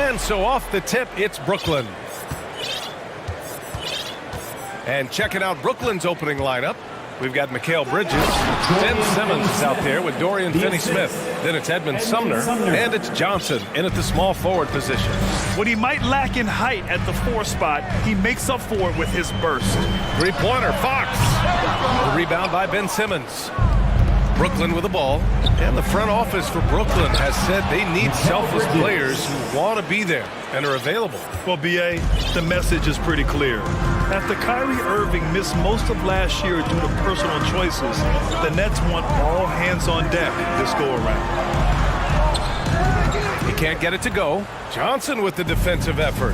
And so off the tip, it's Brooklyn. And checking out Brooklyn's opening lineup, we've got Mikal Bridges. Ben Simmons is out there with Dorian Finney-Smith. Then it's Edmund Sumner. And it's Johnson in at the small forward position. What he might lack in height at the 4 spot, he makes up for it with his burst. Three-pointer, Fox. The rebound by Ben Simmons. Brooklyn with the ball. And the front office for Brooklyn has said they need selfless players who want to be there and are available. Well, B.A., the message is pretty clear. After Kyrie Irving missed most of last year due to personal choices, the Nets want all hands on deck this go-around. He can't get it to go. Johnson with the defensive effort.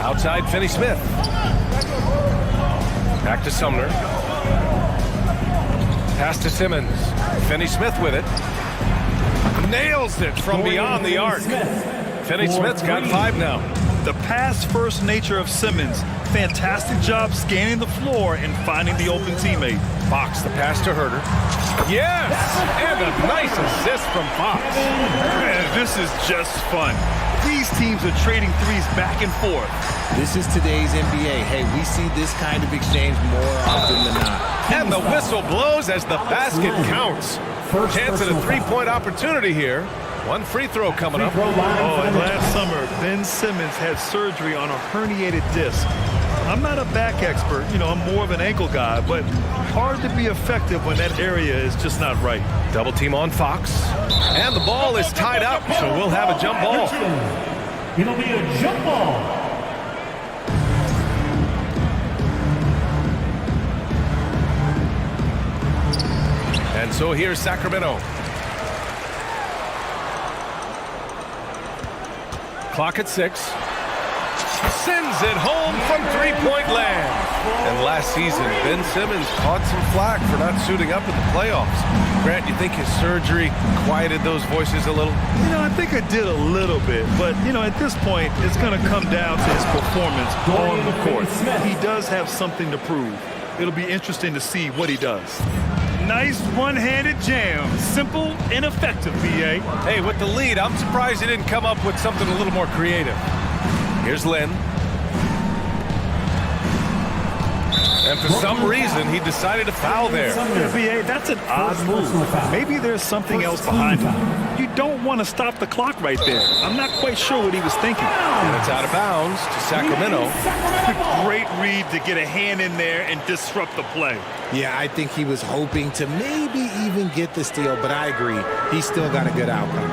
Outside Finney-Smith. Back to Sumner. Pass to Simmons. Finney-Smith with it. Nails it from beyond the arc. Finney-Smith's got 5 now. The pass-first nature of Simmons. Fantastic job scanning the floor and finding the open teammate. Fox, the pass to Herter. Yes! And a nice assist from Fox. Man, this is just fun. These teams are trading threes back and forth. This is today's NBA. Hey, we see this kind of exchange more often than not. And the whistle blows as the basket counts. Chance at a three-point opportunity here. One free throw coming up. Oh, and last summer, Ben Simmons had surgery on a herniated disc. I'm not a back expert, I'm more of an ankle guy, but hard to be effective when that area is just not right. Double team on Fox. And the ball is tied up, so we'll have a jump ball. It'll be a jump ball. And so here's Sacramento. Clock at 6. Sends it home from three-point land. And last season, Ben Simmons caught some flack for not suiting up in the playoffs. Grant, you think his surgery quieted those voices a little? I think it did a little bit. But, at this point, it's going to come down to his performance on the court. He does have something to prove. It'll be interesting to see what he does. Nice one-handed jam. Simple and effective, B.A. Hey, with the lead, I'm surprised he didn't come up with something a little more creative. Here's Lynn. And for some reason, he decided to foul there. B.A., that's an odd move. Maybe there's something else behind it. You don't want to stop the clock right there. I'm not quite sure what he was thinking. And it's out of bounds to Sacramento. Great read to get a hand in there and disrupt the play. Yeah, I think he was hoping to maybe even get the steal, but I agree. He still got a good outcome.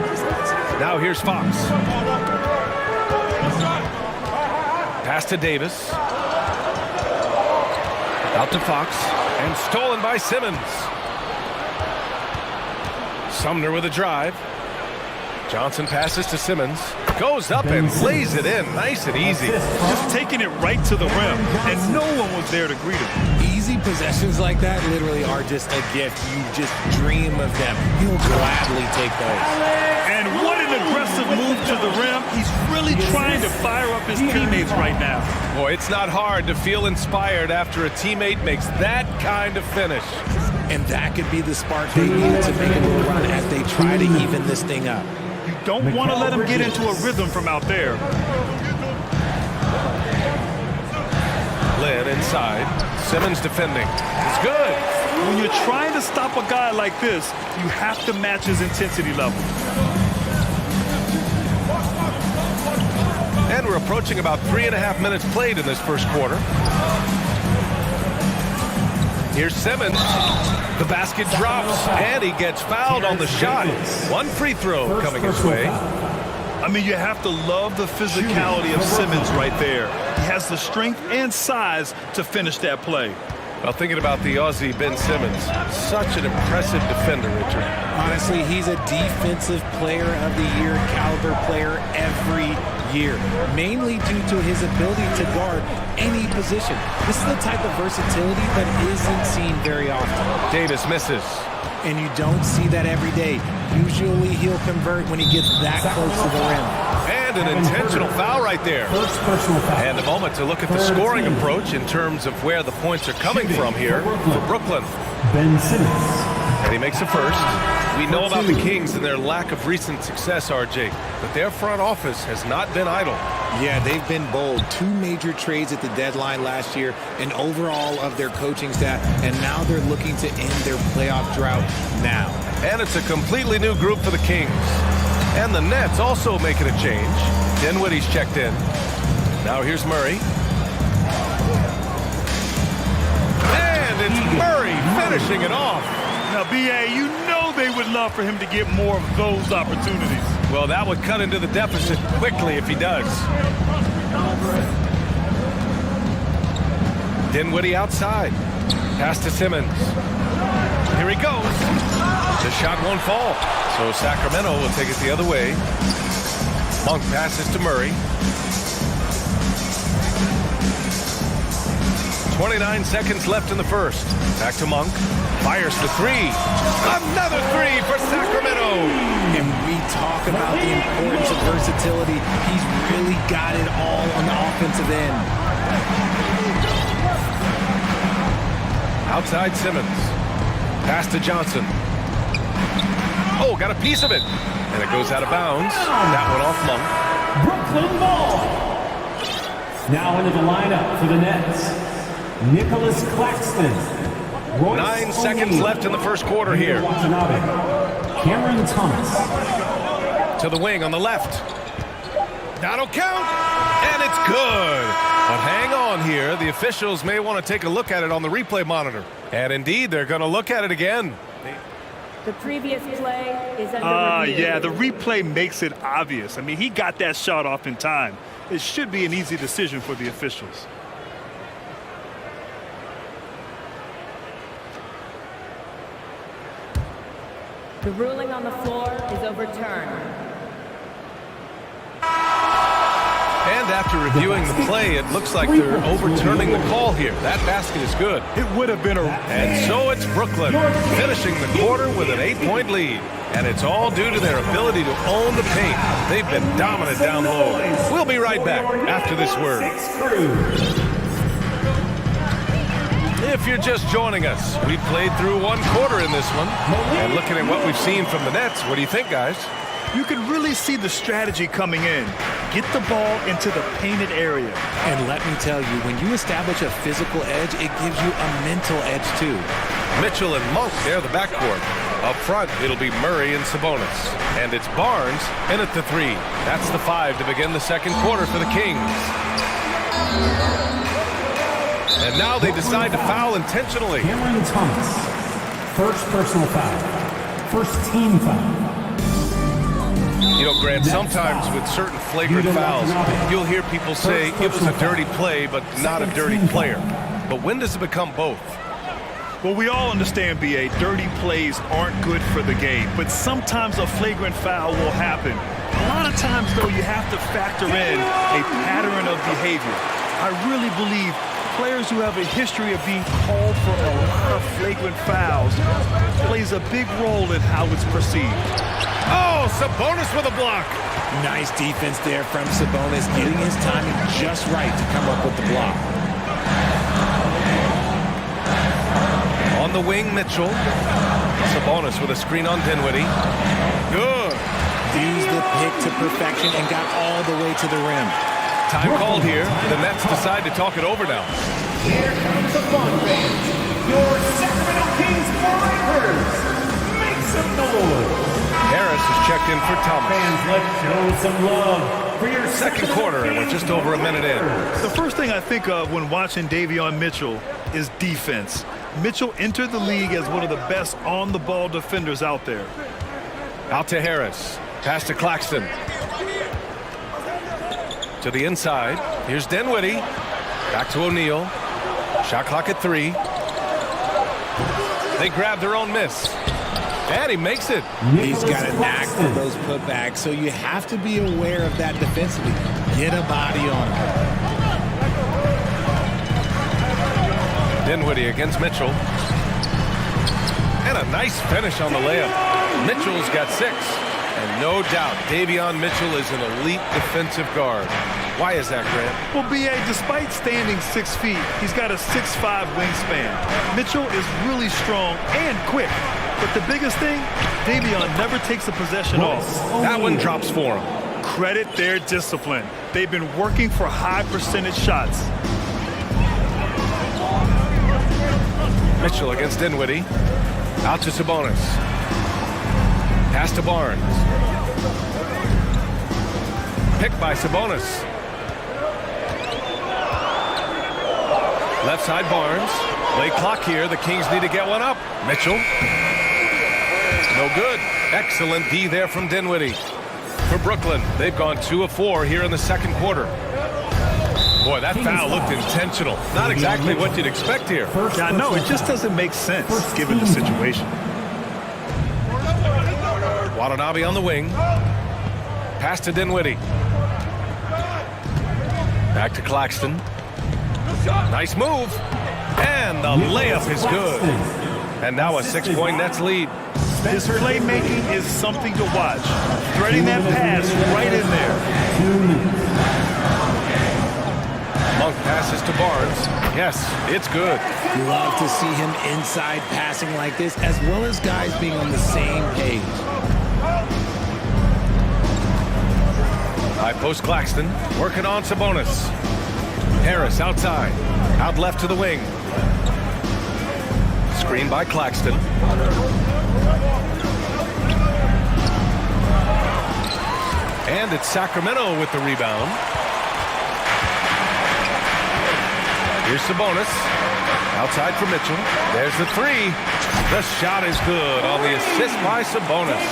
Now here's Fox. Pass to Davis. Out to Fox. And stolen by Simmons. Sumner with a drive. Johnson passes to Simmons. Goes up and lays it in. Nice and easy. Just taking it right to the rim. And no one was there to greet him. Easy possessions like that literally are just a gift. You just dream of them. He'll gladly take those. And what an aggressive move to the rim. He's really trying to fire up his teammates right now. Boy, it's not hard to feel inspired after a teammate makes that kind of finish. And that could be the spark they need to make a little run as they try to even this thing up. You don't want to let him get into a rhythm from out there. Lynn inside. Simmons defending. It's good. When you're trying to stop a guy like this, you have to match his intensity level. And we're approaching about 3.5 minutes played in this first quarter. Here's Simmons. The basket drops, and he gets fouled on the shot. One free throw coming his way. I mean, you have to love the physicality of Simmons right there. He has the strength and size to finish that play. Well, thinking about the Aussie Ben Simmons, such an impressive defender, Richard. Honestly, he's a defensive player of the year caliber player every year, mainly due to his ability to guard any position. This is the type of versatility that isn't seen very often. Davis misses. And you don't see that every day. Usually he'll convert when he gets that close to the rim. And an intentional foul right there. And a moment to look at the scoring approach in terms of where the points are coming from here for Brooklyn. Ben Simmons. And he makes a first. We know about the Kings and their lack of recent success, RJ, but their front office has not been idle. Yeah, they've been bold. 2 major trades at the deadline last year, an overall of their coaching staff, and now they're looking to end their playoff drought now. And it's a completely new group for the Kings. And the Nets also making a change. Dinwiddie's checked in. Now here's Murray. And it's Murray finishing it off. Now, B.A., you know they would love for him to get more of those opportunities. Well, that would cut into the deficit quickly if he does. Dinwiddie outside. Pass to Simmons. Here he goes. The shot won't fall. So Sacramento will take it the other way. Monk passes to Murray. 29 seconds left in the first. Back to Monk. Fires the three. Another three for Sacramento. And we talk about the importance of versatility. He's really got it all on the offensive end. Outside Simmons. Pass to Johnson. Oh, got a piece of it. And it goes out of bounds. That one off Monk. Brooklyn ball. Now into the lineup for the Nets, Nicholas Claxton. 9 seconds left in the first quarter here. Cameron Thomas. To the wing on the left. That'll count. And it's good. But hang on here. The officials may want to take a look at it on the replay monitor. And indeed, they're going to look at it again. The previous play is under review. Yeah, the replay makes it obvious. I mean, he got that shot off in time. It should be an easy decision for the officials. The ruling on the floor is overturned. And after reviewing the play, it looks like they're overturning the call here. That basket is good. It would have been a... And so it's Brooklyn finishing the quarter with an 8-point lead. And it's all due to their ability to own the paint. They've been dominant down low. We'll be right back after this word. If you're just joining us, we've played through 1 quarter in this one. And looking at what we've seen from the Nets, what do you think, guys? You can really see the strategy coming in. Get the ball into the painted area. And let me tell you, when you establish a physical edge, it gives you a mental edge too. Mitchell and Monk, they're the backcourt. Up front, it'll be Murray and Sabonis. And it's Barnes in at the 3. That's the 5 to begin the second quarter for the Kings. And now they decide to foul intentionally. Cameron Thomas. First personal foul. First team foul. You know, Grant, sometimes with certain flagrant fouls, you'll hear people say it was a dirty play, but not a dirty player. But when does it become both? Well, we all understand, B.A., dirty plays aren't good for the game, but sometimes a flagrant foul will happen. A lot of times, though, you have to factor in a pattern of behavior. I really believe players who have a history of being called for a lot of flagrant fouls plays a big role in how it's perceived. Oh, Sabonis with a block. Nice defense there from Sabonis, getting his timing just right to come up with the block. On the wing, Mitchell. Sabonis with a screen on Dinwiddie. Good. Used the pick to perfection and got all the way to the rim. Time called here. The Nets decide to talk it over now. Here comes the fun fans. Your Sacramento Kings Warriors. Make some noise. Harris is checked in for Thomas. Fans, let's show some love for your Second quarter, and we're just over a minute in. The first thing I think of when watching Davion Mitchell is defense. Mitchell entered the league as one of the best on-the-ball defenders out there. Out to Harris. Pass to Claxton. To the inside. Here's Dinwiddie. Back to O'Neal. Shot clock at 3. They grab their own miss. And he makes it. He's got a knack for those putbacks, so you have to be aware of that defensively. Get a body on him. Dinwiddie against Mitchell. And a nice finish on the layup. Mitchell's got 6. And no doubt, Davion Mitchell is an elite defensive guard. Why is that, Grant? Well, B.A., despite standing 6 feet, he's got a 6'5" wingspan. Mitchell is really strong and quick. But the biggest thing, Davion never takes a possession off. That one drops for him. Credit their discipline. They've been working for high percentage shots. Mitchell against Dinwiddie. Out to Sabonis. Pass to Barnes. Picked by Sabonis. Left side Barnes. Late clock here. The Kings need to get one up. Mitchell. No good. Excellent D there from Dinwiddie. For Brooklyn, they've gone 2 of 4 here in the second quarter. Boy, that foul looked intentional. Not exactly what you'd expect here. Yeah, no, it just doesn't make sense given the situation. Watanabe on the wing. Pass to Dinwiddie. Back to Claxton. Nice move. And the layup is good. And now a 6-point Nets lead. His playmaking is something to watch. Threading that pass right in there. Monk passes to Barnes. Yes, it's good. Love to see him inside passing like this, as well as guys being on the same page. High post Claxton, working on Sabonis. Harris outside, out left to the wing. Screen by Claxton. And it's Sacramento with the rebound. Here's Sabonis. Outside for Mitchell. There's the three. The shot is good on the assist by Sabonis.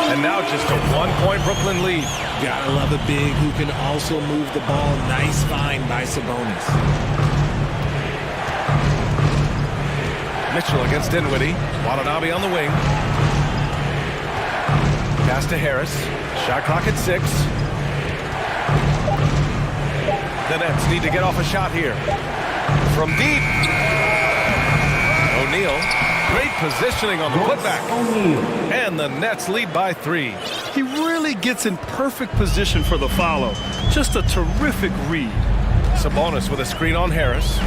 And now just a 1-point Brooklyn lead. Gotta love a big who can also move the ball. Nice find by Sabonis. Mitchell against Dinwiddie. Watanabe on the wing. Pass to Harris. Shot clock at 6. The Nets need to get off a shot here. From deep. O'Neal. Great positioning on the putback. And the Nets lead by 3. He really gets in perfect position for the follow. Just a terrific read. Sabonis with a screen on Harris.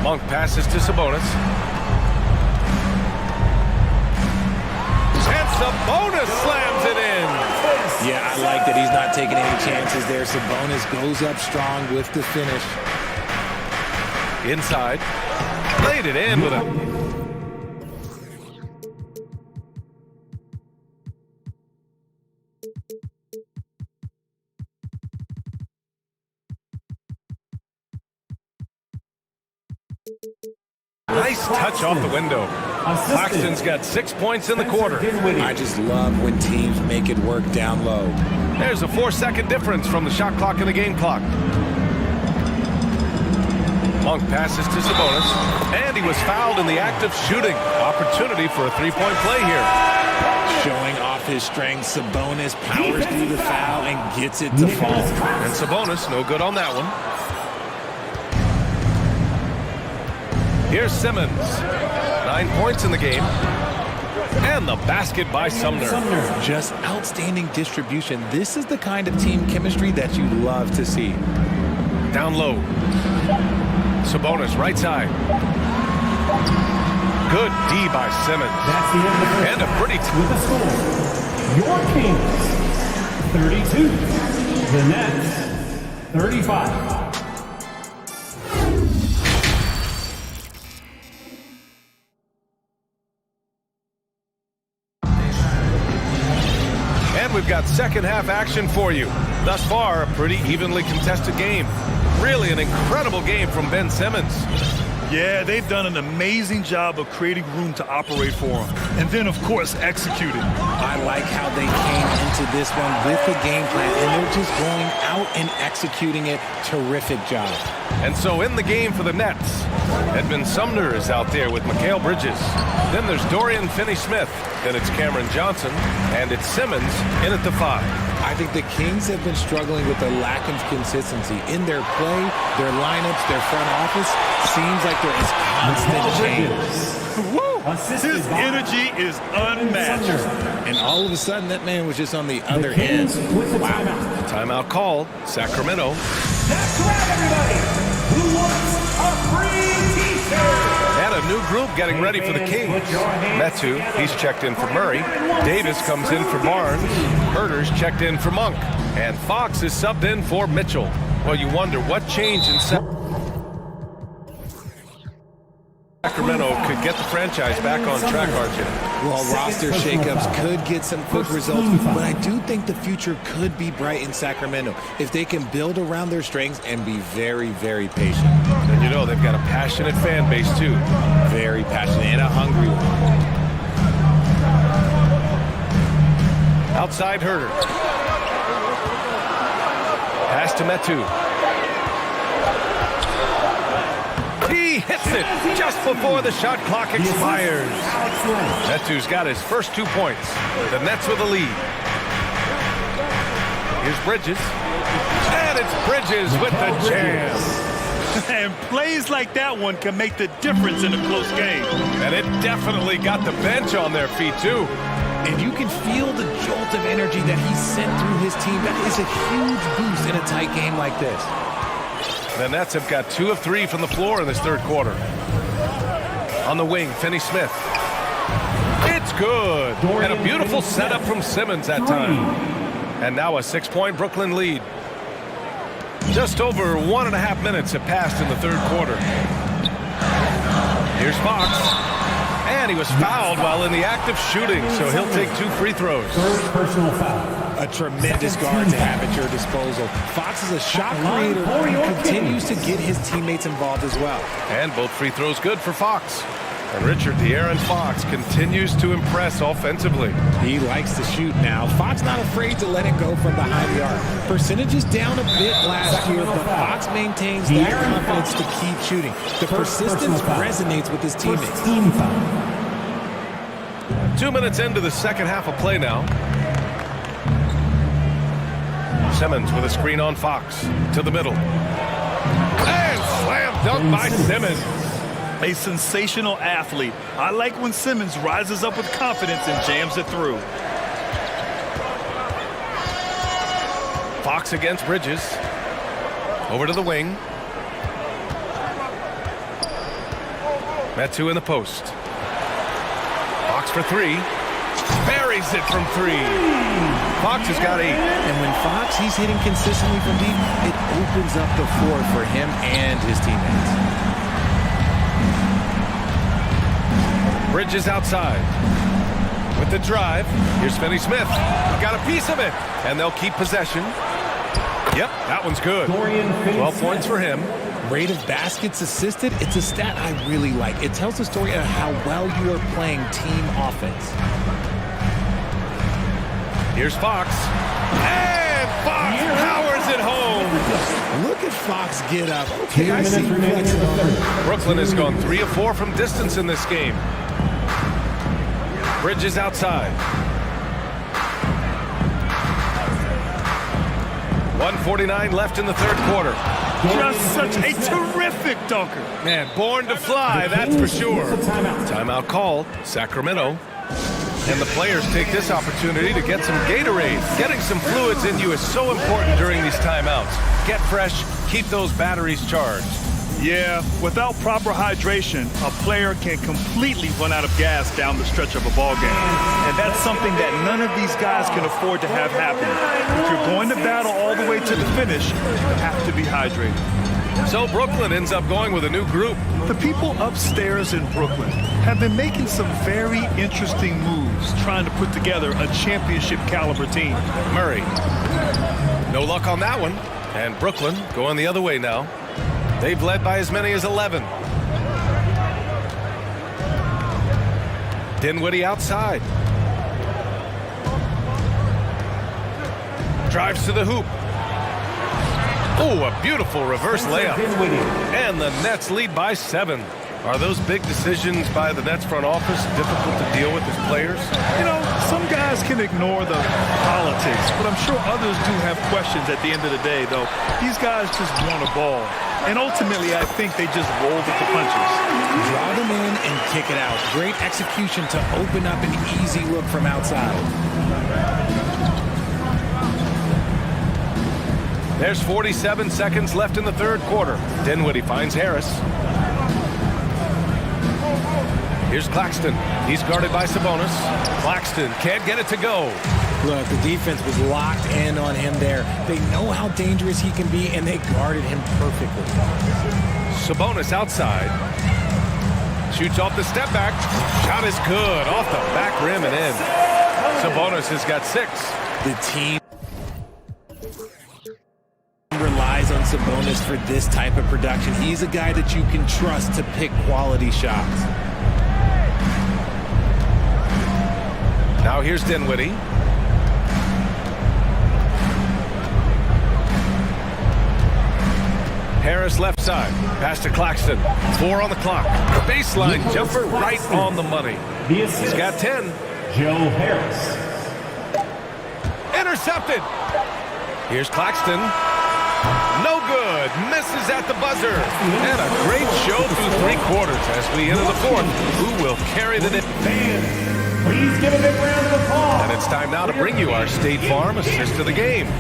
Monk passes to Sabonis. And Sabonis slams it in. Yeah, I like that he's not taking any chances there. Sabonis goes up strong with the finish. Inside. Laid it in with a... Nice touch off the window. Claxton's got 6 points in the quarter. I just love when teams make it work down low. There's a 4-second difference from the shot clock and the game clock. Monk passes to Sabonis, and he was fouled in the act of shooting. Opportunity for a 3-point play here. Showing off his strength, Sabonis powers through the foul and gets it to fall. And Sabonis, no good on that one. Here's Simmons. 9 points in the game. And the basket by Sumner. Just outstanding distribution. This is the kind of team chemistry that you love to see. Down low. Sabonis, right side. Good D by Simmons. That's the end of the first And a pretty... with the score. Your Kings, 32. The Nets, 35. We've got second half action for you. Thus far, a pretty evenly contested game. Really an incredible game from Ben Simmons. Yeah, they've done an amazing job of creating room to operate for him. And then, of course, executing. I like how they came into this one with the game plan, and they're just going out and executing it. Terrific job. And so in the game for the Nets, Edmund Sumner is out there with Mikal Bridges. Then there's Dorian Finney-Smith. Then it's Cameron Johnson. And it's Simmons in at the 5. I think the Kings have been struggling with a lack of consistency in their play, their lineups, their front office. Seems like there is constant change. His energy is unmatched. And all of a sudden, that man was just on the other end. Wow. Timeout called. Sacramento. That's right, everybody. Who wants a free t-shirt? And a new group getting ready for the Kings. Metu, he's checked in for Murray. Davis comes in for Barnes. Herder's checked in for Monk. And Fox is subbed in for Mitchell. Well, you wonder what change in Sacramento could get the franchise back on track, RJ. Well, roster shakeups could get some quick results, but I do think the future could be bright in Sacramento if they can build around their strengths and be very, very patient. And you know, they've got a passionate fan base, too. Very passionate and a hungry one. Outside Herder. Pass to Metu. He hits it just before the shot clock expires. Metu's got his first 2 points. The Nets with a lead. Here's Bridges. And it's Bridges with the jam. And plays like that one can make the difference in a close game. And it definitely got the bench on their feet, too. And you can feel the jolt of energy that he sent through his team. That is a huge boost in a tight game like this. The Nets have got 2 of 3 from the floor in this third quarter. On the wing, Finney-Smith. It's good. And a beautiful setup from Simmons that time. And now a 6-point Brooklyn lead. Just over 1.5 minutes have passed in the third quarter. Here's Fox. And he was fouled while in the act of shooting, so he'll take 2 free throws. Third personal foul. A tremendous guard to have at your disposal. Fox is a shot creator who continues to get his teammates involved as well. And both free throws good for Fox. And Richard De'Aaron Fox continues to impress offensively. He likes to shoot now. Fox not afraid to let it go from behind the arc. Percentage is down a bit last year, but Fox maintains that confidence to keep shooting. The persistence resonates with his teammates. 2 minutes into the second half of play now. Simmons with a screen on Fox. To the middle. And slam dunk by Simmons. A sensational athlete. I like when Simmons rises up with confidence and jams it through. Fox against Bridges. Over to the wing. Metu in the post. Fox for 3. Buries it from 3. Fox has got 8. And when Fox, he's hitting consistently from deep, it opens up the floor for him and his teammates. Bridges outside. With the drive. Here's Finney-Smith. Got a piece of it. And they'll keep possession. Yep, that one's good. 12 points for him. Rate of baskets assisted, it's a stat I really like. It tells the story of how well you are playing team offense. Here's Fox. And Fox powers it home. Look at Fox get up. Okay, I see flexibility. Brooklyn has gone 3 of 4 from distance in this game. Bridges outside. 1:49 left in the third quarter. Just such a terrific dunker. Man, born to fly, that's for sure. Timeout called. Sacramento. And the players take this opportunity to get some Gatorade. Getting some fluids in you is so important during these timeouts. Get fresh, keep those batteries charged. Yeah, without proper hydration, a player can completely run out of gas down the stretch of a ball game. And that's something that none of these guys can afford to have happen. If you're going to battle all the way to the finish, you have to be hydrated. So Brooklyn ends up going with a new group. The people upstairs in Brooklyn have been making some very interesting moves trying to put together a championship caliber team. Murray. No luck on that one. And Brooklyn going the other way now. They've led by as many as 11. Dinwiddie outside. Drives to the hoop. Oh, a beautiful reverse layup. And the Nets lead by 7. Are those big decisions by the Nets front office difficult to deal with as players? You know, some guys can ignore the politics, but I'm sure others do have questions at the end of the day, though. These guys just want a ball. And ultimately, I think they just roll with the punches. Draw them in and kick it out. Great execution to open up an easy look from outside. There's 47 seconds left in the third quarter. Dinwiddie finds Harris. Here's Claxton. He's guarded by Sabonis. Claxton can't get it to go. Look, the defense was locked in on him there. They know how dangerous he can be, and they guarded him perfectly. Sabonis outside. Shoots off the step back. Shot is good. Off the back rim and in. Sabonis has got 6. The team relies on Sabonis for this type of production. He's a guy that you can trust to pick quality shots. Now here's Dinwiddie. Harris left side. Pass to Claxton. 4 on the clock. Baseline jumper right on the money. He's got 10. Joe Harris. Intercepted. Here's Claxton. No good. Misses at the buzzer. And a great show through 3 quarters as we enter the 4th. Who will carry the day? Please give a big round of applause. And it's time now to bring you our State Farm assist of the game.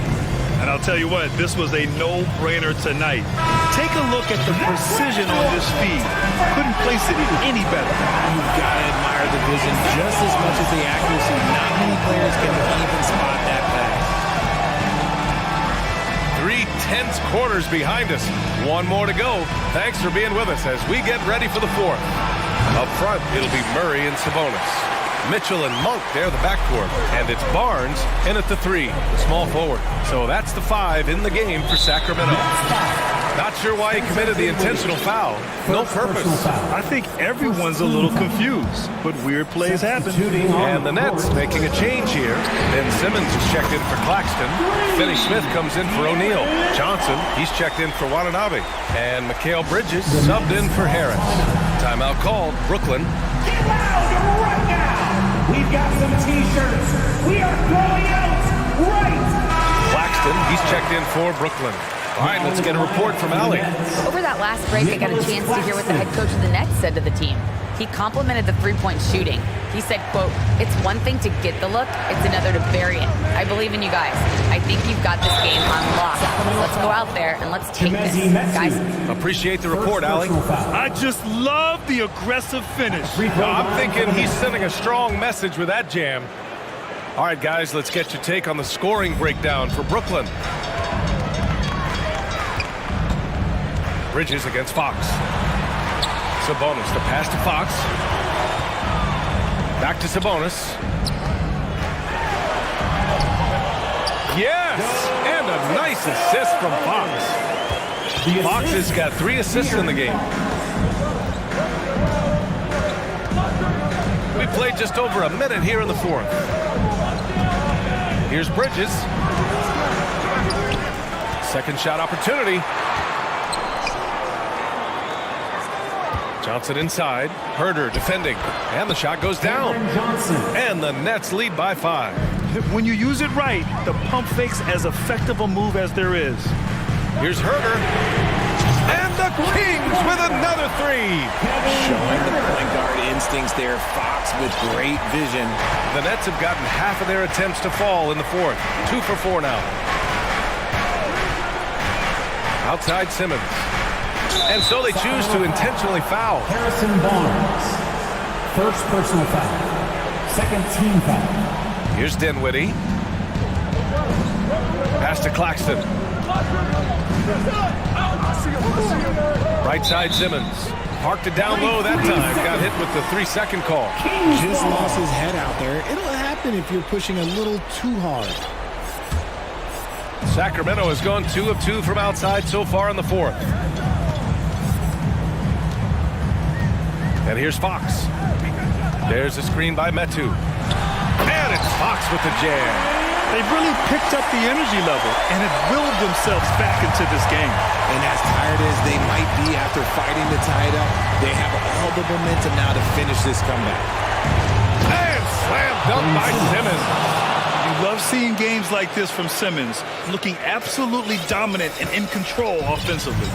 And I'll tell you what, this was a no-brainer tonight. Take a look at the precision on this feed. Couldn't place it any better. You've got to admire the vision just as much as the accuracy. Not many players can even spot that pass. 3 tense quarters behind us. 1 more to go. Thanks for being with us as we get ready for the 4th. Up front, it'll be Murray and Sabonis. Mitchell and Monk, they're the backcourt. And it's Barnes in at the 3, the small forward. So that's the 5 in the game for Sacramento. Not sure why he committed the intentional foul. No purpose. I think everyone's a little confused, but weird plays happen. And the Nets making a change here. Ben Simmons is checked in for Claxton. Finney Smith comes in for O'Neal. Johnson, he's checked in for Watanabe. And Mikal Bridges subbed in for Harris. Timeout called, Brooklyn. Get loud right now. We've got some T-shirts. We are going out right. Claxton, he's checked in for Brooklyn. All right, let's get a report from Allie. Over that last break, I got a chance to hear what the head coach of the Nets said to the team. He complimented the three-point shooting. He said, quote, "It's one thing to get the look, it's another to bury it. I believe in you guys. I think you've got this game on lock. Let's go out there and let's take this, guys." Appreciate the report, Allie. I just love the aggressive finish. I'm thinking he's sending a strong message with that jam. All right, guys, let's get your take on the scoring breakdown for Brooklyn. Bridges against Fox. Sabonis, the pass to Fox. Back to Sabonis. Yes! And a nice assist from Fox. Fox has got 3 assists in the game. We played just over a minute here in the 4th. Here's Bridges. Second shot opportunity. Johnson inside. Herder defending. And the shot goes down. And the Nets lead by 5. When you use it right, the pump fake's as effective a move as there is. Here's Herder. And the Kings with another 3. Showing the point guard instincts there. Fox with great vision. The Nets have gotten half of their attempts to fall in the 4th. 2 for 4 now. Outside Simmons. And so they choose to intentionally foul. Harrison Barnes. First personal foul. Second team foul. Here's Dinwiddie. Pass to Claxton. Right side Simmons. Parked it down low that time. Got hit with the 3-second call. Just lost his head out there. It'll happen if you're pushing a little too hard. Sacramento has gone 2 of 2 from outside so far in the 4th. And here's Fox. There's a screen by Metu. And it's Fox with the jam. They've really picked up the energy level and have willed themselves back into this game. And as tired as they might be after fighting to tie it up, they have all the momentum now to finish this comeback. And slam dunk by Simmons. You love seeing games like this from Simmons, looking absolutely dominant and in control offensively.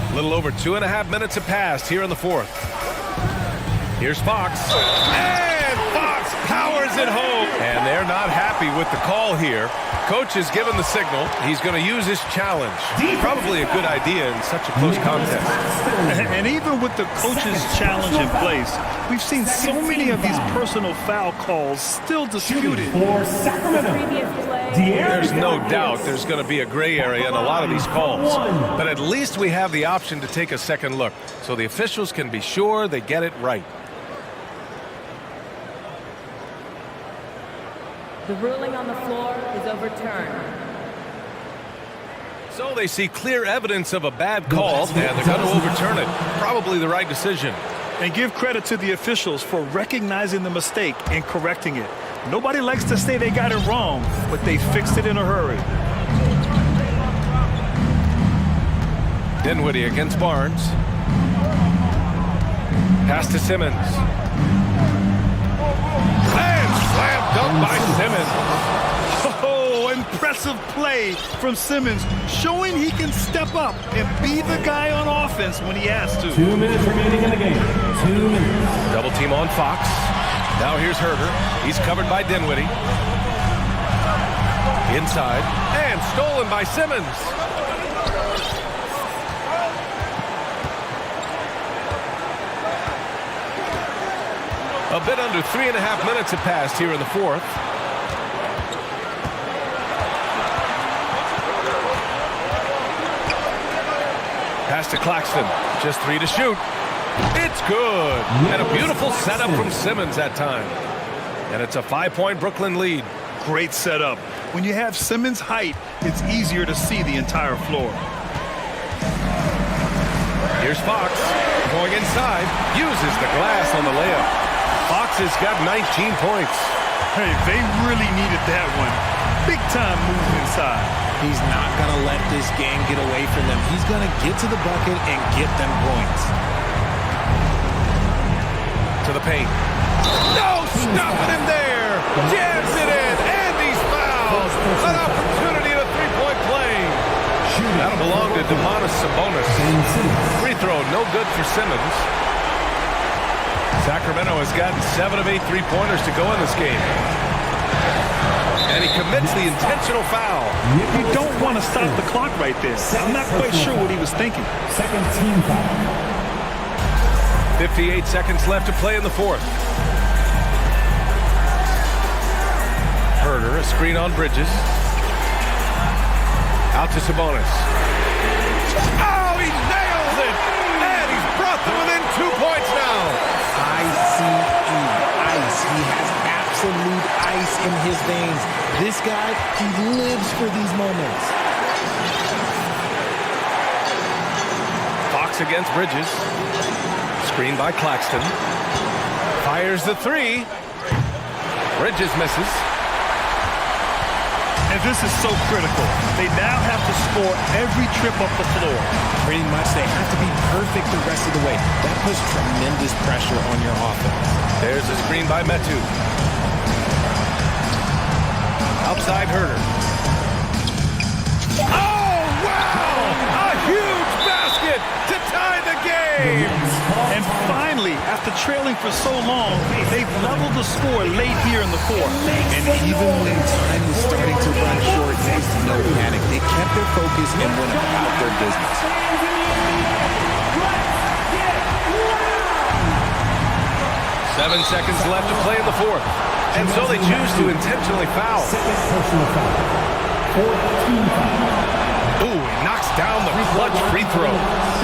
A little over 2.5 minutes have passed here in the 4th. Here's Fox. And Fox powers it home. And they're not happy happy with the call here. Coach has given the signal. He's going to use his challenge. Probably a good idea in such a close contest. And even with the coach's challenge in place, we've seen so many of these personal foul calls still disputed. For Sacramento, There's no doubt there's going to be a gray area in a lot of these calls. But at least we have the option to take a second look, so the officials can be sure they get it right. The ruling on the floor is overturned. So they see clear evidence of a bad call, and they're going to overturn it. Probably the right decision. And give credit to the officials for recognizing the mistake and correcting it. Nobody likes to say they got it wrong, but they fixed it in a hurry. Dinwiddie against Barnes. Pass to Simmons. And slam dunk by Simmons. Oh, impressive play from Simmons, showing he can step up and be the guy on offense when he has to. 2 minutes remaining in the game. 2 minutes. Double team on Fox. Now here's Herter. He's covered by Dinwiddie. Inside. And stolen by Simmons. A bit under 3.5 minutes have passed here in the fourth. Pass to Claxton. Just 3 to shoot. It's good. And a beautiful setup from Simmons that time. And it's a 5-point Brooklyn lead. Great setup. When you have Simmons' height, it's easier to see the entire floor. Here's Fox. Going inside. Uses the glass on the layup. Fox has got 19 points. Hey, they really needed that one. Big time move inside. He's not going to let this game get away from them. He's going to get to the bucket and get them points. To the paint. No, stopping him there. Jams it in, and he's fouled. An opportunity at a three-point play. That'll belong to Sabonis. Free throw, no good for Simmons. Sacramento has gotten 7 of 8 three-pointers to go in this game. And he commits the intentional foul. You don't want to stop the clock right there. I'm not quite sure what he was thinking. Second team foul. 58 seconds left to play in the fourth. Herter, a screen on Bridges. Out to Sabonis. Oh, he nails it! And he's brought them within 2 points now. Ice. He has absolute ice in his veins. This guy, he lives for these moments. Fox against Bridges. Screen by Claxton. Fires the three. Bridges misses. And this is so critical. They now have to score every trip up the floor. Pretty much, they have to be perfect the rest of the way. That puts tremendous pressure on your offense. There's a screen by Metu. Outside Herter. Oh, wow! A huge basket to tie the game! And finally, after trailing for so long, they've leveled the score late here in the fourth. And even when time was starting to run short, there's no panic. They kept their focus and went about their business. 7 seconds left to play in the fourth. And so they choose to intentionally foul. Second personal foul. Fourth team foul. Ooh, he knocks down the clutch free throw.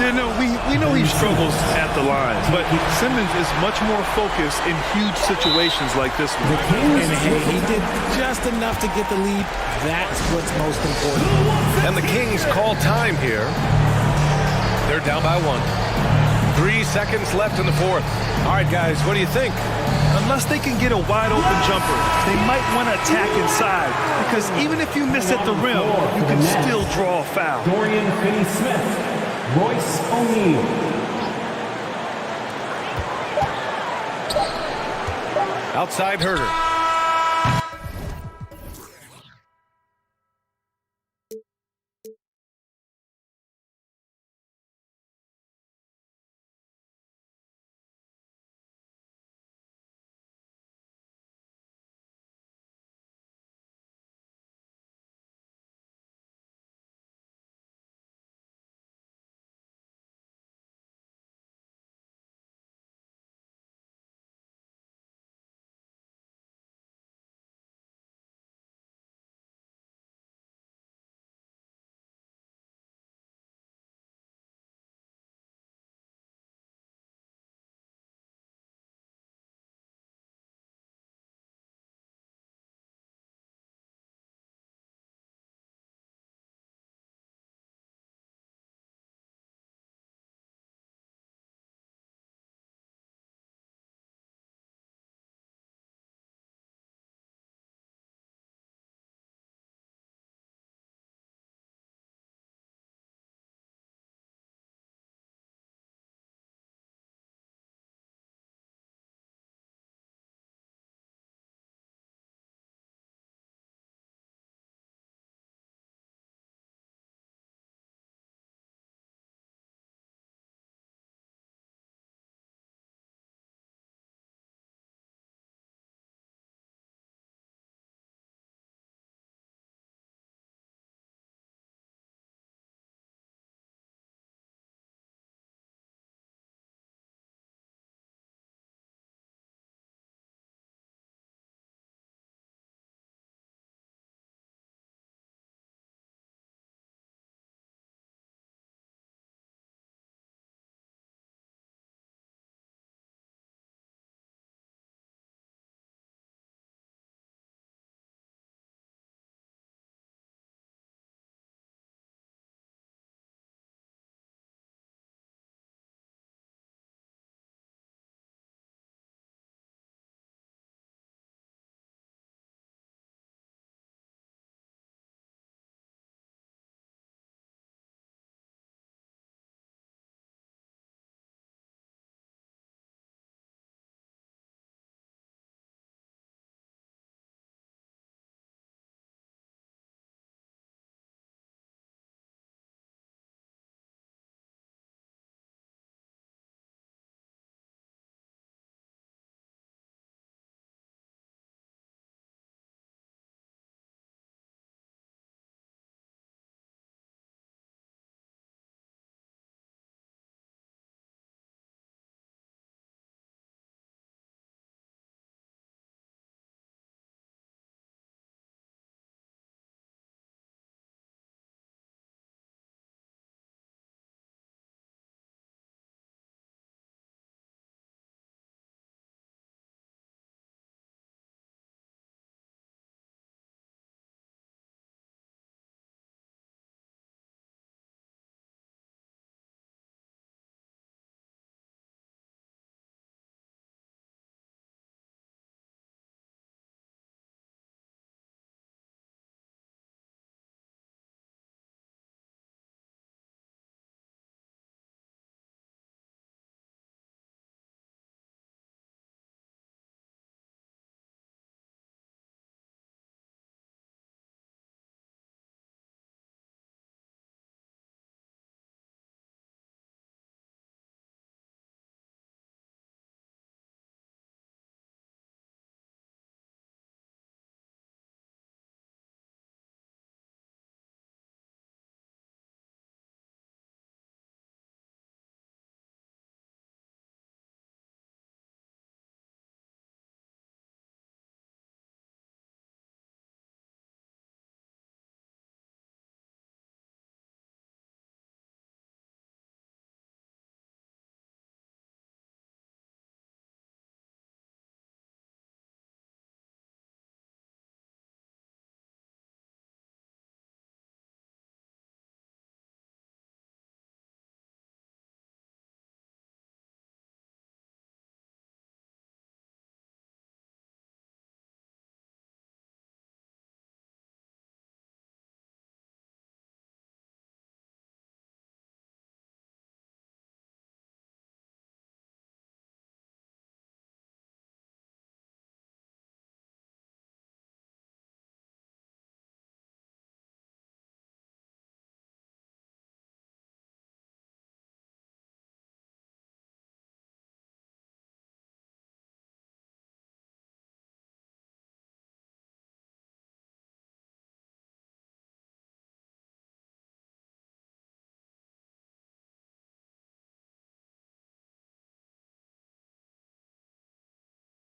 You know, we know he struggles at the line, but Simmons is much more focused in huge situations like this one. And hey, he did just enough to get the lead. That's what's most important. And the Kings call time here. They're down by 1. 3 seconds left in the fourth. All right, guys, what do you think? Unless they can get a wide-open jumper, they might want to attack inside, because even if you miss at the rim, you can still draw a foul. Dorian Finney-Smith. Royce O'Neal. Outside Herter.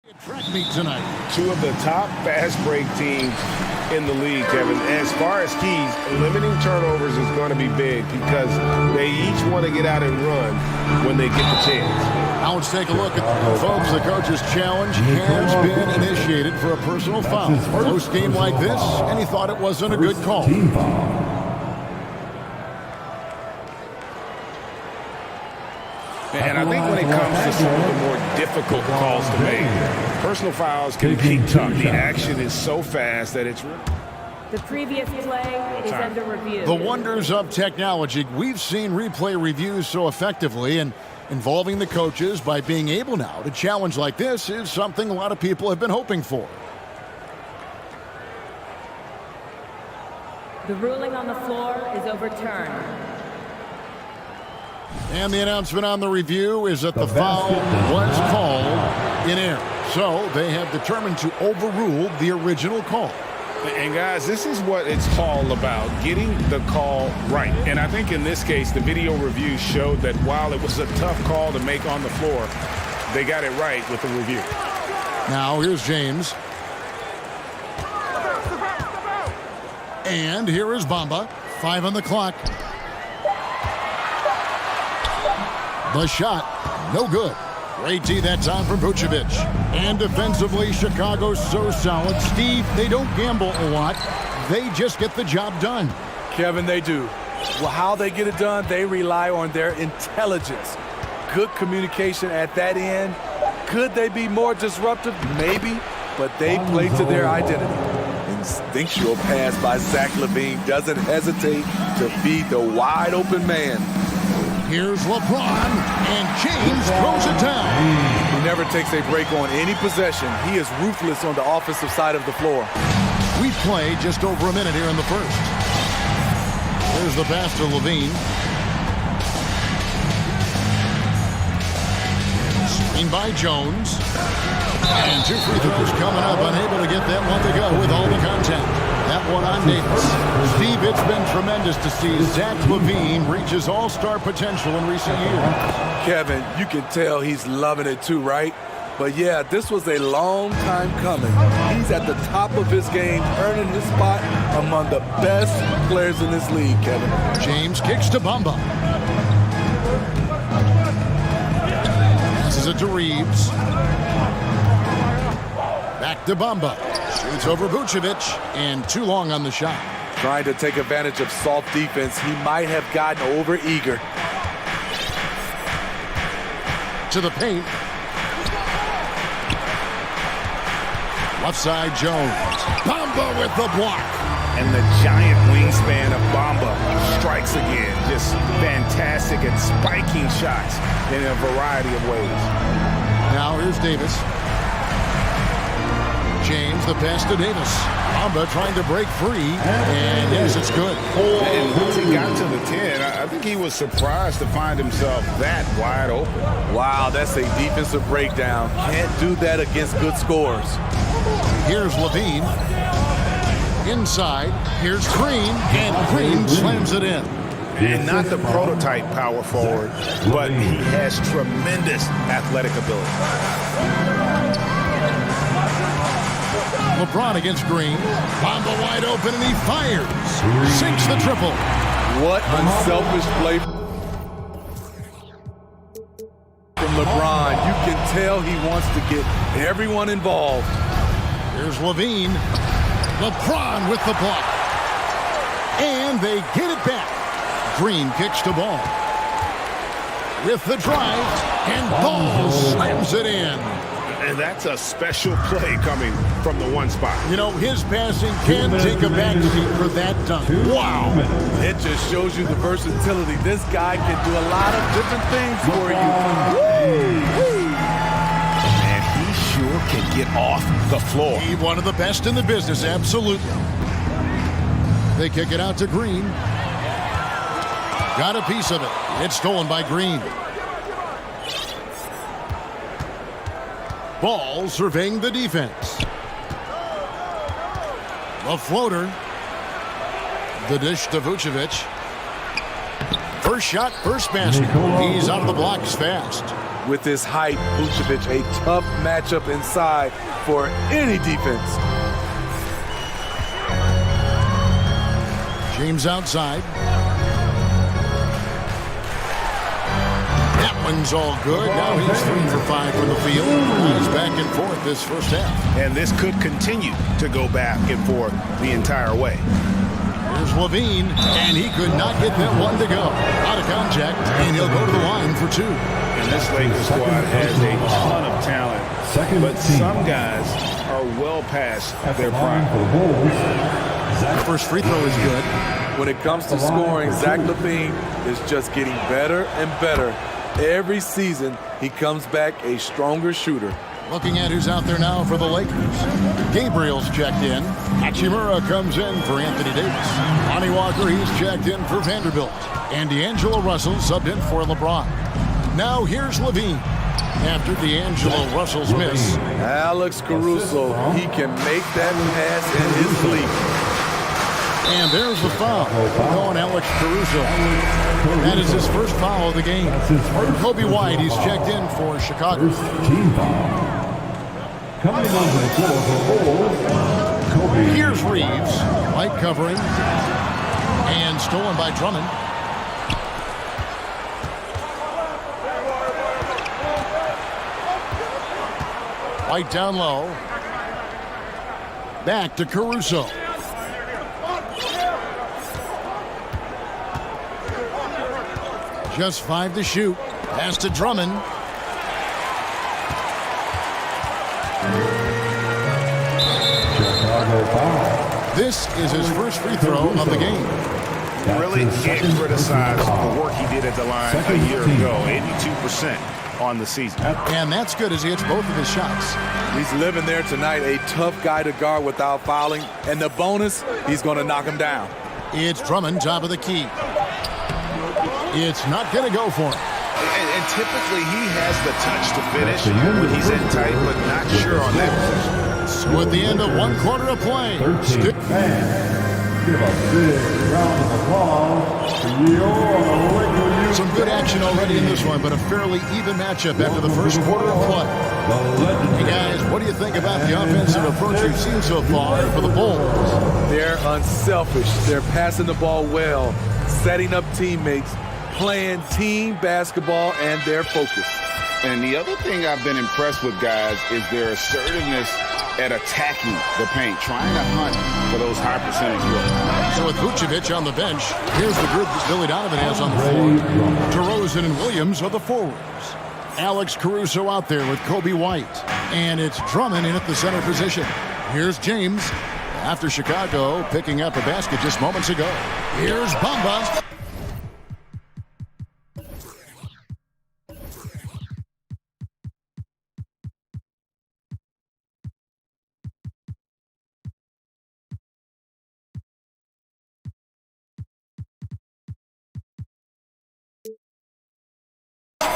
Track meet tonight. Two of the top fast break teams in the league, Kevin. As far as keys, limiting turnovers is going to be big because they each want to get out and run when they get the chance. Now let's take a look at folks. The coach's challenge has been initiated for a personal foul. Close game like this, and he thought it wasn't a good call. And I think when it comes to some of the more difficult calls to make, personal fouls can be tough. The action is so fast that it's... The previous play is under review. The wonders of technology. We've seen replay reviews so effectively, and involving the coaches by being able now to challenge like this is something a lot of people have been hoping for. The ruling on the floor is overturned. And the announcement on the review is that the foul was called in error. So they have determined to overrule the original call. And guys, this is what it's all about, getting the call right. And I think in this case, the video review showed that while it was a tough call to make on the floor, they got it right with the review. Now here's James. And here is Bamba. 5 on the clock. The shot, no good. Great D that time from Vucevic. And defensively, Chicago's so solid. Steve, they don't gamble a lot. They just get the job done. Kevin, they do. Well, how they get it done, they rely on their intelligence. Good communication at that end. Could they be more disruptive? Maybe, but they play to their identity. Instinctual pass by Zach LaVine doesn't hesitate to feed the wide open man. Here's LeBron, and James throws it down. He never takes a break on any possession. He is ruthless on the offensive side of the floor. We play just over a minute here in the first. There's the pass to LaVine. Screen by Jones. And 2 free throws coming up, unable to get that one to go with all the contact. That one on Davis. Steve, it's been tremendous to see Zach LaVine reach his all-star potential in recent years. Kevin, you can tell he's loving it too, right? But yeah, this was a long time coming. He's at the top of his game, earning his spot among the best players in this league, Kevin. James kicks to Bamba. Passes it to Reeves. Back to Bamba. Shoots over Vucevic, and too long on the shot. Trying to take advantage of soft defense. He might have gotten over-eager. To the paint. Left side, Jones. Bamba with the block. And the giant wingspan of Bamba strikes again. Just fantastic at spiking shots in a variety of ways. Now here's Davis. James, the pass to Davis. Bamba trying to break free, and yes, it's good. And once he got to the 10, I think he was surprised to find himself that wide open. Wow, that's a defensive breakdown. Can't do that against good scores. Here's LaVine. Inside, here's Green, and Green slams it in. And not the prototype power forward, but he has tremendous athletic ability. LeBron against Green. Bamba wide open, and he fires. Sinks the triple. What unselfish play from LeBron. You can tell he wants to get everyone involved. Here's LaVine. LeBron with the block. And they get it back. Green kicks to Ball. With the drive, and Ball slams it in. And that's a special play coming from the one spot. You know, his passing can take a backseat for that dunk. Wow. It just shows you the versatility. This guy can do a lot of different things for you. And he sure can get off the floor. He's one of the best in the business, absolutely. They kick it out to Green. Got a piece of it. It's stolen by Green. Ball surveying the defense. The floater. The dish to Vucevic. First shot, first basket. He's out of the blocks fast. With his height, Vucevic, a tough matchup inside for any defense. James outside. That one's all good. Now he's 3 for 5 from the field. He's back and forth this first half. And this could continue to go back and forth the entire way. Here's Levine, and he could not get that one to go. Out of contact, and he'll go to the line for 2. And this Lakers squad has a ton of talent, but some guys are well past their prime. The first free throw is good. When it comes to scoring, Zach LaVine is just getting better and better. Every season, he comes back a stronger shooter. Looking at who's out there now for the Lakers. Gabriel's checked in. Hachimura comes in for Anthony Davis. Lonnie Walker, he's checked in for Vanderbilt. And D'Angelo Russell subbed in for LeBron. Now here's Levine. After D'Angelo Russell's miss. Alex Caruso, he can make that pass in his sleep. And there's the foul on Alex Caruso. That is his first foul of the game. Kobe White, he's checked in for Chicago. Coming onto the floor for Bulls, Kobe. Here's Reeves, light covering, and stolen by Drummond. White down low. Back to Caruso. Just 5 to shoot. Pass to Drummond. This is his first free throw of the game. You really can't criticize the work he did at the line a year ago. 82% on the season. And that's good as he hits both of his shots. He's living there tonight, a tough guy to guard without fouling. And the bonus, he's going to knock him down. It's Drummond, top of the key. It's not going to go for him. And typically he has the touch to finish when he's in tight, but not sure on that position. So at the end of 1 quarter of play, Give a big round of applause to your Lakers. some good action already in this one, but a fairly even matchup after the first quarter of play. Hey guys, what do you think about the offensive approach we've seen so far for the Bulls? They're unselfish. They're passing the ball well, setting up teammates, playing team basketball, and their focus. And the other thing I've been impressed with, guys, is their assertiveness at attacking the paint, trying to hunt for those high percentage looks. So with Vucevic on the bench, here's the group that Billy Donovan has on the floor. DeRozan and Williams are the forwards. Alex Caruso out there with Kobe White. And it's Drummond in at the center position. Here's James after Chicago picking up a basket just moments ago. Here's Bamba.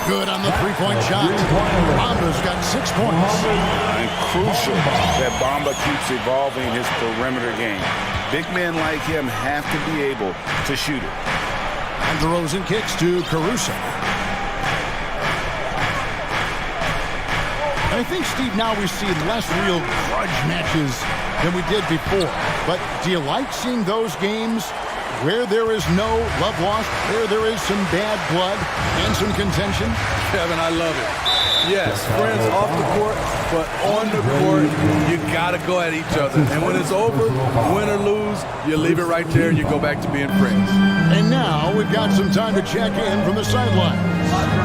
Good on the three-point shot. Bamba's got 6 points. And crucial that Bamba keeps evolving his perimeter game. Big men like him have to be able to shoot it. And DeRozan kicks to Caruso. And I think, Steve, now we see less real grudge matches than we did before. But do you like seeing those games where there is no love lost, where there is some bad blood and some contention? Kevin, I love it. Yes, friends off the court, but on the court, you got to go at each other. And when it's over, win or lose, you leave it right there and you go back to being friends. And now we've got some time to check in from the sideline.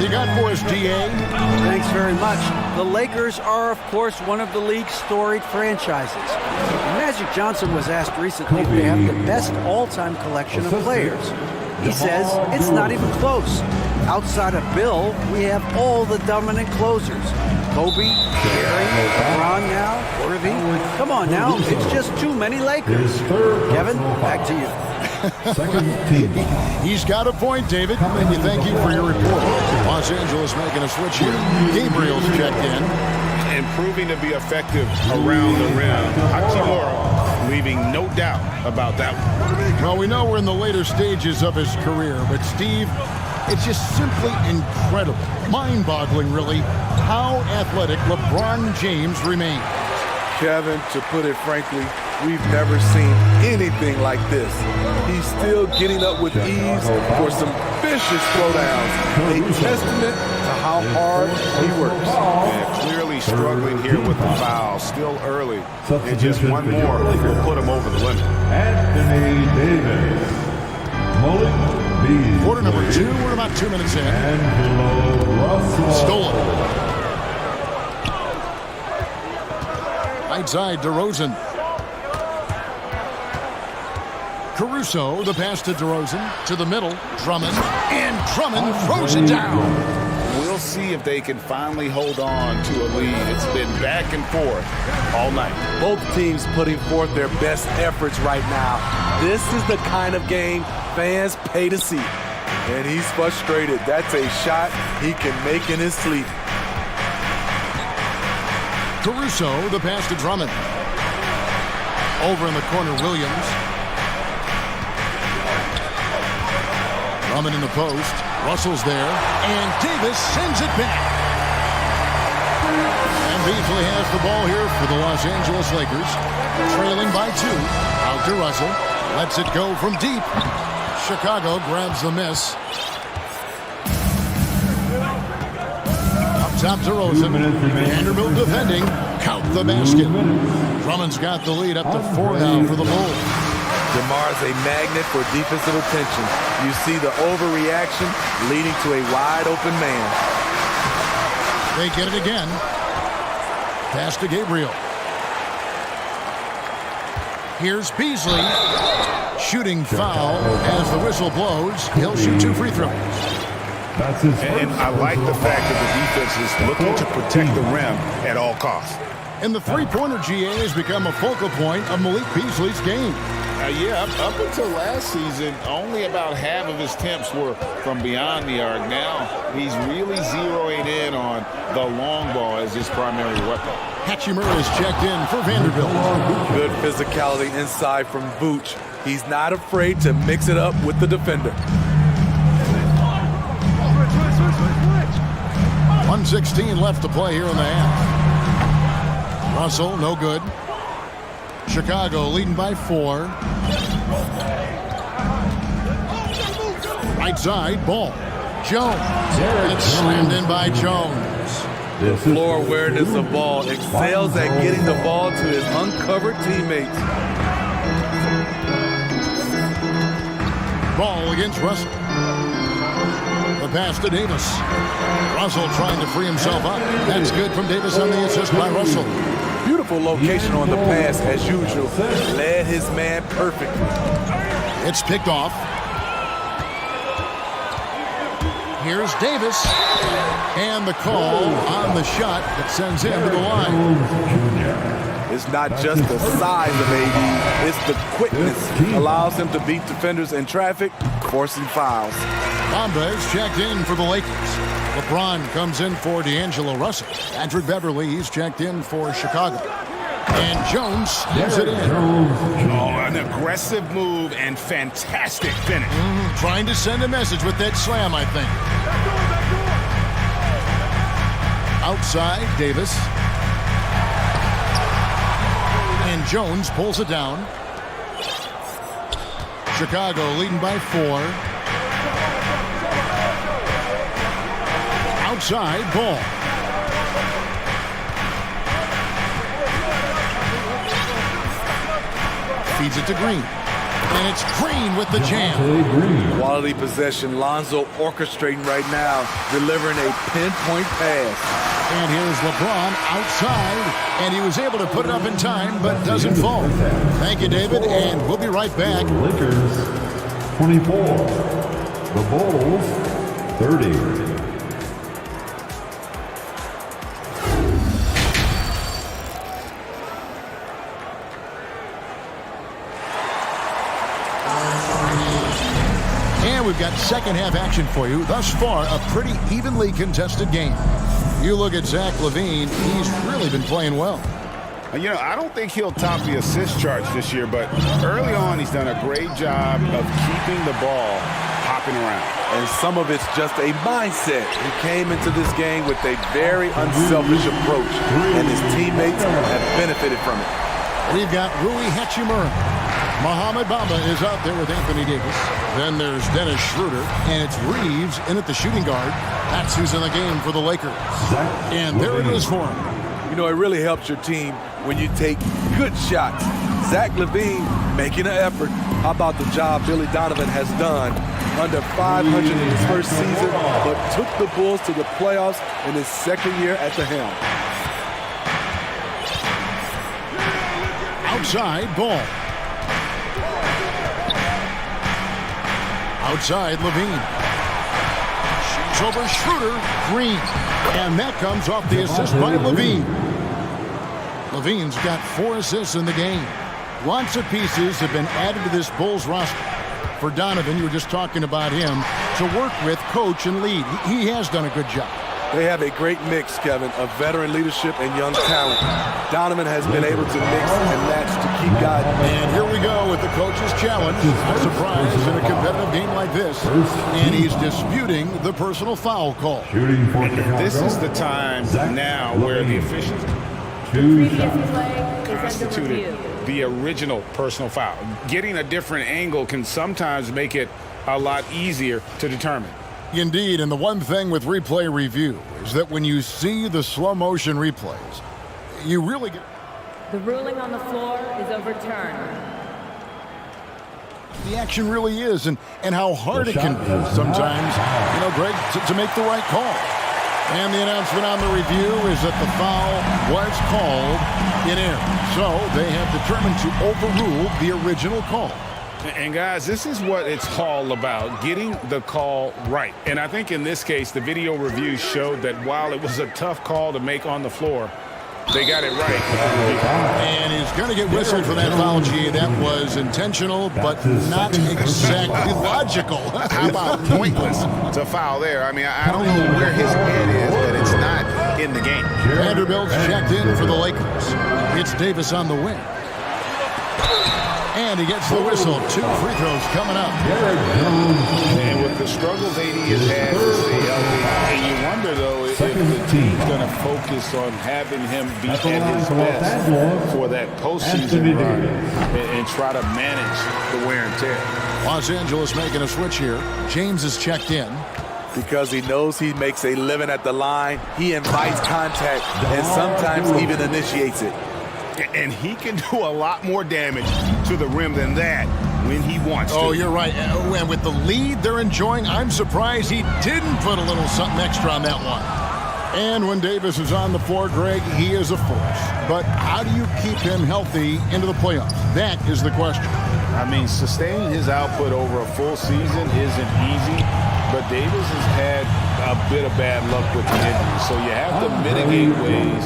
You got for us, DA? Thanks very much. The Lakers are, of course, one of the league's storied franchises. Magic Johnson was asked recently if they have the best all-time collection of players. He says it's not even close. Outside of Bill, we have all the dominant closers. Kobe, Gary, LeBron now, Irving. Come on now, it's just too many Lakers. Kevin, back to you. He's got a point, David, and we thank you for your report. Los Angeles making a switch here. Gabriel's checked in. And proving to be effective around the rim. Hachimura leaving no doubt about that one. Well, we know we're in the later stages of his career, but Steve, It's just simply incredible, mind-boggling, really, how athletic LeBron James remains. Kevin, to put it frankly, we've never seen anything like this. He's still getting up with ease for some vicious throwdowns, a testament to how hard he works. Yeah, clearly struggling here with the foul, still early. And just one more will put him over the limit. Anthony Davis. Quarter number 2, we're about 2 minutes in. Stolen. Right side, DeRozan. Caruso, the pass to DeRozan, to the middle, Drummond, and Drummond throws it down. We'll see if they can finally hold on to a lead. It's been back and forth all night. Both teams putting forth their best efforts right now. This is the kind of game fans pay to see. And he's frustrated. That's a shot he can make in his sleep. Caruso, the pass to Drummond. Over in the corner, Williams. Drummond in the post. Russell's there. And Davis sends it back. And Beasley has the ball here for the Los Angeles Lakers. Trailing by 2. Out to Russell. Lets it go from deep. Chicago grabs the miss. Up top to Rosen. Vanderbilt defending. Count the basket. Drummond's got the lead up to 4 now for the Bulls. DeMar's a magnet for defensive attention. You see the overreaction leading to a wide-open man. They get it again. Pass to Gabriel. Here's Beasley. Shooting foul as the whistle blows. He'll shoot 2 free throws. And I like the fact that the defense is looking to protect the rim at all costs. And the three-pointer, GA, has become a focal point of Malik Beasley's game. Yeah, up until last season, only about half of his attempts were from beyond the arc. Now he's really zeroing in on the long ball as his primary weapon. Hachimura is checked in for Vanderbilt. Good physicality inside from Vooch. He's not afraid to mix it up with the defender. 1:16 left to play here in the half. Russell, no good. Chicago leading by 4. Right side, ball. Jones. It's slammed in by Jones. Floor awareness of ball, excels at getting the ball to his uncovered teammates. Ball against Russell. The pass to Davis. Russell trying to free himself up. That's good from Davis on the assist by Russell. Beautiful location on the pass as usual. Led his man perfectly. It's picked off. Here's Davis. And the call on the shot that sends him to the line. It's not just the size of AD, it's the quickness. Allows him to beat defenders in traffic, forcing fouls. Bamba is checked in for the Lakers. LeBron comes in for D'Angelo Russell. Patrick Beverly, he's checked in for Chicago. And Jones steals it in. Oh, an aggressive move and fantastic finish. Trying to send a message with that slam, I think. Outside, Davis. And Jones pulls it down. Chicago leading by 4. Outside, ball. Feeds it to Green. And it's Green with the jam. Quality possession. Lonzo orchestrating right now, delivering a pinpoint pass. And here's LeBron outside, and he was able to put it up in time, but doesn't fall. Thank you, David, and we'll be right back. Lakers 24, the Bulls 30. And we've got second half action for you. Thus far, a pretty evenly contested game. You look at Zach LaVine, he's really been playing well. You know, I don't think he'll top the assist charts this year, but early on he's done a great job of keeping the ball hot hopping around. And some of it's just a mindset. He came into this game with a very unselfish approach, and his teammates have benefited from it. We've got Rui Hachimura. Mohamed Bamba is out there with Anthony Davis. Then there's Dennis Schroeder, and it's Reeves in at the shooting guard. That's who's in the game for the Lakers. And there it is for him. You know, it really helps your team when you take good shots. Zach LaVine making an effort. How about the job Billy Donovan has done? Under 500 in his first season, but took the Bulls to the playoffs in his second year at the helm. Outside ball. Outside Levine. She's over Schroeder. Green. And that comes off the assist by Levine. Levine's got 4 assists in the game. Lots of pieces have been added to this Bulls roster. For Donovan, you were just talking about him, to work with, coach, and lead. He has done a good job. They have a great mix, Kevin, of veteran leadership and young talent. Donovan has been able to mix and match to keep guiding. And here we go with the coach's challenge. No surprise in a competitive game like this. And he's disputing the personal foul call. This is the time now where the officials constituted the original personal foul. Getting a different angle can sometimes make it a lot easier to determine. Indeed, and the one thing with replay review is that when you see the slow motion replays, you really get... The ruling on the floor is overturned. The action really is, and how hard it can be sometimes, you know, Greg, to make the right call. And the announcement on the review is that the foul was called in error. So they have determined to overrule the original call. And guys, this is what it's all about, getting the call right. And I think in this case, the video review showed that while it was a tough call to make on the floor, they got it right. And he's going to get whistled for that foul, G. That was intentional, but not exactly logical. How about pointless to foul there? I mean, I don't know where his head is, but it's not in the game. Vanderbilt's checked in for the Lakers. It's Davis on the wing. And he gets the whistle. 2 free throws coming up. And with the struggles AD has had to stay healthy, and you wonder, though, if the team's going to focus on having him be at his best for that postseason run and try to manage the wear and tear. Los Angeles making a switch here. James is checked in. Because he knows he makes a living at the line, he invites contact and sometimes even initiates it. And he can do a lot more damage to the rim than that when he wants to. Oh, you're right. And with the lead they're enjoying, I'm surprised he didn't put a little something extra on that one. And when Davis is on the floor, Greg, he is a force. But how do you keep him healthy into the playoffs? That is the question. I mean, sustaining his output over a full season isn't easy, but Davis has had a bit of bad luck with the injury. So you have to mitigate ways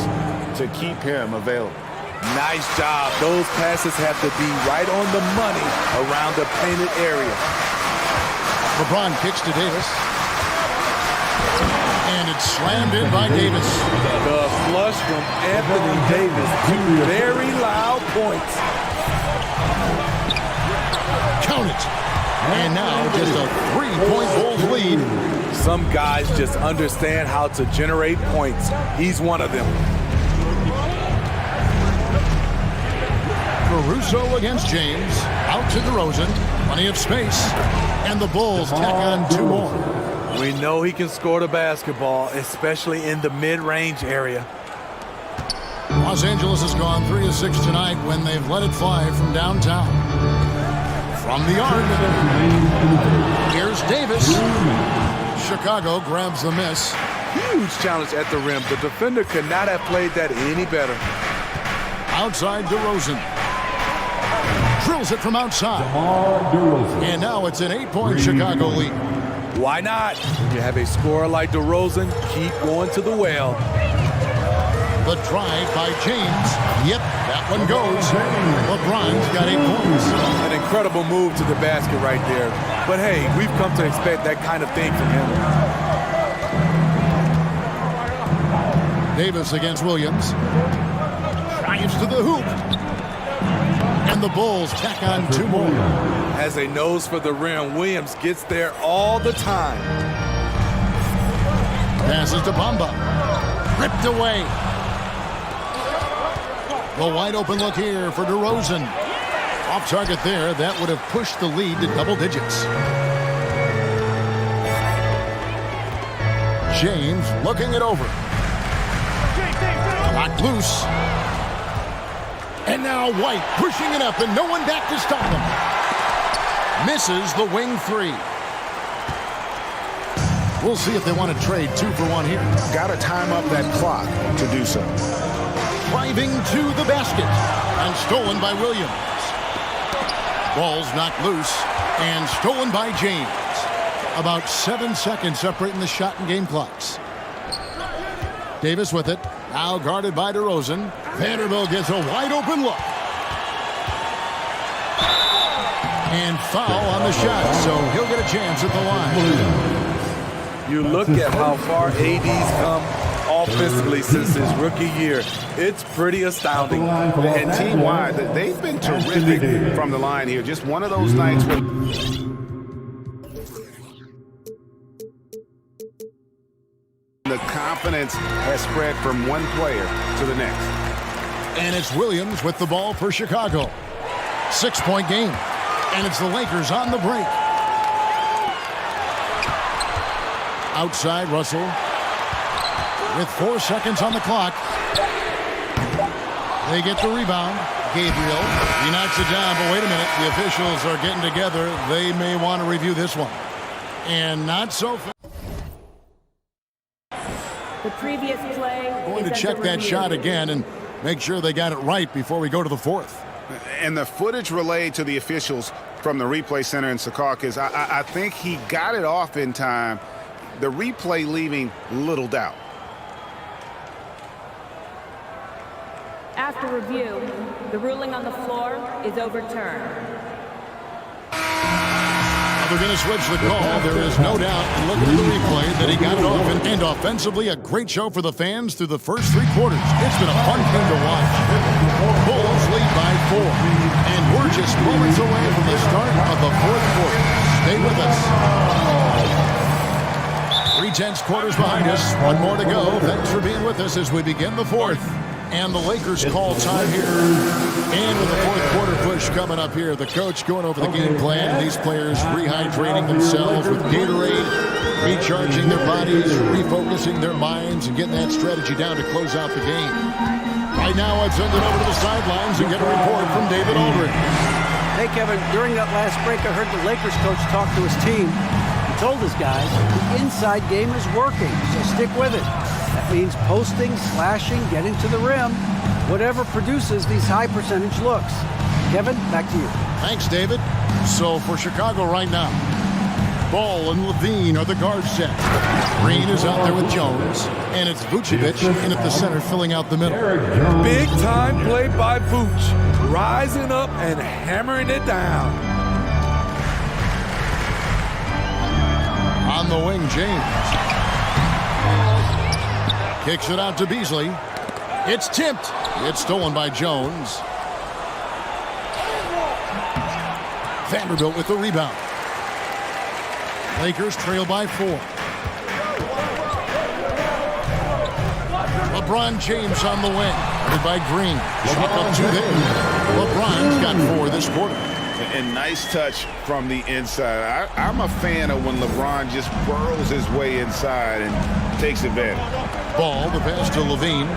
to keep him available. Nice job. Those passes have to be right on the money around the painted area. LeBron kicks to Davis. And it's slammed in by Davis. The flush from Anthony Davis. 2 very loud points. Count it. And now just a 3-point Bulls lead. Some guys just understand how to generate points. He's one of them. Caruso against James. Out to DeRozan. Plenty of space. And the Bulls tack on 2 more. We know he can score the basketball, especially in the mid-range area. Los Angeles has gone 3 of 6 tonight when they've let it fly from downtown. From the arc. Here's Davis. Chicago grabs the miss. Huge challenge at the rim. The defender could not have played that any better. Outside DeRozan. Drills it from outside. And now it's an 8-point Chicago lead. Why not? When you have a scorer like DeRozan, keep going to the well. The drive by James. Yep, that one goes. LeBron's got 8 points. An incredible move to the basket right there. But hey, we've come to expect that kind of thing from him. Davis against Williams. Drives to the hoop. And the Bulls tack on 2 more. As a nose for the rim, Williams gets there all the time. Passes to Bamba. Ripped away. The wide open look here for DeRozan. Off target there. That would have pushed the lead to double digits. James looking it over. Knocked loose. And now White pushing it up and no one back to stop him. Misses the wing 3. We'll see if they want to trade 2 for 1 here. Got to time up that clock to do so. Driving to the basket and stolen by Williams. Ball's knocked loose and stolen by James. About 7 seconds separating the shot and game clocks. Davis with it. Now guarded by DeRozan. Vanderbilt gets a wide open look. And foul on the shot, so he'll get a chance at the line. You look at how far AD's come offensively since his rookie year. It's pretty astounding. And team-wide, they've been terrific from the line here. Just one of those nights where the confidence has spread from one player to the next. And it's Williams with the ball for Chicago. 6-point game. And it's the Lakers on the break. Outside, Russell. With 4 seconds on the clock. They get the rebound. Gabriel. He knocks it down, but wait a minute. The officials are getting together. They may want to review this one. And not so fast. The previous play. Going to check that shot again and make sure they got it right before we go to the 4th. And the footage relayed to the officials from the replay center in Secaucus, I think he got it off in time. The replay leaving little doubt. After review, the ruling on the floor is overturned. They're going to switch the call. There is no doubt, looking at the replay, that he got it off. And offensively, a great show for the fans through the first 3 quarters. It's been a fun game to watch. Bulls lead by 4. And we're just moments away from the start of the 4th quarter. Stay with us. 3/10 quarters behind us. 1 more to go. Thanks for being with us as we begin the 4th. And the Lakers call time here. And with the 4th quarter push coming up here, the coach going over the game plan. And these players rehydrating themselves with Gatorade, recharging their bodies, refocusing their minds, and getting that strategy down to close out the game. Right now, I'd send it over to the sidelines and get a report from David Aldridge. Hey, Kevin, during that last break, I heard the Lakers coach talk to his team. He told his guys the inside game is working, so stick with it. That means posting, slashing, getting to the rim, whatever produces these high percentage looks. Kevin, back to you. Thanks, David. So for Chicago right now, Ball and Levine are the guard set. Green is out there with Jones, and it's Vucevic in at the center filling out the middle. Big time play by Vooch, rising up and hammering it down. On the wing, James. Kicks it out to Beasley. It's tipped. It's stolen by Jones. Vanderbilt with the rebound. Lakers trail by 4. LeBron James on the wing. Headed by Green. Shot up 2 there. LeBron's got 4 this quarter. And nice touch from the inside. I'm a fan of when LeBron just burrows his way inside and takes advantage. Ball, the pass to Levine.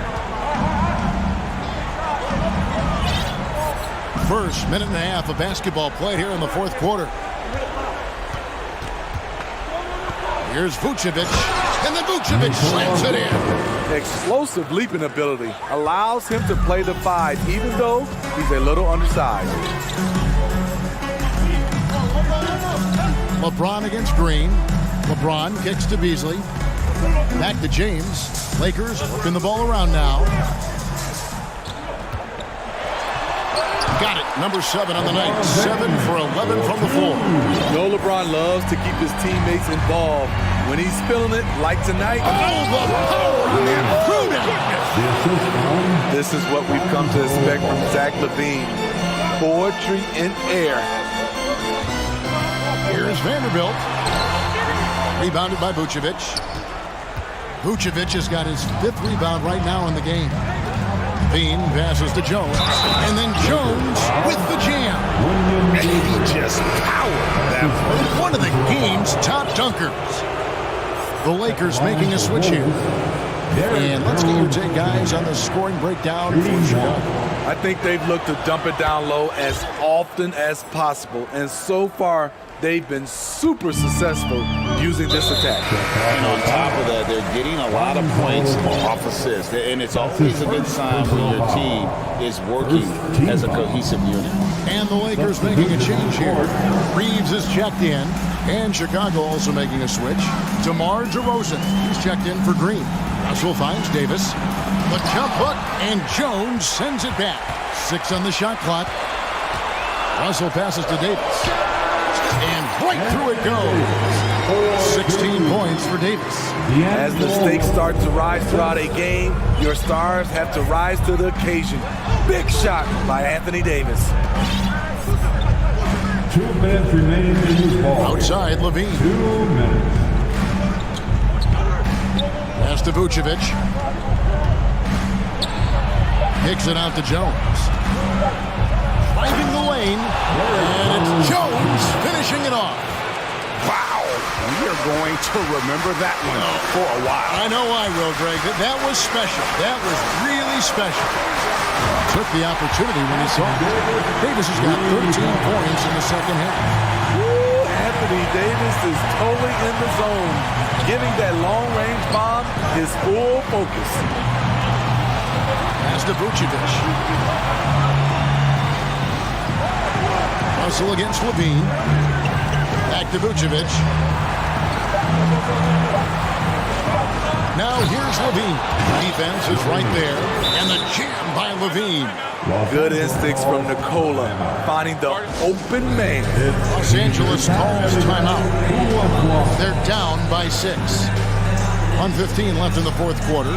First minute and a half of basketball played here in the 4th quarter. Here's Vucevic, and then Vucevic slams it in. Explosive leaping ability allows him to play the 5, even though he's a little undersized. LeBron against Green. LeBron kicks to Beasley. Back to James. Lakers working the ball around now. Got it. Number 7 on the night. 7 for 11 from the floor. You know LeBron loves to keep his teammates involved. When he's feeling it, like tonight. Oh, the power! This is what we've come to expect from Zach LaVine. poetry in air. Here's Vanderbilt. Rebounded by Vucevic. Vucevic has got his 5th rebound right now in the game. Bean passes to Jones. And then Jones with the jam. And he just powered that one of the game's top dunkers. The Lakers making a switch here. And let's get your take, guys, on the scoring breakdown for Chicago. I think they've looked to dump it down low as often as possible. And so far, they've been super successful using this attack. And on top of that, they're getting a lot of points off assists. And it's always a good sign when your team is working as a cohesive unit. And the Lakers making a change here. Reeves is checked in. And Chicago also making a switch. DeMar DeRozan, he's checked in for Green. Russell finds Davis. The jump hook, and Jones sends it back. 6 on the shot clock. Russell passes to Davis. And right through it goes. 16 points for Davis. As the stakes start to rise throughout a game, your stars have to rise to the occasion. Big shot by Anthony Davis. 2 minutes remaining in this ball. Outside, Levine. 2 minutes. Pass to Vucevic. Kicks it out to Jones. Driving the lane. And it's Jones finishing it off. Wow. We are going to remember that one for a while. I know I will, Greg. That was special. That was really special. Took the opportunity when he saw it. Davis has got 13 points in the second half. Woo, Anthony Davis is totally in the zone, giving that long-range bomb his full focus. Pass to Vucevic. Russell against Levine. Back to Vucevic. Now here's Levine. Defense is right there. And the jam by Levine. Good instincts from Nikola, finding the open man. Los Angeles calls timeout. They're down by 6. 1:15 left in the fourth quarter.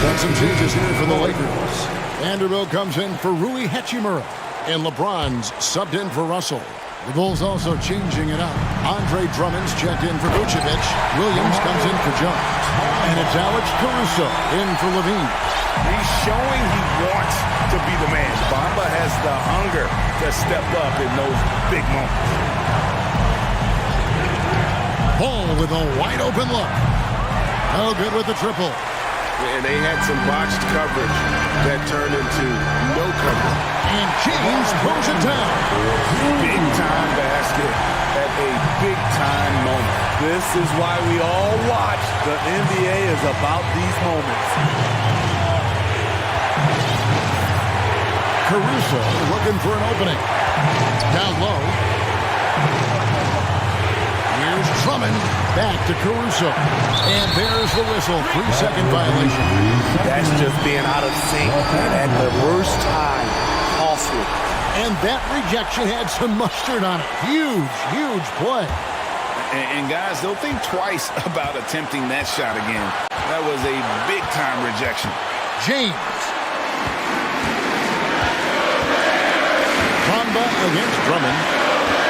Got some changes here for the Lakers. Vanderbilt comes in for Rui Hachimura. And LeBron's subbed in for Russell. The Bulls also changing it up. Andre Drummond's checked in for Vucevic. Williams comes in for Jones. And it's Alex Caruso in for Levine. He's showing he wants to be the man. Bamba has the hunger to step up in those big moments. Ball with a wide open look. No good with the triple. And they had some botched coverage that turned into no coverage. And James throws it down. Big time basket at a big time moment. This is why we all watch. The NBA is about these moments. Caruso looking for an opening. Down low. Here's Drummond. Back to Caruso. And there's the whistle. 3-second violation. That's just being out of sync at the worst time. Costly. And that rejection had some mustard on it. Huge, huge play. And guys, don't think twice about attempting that shot again. That was a big-time rejection. James. Bamba against Drummond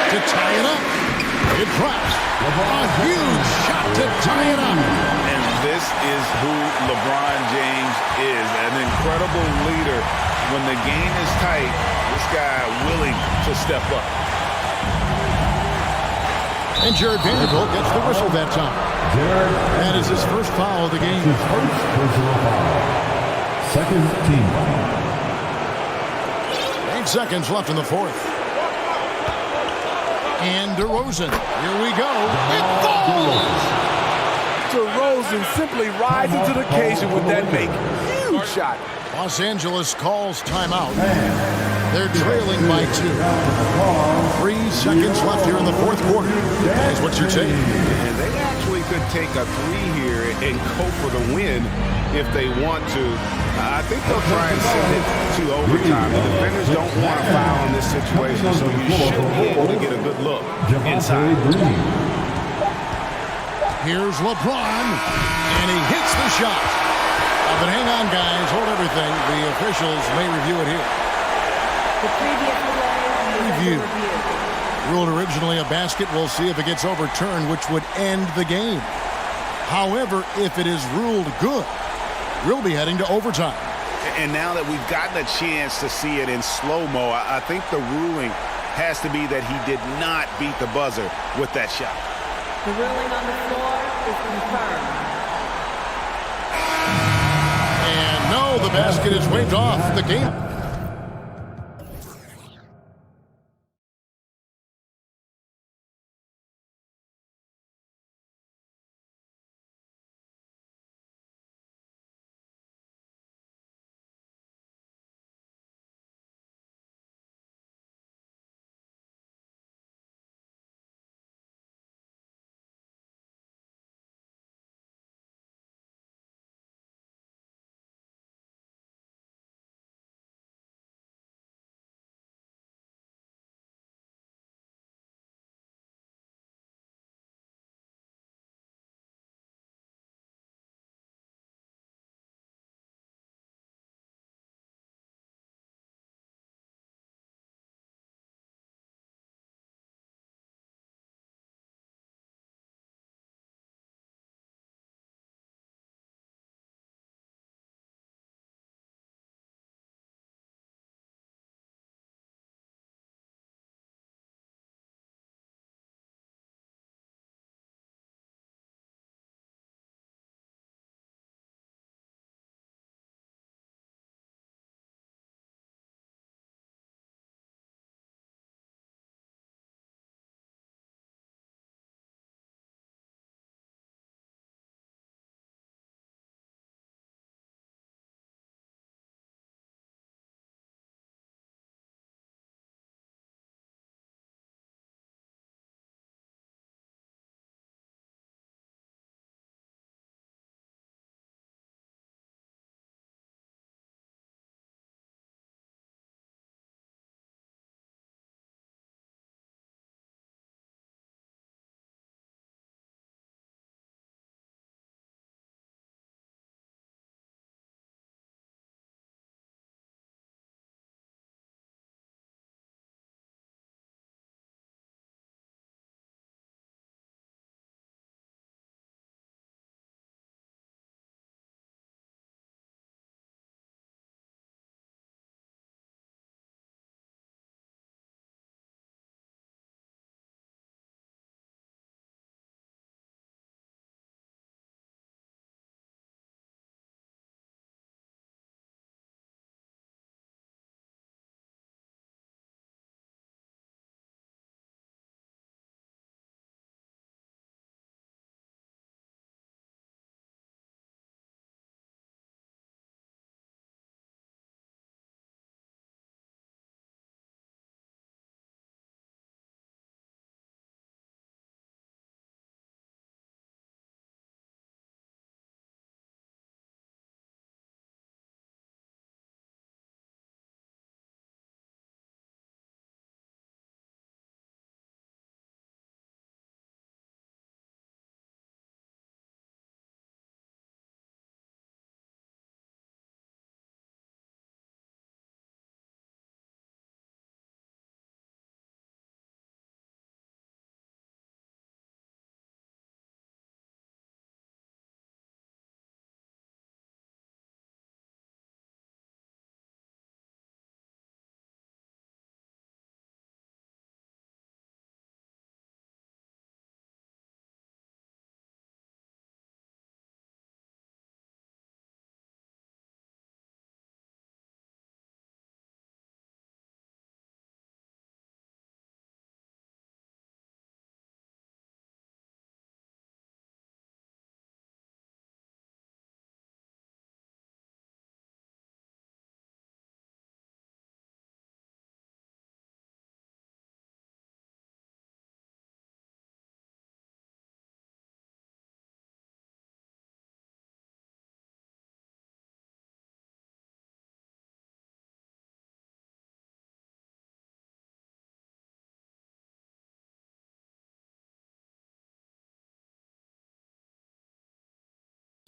to tie it up. It drops. A huge shot to tie it up. And this is who LeBron James is, an incredible leader. When the game is tight, this guy willing to step up. And Jared Vanderbilt gets the whistle that time. That is his first foul of the game. First personal foul. Second team. 8 seconds left in the fourth. And DeRozan. Here we go. It falls! DeRozan simply rising to the occasion with that make. Huge shot. Los Angeles calls timeout. They're trailing by 2. 3 seconds left here in the fourth quarter. Guys, what's your take? And they actually could take a 3 here and go for the win if they want to. I think they'll try and send it to overtime. The defenders don't want to foul in this situation, so you should be able to get a good look inside. Here's LeBron, and he hits the shot. But hang on, guys. Hold everything. The officials may review it here. The previous play is Review. under review. Ruled originally a basket. We'll see if it gets overturned, which would end the game. However, if it is ruled good, we'll be heading to overtime. And now that we've gotten a chance to see it in slow-mo, I think the ruling has to be that he did not beat the buzzer with that shot. The ruling on the floor is confirmed. And no, the basket is waved off. The game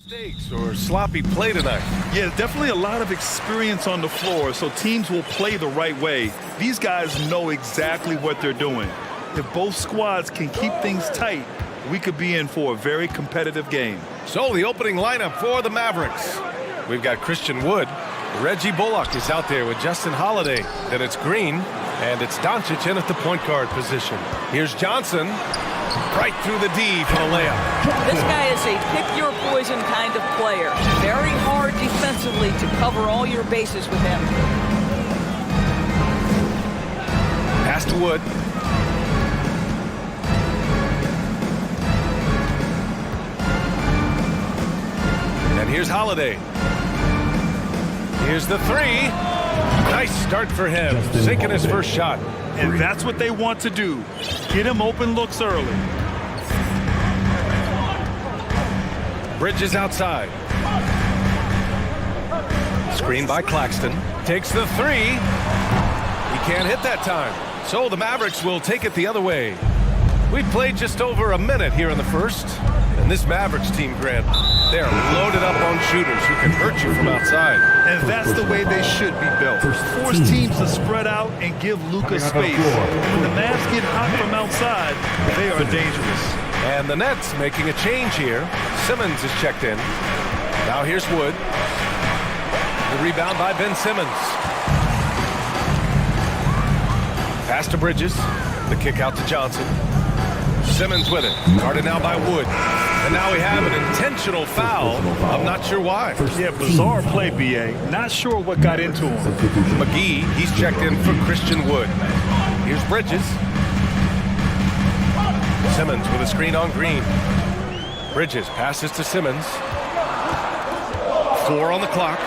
Mistakes or sloppy play tonight. Yeah, definitely a lot of experience on the floor, so teams will play the right way. These guys know exactly what they're doing. If both squads can keep things tight, we could be in for a very competitive game. So the opening lineup for the Mavericks. We've got Christian Wood. Reggie Bullock is out there with Justin Holiday. Then it's Green, and it's Doncic in at the point guard position. Here's Johnson, right through the D for the layup. This guy is a pick-your-poison kind of player. Very hard defensively to cover all your bases with him. Pass to Wood. And here's Holiday. Here's the three. Nice start for him, sinking his first shot. And that's what they want to do. Get him open looks early. Bridges outside. Screen by Claxton. Takes the three. He can't hit that time. So the Mavericks will take it the other way. We played just over a minute here in the first. And this Mavericks team, Grant, they are loaded up on shooters who can hurt you from outside. And that's the way they should be built. Force teams to spread out and give Luka space. And when the Mavs get hot from outside, they are dangerous. And the Nets making a change here. Simmons is checked in. Now here's Wood. The rebound by Ben Simmons. Pass to Bridges. The kick out to Johnson. Simmons with it. Guarded now by Wood. And now we have an intentional foul. I'm not sure why. Yeah, bizarre play, B.A. Not sure what got into him. McGee, he's checked in for Christian Wood. Here's Bridges. Simmons with a screen on Green. Bridges passes to Simmons. 4 on the clock.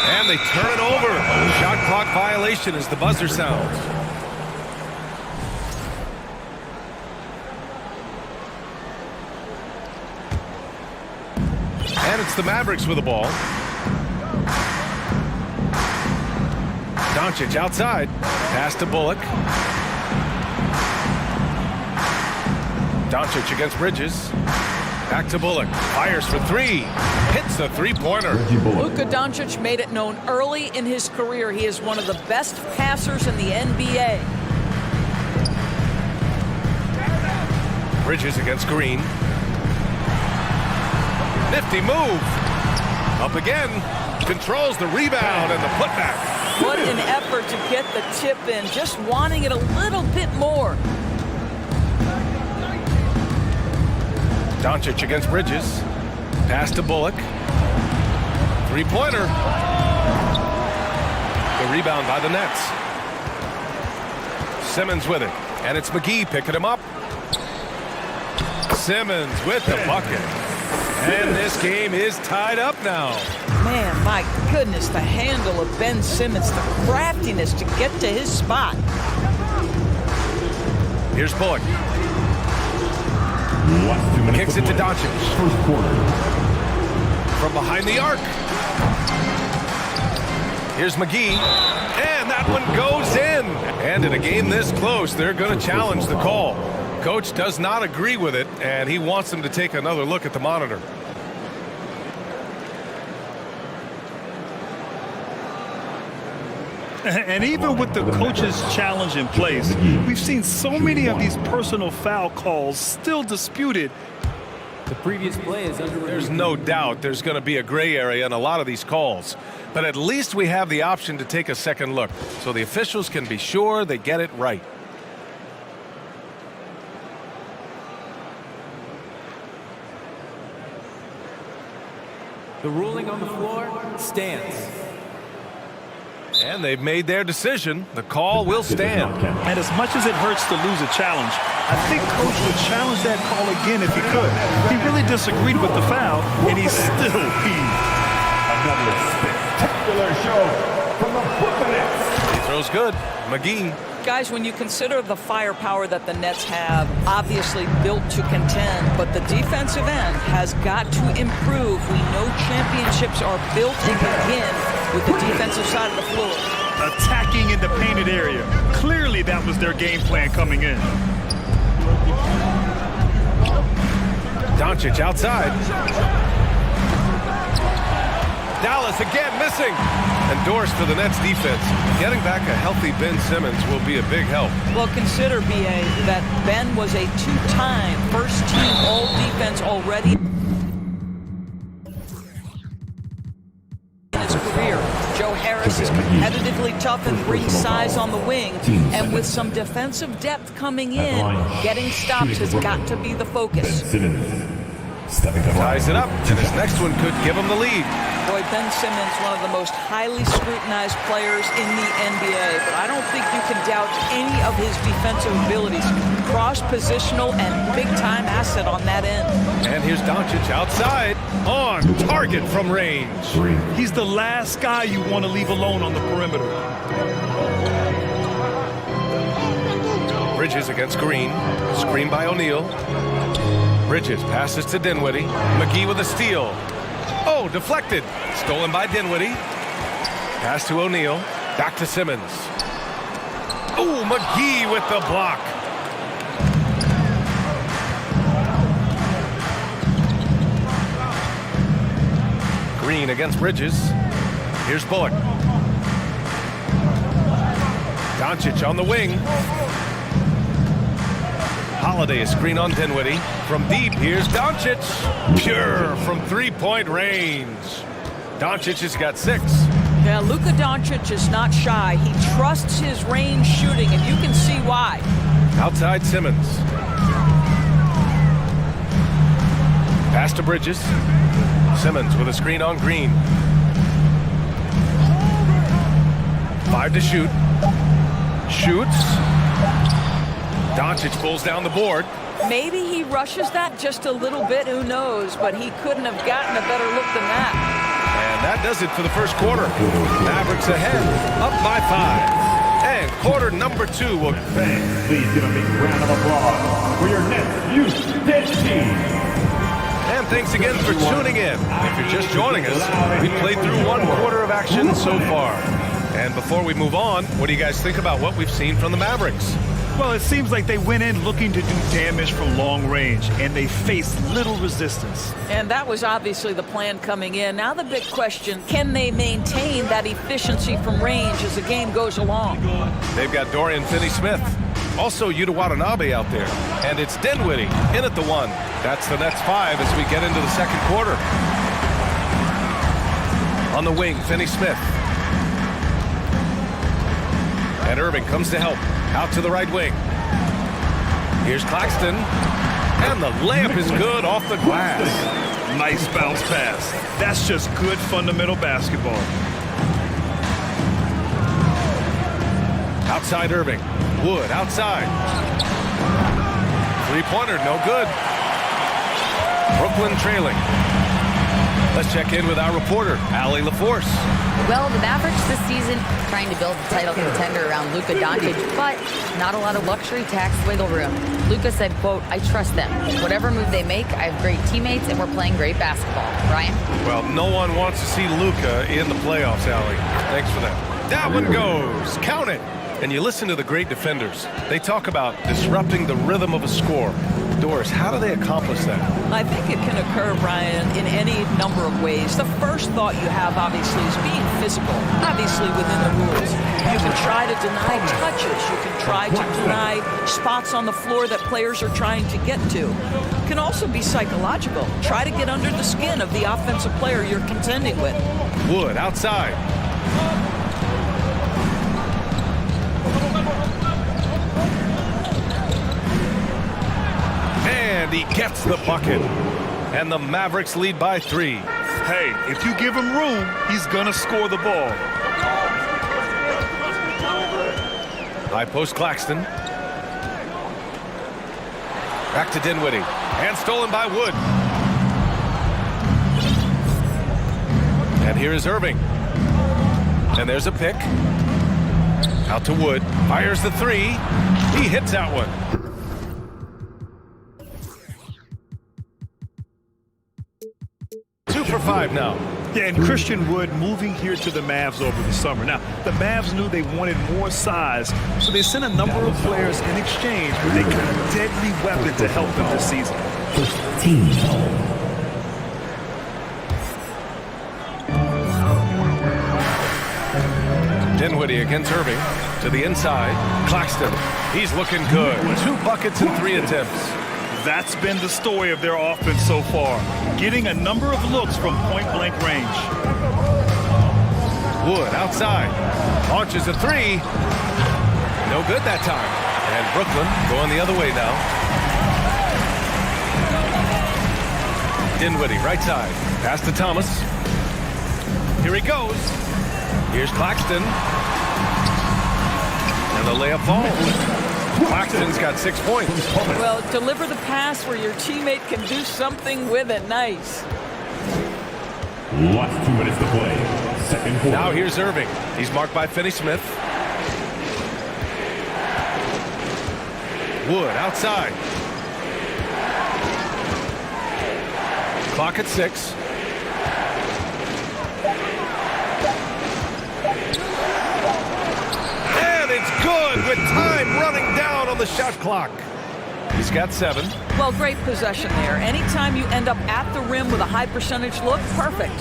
And they turn it over. Shot clock violation as the buzzer sounds. And it's the Mavericks with the ball. Doncic outside. Pass to Bullock. Doncic against Bridges. Back to Bullock. Fires for three. Hits the three-pointer. Luka Doncic made it known early in his career he is one of the best passers in the NBA. Bridges against Green. Nifty move. Up again. Controls the rebound and the putback. What an effort to get the tip in. Just wanting it a little bit more. Doncic against Bridges. Pass to Bullock. Three-pointer. The rebound by the Nets. Simmons with it. And it's McGee picking him up. Simmons with the bucket. And this game is tied up now. Man, my goodness, the handle of Ben Simmons, the craftiness to get to his spot. Here's Bullock. Kicks it to Doncic. First quarter. From behind the arc. Here's McGee. And that one goes in. And in a game this close, they're going to challenge the call. Coach does not agree with it, and he wants them to take another look at the monitor. And even with the coach's challenge in place, we've seen so many of these personal foul calls still disputed. The previous play is under review. There's no doubt there's going to be a gray area in a lot of these calls. But at least we have the option to take a second look, so the officials can be sure they get it right. The ruling on the floor stands. And they've made their decision. The call will stand. And as much as it hurts to lose a challenge, I think Coach would challenge that call again if he could. He really disagreed with the foul, and he still peeved. Another spectacular show from the Brooklyn Nets. He throws good. McGee. Guys, when you consider the firepower that the Nets have, obviously built to contend, but the defensive end has got to improve. We know championships are built and begin with the defensive side of the floor. Attacking in the painted area. Clearly that was their game plan coming in. Doncic outside. Dallas again missing. And doors for the Nets defense. Getting back a healthy Ben Simmons will be a big help. Well, consider, B.A., that Ben was a two-time first-team all-defense already in his career. Joe Harris is competitively tough and brings size on the wing. And with some defensive depth coming in, getting stops has got to be the focus. Ties it up, and his next one could give him the lead. Boy, Ben Simmons, one of the most highly scrutinized players in the NBA, but I don't think you can doubt any of his defensive abilities. Cross-positional and big-time asset on that end. And here's Doncic outside, on target from range. He's the last guy you want to leave alone on the perimeter. Bridges against Green, screen by O'Neal. Bridges passes to Dinwiddie. McGee with a steal. Oh, deflected. Stolen by Dinwiddie. Pass to O'Neal. Back to Simmons. Oh, McGee with the block. Green against Bridges. Here's Bullock. Doncic on the wing. Holiday a screen on Dinwiddie. From deep, here's Doncic. Pure from three-point range. Doncic has got 6. Yeah, Luka Doncic is not shy. He trusts his range shooting, and you can see why. Outside Simmons. Pass to Bridges. Simmons with a screen on Green. 5 to shoot. Shoots. Doncic pulls down the board. Maybe he rushes that just a little bit, who knows, but he couldn't have gotten a better look than that. And that does it for the first quarter. Mavericks ahead, up by 5. And quarter number 2 will... Please give a big round of applause for your Nets Youth Dead Team. And thanks again for tuning in. If you're just joining us, we played through 1 quarter of action so far. And before we move on, what do you guys think about what we've seen from the Mavericks? Well, it seems like they went in looking to do damage from long range, and they faced little resistance. And that was obviously the plan coming in. Now the big question, can they maintain that efficiency from range as the game goes along? They've got Dorian Finney-Smith. Also Yuta Watanabe out there. And it's Dinwiddie in at the 1. That's the Nets 5 as we get into the second quarter. On the wing, Finney-Smith. And Irving comes to help. Out to the right wing. Here's Claxton. And the layup is good off the glass. Nice bounce pass. That's just good fundamental basketball. Outside Irving. Wood outside. Three-pointer, no good. Brooklyn trailing. Let's check in with our reporter, Allie LaForce. Well, the Mavericks this season trying to build a title contender around Luka Doncic, but not a lot of luxury tax wiggle room. Luka said, quote, I trust them. Whatever move they make, I have great teammates and we're playing great basketball. Ryan? Well, no one wants to see Luka in the playoffs, Allie. Thanks for that. That one goes. Count it. And you listen to the great defenders. They talk about disrupting the rhythm of a score. Doris, how do they accomplish that? I think it can occur, Brian, in any number of ways. The first thought you have, obviously, is being physical, obviously within the rules. You can try to deny touches. You can try to deny spots on the floor that players are trying to get to. It can also be psychological. Try to get under the skin of the offensive player you're contending with. Wood outside. And he gets the bucket. And the Mavericks lead by 3. Hey, if you give him room, he's gonna score the ball. High post Claxton. Back to Dinwiddie. And stolen by Wood. And here is Irving. And there's a pick. Out to Wood. Fires the 3. He hits that one. For 5 now. Yeah, and Christian Wood moving here to the Mavs over the summer. Now, the Mavs knew they wanted more size, so they sent a number of players in exchange with a kind of deadly weapon to help them this season. First team foul. Dinwiddie against Irving. To the inside. Claxton. He's looking good. 2 buckets in 3 attempts. That's been the story of their offense so far. Getting a number of looks from point-blank range. Wood outside. Launches a 3. No good that time. And Brooklyn going the other way now. Dinwiddie, right side. Pass to Thomas. Here he goes. Here's Claxton. And the layup falls. Claxton's got 6 points. Well, deliver the pass where your teammate can do something with it. Nice. Last 2 minutes to play. Second quarter. Now here's Irving. He's marked by Finney-Smith. Wood outside. Clock at 6. And it's good with time running down on the shot clock. He's got 7. Well, great possession there. Anytime you end up at the rim with a high percentage look, perfect.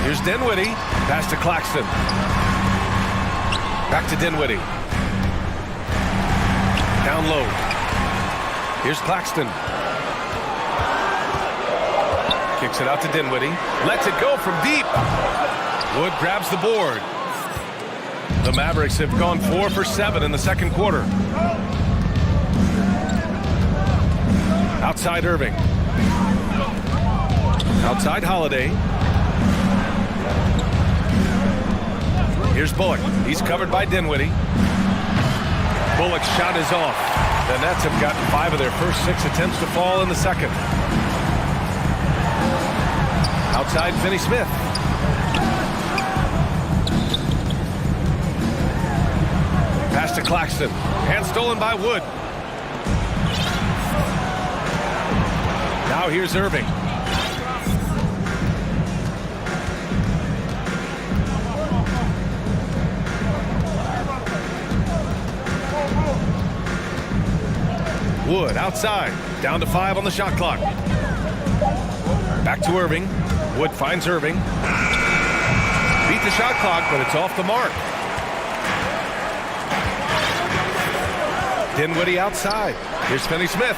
Here's Dinwiddie. Pass to Claxton. Back to Dinwiddie. Down low. Here's Claxton. Kicks it out to Dinwiddie. Lets it go from deep. Wood grabs the board. The Mavericks have gone 4 for 7 in the second quarter. Outside Irving. Outside Holiday. Here's Bullock. He's covered by Dinwiddie. Bullock's shot is off. The Nets have gotten 5 of their first 6 attempts to fall in the second. Outside Finney-Smith. Pass to Claxton. And stolen by Wood. Now here's Irving. Wood outside. Down to 5 on the shot clock. Back to Irving. Wood finds Irving. Beat the shot clock, but it's off the mark. Dinwiddie outside. Here's Finney-Smith.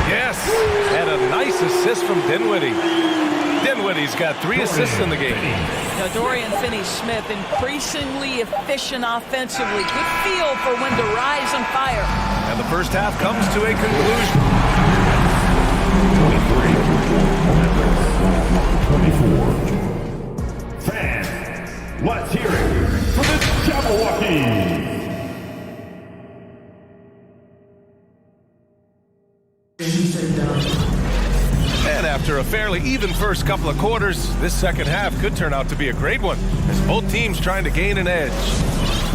Yes, and a nice assist from Dinwiddie. Dinwiddie's got 3 assists in the game. Now, Dorian Finney-Smith increasingly efficient offensively. Good feel for when to rise and fire. And the first half comes to a conclusion. 24. Fans, let's hear it for the Jabberwockies. And after a fairly even first couple of quarters, this second half could turn out to be a great one, as both teams trying to gain an edge.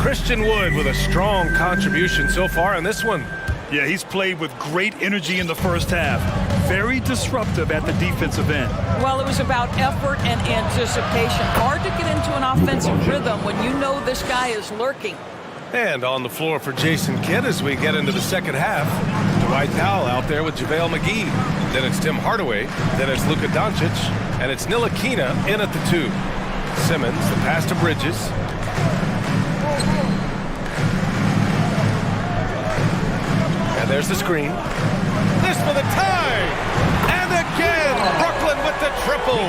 Christian Wood with a strong contribution so far in this one. Yeah, he's played with great energy in the first half. Very disruptive at the defensive end. Well, it was about effort and anticipation. Hard to get into an offensive rhythm when you know this guy is lurking. And on the floor for Jason Kidd as we get into the second half. Dwight Powell out there with JaVale McGee. Then it's Tim Hardaway. Then it's Luka Doncic. And it's Ntilikina in at the 2. Simmons, the pass to Bridges. And there's the screen. This for the tie! And again, Brooklyn with the triple!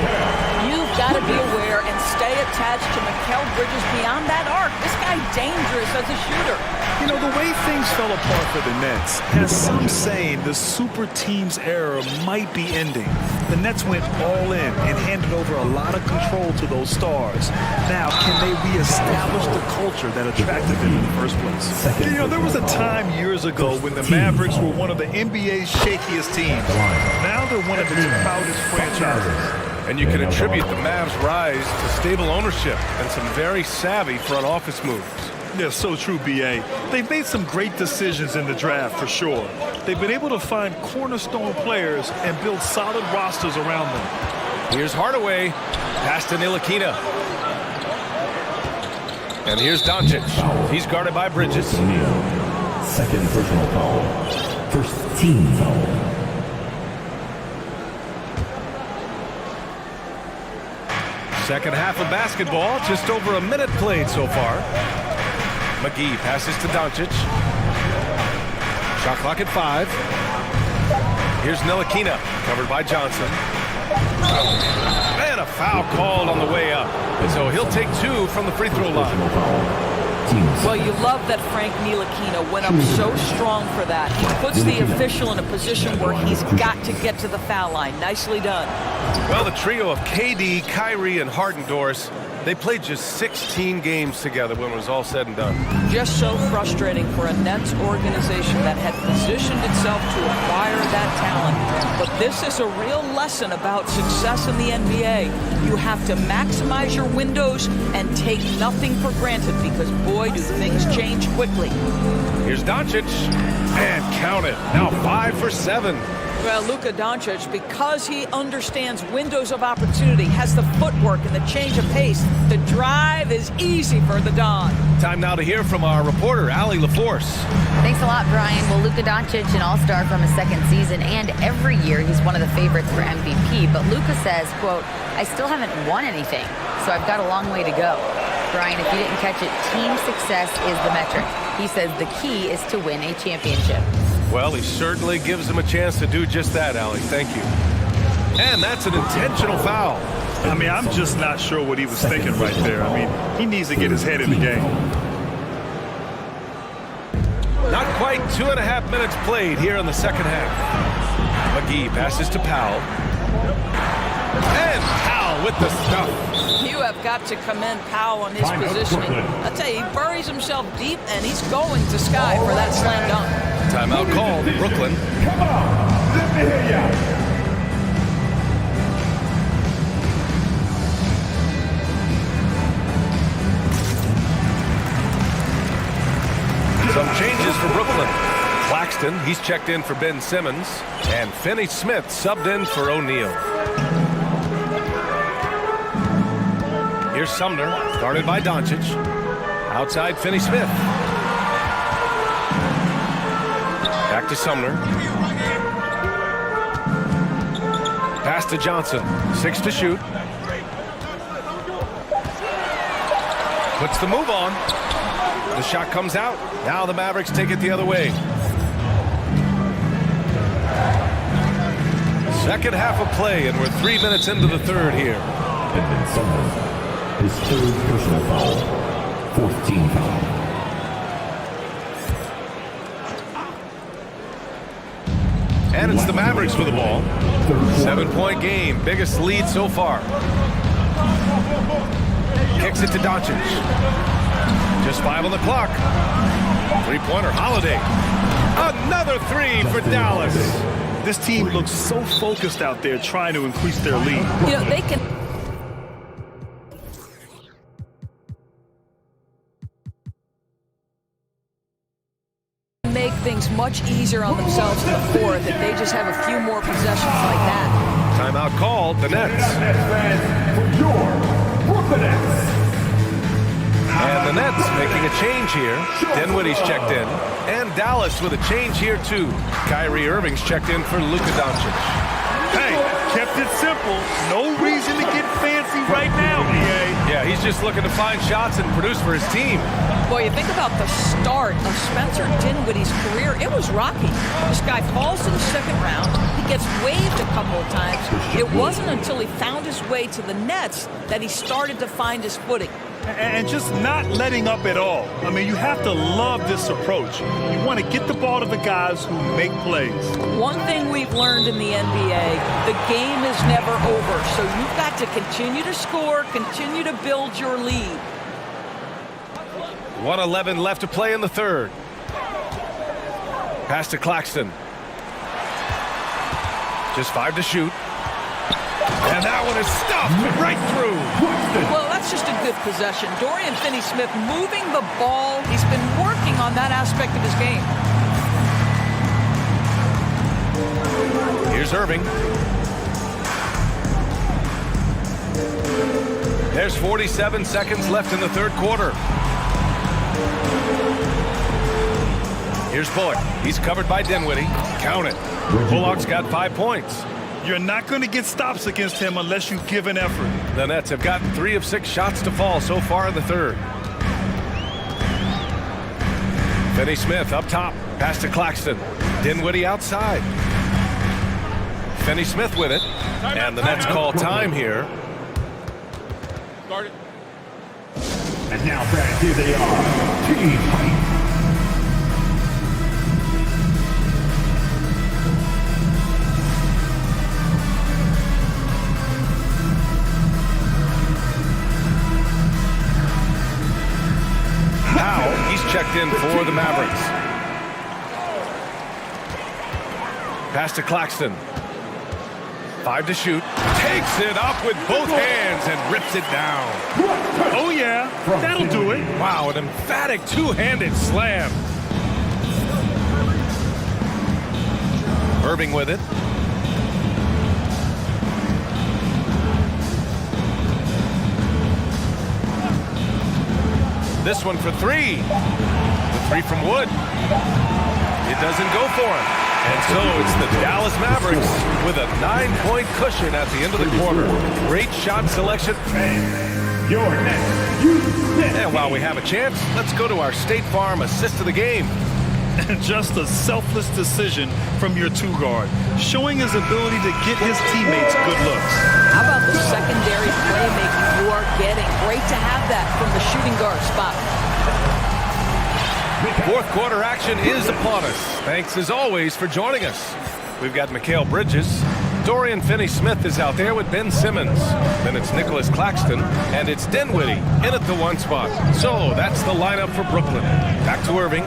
You've got to be aware and stay attached to Mikal Bridges beyond that arc. This guy dangerous as a shooter. You know, the way things fell apart for the Nets has some saying the super team's era might be ending. The Nets went all in and handed over a lot of control to those stars. Now, can they reestablish the culture that attracted them in the first place? You know, there was a time years ago when the Mavericks were one of the NBA's shakiest teams. Now they're one of its proudest franchises. And you can attribute the Mavs' rise to stable ownership and some very savvy front office moves. Yeah, so true, B.A. They've made some great decisions in the draft, for sure. They've been able to find cornerstone players and build solid rosters around them. Here's Hardaway. Pass to Ntilikina. And here's Doncic. He's guarded by Bridges. Second personal foul. First team foul. Second half of basketball, just over a minute played so far. McGee passes to Doncic. Shot clock at 5. Here's Ntilikina, covered by Johnson. And a foul called on the way up. And so he'll take 2 from the free throw line. Well, you love that Frank Ntilikina went up so strong for that. He puts the official in a position where he's got to get to the foul line. Nicely done. Well, the trio of KD, Kyrie, and Harden, Doris, they played just 16 games together when it was all said and done. Just so frustrating for a Nets organization that had positioned itself to acquire that talent. But this is a real lesson about success in the NBA. You have to maximize your windows and take nothing for granted because, boy, do things change quickly. Here's Doncic, and count it. Now 5 for 7. Well, Luka Doncic, because he understands windows of opportunity, has the footwork and the change of pace, the drive is easy for the Don. Time now to hear from our reporter, Allie LaForce. Thanks a lot, Brian. Well, Luka Doncic, an all-star from his second season, and every year he's one of the favorites for MVP. But Luka says, quote, I still haven't won anything, so I've got a long way to go. Brian, if you didn't catch it, team success is the metric. He says the key is to win a championship. Well, he certainly gives him a chance to do just that, Allie. Thank you. And that's an intentional foul. I mean, I'm just not sure what he was thinking right there. I mean, he needs to get his head in the game. Not quite 2.5 minutes played here in the second half. McGee passes to Powell. And Powell with the stuff. You have got to commend Powell on his positioning. I'll tell you, he buries himself deep, and he's going to sky for that slam dunk. Timeout called, Brooklyn. Come on, let me hear ya. Some changes for Brooklyn. Claxton, he's checked in for Ben Simmons. And Finney-Smith subbed in for O'Neal. Here's Sumner, guarded by Doncic. Outside Finney-Smith. Back to Sumner. Pass to Johnson. 6 to shoot. Puts the move on. The shot comes out. Now the Mavericks take it the other way. Second half of play, and we're 3 minutes into the third here. And then Sumner, his third personal foul, fourth team foul. And it's the Mavericks with the ball. 7-point game, biggest lead so far. Kicks it to Doncic. Just 5 on the clock. Three-pointer, Holiday. Another 3 for Dallas. This team looks so focused out there trying to increase their lead. You know, they can make things much easier on themselves in the fourth if they just have a few more possessions like that. Timeout called, the Nets. For your Brooklyn Nets. And the Nets making a change here. Dinwiddie's checked in. And Dallas with a change here, too. Kyrie Irving's checked in for Luka Doncic. Hey, kept it simple. No reason to get fancy right now, EA. Yeah, he's just looking to find shots and produce for his team. Boy, you think about the start of Spencer Dinwiddie's career. It was rocky. This guy falls in the second round. He gets waived a couple of times. It wasn't until he found his way to the Nets that he started to find his footing. And just not letting up at all. I mean, you have to love this approach. You want to get the ball to the guys who make plays. One thing we've learned in the NBA, the game is never over. So you've got to continue to score, continue to build your lead. 1:11 left to play in the third. Pass to Claxton. Just 5 to shoot. And that one is stuffed right through. Well, that's just a good possession. Dorian Finney-Smith moving the ball. He's been working on that aspect of his game. Here's Irving. There's 47 seconds left in the third quarter. Here's Bullock. He's covered by Dinwiddie. Count it. Bullock's got 5 points. You're not going to get stops against him unless you give an effort. The Nets have gotten 3 of 6 shots to fall so far in the third. Finney-Smith up top. Pass to Claxton. Dinwiddie outside. Finney-Smith with it. And the Nets call time here. And now back, here they are. Team fight. Now he's checked in for the Mavericks. Pass to Claxton. 5 to shoot. Takes it up with both hands and rips it down. Oh, yeah. That'll do it. Wow, an emphatic two-handed slam. Irving with it. This one for 3. The 3 from Wood. It doesn't go for him. And so it's the Dallas Mavericks with a 9-point cushion at the end of the quarter. Great shot selection. Your next. And while we have a chance, let's go to our State Farm assist of the game. Just a selfless decision from your 2-guard, showing his ability to get his teammates good looks. How about the secondary playmaking you are getting? Great to have that from the shooting guard spot. Fourth quarter action is upon us. Thanks as always for joining us. We've got Mikal Bridges. Dorian Finney-Smith is out there with Ben Simmons. Then it's Nicholas Claxton, and it's Dinwiddie in at the 1 spot. So that's the lineup for Brooklyn. Back to Irving.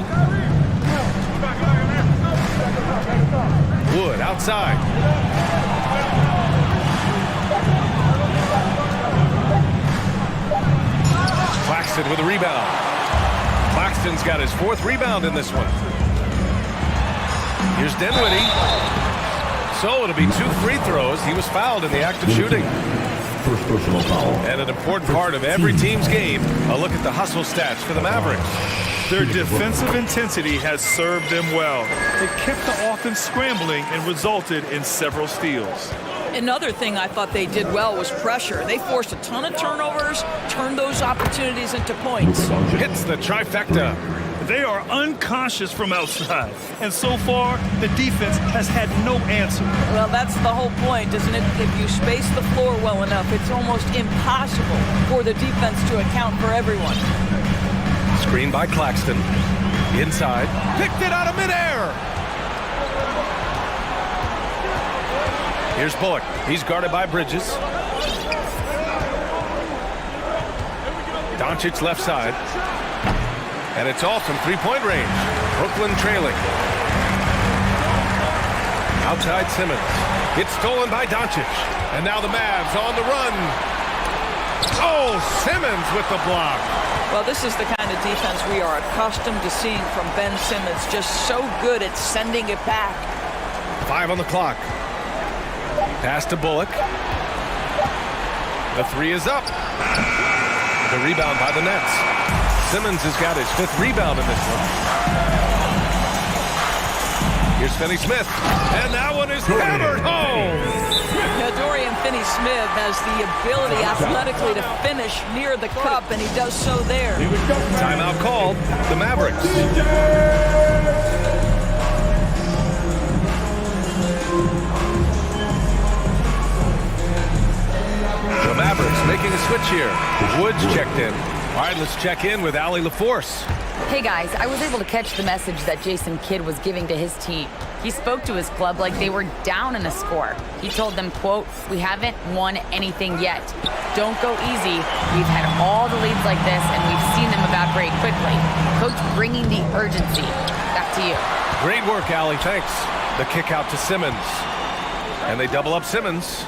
Wood outside. Claxton with a rebound. Claxton's got his 4th rebound in this one. Here's Dinwiddie. So it'll be 2 free throws. He was fouled in the act of shooting. First personal foul. And an important part of every team's game, a look at the hustle stats for the Mavericks. Their defensive intensity has served them well. It kept the offense scrambling and resulted in several steals. Another thing I thought they did well was pressure. They forced a ton of turnovers, turned those opportunities into points. Hits the trifecta. They are unconscious from outside, and so far, the defense has had no answer. Well, that's the whole point, isn't it? If you space the floor well enough, it's almost impossible for the defense to account for everyone. Screen by Claxton. Inside. Picked it out of midair. Here's Bullock. He's guarded by Bridges. Doncic left side. And it's off from 3-point range. Brooklyn trailing. Outside Simmons. It's stolen by Doncic. And now the Mavs on the run. Oh, Simmons with the block. Well, this is the kind of defense we are accustomed to seeing from Ben Simmons. Just so good at sending it back. 5 on the clock. Pass to Bullock. The 3 is up. The rebound by the Nets. Simmons has got his 5th rebound in this one. Here's Finney-Smith. And that one is hammered home. Now, Dorian Finney-Smith has the ability athletically to finish near the cup, and he does so there. Timeout called. The Mavericks. The Mavericks making a switch here. Woods checked in. All right, let's check in with Allie LaForce. Hey guys, I was able to catch the message that Jason Kidd was giving to his team. He spoke to his club like they were down in a score. He told them, quote, "We haven't won anything yet. Don't go easy. We've had all the leads like this and we've seen them evaporate quickly." Coach bringing the urgency. Back to you. Great work, Allie. Thanks. The kick out to Simmons. And they double up Simmons.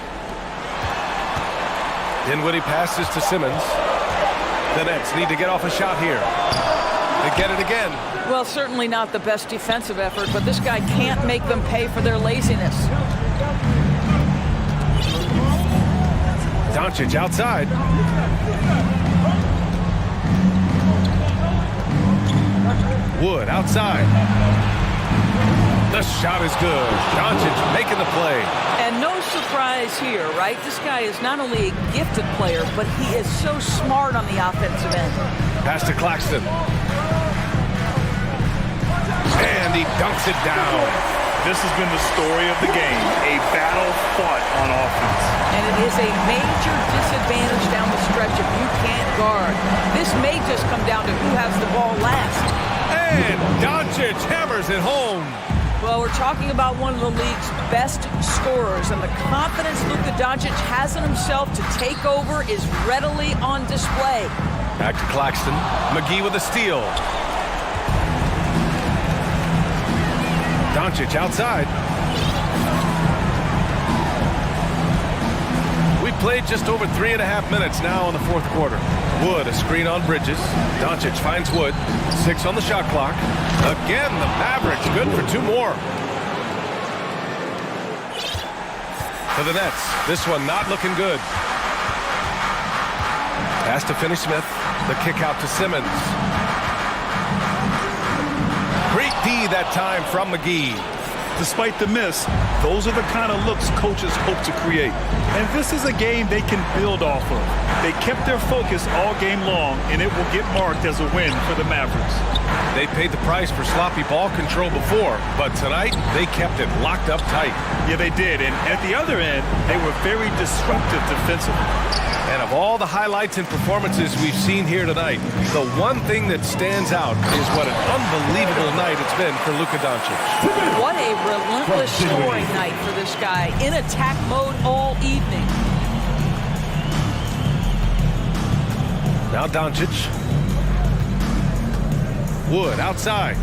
Dinwiddie passes to Simmons. The Nets need to get off a shot here. They get it again. Well, certainly not the best defensive effort, but this guy can't make them pay for their laziness. Doncic outside. Wood outside. The shot is good. Doncic making the play. And no surprise here, right? This guy is not only a gifted player, but he is so smart on the offensive end. Pass to Claxton. And he dunks it down. This has been the story of the game, a battle fought on offense. And it is a major disadvantage down the stretch if you can't guard. This may just come down to who has the ball last. And Doncic hammers it home. Well, we're talking about one of the league's best scorers, and the confidence Luka Doncic has in himself to take over is readily on display. Back to Claxton. McGee with a steal. Doncic outside. We played just over 3.5 minutes now in the fourth quarter. Wood, a screen on Bridges. Doncic finds Wood. 6 on the shot clock. Again, the Mavericks good for 2 more. For the Nets, this one not looking good. Pass to Finney-Smith. The kick out to Simmons. Great D that time from McGee. Despite the miss, those are the kind of looks coaches hope to create. And this is a game they can build off of. They kept their focus all game long, and it will get marked as a win for the Mavericks. They paid the price for sloppy ball control before, but tonight they kept it locked up tight. Yeah, they did. And at the other end, they were very disruptive defensively. And of all the highlights and performances we've seen here tonight, the one thing that stands out is what an unbelievable night it's been for Luka Doncic. What a relentless scoring night for this guy, in attack mode all evening. Now Doncic. Wood outside.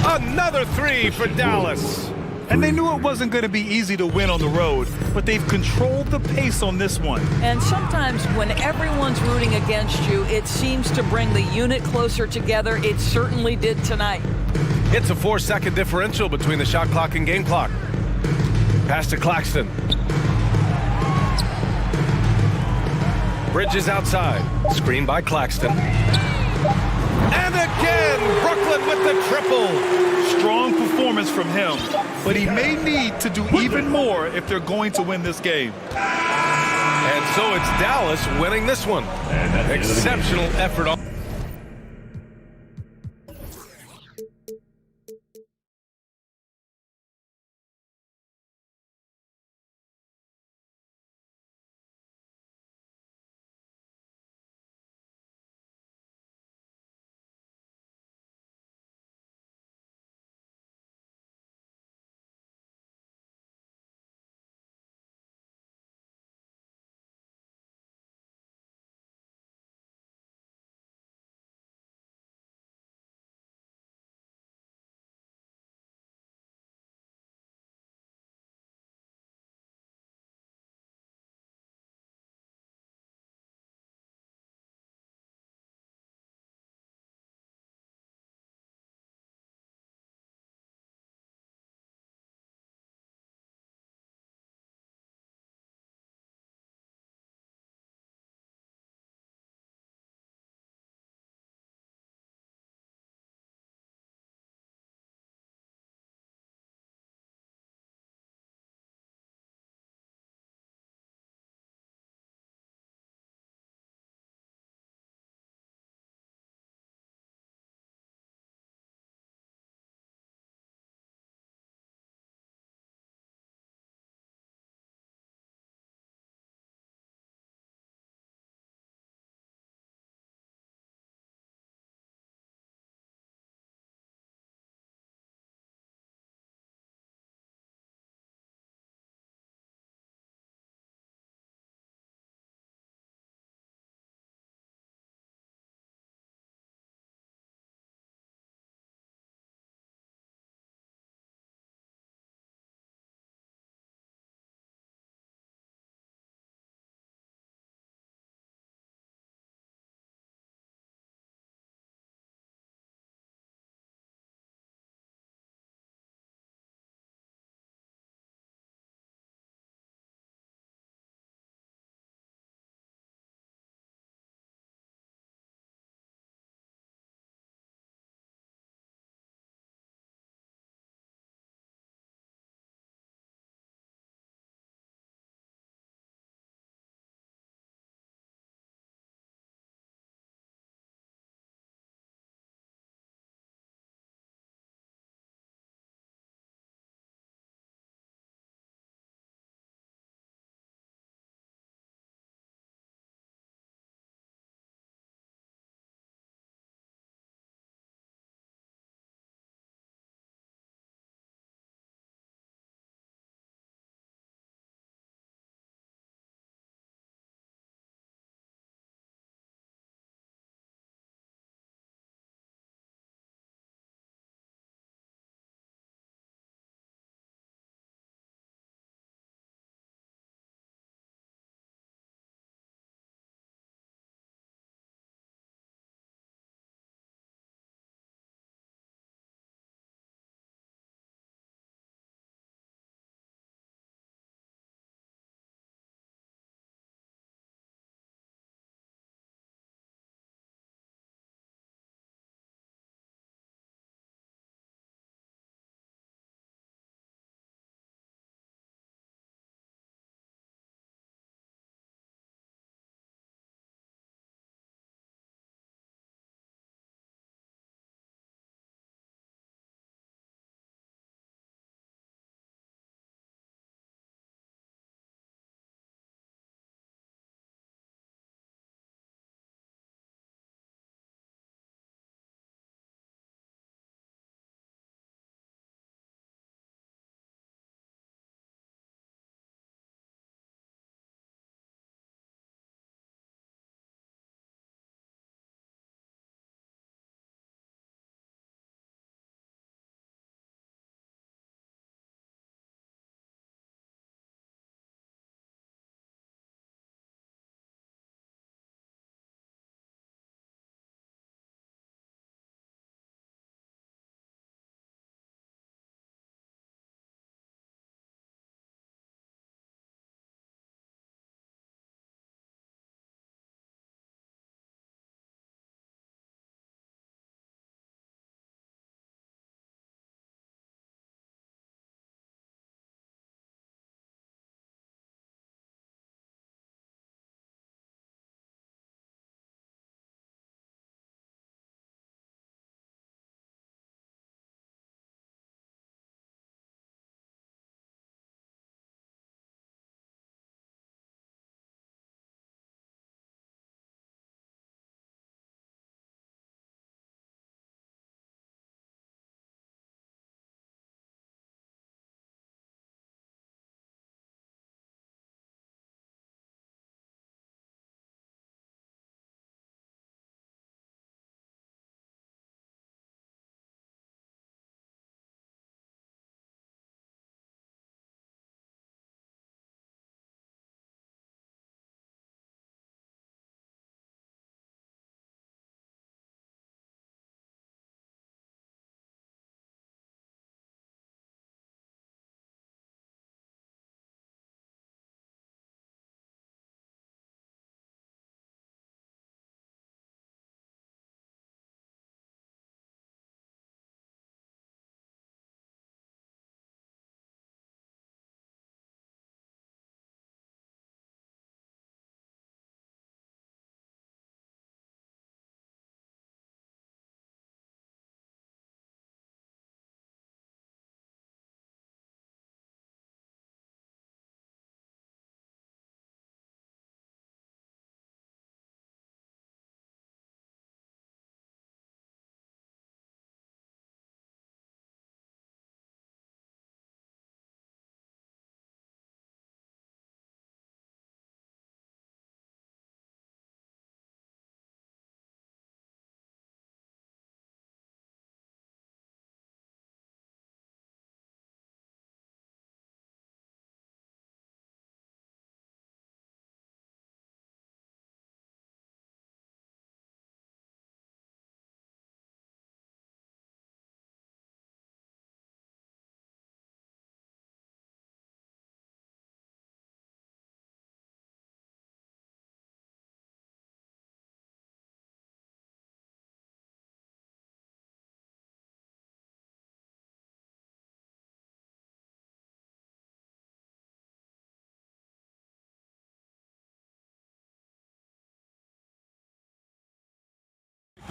Another 3 for Dallas. And they knew it wasn't going to be easy to win on the road, but they've controlled the pace on this one. And sometimes when everyone's rooting against you, it seems to bring the unit closer together. It certainly did tonight. It's a 4-second differential between the shot clock and game clock. Pass to Claxton. Bridges outside. Screen by Claxton. And again, Brooklyn with the triple. Strong performance from him, but he may need to do even more if they're going to win this game. And so it's Dallas winning this one. Exceptional effort on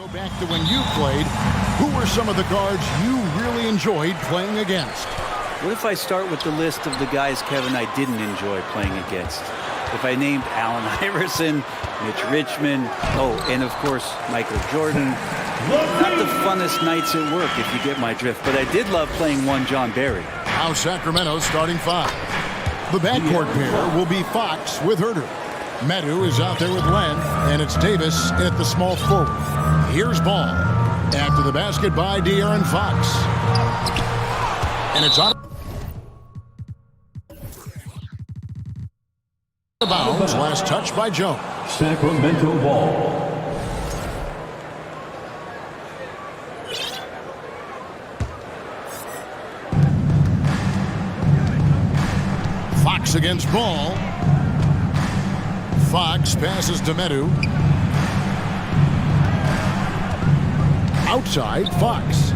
Go back to when you played. Who were some of the guards you really enjoyed playing against? What if I start with the list of the guys, Kevin, I didn't enjoy playing against? If I named Allen Iverson, Mitch Richmond, and of course, Michael Jordan. Not the funnest nights at work, if you get my drift, but I did love playing one John Barry. Now Sacramento's starting five. The backcourt pair will be Fox with Herter. Medu is out there with Len, and it's Davis at the small forward. Here's Ball. After the basket by De'Aaron Fox. And it's on the bounds. Last touch by Jones. Sacramento ball. Fox against Ball. Fox passes to Medu. Outside, Fox.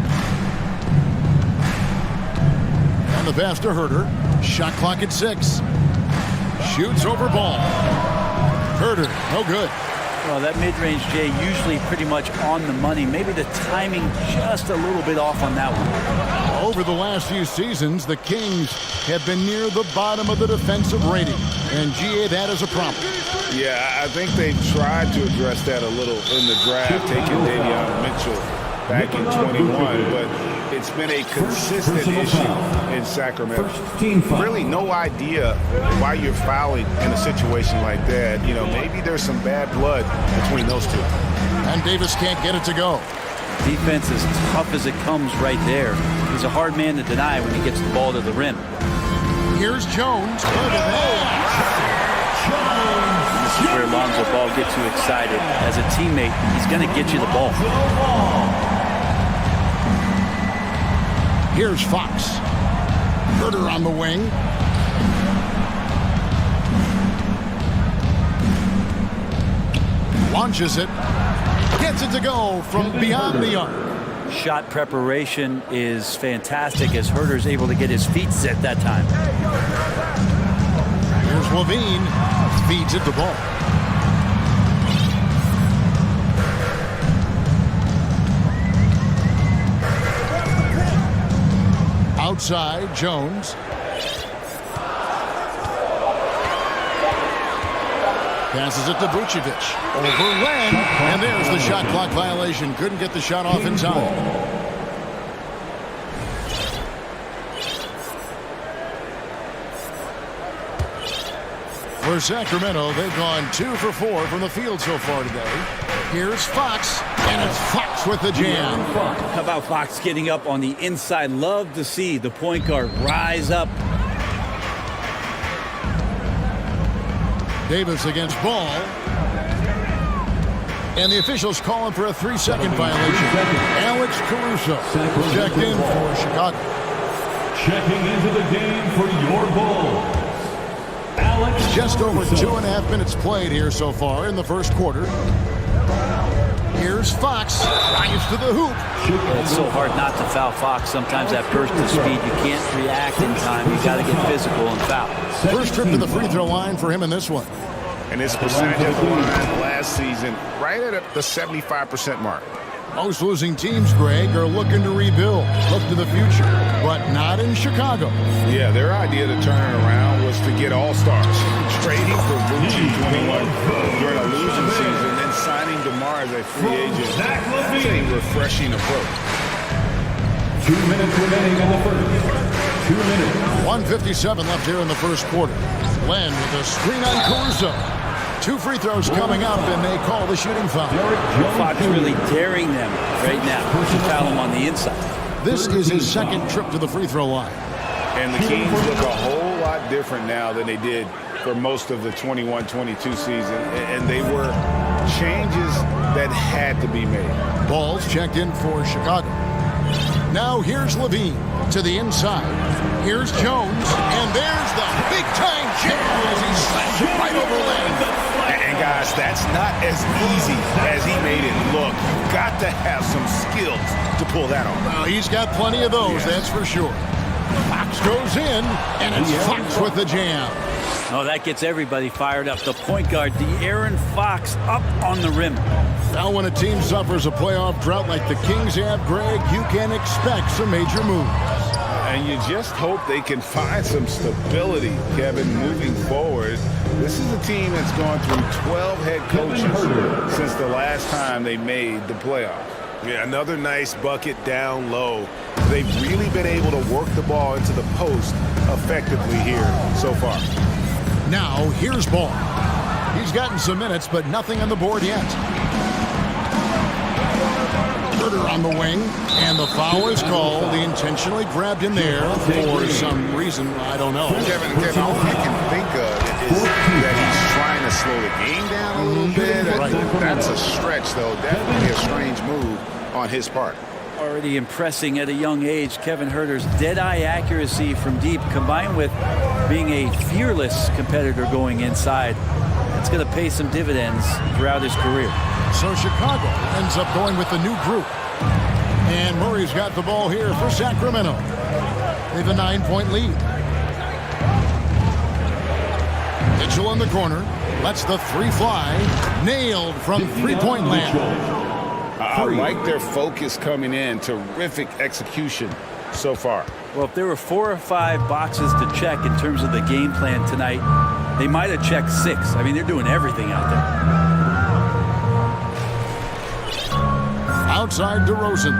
And the pass to Herter. Shot clock at 6. Shoots over Ball. Herter, no good. Well, that mid-range, Jay, usually pretty much on the money. Maybe the timing just a little bit off on that one. Over the last few seasons, the Kings have been near the bottom of the defensive rating. And GA, that is a problem. Yeah, I think they've tried to address that a little in the draft, taking Davion Mitchell back in 21, but it's been a consistent issue in Sacramento. Really no idea why you're fouling in a situation like that. You know, maybe there's some bad blood between those two. And Davis can't get it to go. Defense is tough as it comes right there. He's a hard man to deny when he gets the ball to the rim. Here's Jones. This is where Lonzo Ball gets you excited. As a teammate, he's going to get you the ball. Here's Fox. Herter on the wing. Launches it. Gets it to go from beyond the arc. Shot preparation is fantastic as Herter's able to get his feet set that time. Here's Levine. Feeds it to Ball. Outside, Jones. Passes it to Vucevic. Over Len. And there's the shot clock violation. Couldn't get the shot off in time. For Sacramento, they've gone 2 for 4 from the field so far today. Here's Fox, and it's Fox with the jam. How about Fox getting up on the inside? Love to see the point guard rise up. Davis against Ball. And the officials calling for a 3-second violation. Alex Caruso checked in for Chicago. Checking into the game for your Bulls. Just over 2.5 minutes played here so far in the first quarter. Here's Fox, drives to the hoop. It's so hard not to foul Fox. Sometimes that burst of speed, you can't react in time. You got to get physical and foul. First trip to the free throw line for him in this one. And his percentage at the line last season, right at the 75% mark. Most losing teams, Greg, are looking to rebuild, look to the future, but not in Chicago. Yeah, their idea to turn it around was to get all-stars, trading for Vucevic 21 during a losing season, then signing DeMar as a free agent. That's a refreshing approach. 2 minutes remaining in the first. 2 minutes. 1:57 left here in the first quarter. Len with a screen on Caruso. 2 free throws coming up, and they call the shooting foul. Fox really daring them right now to foul him on the inside. This is his second trip to the free throw line. And the Kings look a whole lot different now than they did for most of the 21-22 season. And they were changes that had to be made. Ball's checked in for Chicago. Now here's Levine to the inside. Here's Jones, and there's the big-time jam as he slams it right over Len. And guys, that's not as easy as he made it look. You've got to have some skills to pull that off. Well, he's got plenty of those, that's for sure. Fox goes in, and it's Fox with the jam. Oh, that gets everybody fired up. The point guard, De'Aaron Fox, up on the rim. Now when a team suffers a playoff drought like the Kings have, Greg, you can expect some major moves. And you just hope they can find some stability, Kevin, moving forward. This is a team that's gone through 12 head coaches since the last time they made the playoffs. Yeah, another nice bucket down low. They've really been able to work the ball into the post effectively here so far. Now, here's Ball. He's gotten some minutes, but nothing on the board yet. Herder on the wing, and the foul is called. He intentionally grabbed him there for some reason. I don't know. Kevin, all I can think of is that he's trying to slow the game down a little bit. Right. That's a stretch, though. Definitely a strange move on his part. Already impressing at a young age, Kevin Herder's dead-eye accuracy from deep, combined with being a fearless competitor going inside. It's going to pay some dividends throughout his career. So Chicago ends up going with the new group. And Murray's got the ball here for Sacramento. They have a 9-point lead. Mitchell in the corner. Lets the three fly. Nailed from three-point land. I like their focus coming in. Terrific execution so far. Well, if there were 4 or 5 boxes to check in terms of the game plan tonight, they might have checked 6. I mean, they're doing everything out there. Outside DeRozan.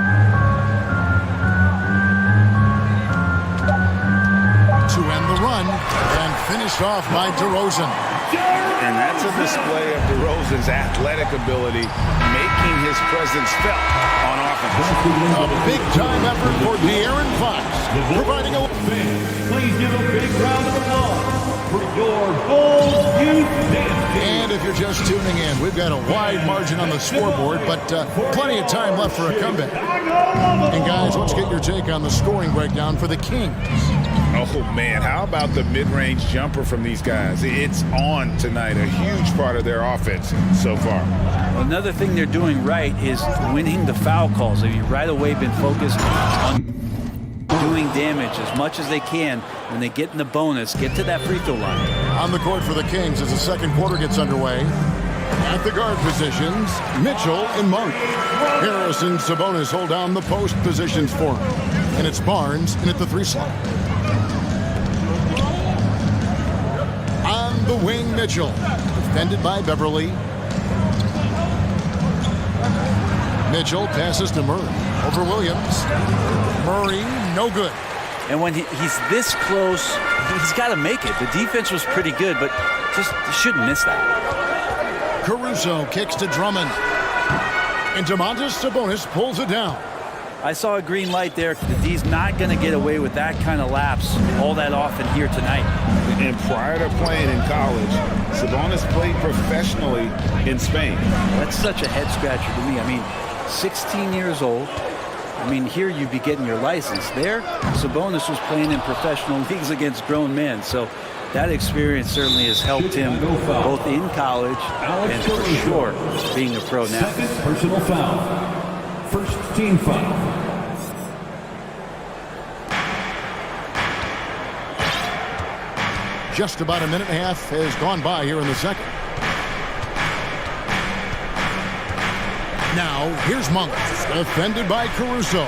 To end the run, and finished off by DeRozan. And that's a display of DeRozan's athletic ability, making his presence felt on offense. A big-time effort for De'Aaron Fox, providing a... Please give a big round of applause for your Bulls Youth Dance. And if you're just tuning in, we've got a wide margin on the scoreboard, but plenty of time left for a comeback. And guys, let's get your take on the scoring breakdown for the Kings. Oh, man, how about the mid-range jumper from these guys? It's on tonight, a huge part of their offense so far. Another thing they're doing right is winning the foul calls. I mean, right away been focused on doing damage as much as they can. When they get in the bonus, get to that free throw line. On the court for the Kings as the second quarter gets underway. At the guard positions, Mitchell and Monk. Harris and Sabonis hold down the post positions for him. And it's Barnes in at the 3 slot. On the wing, Mitchell. Defended by Beverly. Mitchell passes to Murray. Over Williams. Murray, no good. And when he's this close, he's got to make it. The defense was pretty good, but just shouldn't miss that. Caruso kicks to Drummond. And Domantas Sabonis pulls it down. I saw a green light there. The D's not going to get away with that kind of lapse all that often here tonight. And prior to playing in college, Sabonis played professionally in Spain. That's such a head scratcher to me. I mean, 16 years old. I mean, here you'd be getting your license. There, Sabonis was playing in professional leagues against grown men. So that experience certainly has helped him both in college and for sure being a pro now. Second personal foul. First team foul. Just about a minute and a half has gone by here in the second. Now, here's Monk, defended by Caruso.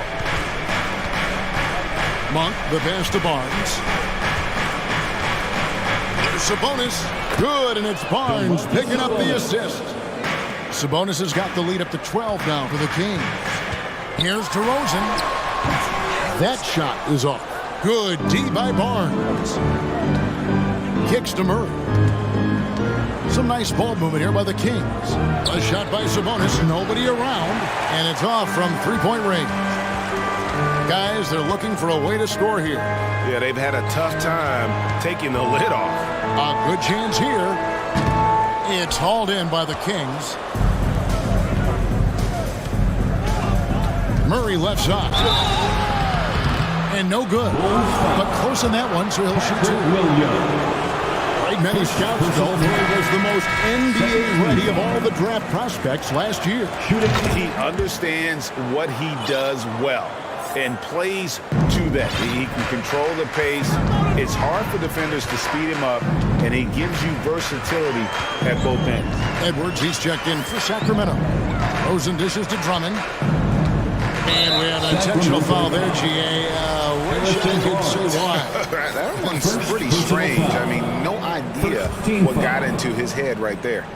Monk, the pass to Barnes. There's Sabonis. Good, and it's Barnes picking up the assist. Sabonis has got the lead up to 12 now for the Kings. Here's DeRozan. That shot is off. Good D by Barnes. Kicks to Murray. Some nice ball movement here by the Kings. A shot by Sabonis, nobody around, and it's off from three-point range. Guys, they're looking for a way to score here. Yeah, they've had a tough time taking the lid off. A good chance here. It's hauled in by the Kings. Murray left side. And no good. But close on that one, so he'll shoot two. Many scouts told him he was the most NBA-ready of all the draft prospects last year. He understands what he does well. and plays to that. He can control the pace. It's hard for defenders to speed him up, and he gives you versatility at both ends. Edwards, he's checked in for Sacramento. Throws and dishes to Drummond. And we have an intentional foul there, GA. Wish I could say why. That one's pretty strange. I mean, no idea what got into his head right there.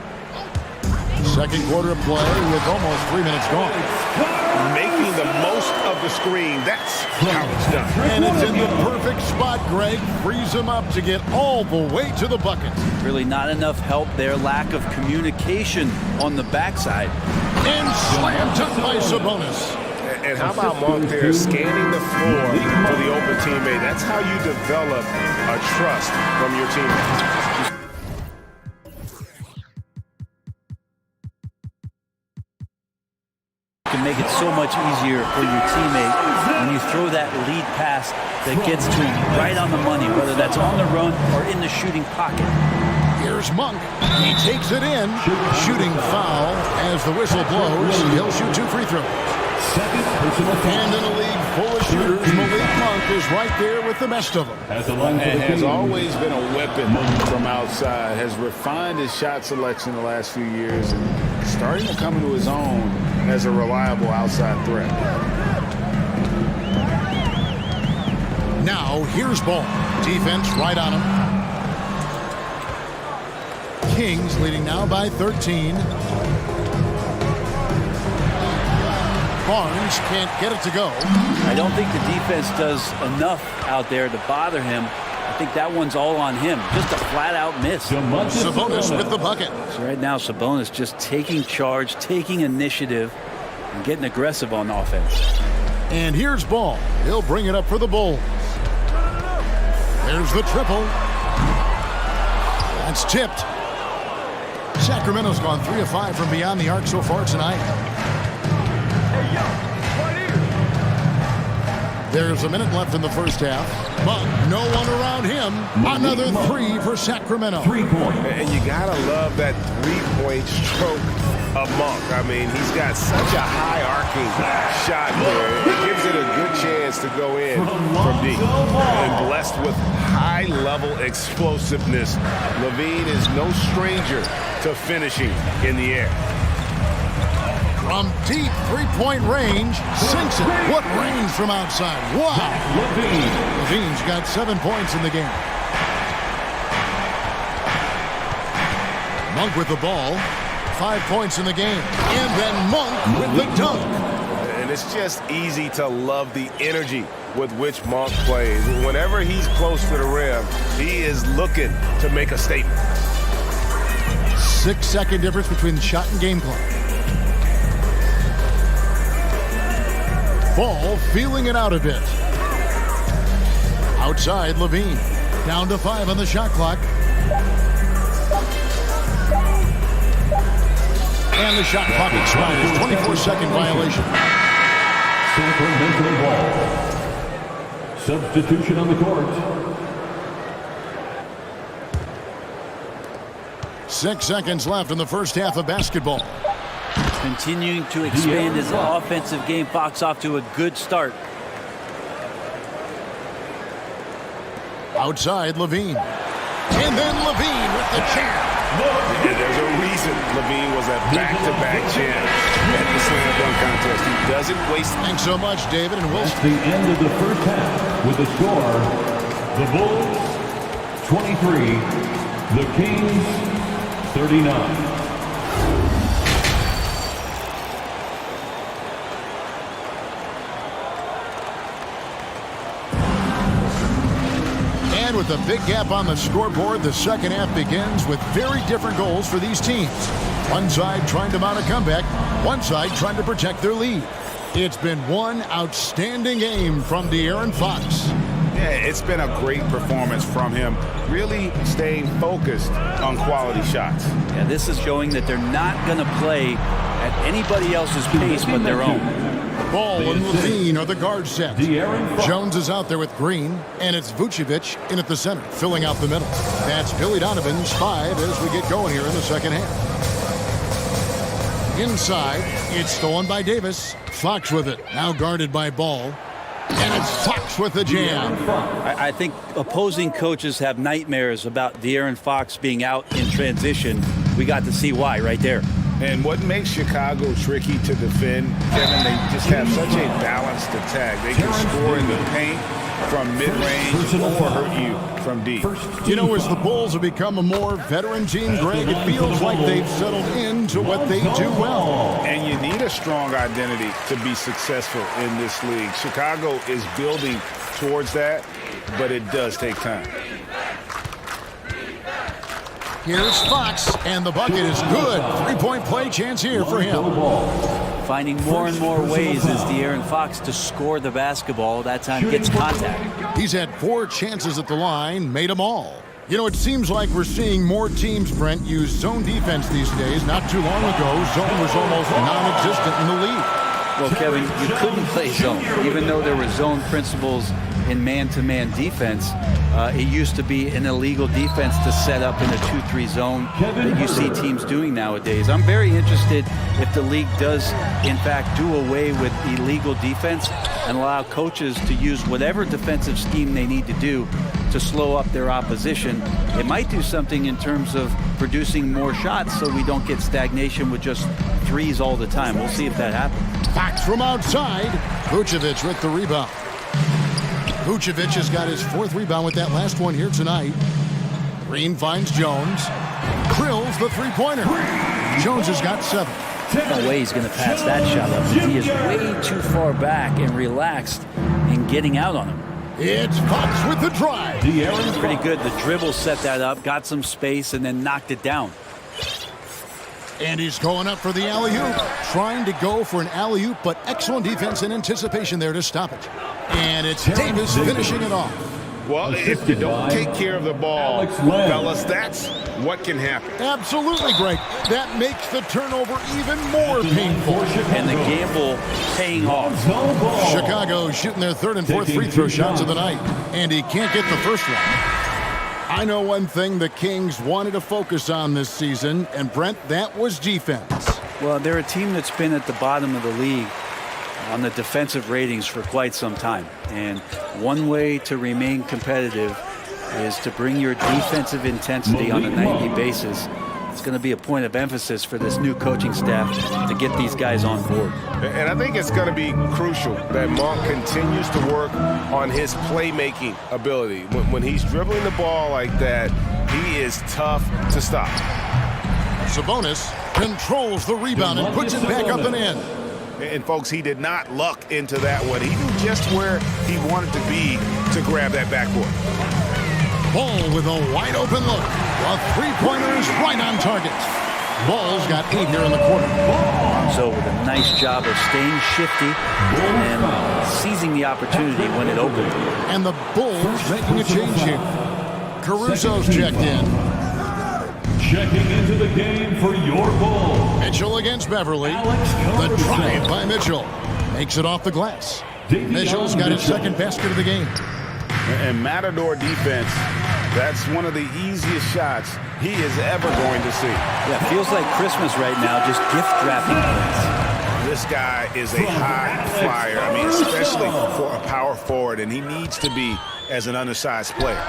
Second quarter of play with almost 3 minutes gone. Making the most of the screen. That's how it's done. And it's in the perfect spot, Greg. Frees him up to get all the way to the bucket. Really not enough help there. Lack of communication on the backside. And slammed up by Sabonis. And how about Monk there scanning the floor for the open teammate? That's how you develop a trust from your teammates. Can make it so much easier for your teammate when you throw that lead pass that gets to him right on the money, whether that's on the run or in the shooting pocket. Here's Monk. He takes it in. Shooting foul as the whistle blows. He'll shoot 2 free throws. And in a league full of shooters, Malik Monk is right there with the best of them. And has always been a weapon from outside, has refined his shot selection the last few years, and starting to come into his own as a reliable outside threat. Now, here's Ball. Defense right on him. Kings leading now by 13. Barnes can't get it to go. I don't think the defense does enough out there to bother him. I think that one's all on him. Just a flat-out miss. Sabonis with the bucket. So right now, Sabonis just taking charge, taking initiative, and getting aggressive on offense. And here's Ball. He'll bring it up for the Bulls. There's the triple. That's tipped. Sacramento's gone 3 of 5 from beyond the arc so far tonight. There's a minute left in the first half, but no one around him. Another 3 for Sacramento. 3-point. And you gotta love that 3-point stroke of Monk. I mean, he's got such a high arcing shot there. It gives it a good chance to go in from deep. And blessed with high level explosiveness. Levine is no stranger to finishing in the air. From deep 3-point range, sinks it. What range from outside? Wow. Levine's got 7 points in the game. Monk with the ball. 5 points in the game. And then Monk with the dunk. And it's just easy to love the energy with which Monk plays. Whenever he's close to the rim, he is looking to make a statement. 6-second difference between the shot and game clock. Ball feeling it out a bit. Outside, Levine. Down to 5 on the shot clock. And the shot clock expires. 24-second violation. Sacramento ball. Substitution on the court. 6 seconds left in the first half of basketball. Continuing to expand his offensive game. Fox off to a good start. Outside, Levine. And then Levine with the champ. And there's a reason Levine was a back-to-back champ at the slam dunk contest. He doesn't waste. Thanks so much, David and Wilson. At the end of the first half with the score, the Bulls 23, the Kings 39. With a big gap on the scoreboard, the second half begins with very different goals for these teams. One side trying to mount a comeback, one side trying to protect their lead. It's been one outstanding game from De'Aaron Fox. Yeah, it's been a great performance from him, really staying focused on quality shots. Yeah, this is showing that they're not going to play at anybody else's pace but their own. Ball and Levine are the guard set. Jones is out there with Green, and it's Vucevic in at the center, filling out the middle. That's Billy Donovan's 5 as we get going here in the second half. Inside, it's stolen by Davis. Fox with it, now guarded by Ball. And it's Fox with the jam. I think opposing coaches have nightmares about De'Aaron Fox being out in transition. We got to see why right there. And what makes Chicago tricky to defend, Kevin, they just have such a balanced attack. They can score in the paint from mid-range or hurt you from deep. You know, as the Bulls have become a more veteran team, Greg, it feels like they've settled into what they do well. And you need a strong identity to be successful in this league. Chicago is building towards that, but it does take time. Here's Fox, and the bucket is good. Three-point play chance here for him. Finding more and more ways as De'Aaron Fox to score the basketball. That time gets contact. He's had 4 chances at the line, made them all. You know, it seems like we're seeing more teams, Brent, use zone defense these days. Not too long ago, zone was almost non-existent in the league. Well, Kevin, you couldn't play zone. Even though there were zone principles in man-to-man defense, it used to be an illegal defense to set up in a 2-3 zone that you see teams doing nowadays. I'm very interested if the league does, in fact, do away with illegal defense and allow coaches to use whatever defensive scheme they need to do to slow up their opposition. It might do something in terms of producing more shots so we don't get stagnation with just threes all the time. We'll see if that happens. Fox from outside. Vucevic with the rebound. Vucevic has got his 4th rebound with that last one here tonight. Green finds Jones. Drills the three-pointer. Jones has got 7. No way he's going to pass that shot up. He is way too far back and relaxed in getting out on him. It's Fox with the drive. Pretty good. The dribble set that up, got some space, and then knocked it down. And he's going up for the alley-oop. Trying to go for an alley-oop, but excellent defense and anticipation there to stop it. And it's Davis finishing it off. Well, if you don't take care of the ball, fellas, that's what can happen. Absolutely, Greg. That makes the turnover even more painful. And the gamble paying off. Chicago shooting their 3rd and 4th free throw shots of the night. And he can't get the first one. I know one thing the Kings wanted to focus on this season, and Brent, that was defense. Well, they're a team that's been at the bottom of the league on the defensive ratings for quite some time. And one way to remain competitive is to bring your defensive intensity on a nightly basis. It's going to be a point of emphasis for this new coaching staff to get these guys on board. And I think it's going to be crucial that Monk continues to work on his playmaking ability. When he's dribbling the ball like that, he is tough to stop. Sabonis controls the rebound and puts it back up and in. And folks, he did not luck into that one. He knew just where he wanted to be to grab that backboard. Ball with a wide open look. A three-pointer is right on target. Ball's got 8 here in the quarter. So with a nice job of staying shifty and seizing the opportunity when it opened. And the Bulls making a change here. Caruso's checked in. Checking into the game for your Bulls. Mitchell against Beverly. The drive by Mitchell. Makes it off the glass. Mitchell's got his 2nd basket of the game. And Matador defense, that's one of the easiest shots he is ever going to see. Yeah, feels like Christmas right now, just gift wrapping points. This guy is a high flyer. I mean, especially for a power forward, and he needs to be as an undersized player.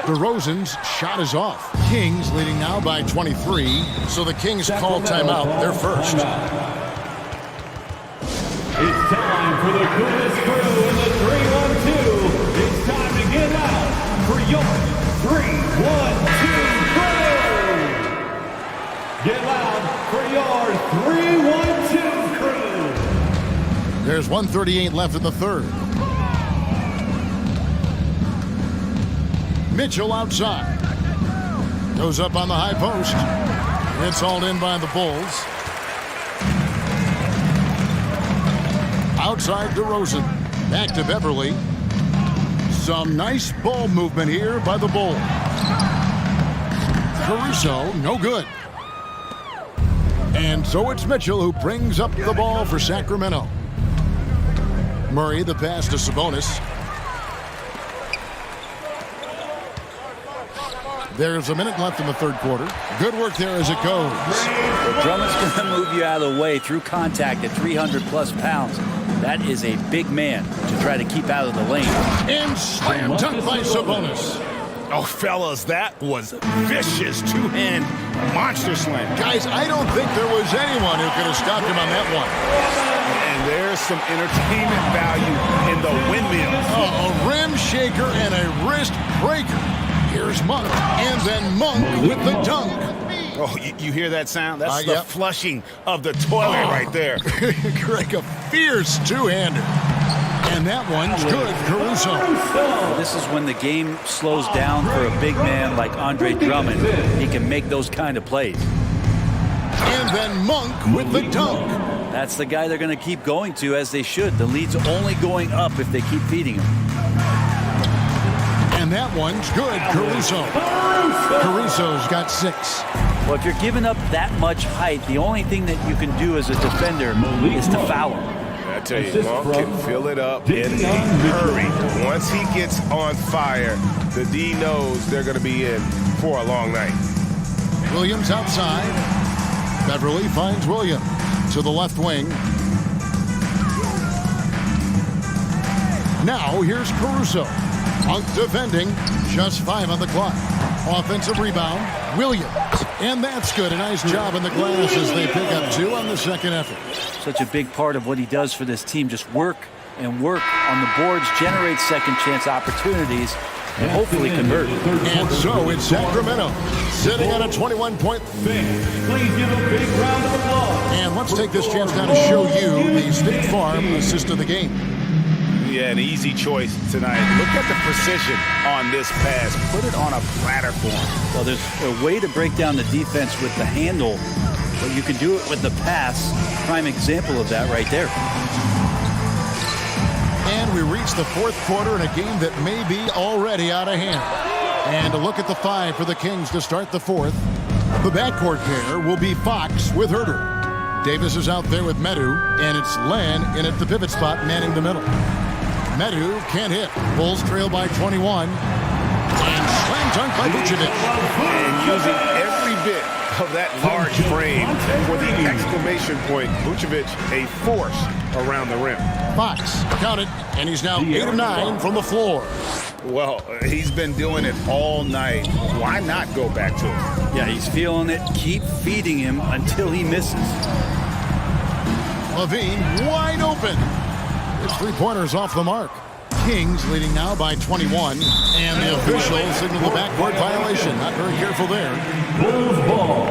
DeRozan's shot is off. Kings leading now by 23, so the Kings call timeout. They're first. It's time for the coolest crew in the 3-1-2. It's time to get out for your 3-1-2 crew. Get loud for your 3-1-2 crew. There's 1:38 left in the 3rd. Mitchell outside. Goes up on the high post. It's hauled in by the Bulls. Outside DeRozan. Back to Beverly. Some nice ball movement here by the Bulls. Caruso, no good. And so it's Mitchell who brings up the ball for Sacramento. Murray, the pass to Sabonis. There's a minute left in the 3rd quarter. Good work there as it goes. Drummond's going to move you out of the way through contact at 300-plus pounds. That is a big man to try to keep out of the lane. And slam dunk by Sabonis. Oh, fellas, that was vicious two-hand monster slam. Guys, I don't think there was anyone who could have stopped him on that one. And there's some entertainment value in the windmill. Oh, a rim shaker and a wrist breaker. Here's Monk, and then Monk with the dunk. Oh, you hear that sound? That's the flushing of the toilet right there. Greg, a fierce two-hander. And that one's good, Caruso. Well, this is when the game slows down for a big man like Andre Drummond. He can make those kind of plays. And then Monk with the dunk. That's the guy they're going to keep going to, as they should. The lead's only going up if they keep feeding him. And that one's good, Caruso. Caruso's got 6. Well, if you're giving up that much height, the only thing that you can do as a defender is to foul him. I tell you, Monk can fill it up in a hurry. Once he gets on fire, the D knows they're going to be in for a long night. Williams outside. Beverly finds Williams to the left wing. Now here's Caruso. Monk defending, just 5 on the clock. Offensive rebound, Williams. And that's good. A nice job in the glass as they pick up 2 on the second effort. Such a big part of what he does for this team. Just work and work on the boards, generate second chance opportunities, and hopefully convert. And so it's Sacramento sitting at a 21-point. Please give a big round of applause. And let's take this chance now to show you the State Farm assist of the game. Yeah, an easy choice tonight. Look at the precision on this pass. Put it on a platter form. Well, there's a way to break down the defense with the handle, but you can do it with the pass. Prime example of that right there. And we reach the 4th quarter in a game that may be already out of hand. And a look at the 5 for the Kings to start the 4th. The backcourt pair will be Fox with Herter. Davis is out there with Medu, and it's Len in at the pivot spot manning the middle. Medu can't hit. Bulls trail by 21. And slam dunk by Vucevic. And using every bit of that large frame for the exclamation point. Vucevic, a force around the rim. Fox, count it, and he's now 8 of 9 from the floor. Well, he's been doing it all night. Why not go back to it? Yeah, he's feeling it. Keep feeding him until he misses. Levine wide open. His 3-pointer's off the mark. Kings leading now by 21. And the official signaled the backcourt violation. Not very careful there. Bulls ball.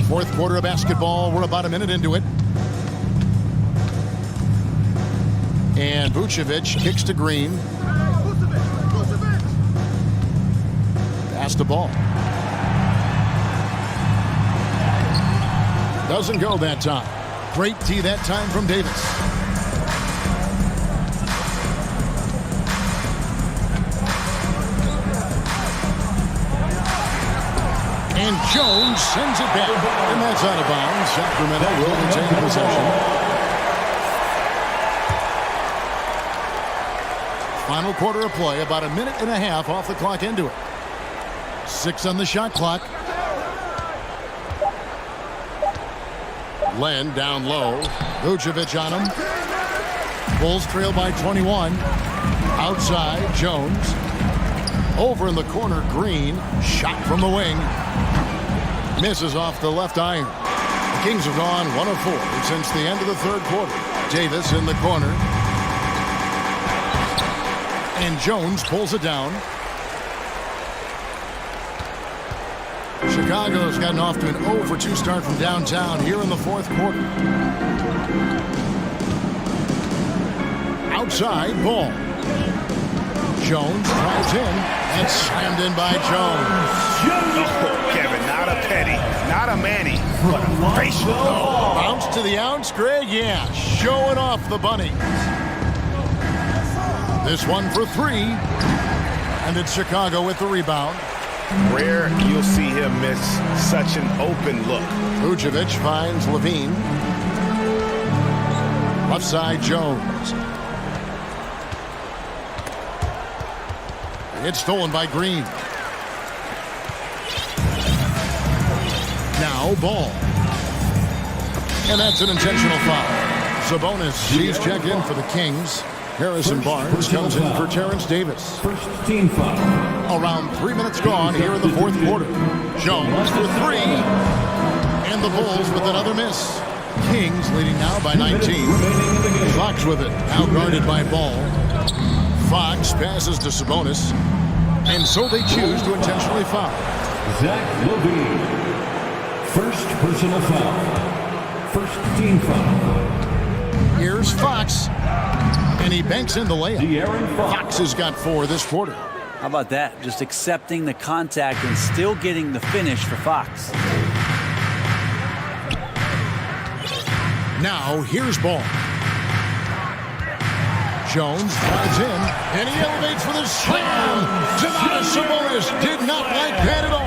Fourth quarter of basketball. We're about a minute into it. And Vucevic kicks to Green. Pass the ball. Doesn't go that time. Great tee that time from Davis. And Jones sends it back. And that's out of bounds. Sacramento will retain possession. Final quarter of play. About a minute and a half off the clock into it. 6 on the shot clock. Len down low. Vucevic on him. Bulls trail by 21. Outside, Jones. Over in the corner, Green. Shot from the wing. Misses off the left iron. The Kings have gone 1 of 4 since the end of the 3rd quarter. Davis in the corner. And Jones pulls it down. Chicago's gotten off to an 0 for 2 start from downtown here in the 4th quarter. Outside, ball. Jones drives in and slammed in by Jones. Oh, Kevin, not a Petty, not a Manny, but a facial. Oh. Bounce to the ounce, Greg, yeah. Showing off the bunny. This one for 3. And it's Chicago with the rebound. Rare you'll see him miss such an open look. Vucevic finds Levine. Left side, Jones. It's stolen by Green. No ball. And that's an intentional foul. Sabonis, he's checked in for the Kings. Harrison Barnes comes in for Terrence Davis. First team foul. Around 3 minutes gone here in the fourth quarter. Jones for three. And the Bulls with another miss. Kings leading now by 19. Fox with it, now guarded by Ball. Fox passes to Sabonis. And so they choose to intentionally foul. Zach Levine. First personal foul. First team foul. Here's Fox. And he banks in the layup. Fox has got 4 this quarter. How about that? Just accepting the contact and still getting the finish for Fox. Now, here's Ball. Jones drives in, and he elevates for the slam. Domantas Sabonis did not like that at all.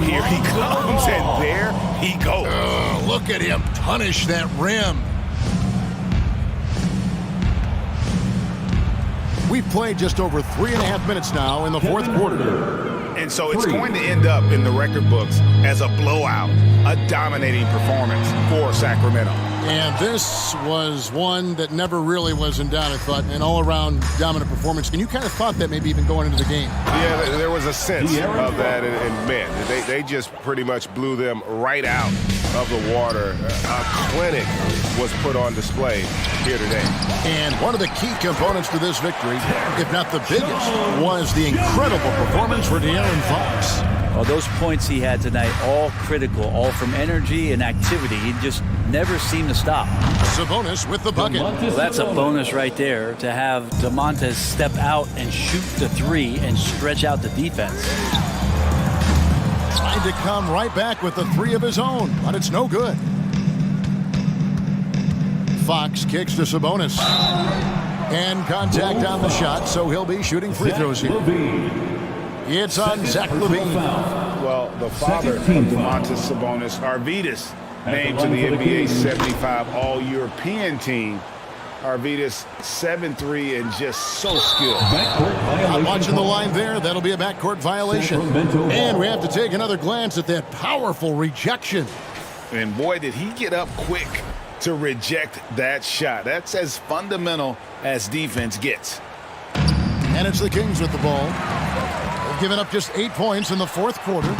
Here he comes, and there he goes. Look at him punish that rim. We've played just over 3.5 minutes now in the fourth quarter. And so it's going to end up in the record books as a blowout, a dominating performance for Sacramento. And this was one that never really was in doubt, I thought, an all-around dominant performance. And you kind of thought that maybe even going into the game. Yeah, there was a sense of that, and man, they just pretty much blew them right out of the water. A clinic was put on display here today. And one of the key components to this victory, if not the biggest, was the incredible performance for De'Aaron Fox. Well, those points he had tonight, all critical, all from energy and activity. He just never seemed to stop. Sabonis with the bucket. Well, that's a bonus right there to have Domantas step out and shoot the three and stretch out the defense. Tried to come right back with the three of his own, but it's no good. Fox kicks to Sabonis. And contact on the shot, so he'll be shooting free throws here. It's on Zach Levine. Well, the father of Domantas Sabonis, Arvydas, named to the NBA 75 All-European team. Arvydas 7'3" and just so skilled. I'm watching the line there. That'll be a backcourt violation. And we have to take another glance at that powerful rejection. And boy, did he get up quick to reject that shot. That's as fundamental as defense gets. And it's the Kings with the ball. They've given up just 8 points in the fourth quarter.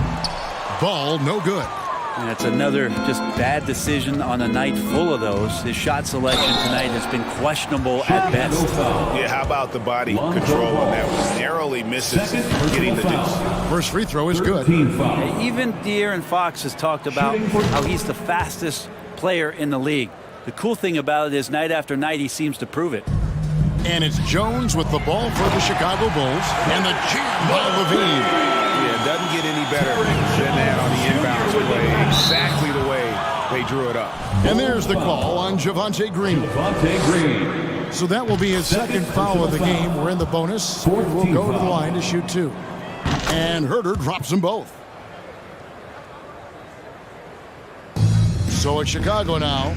Ball no good. And it's another just bad decision on a night full of those. His shot selection tonight has been questionable at best. Yeah, how about the body control on that one? Narrowly misses getting the deuce. First free throw is good. Even De'Aaron Fox has talked about how he's the fastest player in the league. The cool thing about it is night after night he seems to prove it. And it's Jones with the ball for the Chicago Bulls. And the jam by Levine. Yeah, it doesn't get any better than that on the inbounds play. Exactly the way they drew it up. And there's the call on Javonte Green. So that will be his second foul of the game. We're in the bonus. We'll go to the line to shoot 2. And Herter drops them both. So it's Chicago now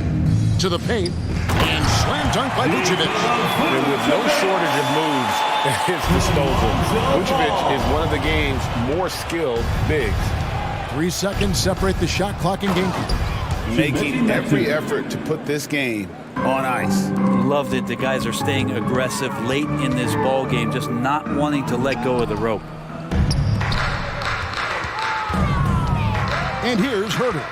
to the paint. And slam dunk by Vucevic. And with no shortage of moves at his disposal, Vucevic is one of the game's more skilled bigs. 3 seconds separate the shot clock and game. Making every effort to put this game on ice. Love that the guys are staying aggressive late in this ball game, just not wanting to let go of the rope. And here's Herter.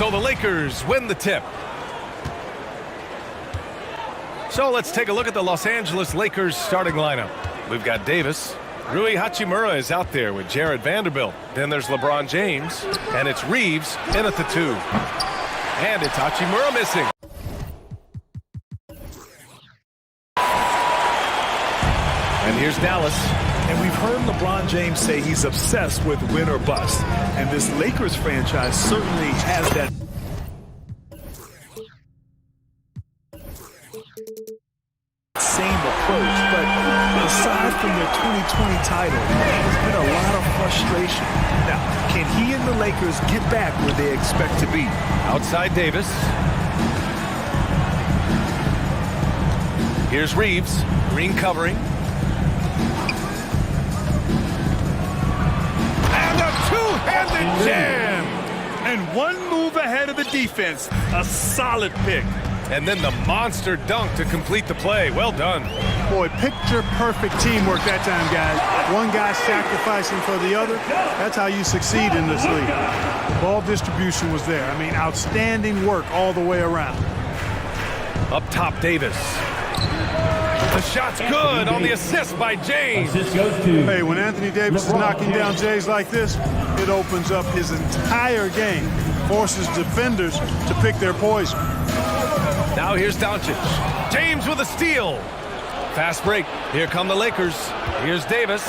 so the Lakers win the tip. So let's take a look at the Los Angeles Lakers starting lineup. We've got Davis. Rui Hachimura is out there with Jared Vanderbilt. Then there's LeBron James, and it's Reeves in at the 2. And it's Hachimura missing. And here's Dallas. And we've heard LeBron James say he's obsessed with win or bust. And this Lakers franchise certainly has that. Same approach, but aside from their 2020 title, there's been a lot of frustration. Now, can he and the Lakers get back where they expect to be? Outside Davis. Here's Reeves. Green covering. And a two-handed jam! And one move ahead of the defense. A solid pick. And then the monster dunk to complete the play. Well done. Boy, picture-perfect teamwork that time, guys. One guy sacrificing for the other. That's how you succeed in this league. Ball distribution was there. I mean, outstanding work all the way around. Up top, Davis. The shot's good on the assist by James. Hey, when Anthony Davis is knocking down Jays like this, it opens up his entire game. Forces defenders to pick their poison. Now here's Doncic. James with a steal. Fast break. Here come the Lakers. Here's Davis.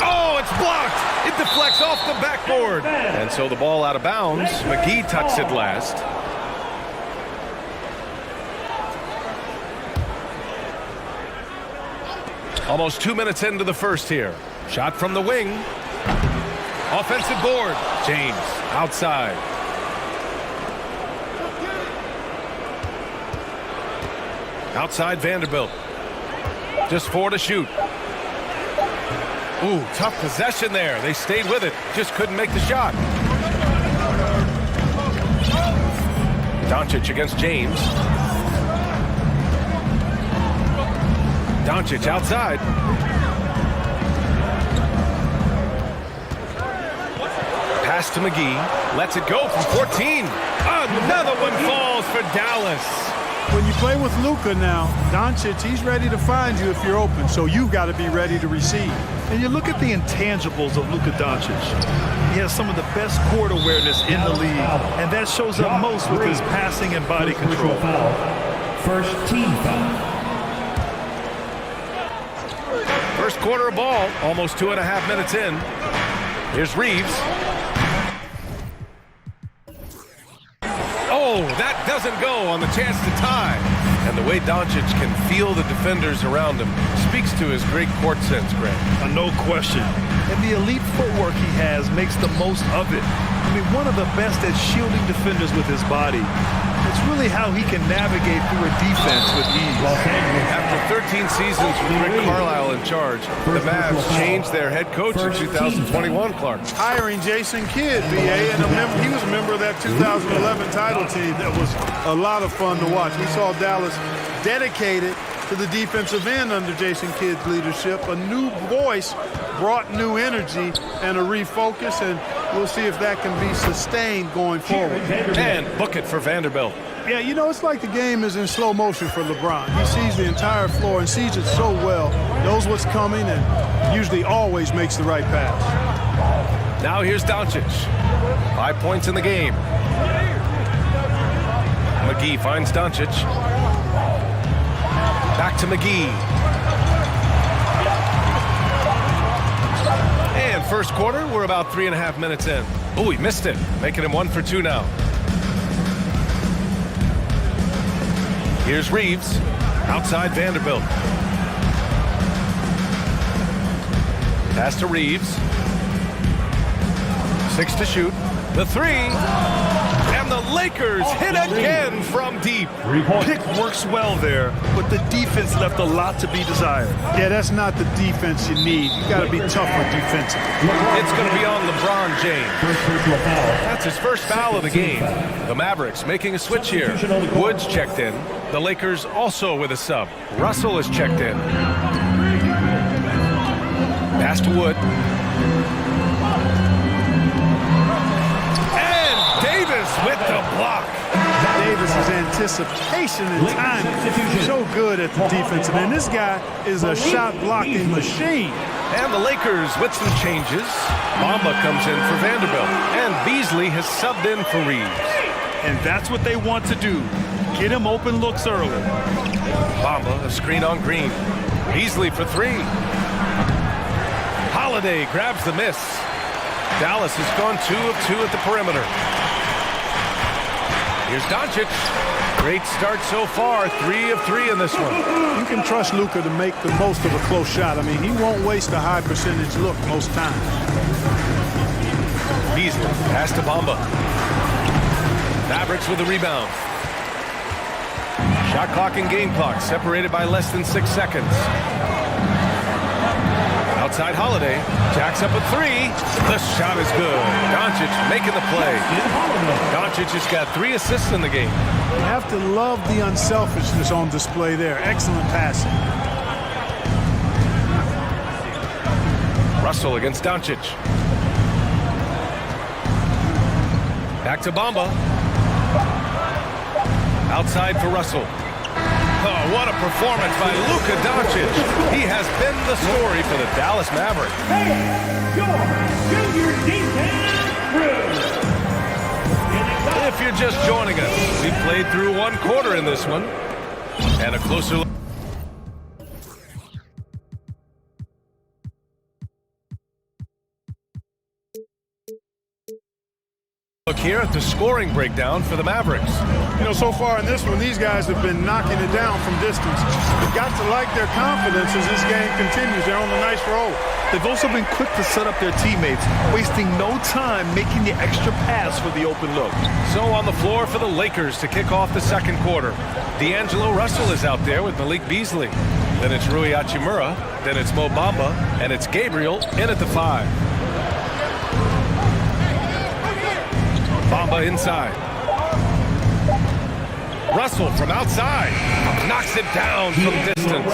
Oh, it's blocked. It deflects off the backboard. And so the ball out of bounds. McGee touched it last. Almost 2 minutes into the first here. Shot from the wing. Offensive board. James outside. Outside Vanderbilt. Just 4 to shoot. Ooh, tough possession there. They stayed with it. Just couldn't make the shot. Doncic against James. Doncic outside. Pass to McGee. Lets it go from 14. Another one falls for Dallas. When you play with Luka now, Doncic, he's ready to find you if you're open, so you've got to be ready to receive. And you look at the intangibles of Luka Doncic. He has some of the best court awareness in the league, and that shows up most with his passing and body control. First team foul. First quarter of ball, almost 2.5 minutes in. Here's Reeves. Oh, that doesn't go on the chance to tie. And the way Doncic can feel the defenders around him speaks to his great court sense, Greg. No question. And the elite footwork he has makes the most of it. I mean, one of the best at shielding defenders with his body. It's really how he can navigate through a defense with ease. After 13 seasons with Rick Carlisle in charge, the Mavs changed their head coach in 2021, Clark. Hiring Jason Kidd, BA, and he was a member of that 2011 title team. That was a lot of fun to watch. We saw Dallas dedicated to the defensive end under Jason Kidd's leadership. A new voice brought new energy and a refocus, and we'll see if that can be sustained going forward. And book it for Vanderbilt. Yeah, you know, it's like the game is in slow motion for LeBron. He sees the entire floor and sees it so well, knows what's coming, and usually always makes the right pass. Now here's Doncic. 5 points in the game. McGee finds Doncic. Back to McGee. And first quarter, we're about 3.5 minutes in. Oh, he missed it, making him 1 for 2 now. Here's Reeves, outside Vanderbilt. Pass to Reeves. 6 to shoot. The 3. And the Lakers hit again from deep. Pick works well there, but the defense left a lot to be desired. Yeah, that's not the defense you need. You got to be tougher defensively. It's going to be on LeBron James. That's his first foul of the game. The Mavericks making a switch here. Woods checked in. The Lakers also with a sub. Russell is checked in. Pass to Wood. And Davis with the block. anticipation and timing. So good at the defensive end. This guy is a shot blocking machine. And the Lakers with some changes. Bamba comes in for Vanderbilt. And Beasley has subbed in for Reeves. And that's what they want to do. Get him open looks early. Bamba, a screen on Green. Beasley for three. Holiday grabs the miss. Dallas has gone 2 of 2 at the perimeter. Here's Doncic. Great start so far, 3 of 3 in this one. You can trust Luka to make the most of a close shot. I mean, he won't waste a high percentage look most times. Beasley, pass to Bamba. Mavericks with the rebound. Shot clock and game clock separated by less than 6 seconds. Outside Holiday, jacks up a three. The shot is good. Doncic making the play. Doncic has got 3 assists in the game. You have to love the unselfishness on display there. Excellent passing. Russell against Doncic. Back to Bamba. Outside for Russell. Oh, what a performance by Luka Doncic. He has been the story for the Dallas Mavericks. If you're just joining us, we played through 1 quarter in this one. And a closer look. Look here at the scoring breakdown for the Mavericks. You know, so far in this one, these guys have been knocking it down from distance. You've got to like their confidence as this game continues. They're on a nice roll. They've also been quick to set up their teammates, wasting no time making the extra pass for the open look. So on the floor for the Lakers to kick off the second quarter. D'Angelo Russell is out there with Malik Beasley. Then it's Rui Hachimura. Then it's Mo Bamba. And it's Gabriel in at the 5. Bamba inside. Russell from outside. Knocks it down from distance.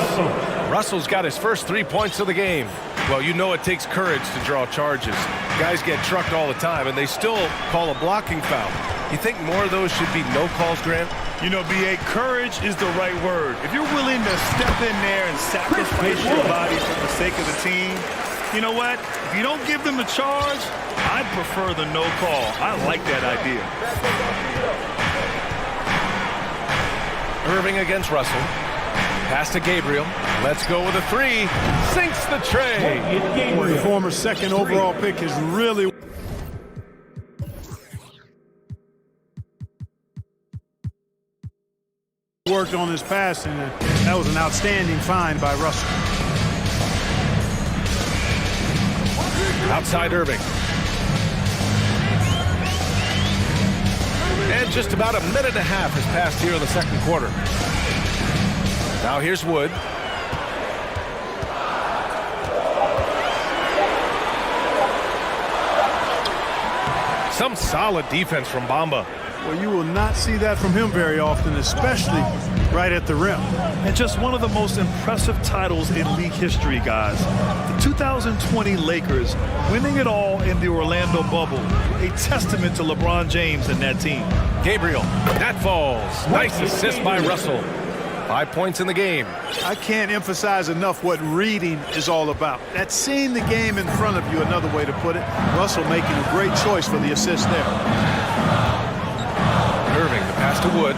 Russell's got his first 3 points of the game. Well, you know it takes courage to draw charges. Guys get trucked all the time, and they still call a blocking foul. You think more of those should be no calls, Grant? You know, B.A., courage is the right word. If you're willing to step in there and sacrifice your body for the sake of the team, you know what? If you don't give them the charge, I'd prefer the no call. I like that idea. Irving against Russell. Pass to Gabriel. Let's go with a 3. Sinks the tray. The former second overall pick has really worked on his passing. That was an outstanding find by Russell. Outside Irving. And just about a minute and a half has passed here in the second quarter. Now here's Wood. Some solid defense from Bamba. Well, you will not see that from him very often, especially right at the rim. And just one of the most impressive titles in league history, guys. The 2020 Lakers winning it all in the Orlando bubble. A testament to LeBron James and that team. Gabriel, that falls. Nice assist by Russell. 5 points in the game. I can't emphasize enough what reading is all about. That's seeing the game in front of you, another way to put it. Russell making a great choice for the assist there. Irving, the pass to Wood.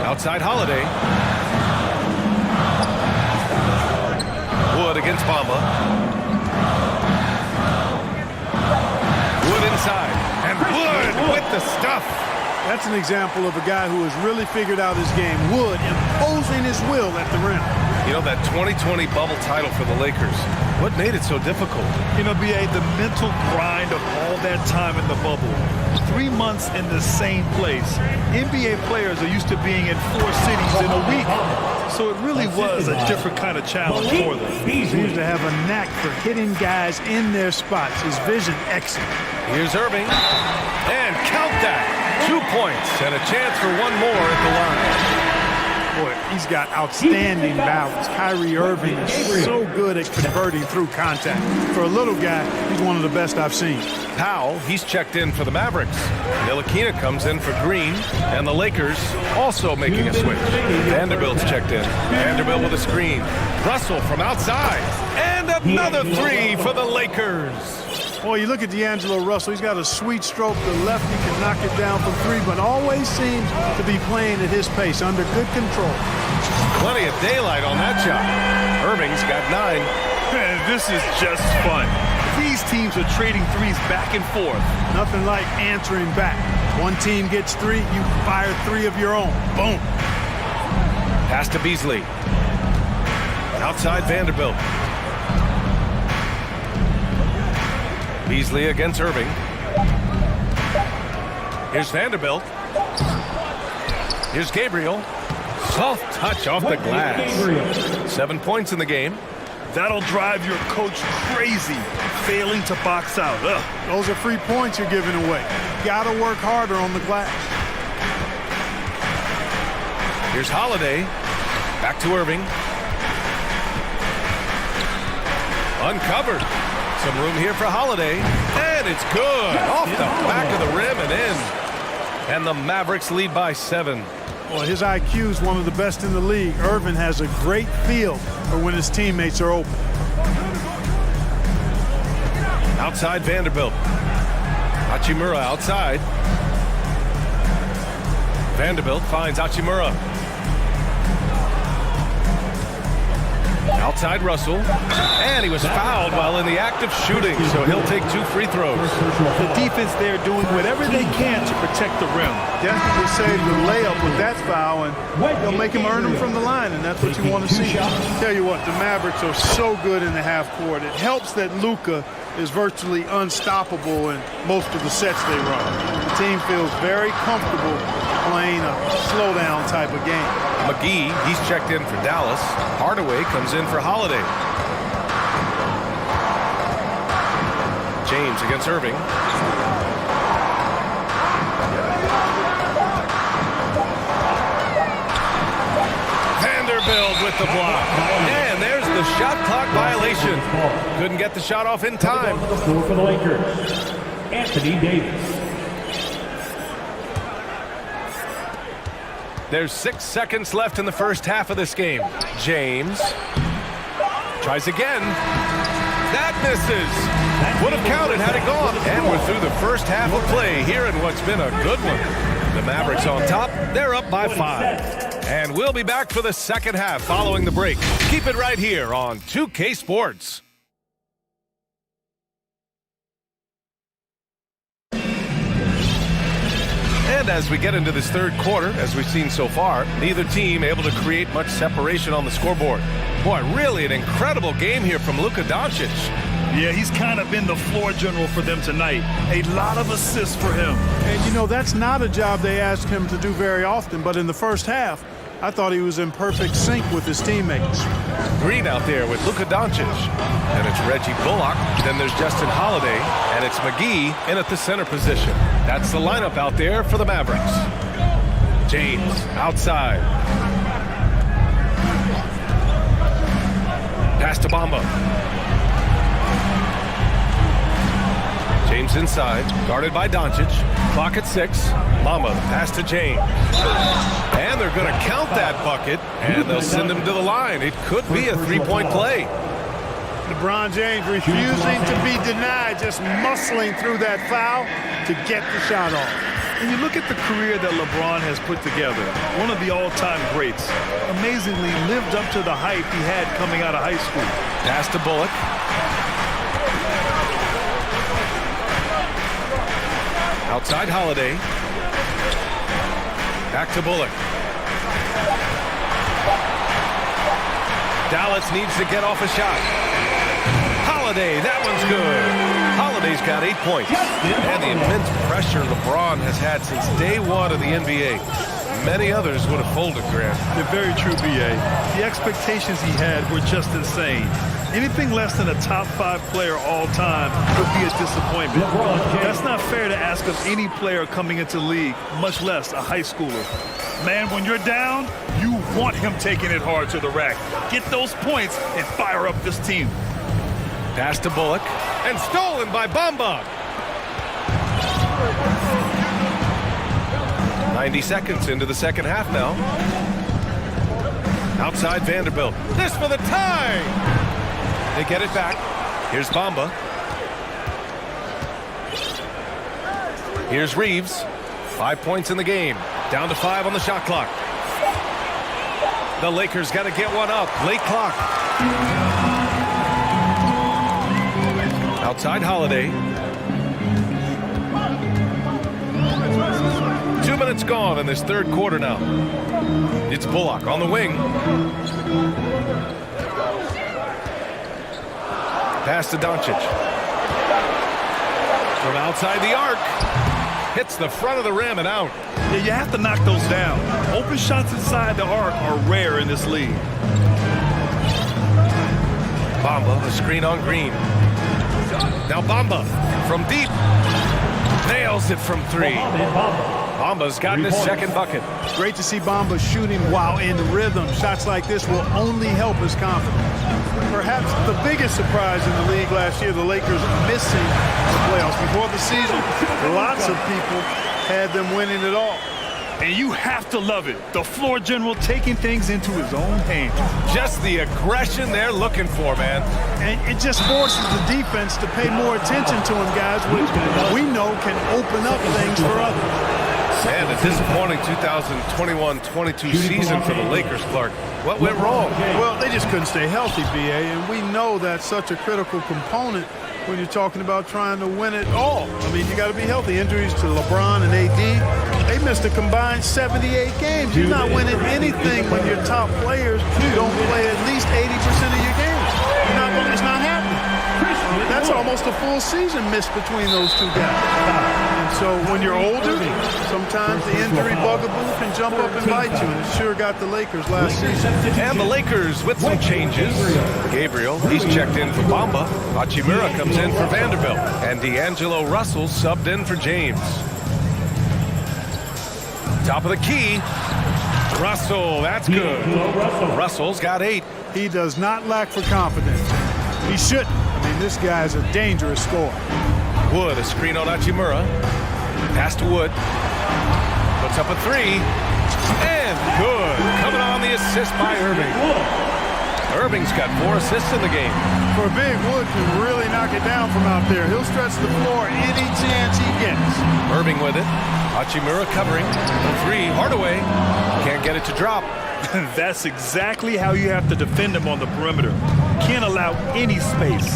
Outside Holiday. Wood against Bamba. Wood inside. And Wood with the stuff. That's an example of a guy who has really figured out his game. Wood imposing his will at the rim. You know, that 2020 bubble title for the Lakers, what made it so difficult? You know, B.A., the mental grind of all that time in the bubble. 3 months in the same place. NBA players are used to being in 4 cities in a week. So it really was a different kind of challenge for them. He seems to have a knack for hitting guys in their spots. His vision excellent. Here's Irving. And count that. 2 points and a chance for one more at the line. Boy, he's got outstanding balance. Kyrie Irving is so good at converting through contact. For a little guy, he's one of the best I've seen. Powell, he's checked in for the Mavericks. Ntilikina comes in for Green, and the Lakers also making a switch. Vanderbilt's checked in. Vanderbilt with a screen. Russell from outside. And another three for the Lakers. Boy, you look at D'Angelo Russell, he's got a sweet stroke. The lefty can knock it down from three, but always seems to be playing at his pace, under good control. Plenty of daylight on that shot. Irving's got 9. Man, this is just fun. These teams are trading threes back and forth. Nothing like answering back. One team gets 3, you fire 3 of your own. Boom. Pass to Beasley. Outside Vanderbilt. Beasley against Irving. Here's Vanderbilt. Here's Gabriel. Soft touch off the glass. 7 points in the game. That'll drive your coach crazy, failing to box out. Ugh. Those are free points you're giving away. Gotta work harder on the glass. Here's Holiday. Back to Irving. Uncovered. Some room here for Holiday. And it's good. Off the back of the rim and in. And the Mavericks lead by 7. Well, his IQ is one of the best in the league. Irvin has a great feel for when his teammates are open. Outside Vanderbilt. Hachimura outside. Vanderbilt finds Hachimura. Outside Russell. And he was fouled while in the act of shooting, so he'll take 2 free throws. The defense there doing whatever they can to protect the rim. Definitely saved the layup with that foul, and they'll make him earn them from the line, and that's what you want to see. Tell you what, the Mavericks are so good in the half court. It helps that Luka is virtually unstoppable in most of the sets they run. The team feels very comfortable playing a slowdown type of game. McGee, he's checked in for Dallas. Hardaway comes in for Holiday. James against Irving. Vanderbilt with the block. And there's the shot clock violation. Couldn't get the shot off in time. Score for the Lakers, Anthony Davis. There's 6 seconds left in the first half of this game. James tries again. That misses. Would have counted had it gone. And we're through the first half of play here in what's been a good one. The Mavericks on top. They're up by 5. And we'll be back for the second half following the break. Keep it right here on 2K Sports. And as we get into this third quarter, as we've seen so far, neither team able to create much separation on the scoreboard. Boy, really an incredible game here from Luka Doncic. Yeah, he's kind of been the floor general for them tonight. A lot of assists for him. And, you know, that's not a job they ask him to do very often, but in the first half, I thought he was in perfect sync with his teammates. Green out there with Luka Doncic. And it's Reggie Bullock. Then there's Justin Holiday. And it's McGee in at the center position. That's the lineup out there for the Mavericks. James outside. Pass to Bamba. James inside, guarded by Doncic. Clock at 6. Bamba, pass to James. And they're going to count that bucket, and they'll send him to the line. It could be a three-point play. LeBron James refusing to be denied, just muscling through that foul to get the shot off. When you look at the career that LeBron has put together, one of the all-time greats, amazingly lived up to the hype he had coming out of high school. Pass to Bullock. Outside Holiday. Back to Bullock. Dallas needs to get off a shot. Holiday, that one's good. Holiday's got 8 points. And the immense pressure LeBron has had since day one of the NBA. Many others would have folded, Grant. They're very true, B.A. The expectations he had were just insane. Anything less than a top 5 player all time could be a disappointment. That's not fair to ask of any player coming into the league, much less a high schooler. Man, when you're down, you want him taking it hard to the rack. Get those points and fire up this team. Pass to Bullock, and stolen by Bamba. 90 seconds into the second half now. Outside Vanderbilt. This for the tie! They get it back. Here's Bamba. Here's Reeves. 5 points in the game. Down to 5 on the shot clock. The Lakers got to get one up. Late clock. Outside Holiday. 2 minutes gone in this third quarter now. It's Bullock on the wing. Pass to Doncic. From outside the arc. Hits the front of the rim and out. Yeah, you have to knock those down. Open shots inside the arc are rare in this league. Bamba, a screen on Green. Now Bamba from deep. Nails it from 3. Bamba's gotten his second bucket. Great to see Bamba shooting while in rhythm. Shots like this will only help his confidence. Perhaps the biggest surprise in the league last year, the Lakers missing the playoffs. Before the season, lots of people had them winning it all. And you have to love it. The floor general taking things into his own hands. Just the aggression they're looking for, man. And it just forces the defense to pay more attention to him, guys, which we know can open up things for others. And a disappointing 2021-22 season for the Lakers, Clark. What went wrong? Well, they just couldn't stay healthy, BA, and we know that's such a critical component when you're talking about trying to win it all. I mean, you got to be healthy. Injuries to LeBron and AD, they missed a combined 78 games. You're not winning anything when your top players don't play at least 80% of your games. It's not happening. That's almost a full season missed between those two guys. And so when you're older, sometimes the injury bugaboo can jump up and bite you, and it sure got the Lakers last season. And the Lakers with some changes. Gabriel, he's checked in for Bamba. Hachimura comes in for Vanderbilt. And D'Angelo Russell subbed in for James. Top of the key. Russell, that's good. Russell's got 8. He does not lack for confidence. He shouldn't. I mean, this guy's a dangerous scorer. Wood, a screen on Hachimura. Pass to Wood. Puts up a 3. And good. Coming on the assist by Irving. Irving's got 4 assists in the game. For Big, Wood can really knock it down from out there. He'll stretch the floor any chance he gets. Irving with it. Hachimura covering. The 3. Hardaway. Can't get it to drop. That's exactly how you have to defend him on the perimeter. Can't allow any space.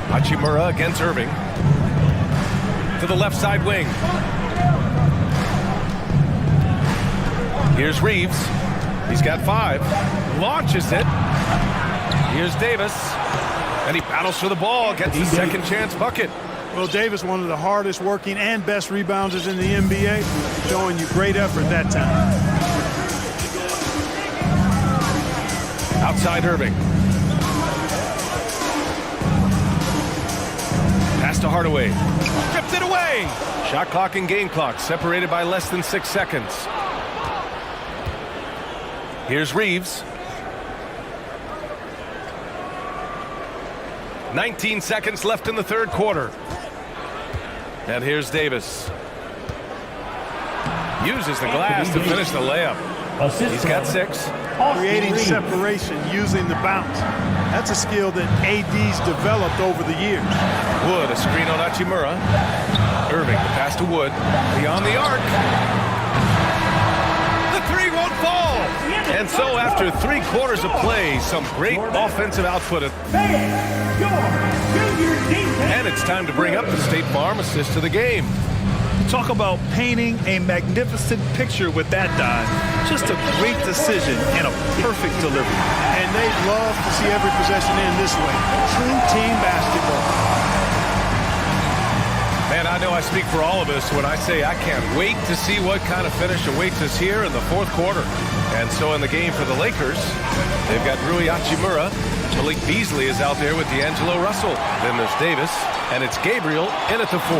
Hachimura against Irving. To the left side wing. Here's Reeves. He's got 5. Launches it. Here's Davis. And he battles for the ball. Gets the second chance bucket. Well, Davis, one of the hardest working and best rebounders in the NBA, showing you great effort that time. Outside Irving. Pass to Hardaway. Stripped it away. Shot clock and game clock separated by less than 6 seconds. Here's Reeves. 19 seconds left in the third quarter. And here's Davis. Uses the glass to finish the layup. He's got 6. Creating separation using the bounce. That's a skill that AD's developed over the years. Wood, a screen on Hachimura. Irving, the pass to Wood. Beyond the arc. The 3 won't fall. And so after 3 quarters of play, some great offensive output. And it's time to bring up the State Farm assist to the game. Talk about painting a magnificent picture with that dive. Just a great decision and a perfect delivery. And they love to see every possession in this way. True team basketball. Man, I know I I speak for all of us when I say I can't wait to see what kind of finish awaits us here in the fourth quarter. And so in the game for the Lakers, they've got Rui Hachimura. Malik Beasley is out there with D'Angelo Russell. Then there's Davis, and it's Gabriel in at the 4.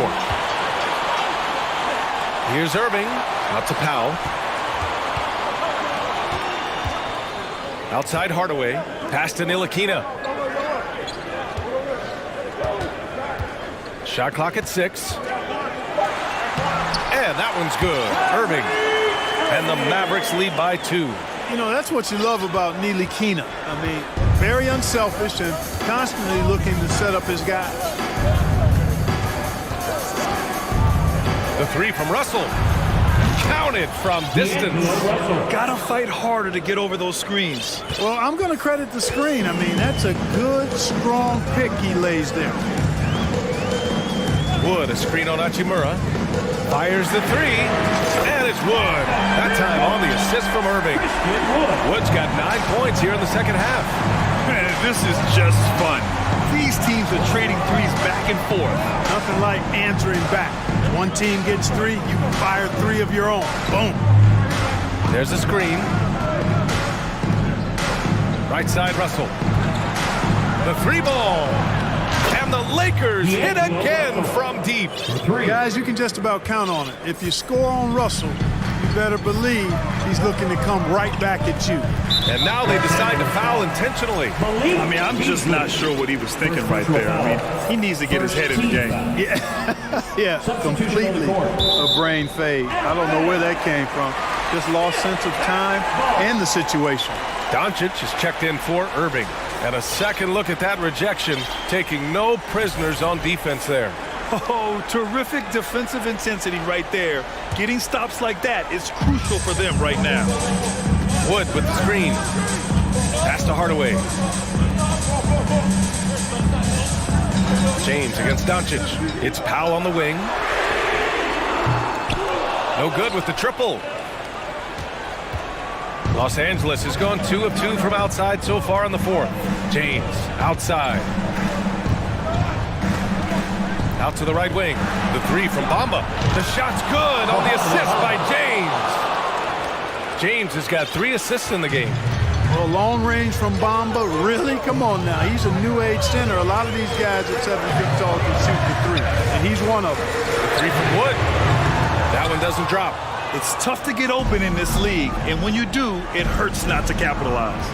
Here's Irving, out to Powell. Outside Hardaway, pass to Ntilikina. Shot clock at 6. And that one's good. Irving. And the Mavericks lead by 2. You know, that's what you love about Ntilikina. I mean, very unselfish and constantly looking to set up his guy. The 3 from Russell. Counted from distance. Gotta fight harder to get over those screens. Well, I'm going to credit the screen. I mean, that's a good, strong pick he lays there. Wood, a screen on Hachimura. Fires the 3, and it's Wood. That time on the assist from Irving. Wood's got 9 points here in the second half. Man, this is just fun. These teams are trading threes back and forth. Nothing like answering back. One team gets 3, you fire 3 of your own. Boom. There's a screen. Right side, Russell. The 3 ball. And the Lakers hit again from deep. Guys, you can just about count on it. If you score on Russell, you better believe he's looking to come right back at you. And now they decide to foul intentionally. I mean, I'm just not sure what he was thinking right there. I mean, he needs to get his head in the game. Yeah, completely a brain fade. I don't know where that came from. Just lost sense of time and the situation. Doncic is checked in for Irving. And a second look at that rejection, taking no prisoners on defense there. Oh, terrific defensive intensity right there. Getting stops like that is crucial for them right now. Wood with the screen. Pass to Hardaway. James against Doncic. It's Powell on the wing. No good with the triple. Los Angeles has gone 2 of 2 from outside so far in the fourth. James outside. Out to the right wing. The 3 from Bamba. The shot's good on the assist by James. James has got 3 assists in the game. Well, long range from Bamba, really? Come on now. He's a new age center. A lot of these guys at 7 feet tall can shoot the 3, and he's one of them. The 3 from Wood. That one doesn't drop. It's tough to get open in this league, and when you do, it hurts not to capitalize.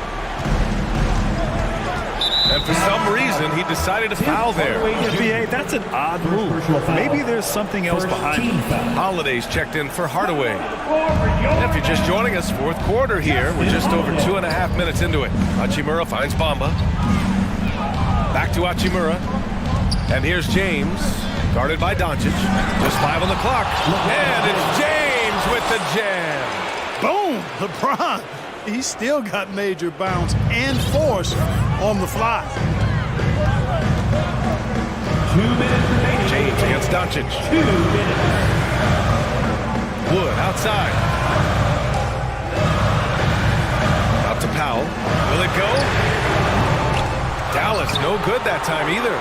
And for some reason, he decided to foul there. NBA, that's an odd move. Maybe there's something else behind it. Holiday's checked in for Hardaway. And if you're just joining us, fourth quarter here. We're just over 2.5 minutes into it. Hachimura finds Bamba. Back to Hachimura. And here's James, guarded by Doncic. Just 5 on the clock. And it's James with the jam. Boom! LeBron. He's still got major bounce and force on the fly. 2 minutes remaining. James against Doncic. 2 minutes. Wood outside. Out to Powell. Will it go? Dallas, no good that time either.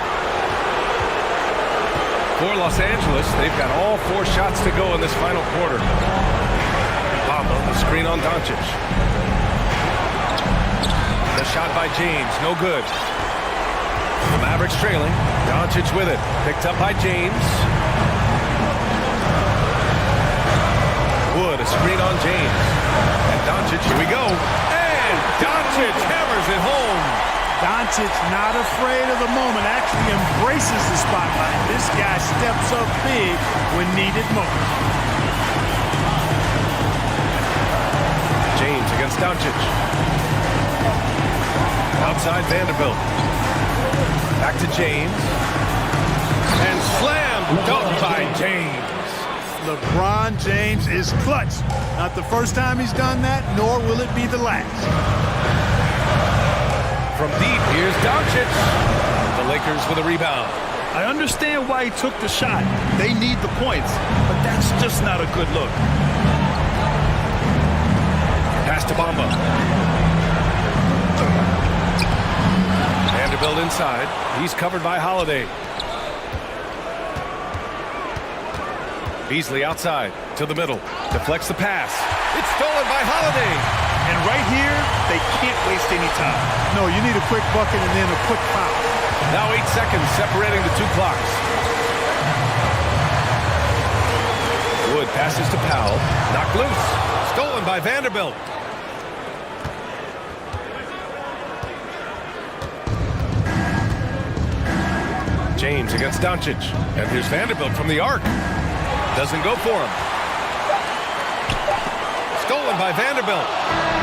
For Los Angeles, they've got all 4 shots to go in this final quarter. Bamba, the screen on Doncic. The shot by James, no good. The Mavericks trailing. Doncic with it. Picked up by James. Wood, a screen on James. And Doncic, here we go. And Doncic hammers it home. Doncic not afraid of the moment, actually embraces the spotlight. This guy steps up big when needed most. James against Doncic. Outside Vanderbilt. Back to James. And slam dunk by James. LeBron James is clutch. Not the first time he's done that, nor will it be the last. From deep, here's Doncic. The Lakers with a rebound. I understand why he took the shot. They need the points, but that's just not a good look. Pass to Bamba. Vanderbilt inside. He's covered by Holiday. Beasley outside to the middle. Deflects the pass. It's stolen by Holiday. And right here, they can't waste any time. No, you need a quick bucket and then a quick foul. Now 8 seconds separating the two clocks. Wood passes to Powell. Knocked loose. Stolen by Vanderbilt. James against Doncic. And here's Vanderbilt from the arc. Doesn't go for him. Stolen by Vanderbilt.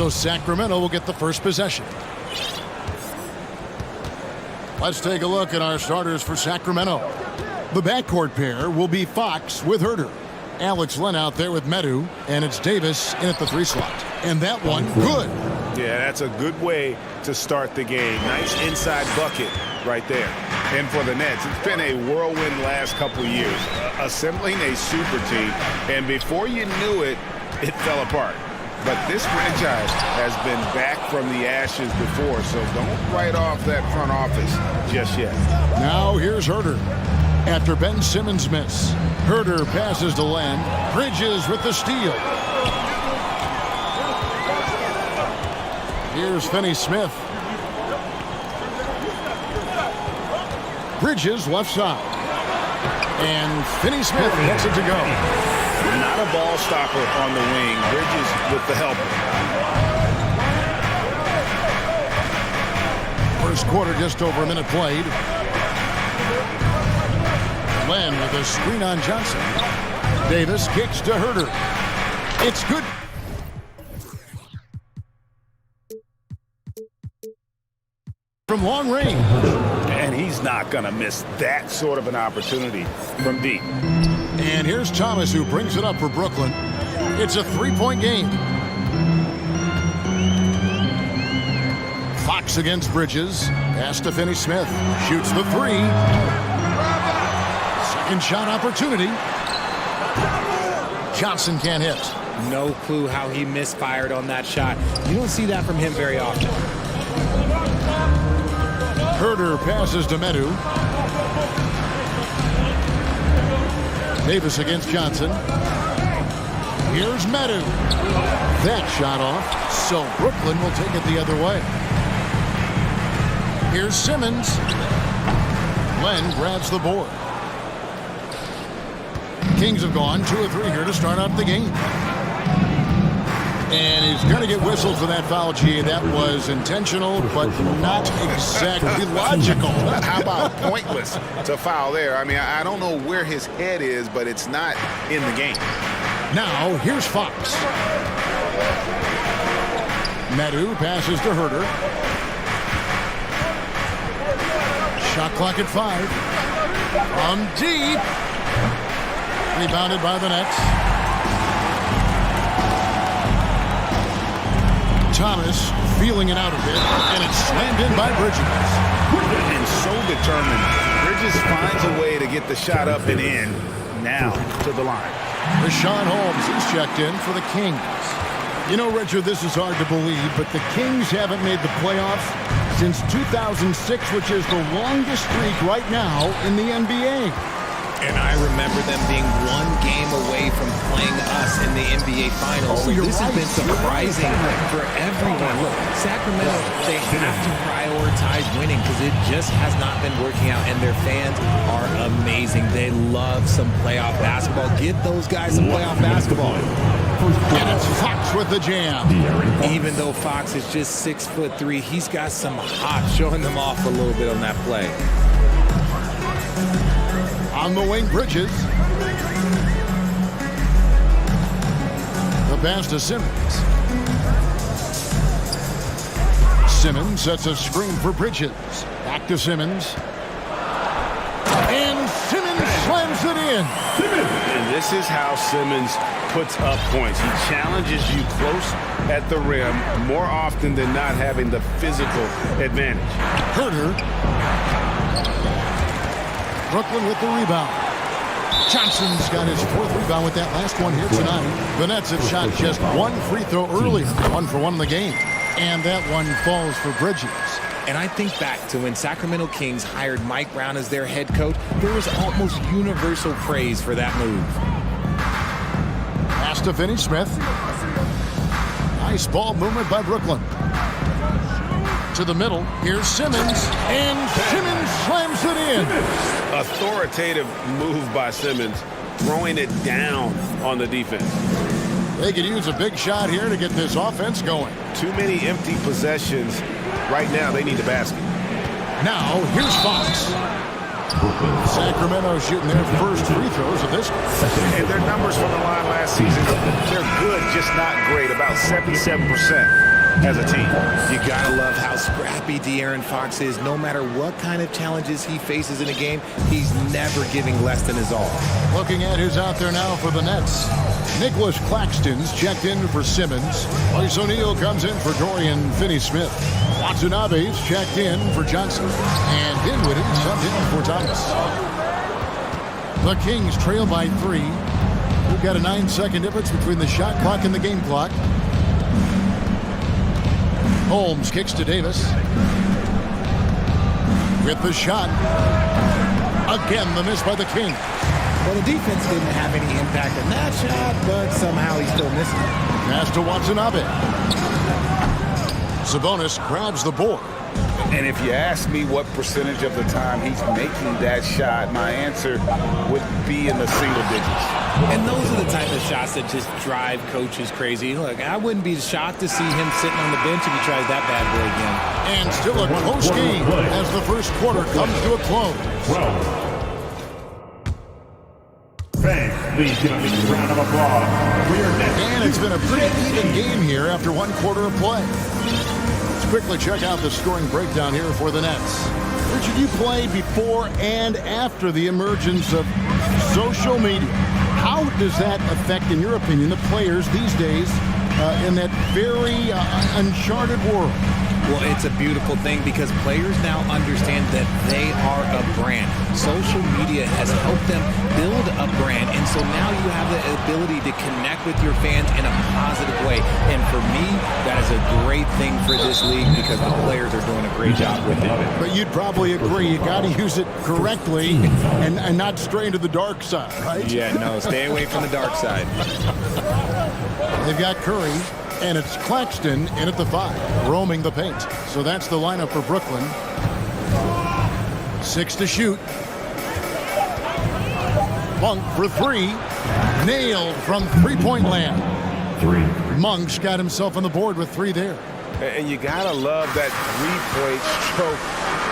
So Sacramento will get the first possession. Let's take a look at our starters for Sacramento. The backcourt pair will be Fox with Herter. Alex Len out there with Medu, and it's Davis in at the 3 slot. And that one, good. Yeah, that's a good way to start the game. Nice inside bucket right there. And for the Nets, it's been a whirlwind last couple years, assembling a super team, and before you knew it, it fell apart. But this franchise has been back from the ashes before, so don't write off that front office just yet. Now here's Herter. After Ben Simmons' miss, Herter passes to Len. Bridges with the steal. Here's Finney-Smith. Bridges left side. And Finney-Smith gets it to go. Not a ball stopper on the wing. Bridges with the help. First quarter, just over a minute played. Len with a screen on Johnson. Davis kicks to Herter. It's good. From long range. And he's not going to miss that sort of an opportunity from deep. And here's Thomas, who brings it up for Brooklyn. It's a 3-point game. Fox against Bridges. Pass to Finney-Smith. Shoots the 3. Second shot opportunity. Johnson can't hit. No clue how he misfired on that shot. You don't see that from him very often. Herter passes to Medu. Davis against Johnson. Here's Medu. That shot off, so Brooklyn will take it the other way. Here's Simmons. Len grabs the board. Kings have gone 2 of 3 here to start out the game. And he's going to get whistled for that foul, G. That was intentional, but not exactly logical. How about pointless to foul there? I mean, I don't know where his head is, but it's not in the game. Now, here's Fox. Medu passes to Herter. Shot clock at 5. From deep. Rebounded by the Nets. Thomas feeling it out a bit, and it's slammed in by Bridges. And so determined. Bridges finds a way to get the shot up and in. Now to the line. Rashawn Holmes is checked in for the Kings. You know, Richard, this is hard to believe, but the Kings haven't made the playoffs since 2006, which is the longest streak right now in the NBA. And I remember them being 1 game away from playing us in the NBA Finals. So this has been surprising for everyone. Look, Sacramento, they have to prioritize winning because it just has not been working out. And their fans are amazing. They love some playoff basketball. Get those guys some playoff basketball. And it's Fox with the jam. Even though Fox is just 6'3", he's got some hops, showing them off a little bit on that play. On the wing, Bridges. The pass to Simmons. Simmons sets a screen for Bridges. Back to Simmons. And Simmons slams it in. And this is how Simmons puts up points. He challenges you close at the rim more often than not, having the physical advantage. Herter. Brooklyn with the rebound. Johnson's got his 4th rebound with that last one here tonight. The Nets have shot just 1 free throw earlier, 1 for 1 in the game. And that one falls for Bridges. And I think back to when Sacramento Kings hired Mike Brown as their head coach, there was almost universal praise for that move. Pass to Finney-Smith. Nice ball movement by Brooklyn. To the middle, here's Simmons, and Simmons slams it in. Authoritative move by Simmons, throwing it down on the defense. They could use a big shot here to get this offense going. Too many empty possessions. Right now, they need a basket. Now, here's Fox. Sacramento shooting their first free throws of this. And their numbers from the line last season, they're good, just not great, about 77%. as a team. You gotta love how scrappy De'Aaron Fox is. No matter what kind of challenges he faces in a game, he's never giving less than his all. Looking at who's out there now for the Nets. Nicholas Claxton's checked in for Simmons. Royce O'Neal comes in for Dorian Finney-Smith. Watanabe's checked in for Johnson. And Dinwiddie subbed in for Thomas. The Kings trail by 3. We've got a 9-second difference between the shot clock and the game clock. Holmes kicks to Davis. With the shot. Again, the miss by the Kings. Well, the defense didn't have any impact on that shot, but somehow he still missed it. Pass to Watanabe. Sabonis grabs the board. And if you ask me what percentage of the time he's making that shot, my answer would be in the single digits. And those are the type of shots that just drive coaches crazy. Look, I wouldn't be shocked to see him sitting on the bench if he tries that bad boy again. And still a close game as the first quarter comes to a close. Fans, please give a round of applause for your next. And it's been a pretty even game here after one quarter of play. Let's quickly check out the scoring breakdown here for the Nets. Richard, you played before and after the emergence of social media. How does that affect, in your opinion, the players these days in that very uncharted world? Well, it's a beautiful thing because players now understand that they are a brand. Social media has helped them build a brand, and so now you have the ability to connect with your fans in a positive way. And for me, that is a great thing for this league because the players are doing a great job with it. But you'd probably agree you got to use it correctly and not stray into the dark side, right? Yeah, no, stay away from the dark side. They've got Curry. And it's Claxton in at the 5, roaming the paint. So that's the lineup for Brooklyn. 6 to shoot. Monk for 3. Nailed from three-point land. 3. Monk's got himself on the board with 3 there. And you gotta love that three-point stroke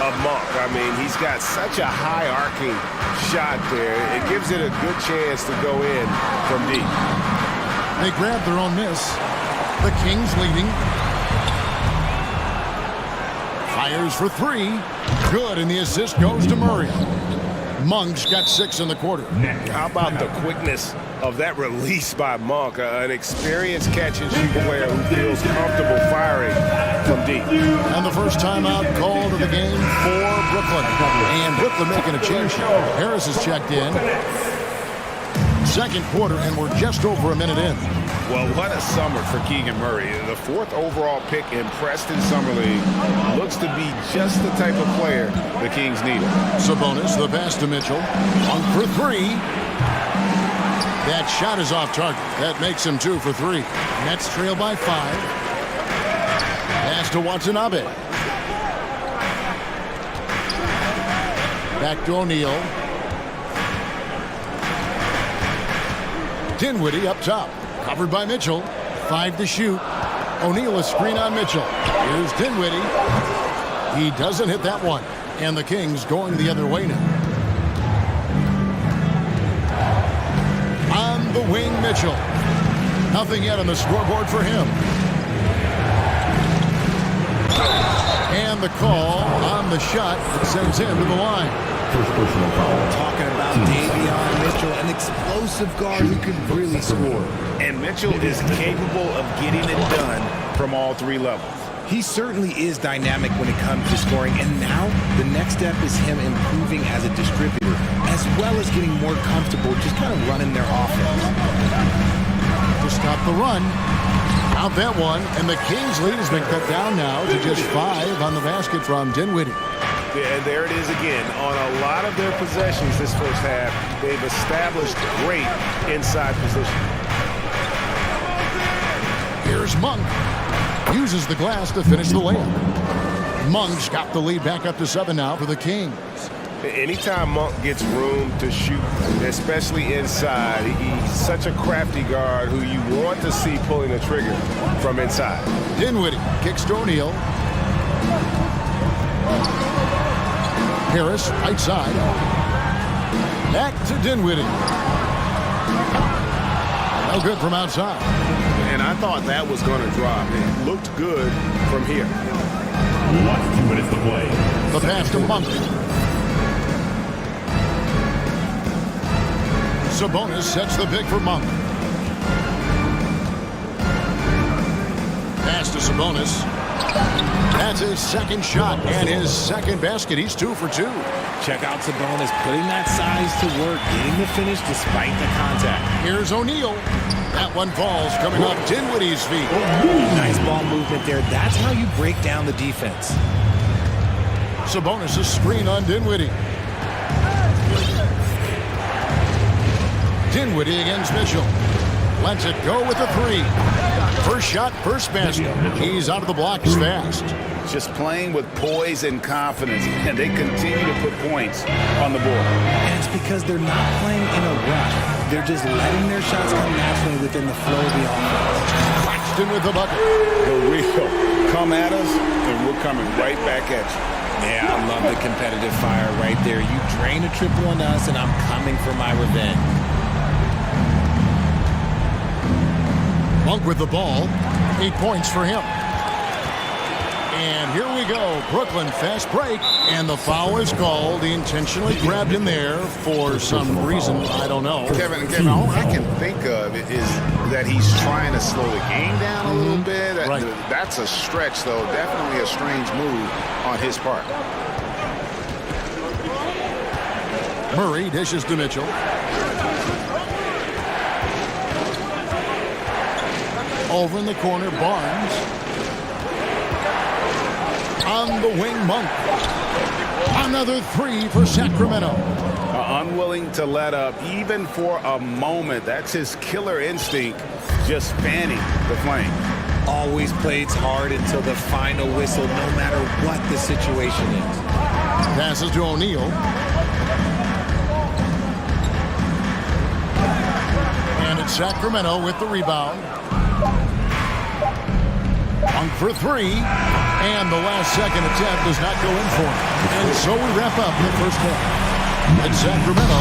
of Monk. I mean, he's got such a high arcing shot there. It gives it a good chance to go in from deep. They grab their own miss. The Kings leading. Fires for 3. Good, and the assist goes to Murray. Monk's got 6 in the quarter. How about the quickness of that release by Monk? An experienced catch-and-shoot player who feels comfortable firing from deep. And the first timeout called of the game for Brooklyn. And Brooklyn making a change. Harris is checked in. Second quarter, and we're just over a minute in. Well, what a summer for Keegan Murray. The 4th overall pick in Preston Summer League looks to be just the type of player the Kings need. Sabonis, the pass to Mitchell. Monk for 3. That shot is off target. That makes him 2 for 3. Nets trail by 5. Pass to Watanabe. Back to O'Neal. Dinwiddie up top. Covered by Mitchell. 5 to shoot. O'Neal a screen on Mitchell. Here's Dinwiddie. He doesn't hit that one. And the Kings going the other way now. On the wing, Mitchell. Nothing yet on the scoreboard for him. And the call on the shot that sends him to the line. First personal foul. Talking about Davion Mitchell, an explosive guard who can really score. And Mitchell is capable of getting it done from all 3 levels. He certainly is dynamic when it comes to scoring, and now the next step is him improving as a distributor, as well as getting more comfortable just kind of running their offense. To stop the run. Out that one, and the Kings lead has been cut down now to just 5 on the basket from Dinwiddie. And there it is again. On a lot of their possessions this first half, they've established great inside position. Here's Monk. Uses the glass to finish the layup. Monk's got the lead back up to 7 now for the Kings. Anytime Monk gets room to shoot, especially inside, he's such a crafty guard who you want to see pulling the trigger from inside. Dinwiddie kicks to O'Neal. Harris, right side. Back to Dinwiddie. No good from outside. and I thought that was going to drop. It looked good from here. 2 minutes to play. The pass to Monk. Sabonis sets the pick for Monk. Pass to Sabonis. That's his second shot and his second basket. He's 2 for 2. Check out Sabonis putting that size to work, getting the finish despite the contact. Here's O'Neal. That one falls coming off Dinwiddie's feet. Nice ball movement there. That's how you break down the defense. Sabonis' screen on Dinwiddie. Dinwiddie against Mitchell. Lets it go with a 3. First shot, first basket. He's out of the blocks fast. Just playing with poise and confidence, and they continue to put points on the board. And it's because they're not playing in a rush. They're just letting their shots come naturally within the flow of the offense. Claxton with the bucket. The real come at us, and we're coming right back at you. Yeah, I love the competitive fire right there. You drain a triple on us, and I'm coming for my revenge. Monk with the ball. 8 points for him. And here we go. Brooklyn fast break. And the foul is called. He intentionally grabbed him there for some reason. I don't know. Kevin, all I can think of is that he's trying to slow the game down a little bit. Right. That's a stretch, though. Definitely a strange move on his part. Murray dishes to Mitchell. Over in the corner, Barnes. On the wing, Monk. Another 3 for Sacramento. Unwilling to let up, even for a moment. That's his killer instinct, just fanning the flame. Always plays hard until the final whistle, no matter what the situation is. Passes to O'Neal. And it's Sacramento with the rebound. Monk for 3, and the last second attempt does not go in for him. And so we wrap up the first half. And Sacramento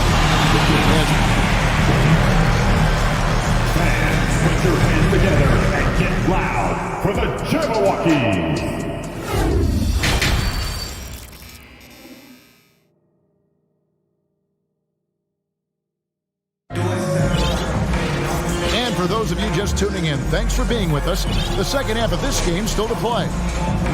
Fans, put your hands together and get loud for the Jabberwockies. For those of you just tuning in, thanks for being with us. The second half of this game still to play.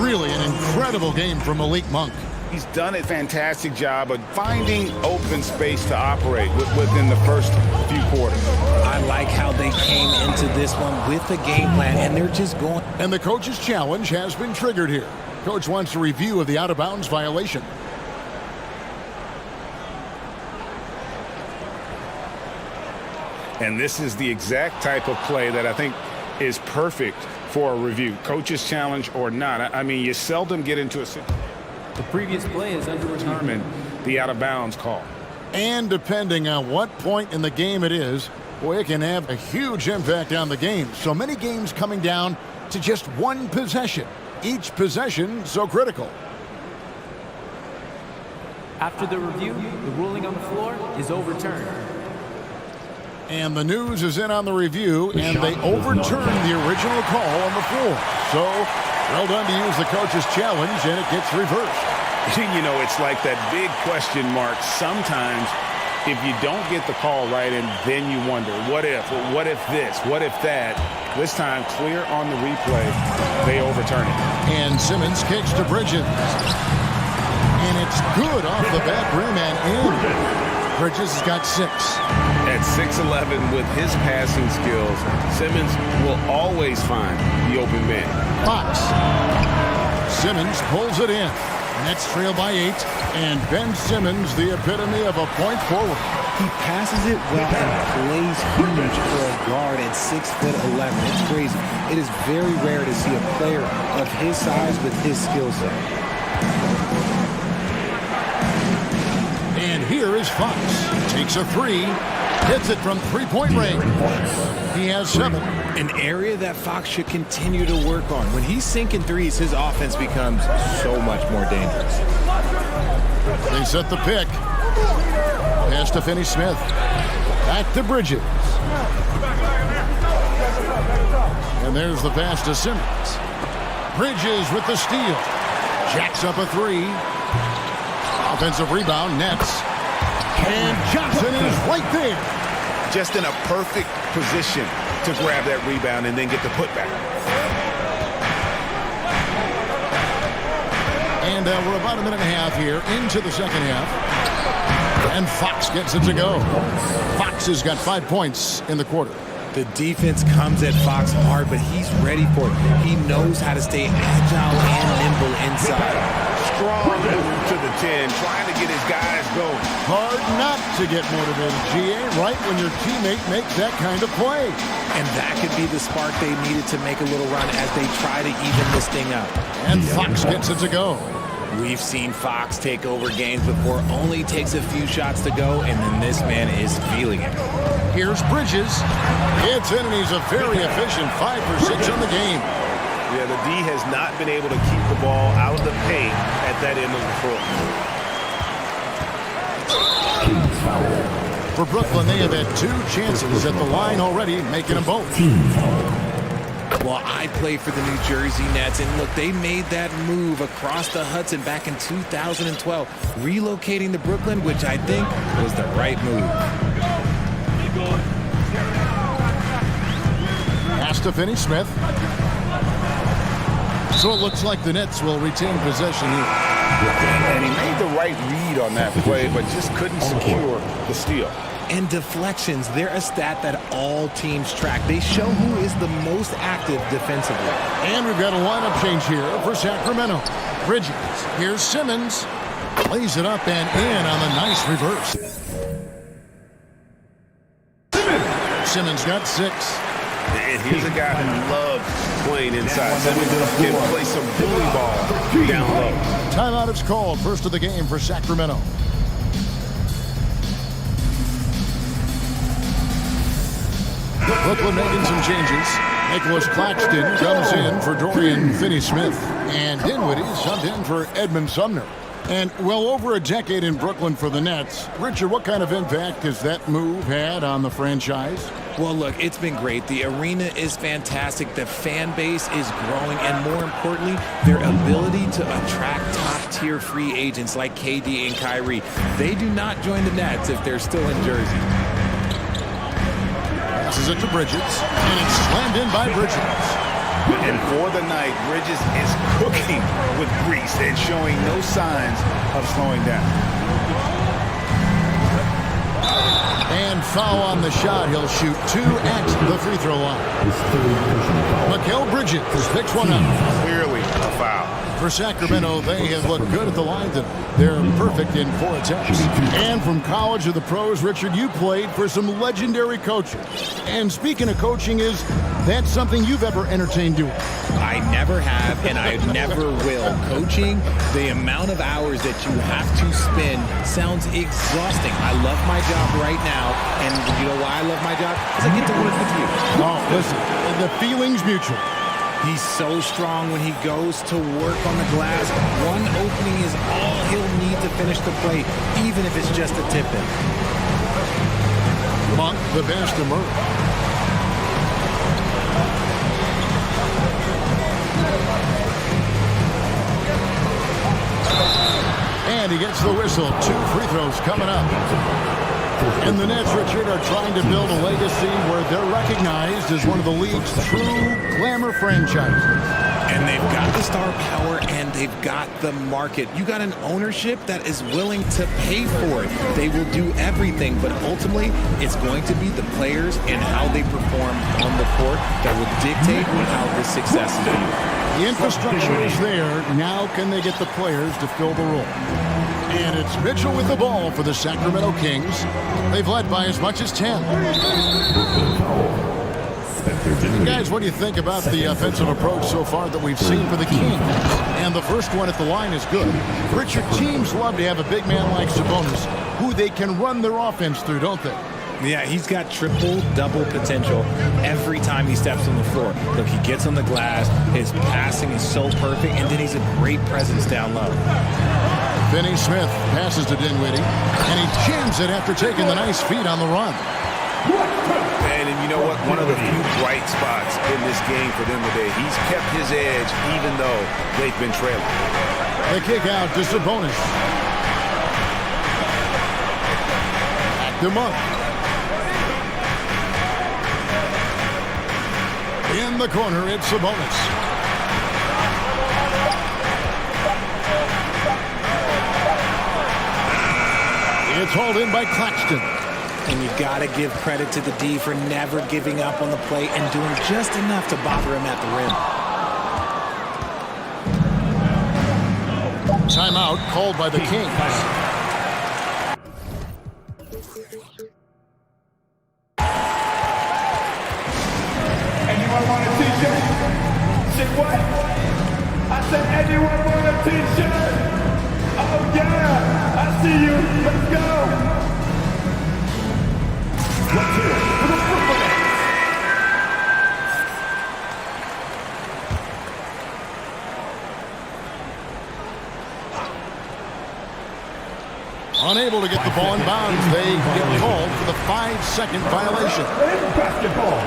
Really an incredible game from Malik Monk. He's done a fantastic job of finding open space to operate within the first few quarters. I like how they came into this one with a game plan, and they're just going. And the coach's challenge has been triggered here. Coach wants a review of the out-of-bounds violation. And this is the exact type of play that I think is perfect for a review. Coach's challenge or not. I mean, you seldom get into a situation. The previous play is under determine the out-of-bounds call. And depending on what point in the game it is, boy, it can have a huge impact on the game. So many games coming down to just one possession. Each possession so critical. After the review, the ruling on the floor is overturned. And the news is in on the review, and they overturned the original call on the floor. So, well done to use the coach's challenge, and it gets reversed. You know, it's like that big question mark. Sometimes, if you don't get the call right, and then you wonder, what if this, what if that? This time, clear on the replay, they overturn it. And Simmons kicks to Bridges. And it's good off the back rim and in. Bridges has got 6. At 6'11", with his passing skills, Simmons will always find the open man. Fox. Simmons pulls it in. Nets trail by 8. And Ben Simmons, the epitome of a point forward. He passes it well and plays huge for a guard at 6'11". It's crazy. It is very rare to see a player of his size with his skill set. And here is Fox. Takes a 3. Hits it from three-point range. He has 7. An area that Fox should continue to work on. When he's sinking threes, his offense becomes so much more dangerous. They set the pick. Pass to Finney-Smith. Back to Bridges. And there's the pass to Simmons. Bridges with the steal. Jacks up a three. Offensive rebound, Nets. And Johnson is right there. Just in a perfect position to grab that rebound and then get the putback. And we're about a minute and a half here into the second half. And Fox gets it to go. Fox has got 5 points in the quarter. The defense comes at Fox hard, but he's ready for it. He knows how to stay agile and nimble inside. Strong move to the 10, trying to get his guys going. Hard not to get motivated, GA, right when your teammate makes that kind of play. And that could be the spark they needed to make a little run as they try to even this thing up. And Fox gets it to go. We've seen Fox take over games before, only takes a few shots to go, and then this man is feeling it. Here's Bridges. It's in, and he's a very efficient 5 for 6 on the game. Yeah, the D has not been able to keep the ball out of the paint at that end of the floor. For Brooklyn, they have had 2 chances at the line already, making them both. Well, I play for the New Jersey Nets, and look, they made that move across the Hudson back in 2012, relocating to Brooklyn, which I think was the right move. Pass to Finney-Smith. So it looks like the Nets will retain possession here. And he made the right read on that play, but just couldn't secure the steal. And deflections, they're a stat that all teams track. They show who is the most active defensively. And we've got a lineup change here for Sacramento. Bridges, here's Simmons. Lays it up and in on the nice reverse. Simmons got 6. And here's a guy who loves playing inside. Simmons can play some bully ball down low. Timeout is called. First of the game for Sacramento. Brooklyn making some changes. Nicholas Claxton comes in for Dorian Finney-Smith. And Dinwiddie subbed in for Edmund Sumner. And well over a decade in Brooklyn for the Nets. Richard, what kind of impact has that move had on the franchise? Well, look, it's been great. The arena is fantastic. The fan base is growing. And more importantly, their ability to attract top-tier free agents like KD and Kyrie. They do not join the Nets if they're still in Jersey. Passes it to Bridges. And it's slammed in by Bridges. And for the night, Bridges is cooking with grease and showing no signs of slowing down. And foul on the shot. He'll shoot 2 at the free throw line. Mikal Bridges picks one up. Clearly a foul. For Sacramento, they have looked good at the line. They're perfect in 4 attempts. And from college to the pros, Richard, you played for some legendary coaches. And speaking of coaching, is that something you've ever entertained doing? I never have, and I never will. Coaching, the amount of hours that you have to spend sounds exhausting. I love my job right now, and you know why I love my job? Because I get to work with you. Oh, listen, the feeling's mutual. He's so strong when he goes to work on the glass. One opening is all he'll need to finish the play, even if it's just a tip-in. Monk, the best emerge. And he gets the whistle. 2 free throws coming up. And the Nets, Richard, are trying to build a legacy where they're recognized as one of the league's true glamour franchises. And they've got the star power and they've got the market. You got an ownership that is willing to pay for it. They will do everything, but ultimately it's going to be the players and how they perform on the court that will dictate how the success is going to be. The infrastructure is there. Now can they get the players to fill the role? And it's Mitchell with the ball for the Sacramento Kings. They've led by as much as 10. Guys, what do you think about the offensive approach so far that we've seen for the Kings? And the first one at the line is good. Richard, teams love to have a big man like Sabonis who they can run their offense through, don't they? Yeah, he's got triple-double potential every time he steps on the floor. Look, he gets on the glass, his passing is so perfect, and then he's a great presence down low. Finney-Smith passes to Dinwiddie, and he jams it after taking the nice feed on the run. And you know what? One of the few bright spots in this game for them today. He's kept his edge even though they've been trailing. The kick out to Sabonis. Back to Monk. In the corner, it's Sabonis. It's hauled in by Claxton. And you got to give credit to the D for never giving up on the play and doing just enough to bother him at the rim. Timeout called by the Kings. Anyone want a t-shirt? Say what? I said anyone want a t-shirt? Oh yeah! I see you! Let's go! Let's hear it for the Brooklyn Nets. Unable to get the ball in bounds. They get called for the 5-second violation. Basketball.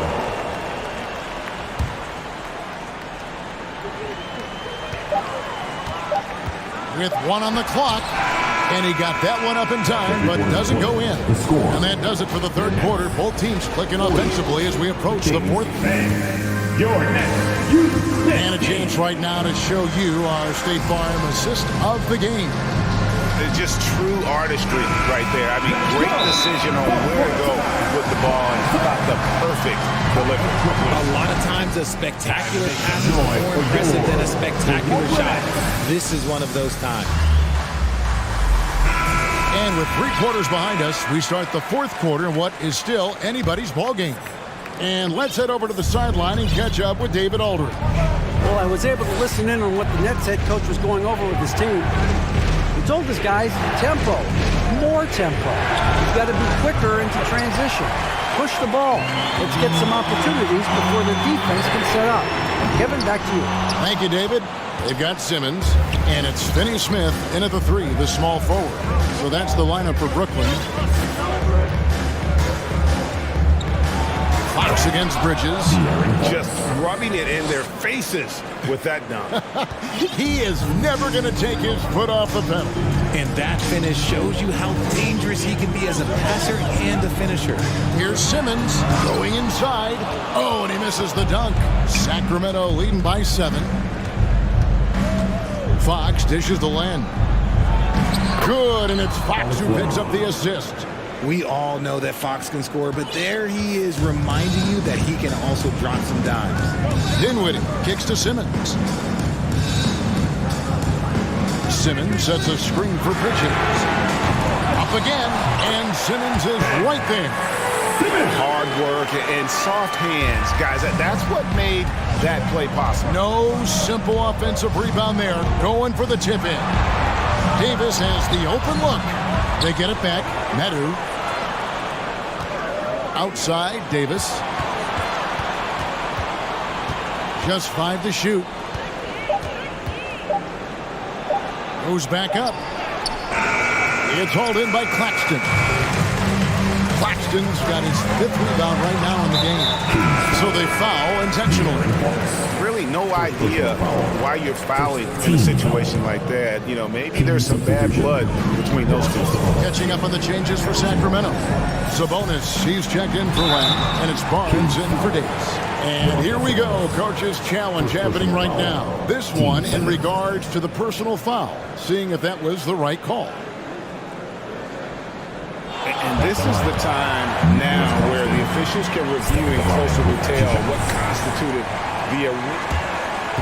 With 1 on the clock. And he got that one up in time, but doesn't go in. And that does it for the third quarter. Both teams clicking offensively as we approach the fourth. And a chance right now to show you our State Farm assist of the game. It's just true artistry right there. I mean, great decision on where to go with the ball and about the perfect delivery. A lot of times a spectacular pass is more impressive than a spectacular shot. This is one of those times. And with 3 quarters behind us, we start the fourth quarter in what is still anybody's ball game. And let's head over to the sideline and catch up with David Aldridge. Well, I was able to listen in on what the Nets head coach was going over with his team. He told his guys, tempo, more tempo. You've got to be quicker into transition. Push the ball. Let's get some opportunities before the defense can set up. Kevin, back to you. Thank you, David. They've got Simmons, and it's Finney Smith in at the 3, the small forward. So that's the lineup for Brooklyn. Fox against Bridges. Just rubbing it in their faces with that dunk. He is never going to take his foot off the pedal. And that finish shows you how dangerous he can be as a passer and a finisher. Here's Simmons going inside. Oh, and he misses the dunk. Sacramento leading by 7. Fox dishes the land. Good, and it's Fox who picks up the assist. We all know that Fox can score, but there he is reminding you that he can also drop some dimes. Dinwiddie kicks to Simmons. Simmons sets a screen for Bridges. Up again, and Simmons is right there. Hard work and soft hands, guys. That's what made that play possible. No simple offensive rebound there. Going for the tip in. Davis has the open look. They get it back. Medu. Outside, Davis. Just 5 to shoot. Goes back up. It's hauled in by Claxton. Claxton's got his 5th rebound right now in the game. So they foul intentionally. Really no idea why you're fouling in a situation like that. You know, maybe there's some bad blood between those two. Catching up on the changes for Sacramento. Sabonis, he's checked in for Lamb, and it's Barnes in for Davis. And here we go, coach's challenge happening right now. This one in regards to the personal foul, seeing if that was the right call. And this is the time now where the officials can review in closer detail what constituted the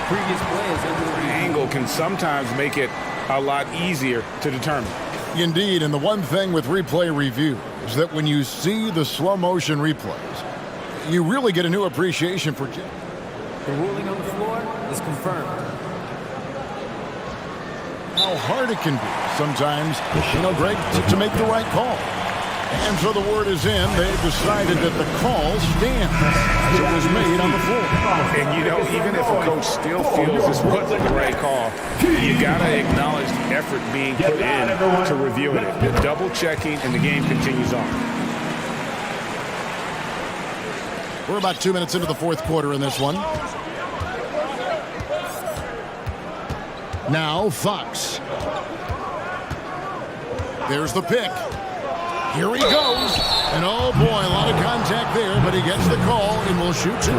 previous play is under the angle can sometimes make it a lot easier to determine. Indeed, and the one thing with replay review is that when you see the slow motion replays, you really get a new appreciation for Jim. The ruling on the floor is confirmed. How hard it can be sometimes, Greg, to make the right call. And so the word is in. They've decided that the call stands. It was made on the floor. And, even if a coach still feels this wasn't the right call, you got to acknowledge the effort being put in to reviewing it. The double checking, and the game continues on. We're about 2 minutes into the fourth quarter in this one. Now Fox. There's the pick. Here he goes. And oh boy, a lot of contact there, but he gets the call and will shoot two.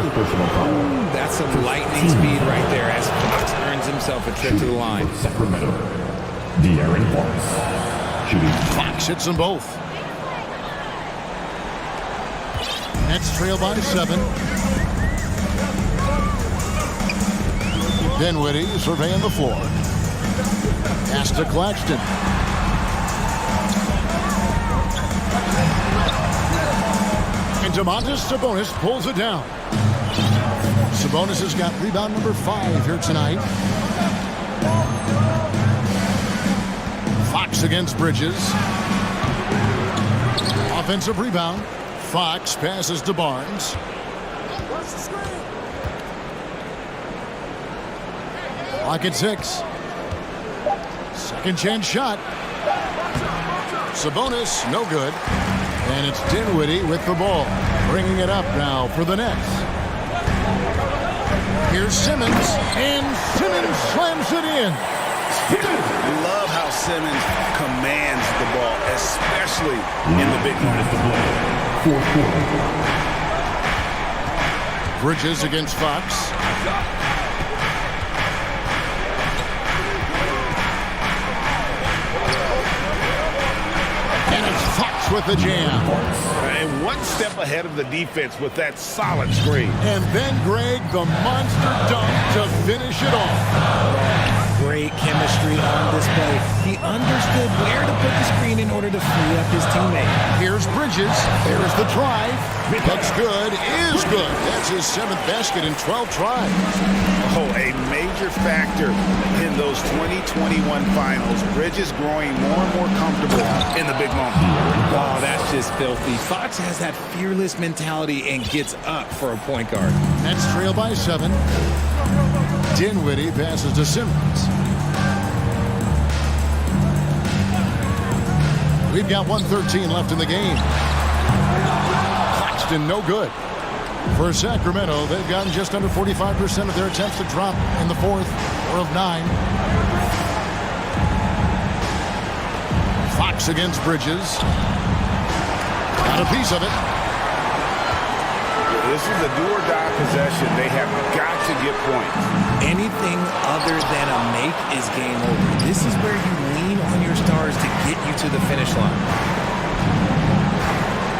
That's some lightning speed right there as Fox earns himself a trip to the line. Sacramento. De'Aaron Fox. Shooting. Fox hits them both. Nets trail by 7. Dinwiddie surveying the floor. Pass to Claxton. And Domantas Sabonis pulls it down. Sabonis has got rebound number 5 here tonight. Fox against Bridges. Offensive rebound. Fox passes to Barnes. Clock at 6. Second chance shot. Sabonis, no good. And it's Dinwiddie with the ball. Bringing it up now for the Nets. Here's Simmons. And Simmons slams it in. Love how Simmons commands the ball, especially in the big moment. Fourth quarter. Bridges against Fox. And it's Fox with the jam. And one step ahead of the defense with that solid screen. And then Greg, the monster dunk to finish it off. Great chemistry on display. He understood where to put the screen in order to free up his teammate. Here's Bridges. There's the drive. Looks good. Is good. That's his 7th basket in 12 tries. Oh, a major factor in those 2021 finals. Bridges growing more and more comfortable in the big moment. Oh, that's just filthy. Fox has that fearless mentality and gets up for a point guard. Nets trail by 7. Dinwiddie passes to Simmons. We've got 1:13 left in the game. Claxton, no good. For Sacramento, they've gotten just under 45% of their attempts to drop in the 4th, 4 of 9. Fox against Bridges. Got a piece of it. This is a do-or-die possession. They have got to get points. Anything other than a make is game over. This is where you lean on your stars to get you to the finish line.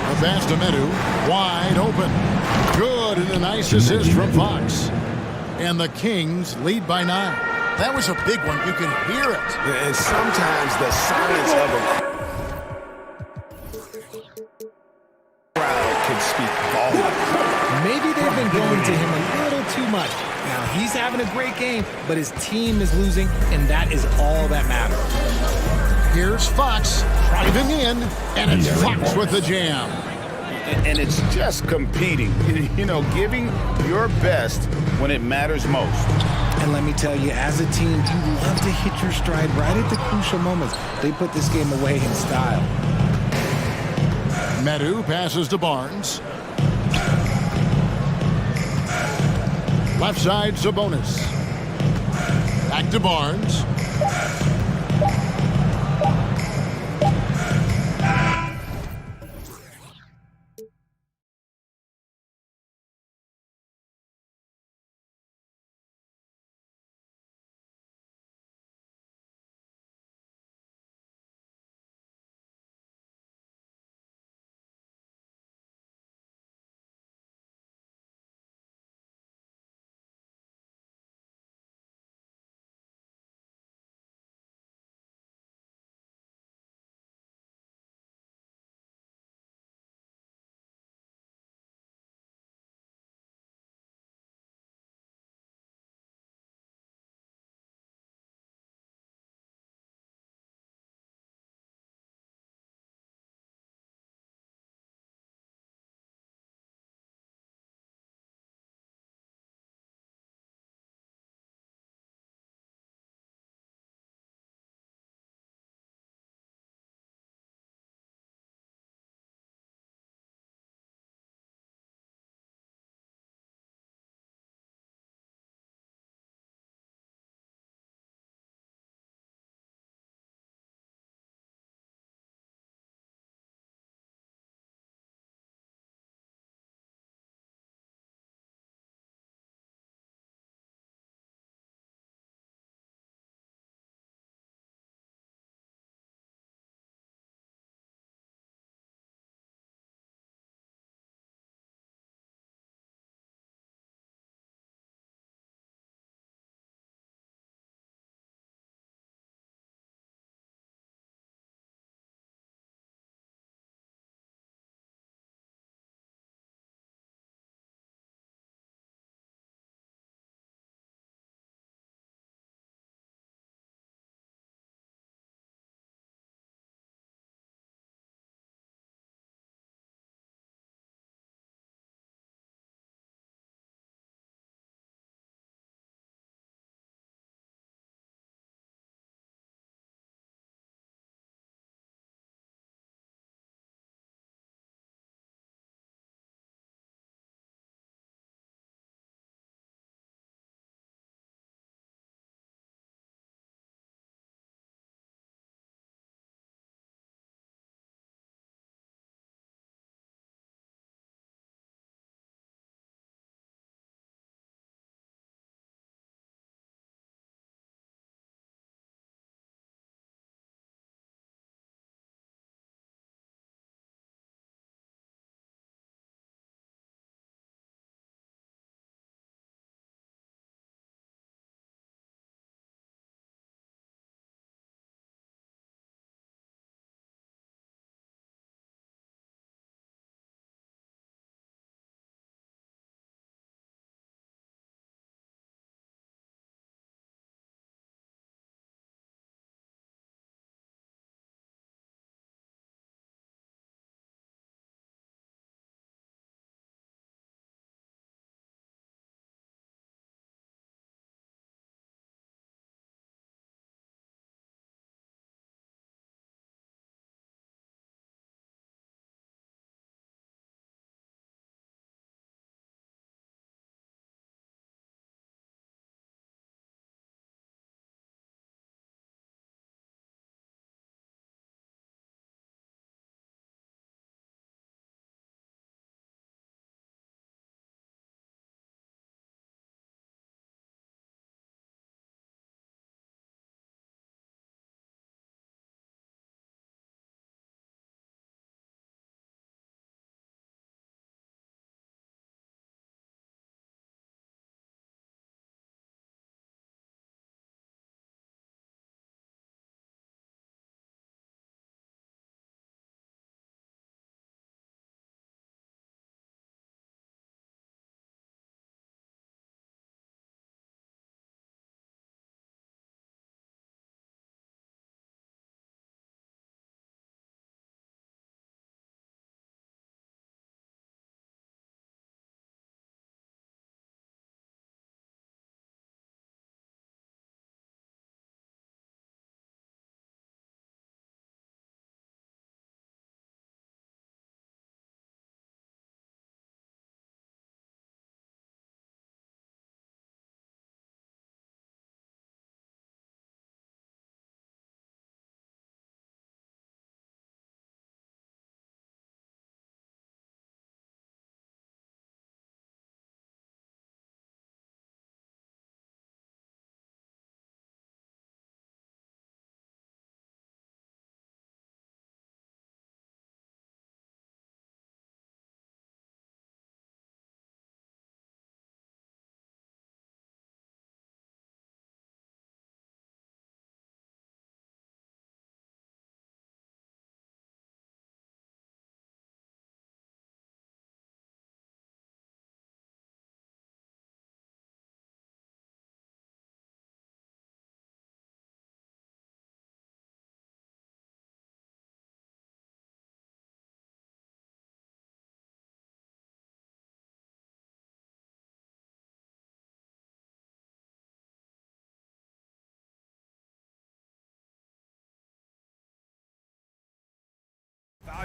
A pass to Medu, wide open. Good, and a nice assist from Fox. And the Kings lead by 9. That was a big one. You can hear it. And sometimes the silence of a crowd can speak volumes. Maybe they've been going to him a little too much. Now, he's having a great game, but his team is losing, and that is all that matters. Here's Fox driving in, and it's Fox with the jam. And it's just competing, you know, giving your best when it matters most. And let me tell you, as a team, you love to hit your stride right at the crucial moments. They put this game away in style. Medu passes to Barnes. Left side, Sabonis. Back to Barnes.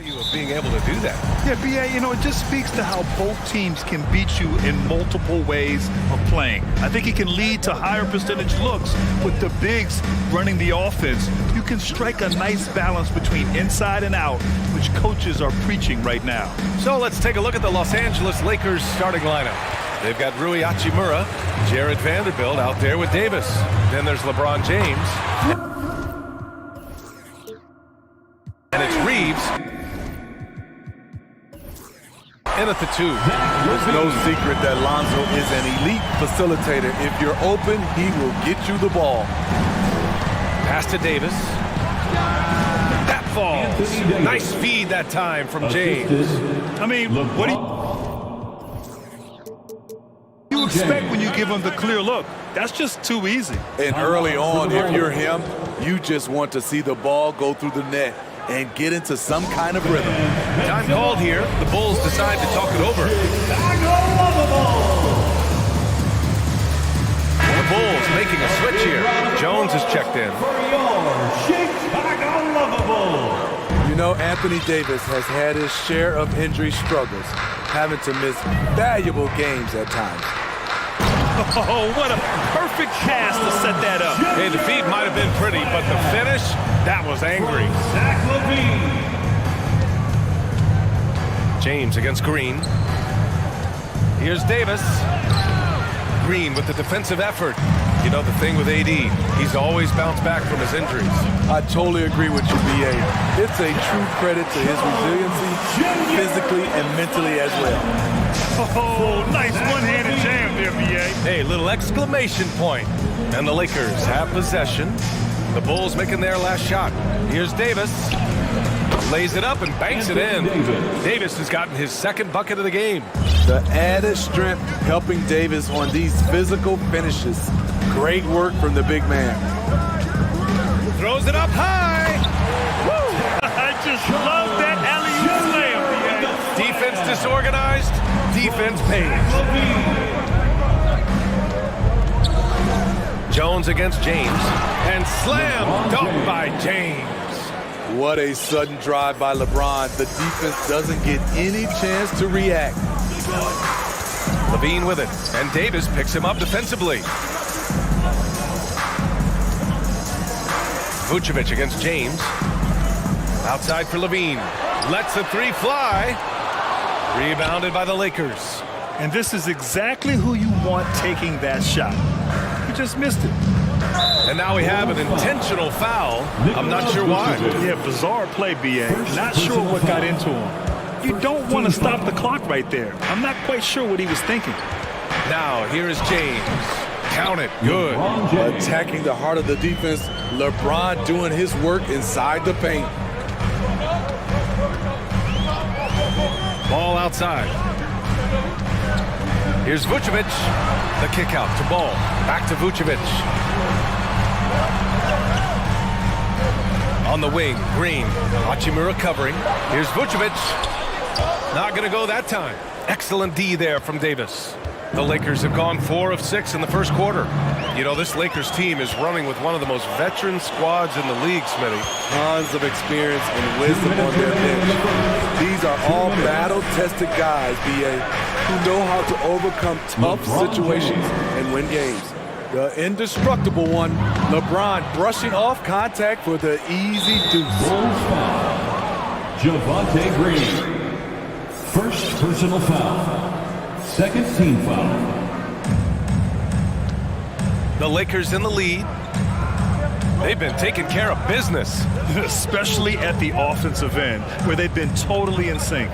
value of being able to do that. Yeah, B.A., you know, it just speaks to how both teams can beat you in multiple ways of playing. I think it can lead to higher percentage looks with the bigs running the offense. You can strike a nice balance between inside and out, which coaches are preaching right now. So let's take a look at the Los Angeles Lakers starting lineup. They've got Rui Hachimura, Jared Vanderbilt out there with Davis. Then there's LeBron James. And it's Reeves in at the 2. There's no secret that Lonzo is an elite facilitator. If you're open, he will get you the ball. Pass to Davis. That falls. Nice feed that time from James. I mean, what do you expect when you give him the clear look? That's just too easy. And early on, if you're him, you just want to see the ball go through the net and get into some kind of rhythm. Time called here. The Bulls decide to talk it over. The Bulls making a switch here. Jones is checked in. You know, Anthony Davis has had his share of injury struggles, having to miss valuable games at times. Oh, what a perfect pass to set that up. Hey, the feed might have been pretty, but the finish, that was angry. James against Green. Here's Davis. Green with the defensive effort. You know, the thing with AD, he's always bounced back from his injuries. I totally agree with you, B.A. It's a true credit to his resiliency, physically and mentally as well. Oh, nice one-handed jam there, B.A. Hey, little exclamation point. And the Lakers have possession. The Bulls making their last shot. Here's Davis. Lays it up and banks it in. Davis has gotten his second bucket of the game. The added strength helping Davis on these physical finishes. Great work from the big man. Throws it up high. Woo! I just love that alley-oop slam, B.A. Defense disorganized. Defense pays. Jones against James. And slam dunked by James. What a sudden drive by LeBron. The defense doesn't get any chance to react. Levine with it. And Davis picks him up defensively. Vucevic against James. Outside for Levine. Lets the three fly. Rebounded by the Lakers. And this is exactly who you want taking that shot. You just missed it. And now we have an intentional foul. I'm not sure why. Yeah, bizarre play, B.A. Not sure what got into him. You don't want to stop the clock right there. I'm not quite sure what he was thinking. Now, here is James. Count it. Good. Attacking the heart of the defense. LeBron doing his work inside the paint. Ball outside. Here's Vucevic. The kick out to Ball. Back to Vucevic. On the wing, Green. Hachimura covering. Here's Vucevic. Not going to go that time. Excellent D there from Davis. The Lakers have gone 4 of 6 in the first quarter. You know, this Lakers team is running with one of the most veteran squads in the league, Smitty. Tons of experience and wisdom on their bench. These are all battle-tested guys, B.A., who know how to overcome tough situations and win games. The indestructible one, LeBron brushing off contact for the easy deuce. Bulls foul. Javonte Green. First personal foul. Second team foul. The Lakers in the lead. They've been taking care of business. Especially at the offensive end, where they've been totally in sync.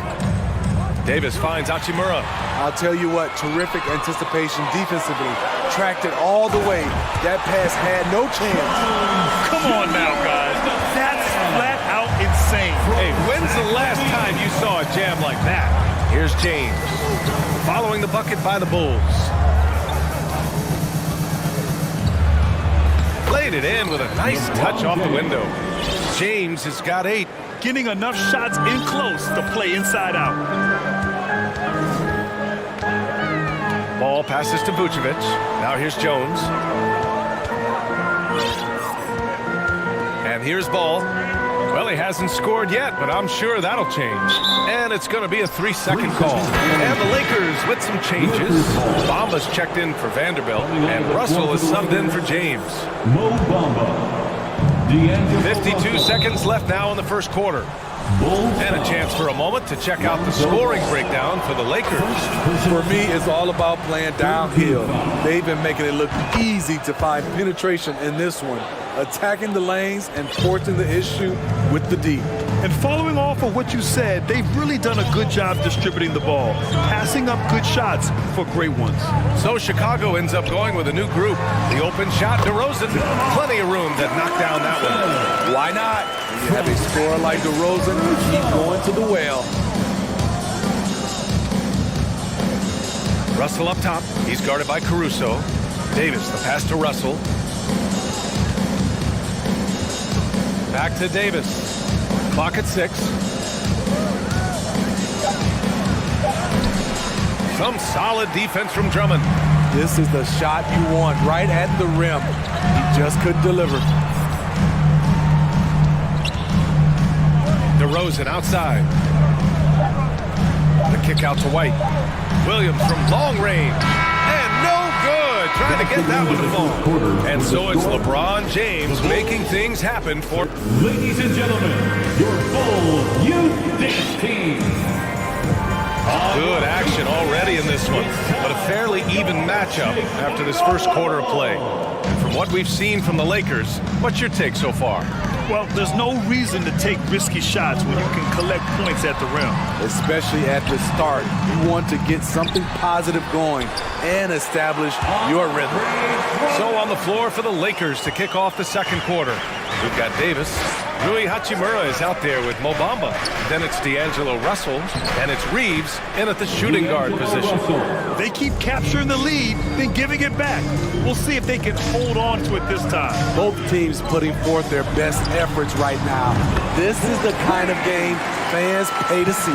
Davis finds Hachimura. I'll tell you what, terrific anticipation defensively. Tracked it all the way. That pass had no chance. Come on now, guys. That's flat out insane. Hey, when's the last time you saw a jam like that? Here's James. Following the bucket by the Bulls. Laid it in with a nice touch off the window. James has got 8. Getting enough shots in close to play inside out. Ball passes to Vucevic. Now here's Jones. And here's Ball. Well, he hasn't scored yet, but I'm sure that'll change. And it's going to be a 3-second call. And the Lakers with some changes. Bamba's checked in for Vanderbilt, and Russell is subbed in for James. 52 seconds left now in the first quarter. And a chance for a moment to check out the scoring breakdown for the Lakers. For me, it's all about playing downhill. They've been making it look easy to find penetration in this one, attacking the lanes and forcing the issue with the D. And following off of what you said, they've really done a good job distributing the ball, passing up good shots for great ones. So Chicago ends up going with a new group. The open shot, DeRozan, plenty of room to knock down that one. Why not? When you have a scorer like DeRozan, you keep going to the well. Russell up top. He's guarded by Caruso. Davis, the pass to Russell. Back to Davis. Clock at 6. Some solid defense from Drummond. This is the shot you want, right at the rim. He just couldn't deliver. DeRozan outside. The kick out to White. Williams from long range. And no good. Trying to get that one to fall. And so it's LeBron James making things happen for... Ladies and gentlemen, your full youth dance team. Good action already in this one, but a fairly even matchup after this first quarter of play. And from what we've seen from the Lakers, what's your take so far? Well, there's no reason to take risky shots when you can collect points at the rim. Especially at the start. You want to get something positive going and establish your rhythm. So on the floor for the Lakers to kick off the second quarter. We've got Davis. Rui Hachimura is out there with Mo Bamba. Then it's D'Angelo Russell, and it's Reeves in at the shooting guard position. They keep capturing the lead, then giving it back. We'll see if they can hold on to it this time. Both teams putting forth their best efforts right now. This is the kind of game fans pay to see.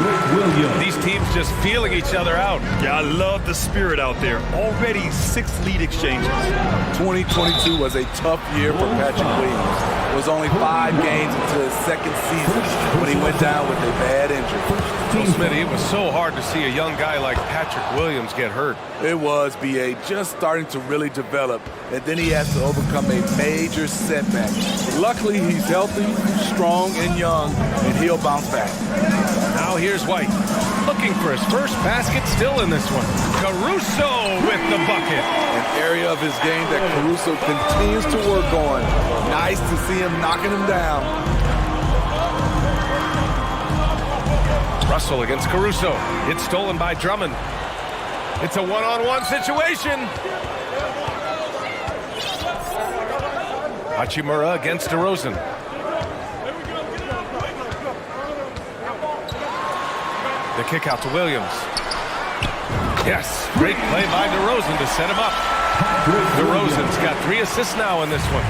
These teams just feeling each other out. Yeah, I love the spirit out there. Already 6 lead exchanges. 2022 was a tough year for Patrick Williams. It was only 5 games into his second season when he went down with a bad injury. So, Smitty, it was so hard to see a young guy like Patrick Williams get hurt. It was, B.A., just starting to really develop, and then he has to overcome a major setback. Luckily, he's healthy, strong, and young, and he'll bounce back. Now here's White, looking for his first basket still in this one. Caruso with the bucket. An area of his game that Caruso continues to work on. Nice to see him knocking him down. Russell against Caruso. It's stolen by Drummond. It's a one-on-one situation. Hachimura against DeRozan. The kick out to Williams. Yes, great play by DeRozan to set him up. DeRozan's got 3 assists now in this one.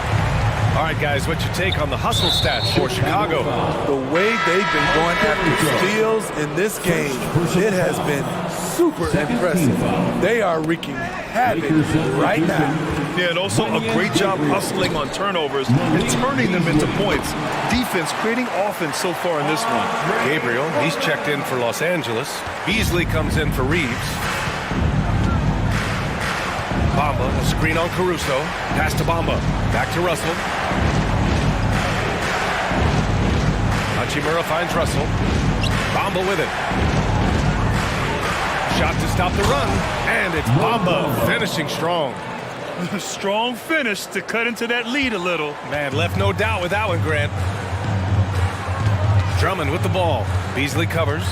All right, guys, what's your take on the hustle stats for Chicago? The way they've been going after steals in this game, it has been super impressive. They are wreaking havoc right now. Yeah, and also a great job hustling on turnovers and turning them into points. Defense creating offense so far in this one. Gabriel, he's checked in for Los Angeles. Beasley comes in for Reeves. Bamba, a screen on Caruso. Pass to Bamba. Back to Russell. Hachimura finds Russell. Bamba with it. Shot to stop the run. And it's Bamba finishing strong. Strong finish to cut into that lead a little. Man, left no doubt with that one, Grant. Drummond with the ball. Beasley covers.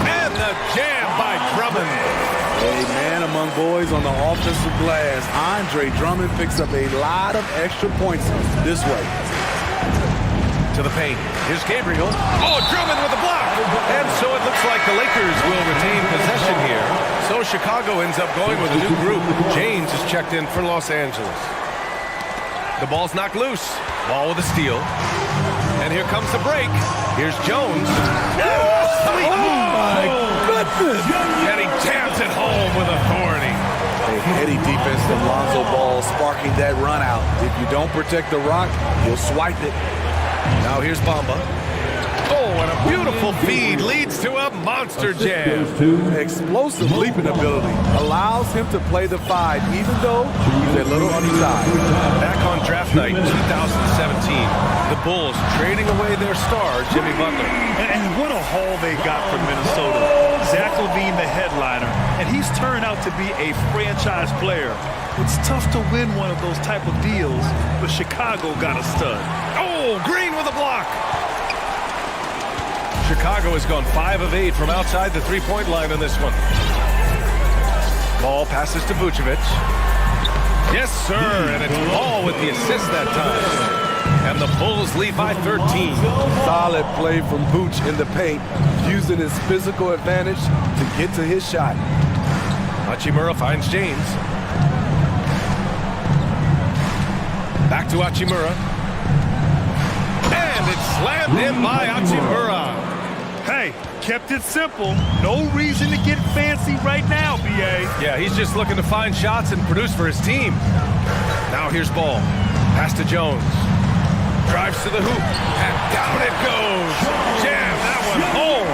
And the jam by Drummond. A man among boys on the offensive glass. Andre Drummond picks up a lot of extra points this way. To the paint. Here's Gabriel. Oh, Drummond with the block. And so it looks like the Lakers will retain possession here. So Chicago ends up going with a new group. James is checked in for Los Angeles. The ball's knocked loose. Ball with a steal. And here comes the break. Here's Jones. Oh my goodness! And he jams it home with authority. A heady defense Notice the Lonzo Ball sparking that run out. If you don't protect the rock, you'll swipe it. Now here's Bamba. Oh, and a beautiful feed leads to a monster jam. Explosive leaping ability allows him to play the 5, even though he's a little on the side. Back on draft night 2017, the Bulls trading away their star, Jimmy Butler. And what a haul they got from Minnesota. Zach LaVine, the headliner, and he's turned out to be a franchise player. It's tough to win one of those type of deals, but Chicago got a stud. Oh, Green with a block. Chicago has gone 5 of 8 from outside the three-point line in this one. Ball passes to Vucevic. Yes, sir, and it's Ball with the assist that time. And the Bulls lead by 13. Solid play from Vooch in the paint, using his physical advantage to get to his shot. Hachimura finds James. Back to Hachimura. And it's slammed in by Hachimura. Hey, kept it simple. No reason to get fancy right now, B.A. Yeah, he's just looking to find shots and produce for his team. Now here's Ball. Pass to Jones. Drives to the hoop. And down it goes. Jam that one home.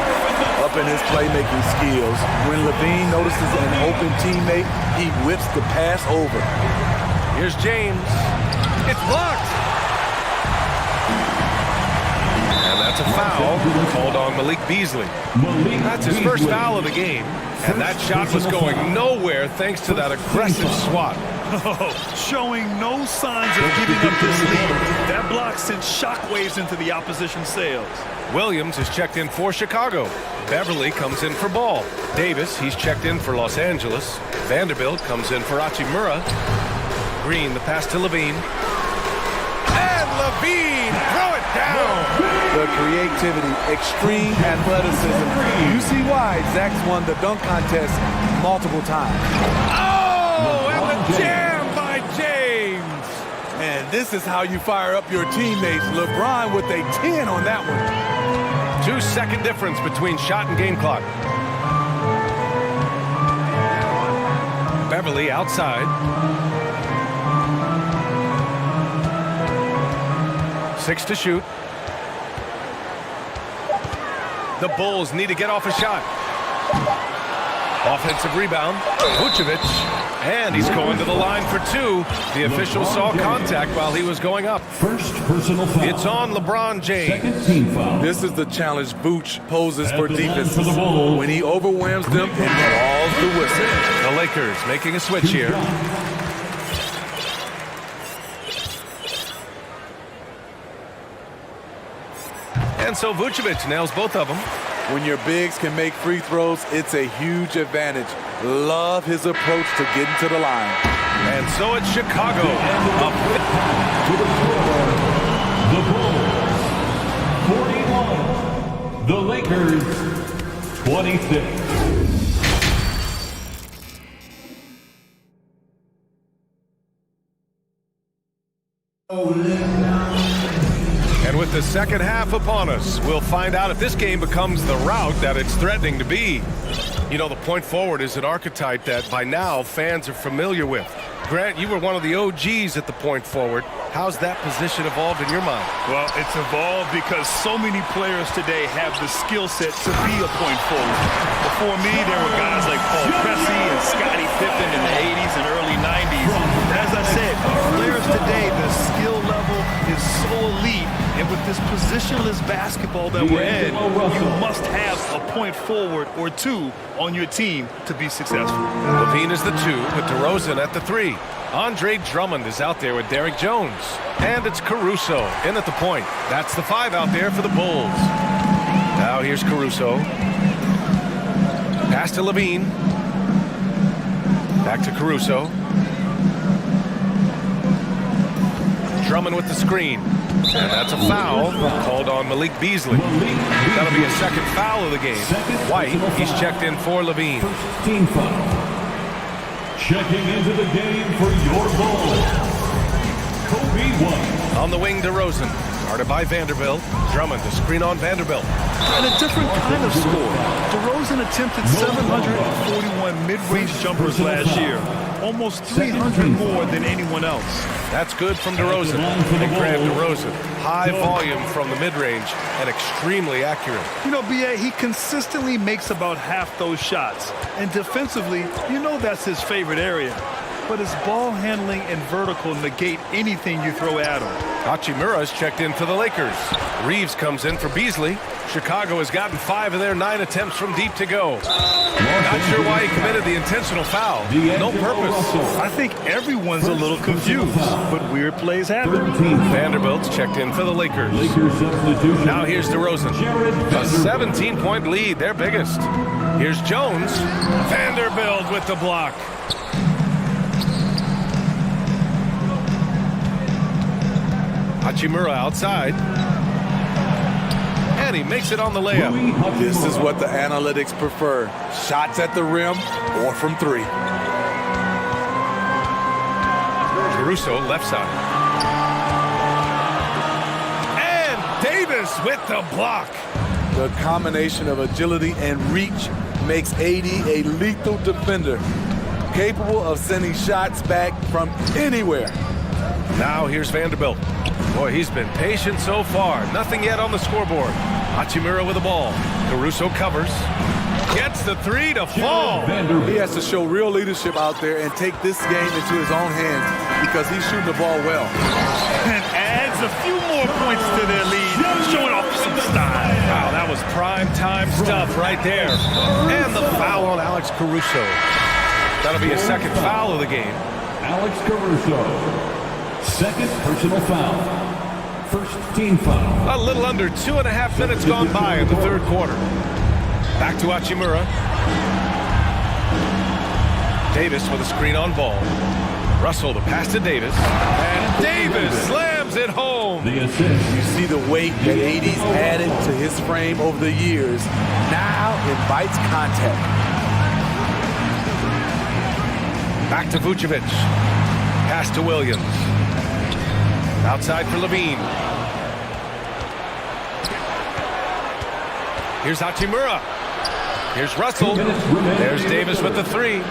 Up in his playmaking skills, when LaVine notices an open teammate, he whips the pass over. Here's James. It's blocked. And that's a foul called on Malik Beasley. That's his first foul of the game. And that shot was going nowhere thanks to that aggressive swat. Showing no signs of giving up this lead. That block sent shockwaves into the opposition sails. Williams is checked in for Chicago. Beverly comes in for Ball. Davis, he's checked in for Los Angeles. Vanderbilt comes in for Hachimura. Green, the pass to LaVine. And LaVine, throw it down. The creativity, extreme athleticism. You see why Zach's won the dunk contest multiple times. Oh, and the jam by James. And this is how you fire up your teammates. LeBron with a 10 on that one. 2-second difference between shot and game clock. Beverly outside. 6 to shoot. The Bulls need to get off a shot. Offensive rebound. Vucevic. And he's going to the line for 2. The official saw contact while he was going up. First personal foul. It's on LeBron James. Second team foul. This is the challenge Vooch poses for defenses. For the Bulls. When he overwhelms them and calls the whistle. The Lakers making a switch here. And so Vucevic nails both of them. When your bigs can make free throws, it's a huge advantage. Love his approach to getting to the line. And so it's Chicago. The Bulls, 41. The Lakers, 26. And with the second half upon us, we'll find out if this game becomes the route that it's threatening to be. You know, the point forward is an archetype that by now fans are familiar with. Grant, you were one of the OGs at the point forward. How's that position evolved in your mind? Well, it's evolved because so many players today have the skill set to be a point forward. Before me, there were guys like Paul Pressey and Scottie Pippen in the 80s and early 90s. And as I said, players today, the skill level is so elite. And with this positionless basketball that we're in, you must have a point forward or 2 on your team to be successful. LaVine is the 2 with DeRozan at the 3. Andre Drummond is out there with Derrick Jones. And it's Caruso in at the point. That's the 5 out there for the Bulls. Now here's Caruso. Pass to LaVine. Back to Caruso. Drummond with the screen. And that's a foul called on Malik Beasley. That'll be a second foul of the game. White, he's checked in for LaVine. First team foul. Checking into the game for your Bulls, Kobe White. On the wing, DeRozan. Guarded by Vanderbilt. Drummond, the screen on Vanderbilt. And a different kind of score. DeRozan attempted 741 mid-range jumpers last year. almost 300 more than anyone else. That's good from DeRozan. Big grab DeRozan. High volume from the mid-range and extremely accurate. You know, B.A., he consistently makes about half those shots. And defensively, you know that's his favorite area. But his ball handling and vertical negate anything you throw at him. Hachimura's checked in for the Lakers. Reeves comes in for Beasley. Chicago has gotten 5 of their 9 attempts from deep to go. Not sure why he committed the intentional foul. No purpose. I think everyone's a little confused, but weird plays happen. Vanderbilt's checked in for the Lakers. Now here's DeRozan. A 17-point lead, their biggest. Here's Jones. Vanderbilt with the block. Hachimura outside. And he makes it on the layup. This is what the analytics prefer. Shots at the rim or from 3. Caruso left side. And Davis with the block. The combination of agility and reach makes AD a lethal defender, capable of sending shots back from anywhere. Now here's Vanderbilt. Boy, he's been patient so far. Nothing yet on the scoreboard. Hachimura with the ball. Caruso covers. Gets the 3 to fall. He has to show real leadership out there and take this game into his own hands because he's shooting the ball well. And adds a few more points to their lead, showing off some style. Wow, that was prime time stuff right there. And the foul on Alex Caruso. That'll be a second foul of the game. Alex Caruso. Second personal foul. First team foul. A little under 2.5 minutes gone by in the third quarter. Back to Hachimura. Davis with a screen on ball. Russell the pass to Davis. And Davis slams it home. The assist. You see the weight that AD's added to his frame over the years. Now invites contact. Back to Vucevic. Pass to Williams. Outside for Levine. Here's Hachimura. Here's Russell. There's Davis with the 3.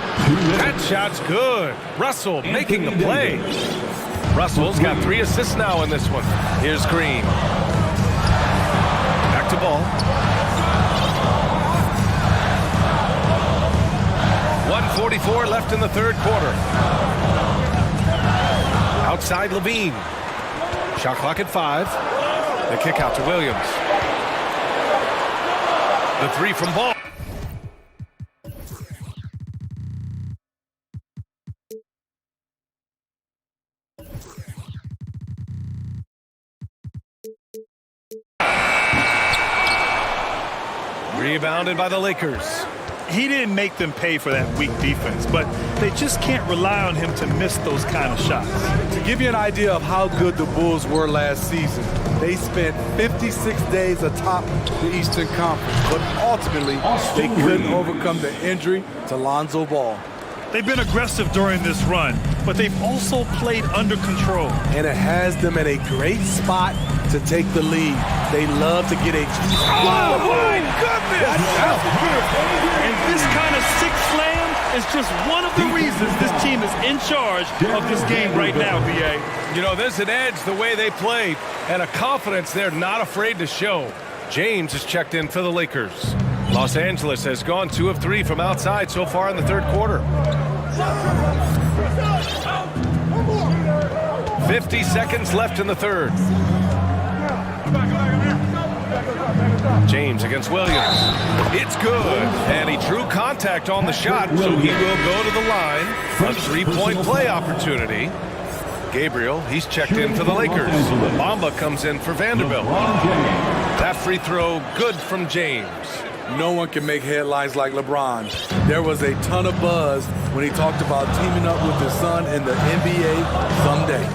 That shot's good. Russell making the play. Russell's got 3 assists now in this one. Here's Green. Back to ball. 1:44 left in the third quarter. Outside Levine. Shot clock at 5. The kick out to Williams. The 3 from ball. Rebounded by the Lakers. He didn't make them pay for that weak defense, but they just can't rely on him to miss those kind of shots. To give you an idea of how good the Bulls were last season, they spent 56 days atop the Eastern Conference, but ultimately they couldn't overcome the injury to Lonzo Ball. They've been aggressive during this run, but they've also played under control. And it has them in a great spot to take the lead. They love to get a... Oh, my goodness! And this kind of sick slam is just one of the reasons this team is in charge of this game right now, B.A. You know, there's an edge the way they play and a confidence they're not afraid to show. James is checked in for the Lakers. Los Angeles has gone 2 of 3 from outside so far in the third quarter. 50 seconds left in the third. James against Williams. It's good. And he drew contact on the shot, so he will go to the line. A 3-point play opportunity. Gabriel, he's checked in for the Lakers. Bamba comes in for Vanderbilt. That free throw, good from James. No one can make headlines like LeBron. There was a ton of buzz when he talked about teaming up with his son in the NBA someday.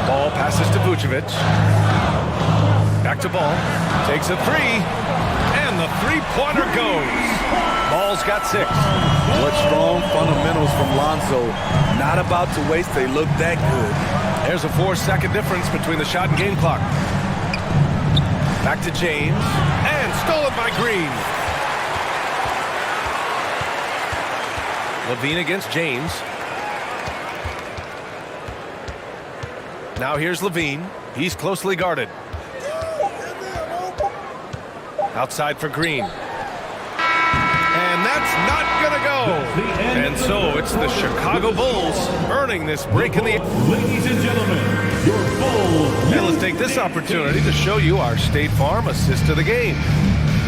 Ball passes to Vucevic. Back to Ball. Takes a 3. And the three-pointer goes. Ball's got 6. What strong fundamentals from Lonzo. Not about to waste. They look that good. There's a 4-second difference between the shot and game clock. Back to James, and stolen by Green. Levine against James. Now here's Levine. He's closely guarded. Outside for Green. And that's not going to go. And so it's the Chicago Bulls earning this break in the... Ladies and gentlemen, your Bulls. And let's take this opportunity to show you our State Farm assist of the game.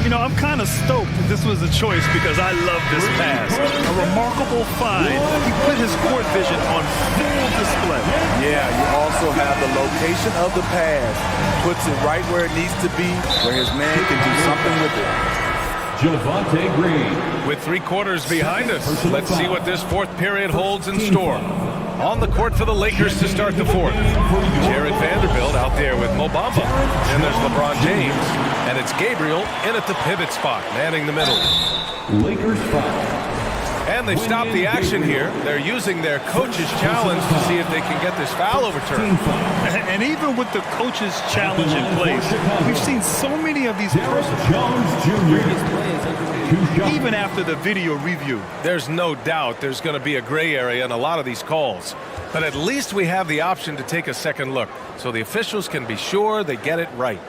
You know, I'm kind of stoked that this was a choice because I love this pass. A remarkable find. He put his court vision on full display. Yeah, you also have the location of the pass. Puts it right where it needs to be, where his man can do something with it. Javante Green. With 3 quarters behind us, let's see what this fourth period holds in store. On the court for the Lakers to start the fourth. Jared Vanderbilt out there with Mo Bamba. Then there's LeBron James. And it's Gabriel in at the pivot spot, manning the middle. Lakers foul. And they've stopped the action here. They're using their coach's challenge to see if they can get this foul overturned. And even with the coach's challenge in place, we've seen so many of these Jones Jr. even after the video review. There's no doubt there's going to be a gray area in a lot of these calls. But at least we have the option to take a second look, so the officials can be sure they get it right.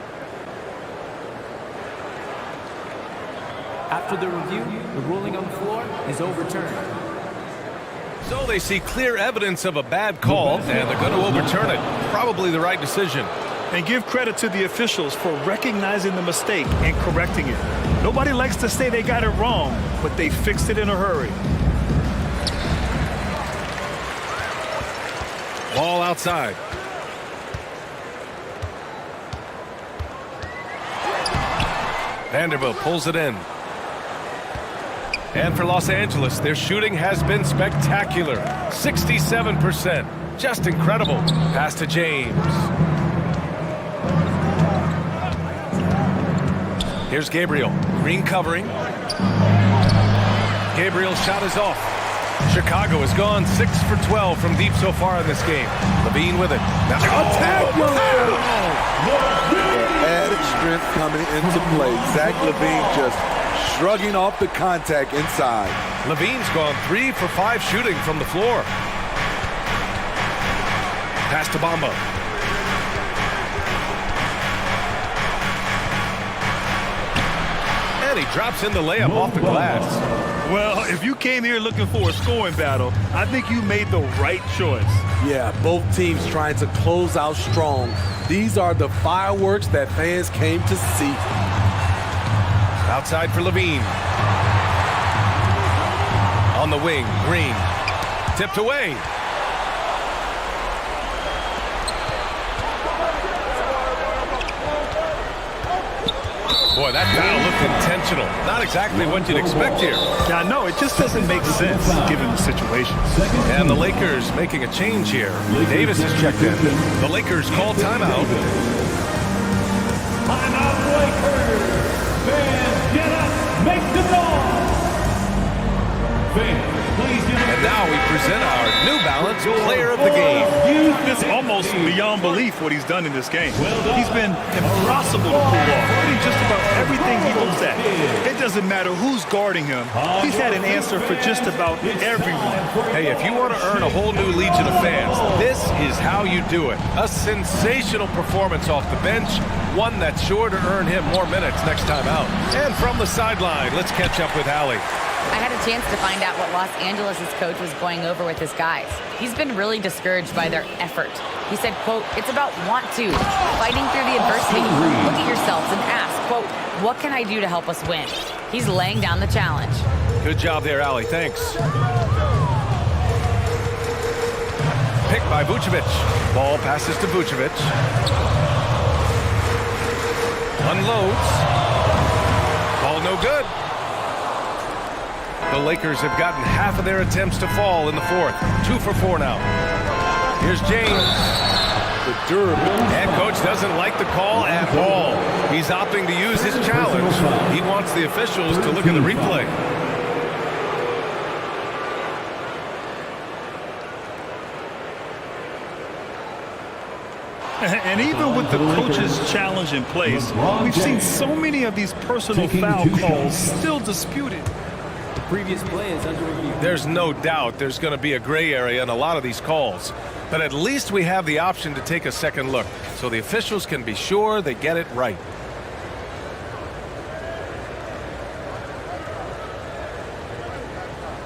After the review, the ruling on the floor is overturned. So they see clear evidence of a bad call, and they're going to overturn it. Probably the right decision. And give credit to the officials for recognizing the mistake and correcting it. Nobody likes to say they got it wrong, but they fixed it in a hurry. Ball outside. Vanderbilt pulls it in. And for Los Angeles, their shooting has been spectacular. 67%. Just incredible. Pass to James. Here's Gabriel. Green covering. Gabriel's shot is off. Chicago has gone 6 for 12 from deep so far in this game. Levine with it. Now, Added strength coming into play. Zach Levine just shrugging off the contact inside. Levine's gone 3 for 5 shooting from the floor. Pass to Bamba. And he drops in the layup off the glass. Well, if you came here looking for a scoring battle, I think you made the right choice. Yeah, both teams trying to close out strong. These are the fireworks that fans came to see. Outside for Levine. On the wing, Green. Tipped away. Boy, that foul looked intentional. Not exactly what you'd expect here. Yeah, I know. It just doesn't make sense given the situation. And the Lakers making a change here. Davis has checked in. The Lakers call timeout. Timeout, Lakers. Fans, get up. Make the noise. Fans, please get up. And now we present our New Balance Player of the Game. It's almost beyond belief what he's done in this game. He's been impossible to pull off. Hitting just about everything he looks at. It doesn't matter who's guarding him. He's had an answer for just about everyone. Hey, if you want to earn a whole new legion of fans, this is how you do it. A sensational performance off the bench, one that's sure to earn him more minutes next time out. And from the sideline, let's catch up with Allie. I had a chance to find out what Los Angeles' coach was going over with his guys. He's been really discouraged by their effort. He said, quote, it's about want to, fighting through the adversity. Look at yourselves and ask, quote, what can I do to help us win? He's laying down the challenge. Good job there, Allie. Thanks. Picked by Vucevic. Ball passes to Vucevic. Unloads. Ball no good. The Lakers have gotten half of their attempts to fall in the fourth. 2 for 4 now. Here's James. The durability. And coach doesn't like the call at all. He's opting to use his challenge. He wants the officials to look at the replay. And even with the coach's challenge in place, we've seen so many of these personal foul calls still disputed. previous play is under review. There's no doubt there's going to be a gray area in a lot of these calls. But at least we have the option to take a second look, so the officials can be sure they get it right.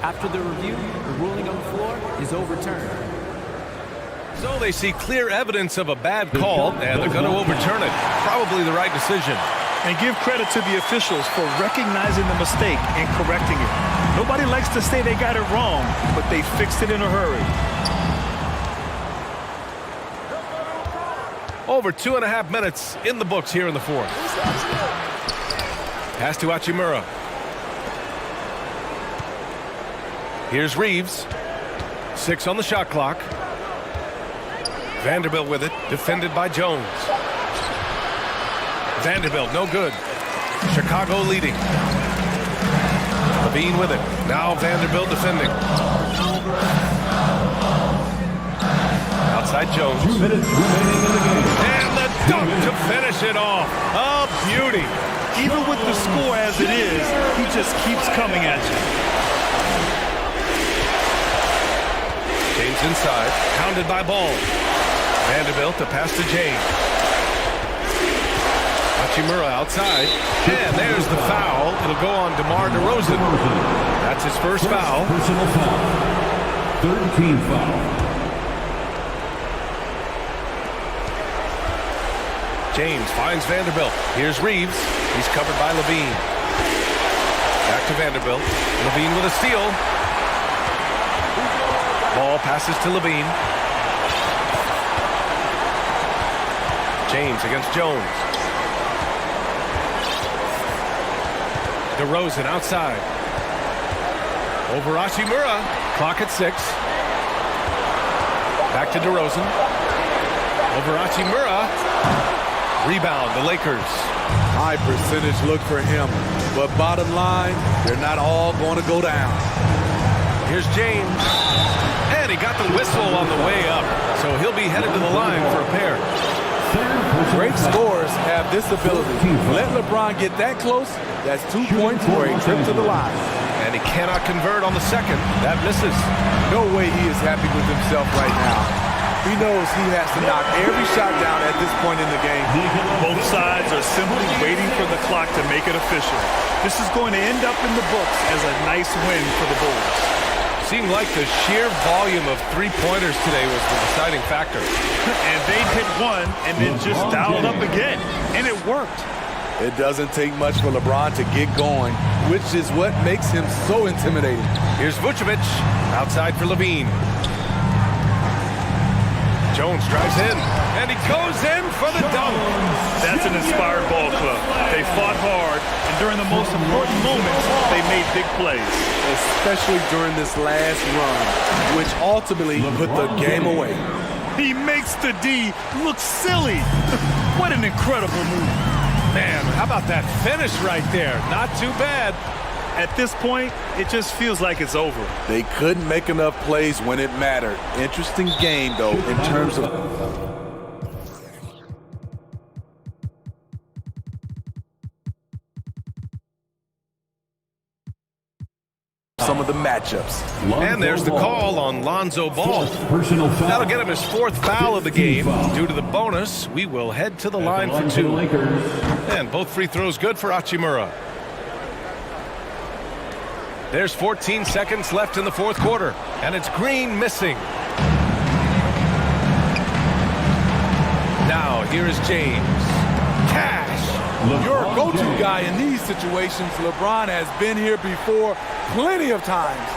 After the review, the ruling on the floor is overturned. So they see clear evidence of a bad call, and they're going to overturn it. Probably the right decision. And give credit to the officials for recognizing the mistake and correcting it. Nobody likes to say they got it wrong, but they fixed it in a hurry. Over 2.5 minutes in the books here in the fourth. Pass to Hachimura. Here's Reeves. 6 on the shot clock. Vanderbilt with it, defended by Jones. Vanderbilt, no good. Chicago leading. Levine with it. Now Vanderbilt defending. Outside Jones. 2 minutes remaining in the game. And the dunk to finish it off. A beauty. Even with the score as it is, he just keeps coming at you. James inside, pounded by Ball. Vanderbilt to pass to James. Hachimura outside. And there's the foul. It'll go on DeMar DeRozan. That's his first foul. Personal foul. Third team foul. James finds Vanderbilt. Here's Reeves. He's covered by Levine. Back to Vanderbilt. Levine with a steal. Ball passes to Levine. James against Jones. DeRozan outside. Over Hachimura. Clock at 6. Back to DeRozan. Over Hachimura. Rebound, the Lakers. High percentage look for him. But bottom line, they're not all going to go down. Here's James. And he got the whistle on the way up. So he'll be headed to the line for a pair. Great scorers have this ability. Let LeBron get that close, that's 2 points for a trip to the line. And he cannot convert on the second. That misses. No way he is happy with himself right now. He knows he has to knock every shot down at this point in the game. Both sides are simply waiting for the clock to make it official. This is going to end up in the books as a nice win for the Bulls. Seemed like the sheer volume of three-pointers today was the deciding factor. And they hit one and then just dialed up again. And it worked. It doesn't take much for LeBron to get going, which is what makes him so intimidating. Here's Vucevic, outside for Levine. Jones drives in, and he goes in for the dunk. That's an inspired ball club. They fought hard, and during the most important moments, they made big plays. Especially during this last run, which ultimately put the game away. He makes the D look silly. What an incredible move. Man, how about that finish right there? Not too bad. At this point, it just feels like it's over. They couldn't make enough plays when it mattered. Interesting game, though, in terms of some of the matchups. And there's the call on Lonzo Ball. Personal foul. That'll get him his 4th foul of the game. Due to the bonus, we will head to the line for 2. And both free throws good for Hachimura. There's 14 seconds left in the 4th quarter, and it's Green missing. Now, here is James. Cash. Your go-to guy in these situations. LeBron has been here before plenty of times.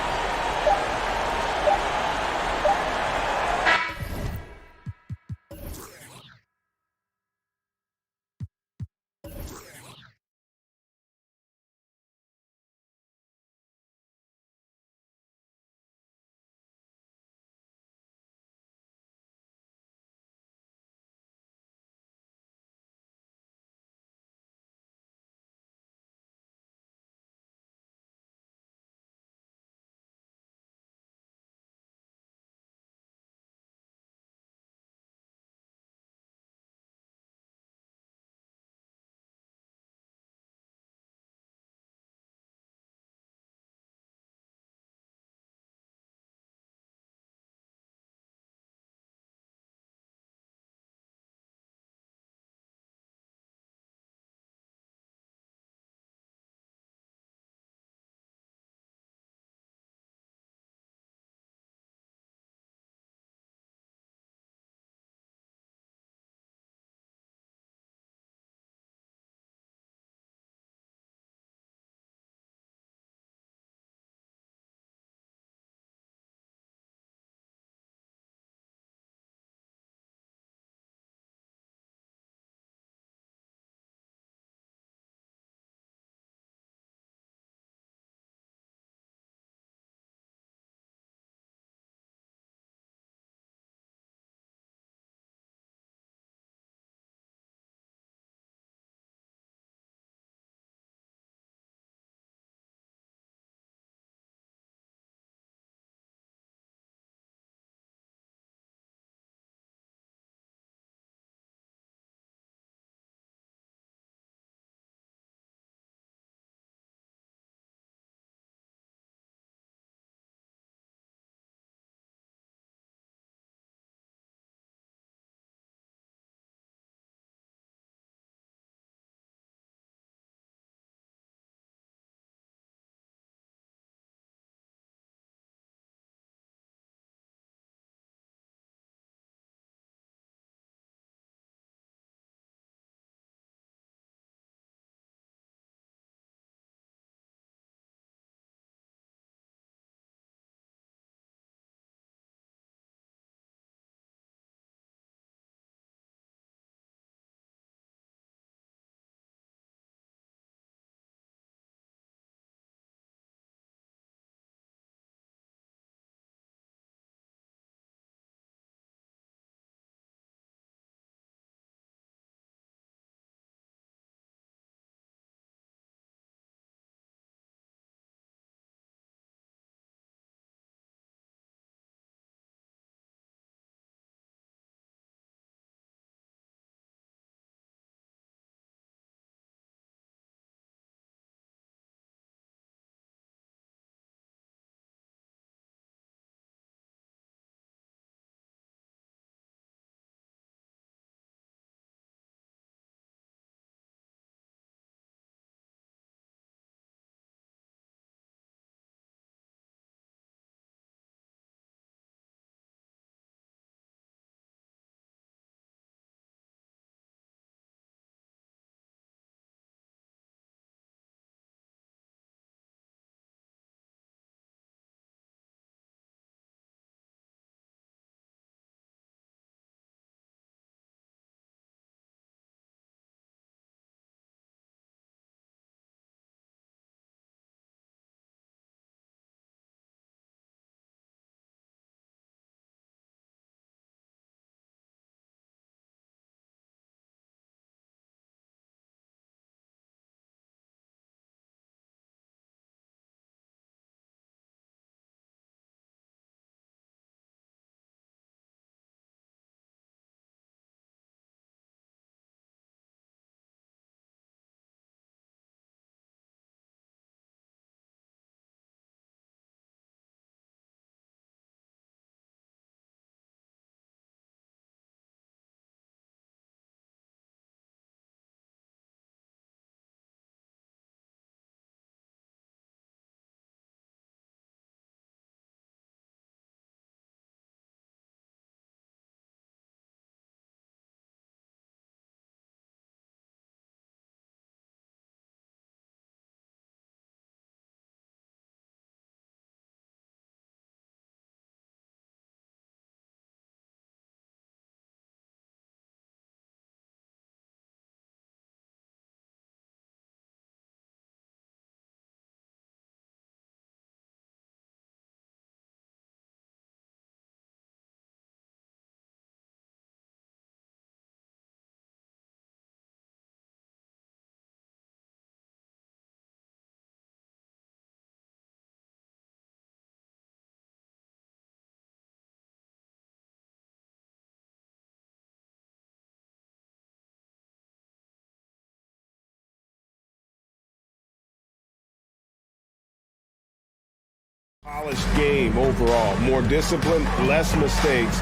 Polished game overall. More discipline, less mistakes,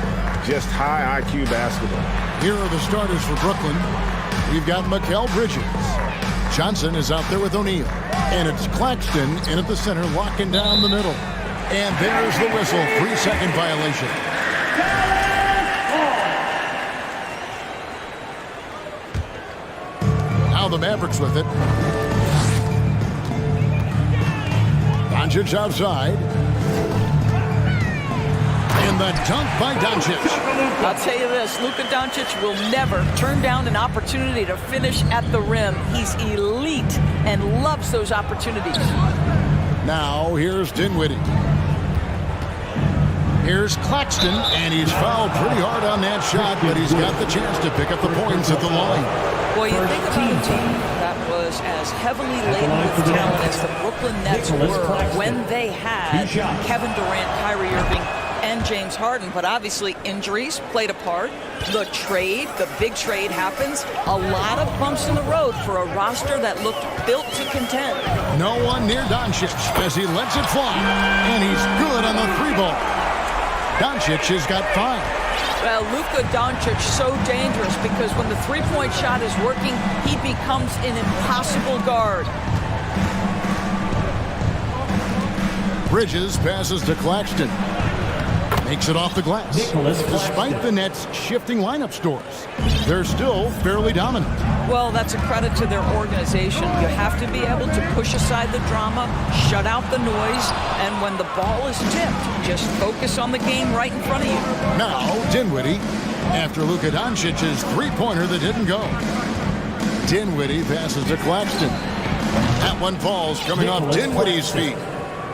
just high IQ basketball. Here are the starters for Brooklyn. We've got Mikal Bridges. Johnson is out there with O'Neal. And it's Claxton in at the center, locking down the middle. And there's the whistle, 3-second violation. Now the Mavericks with it. Doncic outside. And the dunk by Doncic. I'll tell you this, Luka Doncic will never turn down an opportunity to finish at the rim. He's elite and loves those opportunities. Now here's Dinwiddie. Here's Claxton, and he's fouled pretty hard on that shot, but he's got the chance to pick up the points at the line. Well, you think about a team that was as heavily laden with talent as the Brooklyn Nets were when they had Kevin Durant, Kyrie Irving, and James Harden, but obviously injuries played a part. The trade, the big trade happens. A lot of bumps in the road for a roster that looked built to contend. No one near Doncic as he lets it fly, and he's good on the three ball. Doncic has got 5. Well, Luka Doncic so dangerous because when the three-point shot is working, he becomes an impossible guard. Bridges passes to Claxton. Makes it off the glass. Despite the Nets' shifting lineup scores, they're still fairly dominant. Well, that's a credit to their organization. You have to be able to push aside the drama, shut out the noise, and when the ball is tipped, just focus on the game right in front of you. Now, Dinwiddie, after Luka Doncic's three-pointer that didn't go. Dinwiddie passes to Claxton. That one falls coming off Dinwiddie's feet.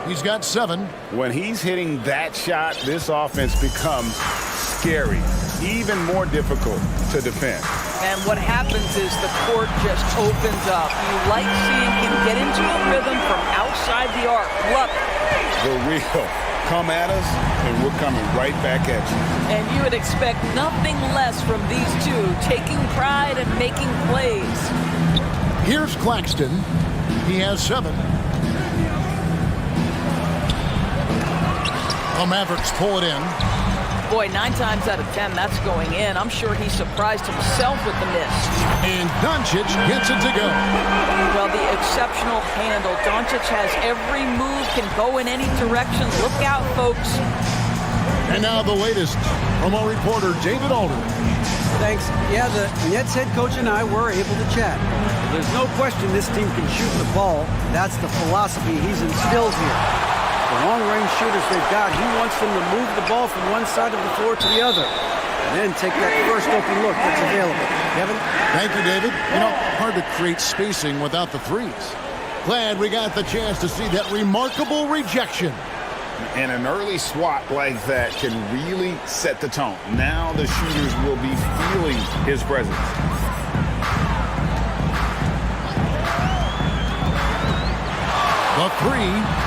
He's got 7. When he's hitting that shot, this offense becomes scary, even more difficult to defend. And what happens is the court just opens up. You like seeing him get into a rhythm from outside the arc. Love it. The real come at us, and we're coming right back at you. And you would expect nothing less from these two, taking pride and making plays. Here's Claxton. He has 7. The Mavericks pull it in. Boy, 9 times out of 10, that's going in. I'm sure he surprised himself with the miss. And Doncic gets it to go. Well, the exceptional handle. Doncic has every move, can go in any direction. Look out, folks. And now the latest from our reporter, David Alder. Thanks. Yeah, the Nets head coach and I were able to chat. There's no question this team can shoot the ball. That's the philosophy he's instilled here. The long-range shooters they've got, he wants them to move the ball from one side of the floor to the other. And then take that first open look that's available. Kevin? Thank you, David. You know, hard to create spacing without the threes. Glad we got the chance to see that remarkable rejection. And an early swat like that can really set the tone. Now the shooters will be feeling his presence. The 3.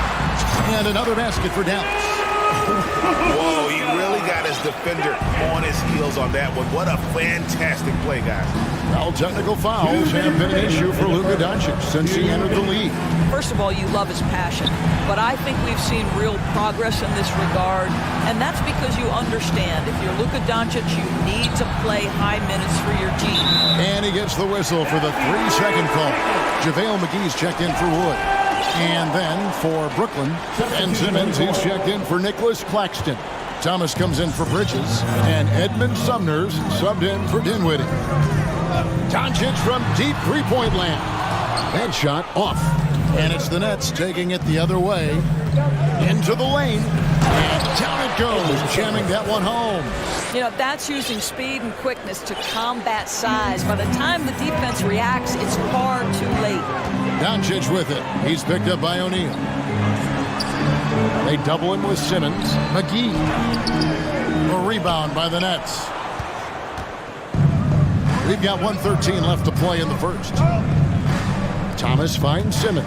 And another basket for Dallas. Whoa, he really got his defender on his heels on that one. What a fantastic play, guys. Well, technical fouls have been an issue for Luka Doncic since he entered the league. First of all, you love his passion. But I think we've seen real progress in this regard. And that's because you understand if you're Luka Doncic, you need to play high minutes for your team. And he gets the whistle for the 3-second call. JaVale McGee's checked in for Wood. And then for Brooklyn, Ben Simmons, he's checked in for Nicholas Claxton. Thomas comes in for Bridges, and Edmund Sumner's subbed in for Dinwiddie. Doncic from deep three-point land. That shot off. And it's the Nets taking it the other way. Into the lane. And down it goes, jamming that one home. You know, that's using speed and quickness to combat size. By the time the defense reacts, it's far too late. Doncic with it. He's picked up by O'Neal. They double him with Simmons. McGee. A rebound by the Nets. We've got 1:13 left to play in the first. Thomas finds Simmons.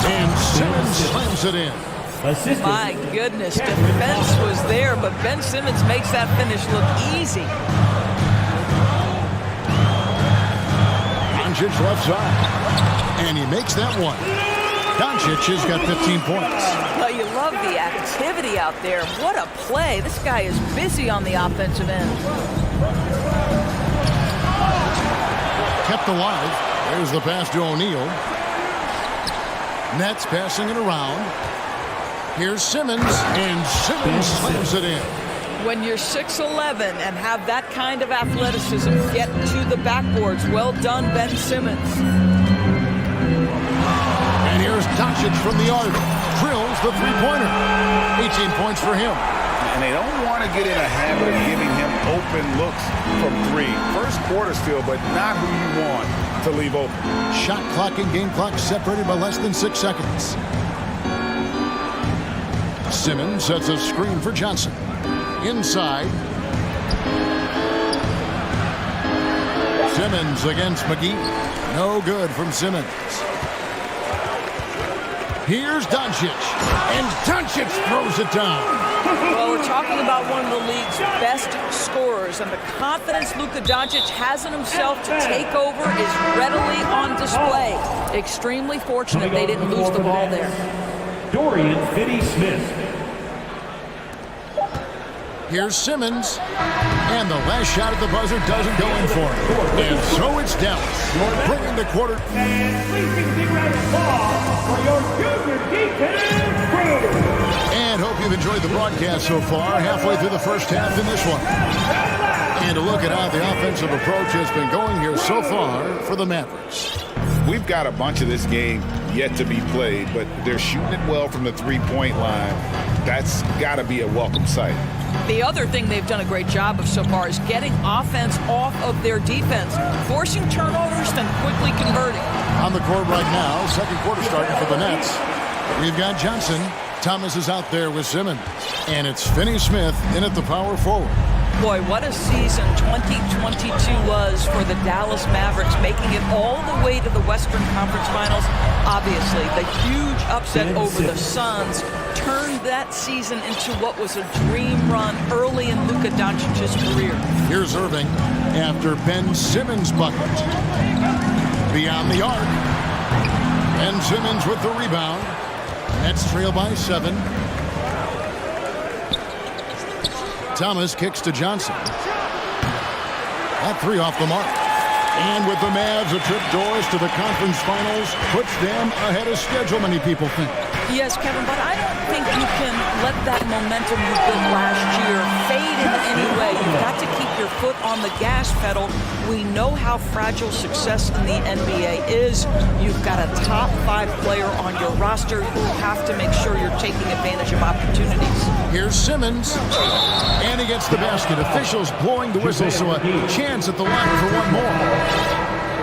And Simmons slams it in. My goodness, defense was there, but Ben Simmons makes that finish look easy. Doncic left side. And he makes that one. Doncic has got 15 points. Well, you love the activity out there. What a play. This guy is busy on the offensive end. Kept alive. There's the pass to O'Neal. Nets passing it around. Here's Simmons, and Simmons slams it in. When you're 6'11" and have that kind of athleticism, get to the backboards. Well done, Ben Simmons. And here's Doncic from the arc. Drills the three-pointer. 18 points for him. And they don't want to get in a habit of giving him open looks from three. First quarter still, but not who you want to leave open. Shot clock and game clock separated by less than 6 seconds. Simmons sets a screen for Johnson. Inside. Simmons against McGee. No good from Simmons. Here's Doncic. And Doncic throws it down. Well, we're talking about one of the league's best scorers, and the confidence Luka Doncic has in himself to take over is readily on display. Extremely fortunate they didn't lose the ball there. Dorian Finney-Smith. Here's Simmons. And the last shot at the buzzer doesn't go in for it. And so it's Dallas, bringing the quarter. And please be ready for your junior defense crew. And hope you've enjoyed the broadcast so far. Halfway through the first half in this one. And a look at how the offensive approach has been going here so far for the Mavericks. We've got a bunch of this game yet to be played, but they're shooting it well from the three-point line. That's got to be a welcome sight. The other thing they've done a great job of so far is getting offense off of their defense, forcing turnovers, then quickly converting. On the court right now, second quarter starting for the Nets. We've got Johnson. Thomas is out there with Simmons. And it's Finney-Smith in at the power forward. Boy, what a season 2022 was for the Dallas Mavericks, making it all the way to the Western Conference Finals. Obviously, the huge upset over the Suns turned that season into what was a dream run early in Luka Doncic's career. Here's Irving after Ben Simmons' bucket. Beyond the arc. Ben Simmons with the rebound. Nets trail by 7. Thomas kicks to Johnson. That three off the mark. And with the Mavs, a trip doors to the conference finals puts them ahead of schedule, many people think. Yes, Kevin, but I don't think you can let that momentum you built last year fade in any way. You've got to keep your foot on the gas pedal. We know how fragile success in the NBA is. You've got a top 5 player on your roster. You have to make sure you're taking advantage of opportunities. Here's Simmons. And he gets the basket. Officials blowing the whistle, so a chance at the line for one more.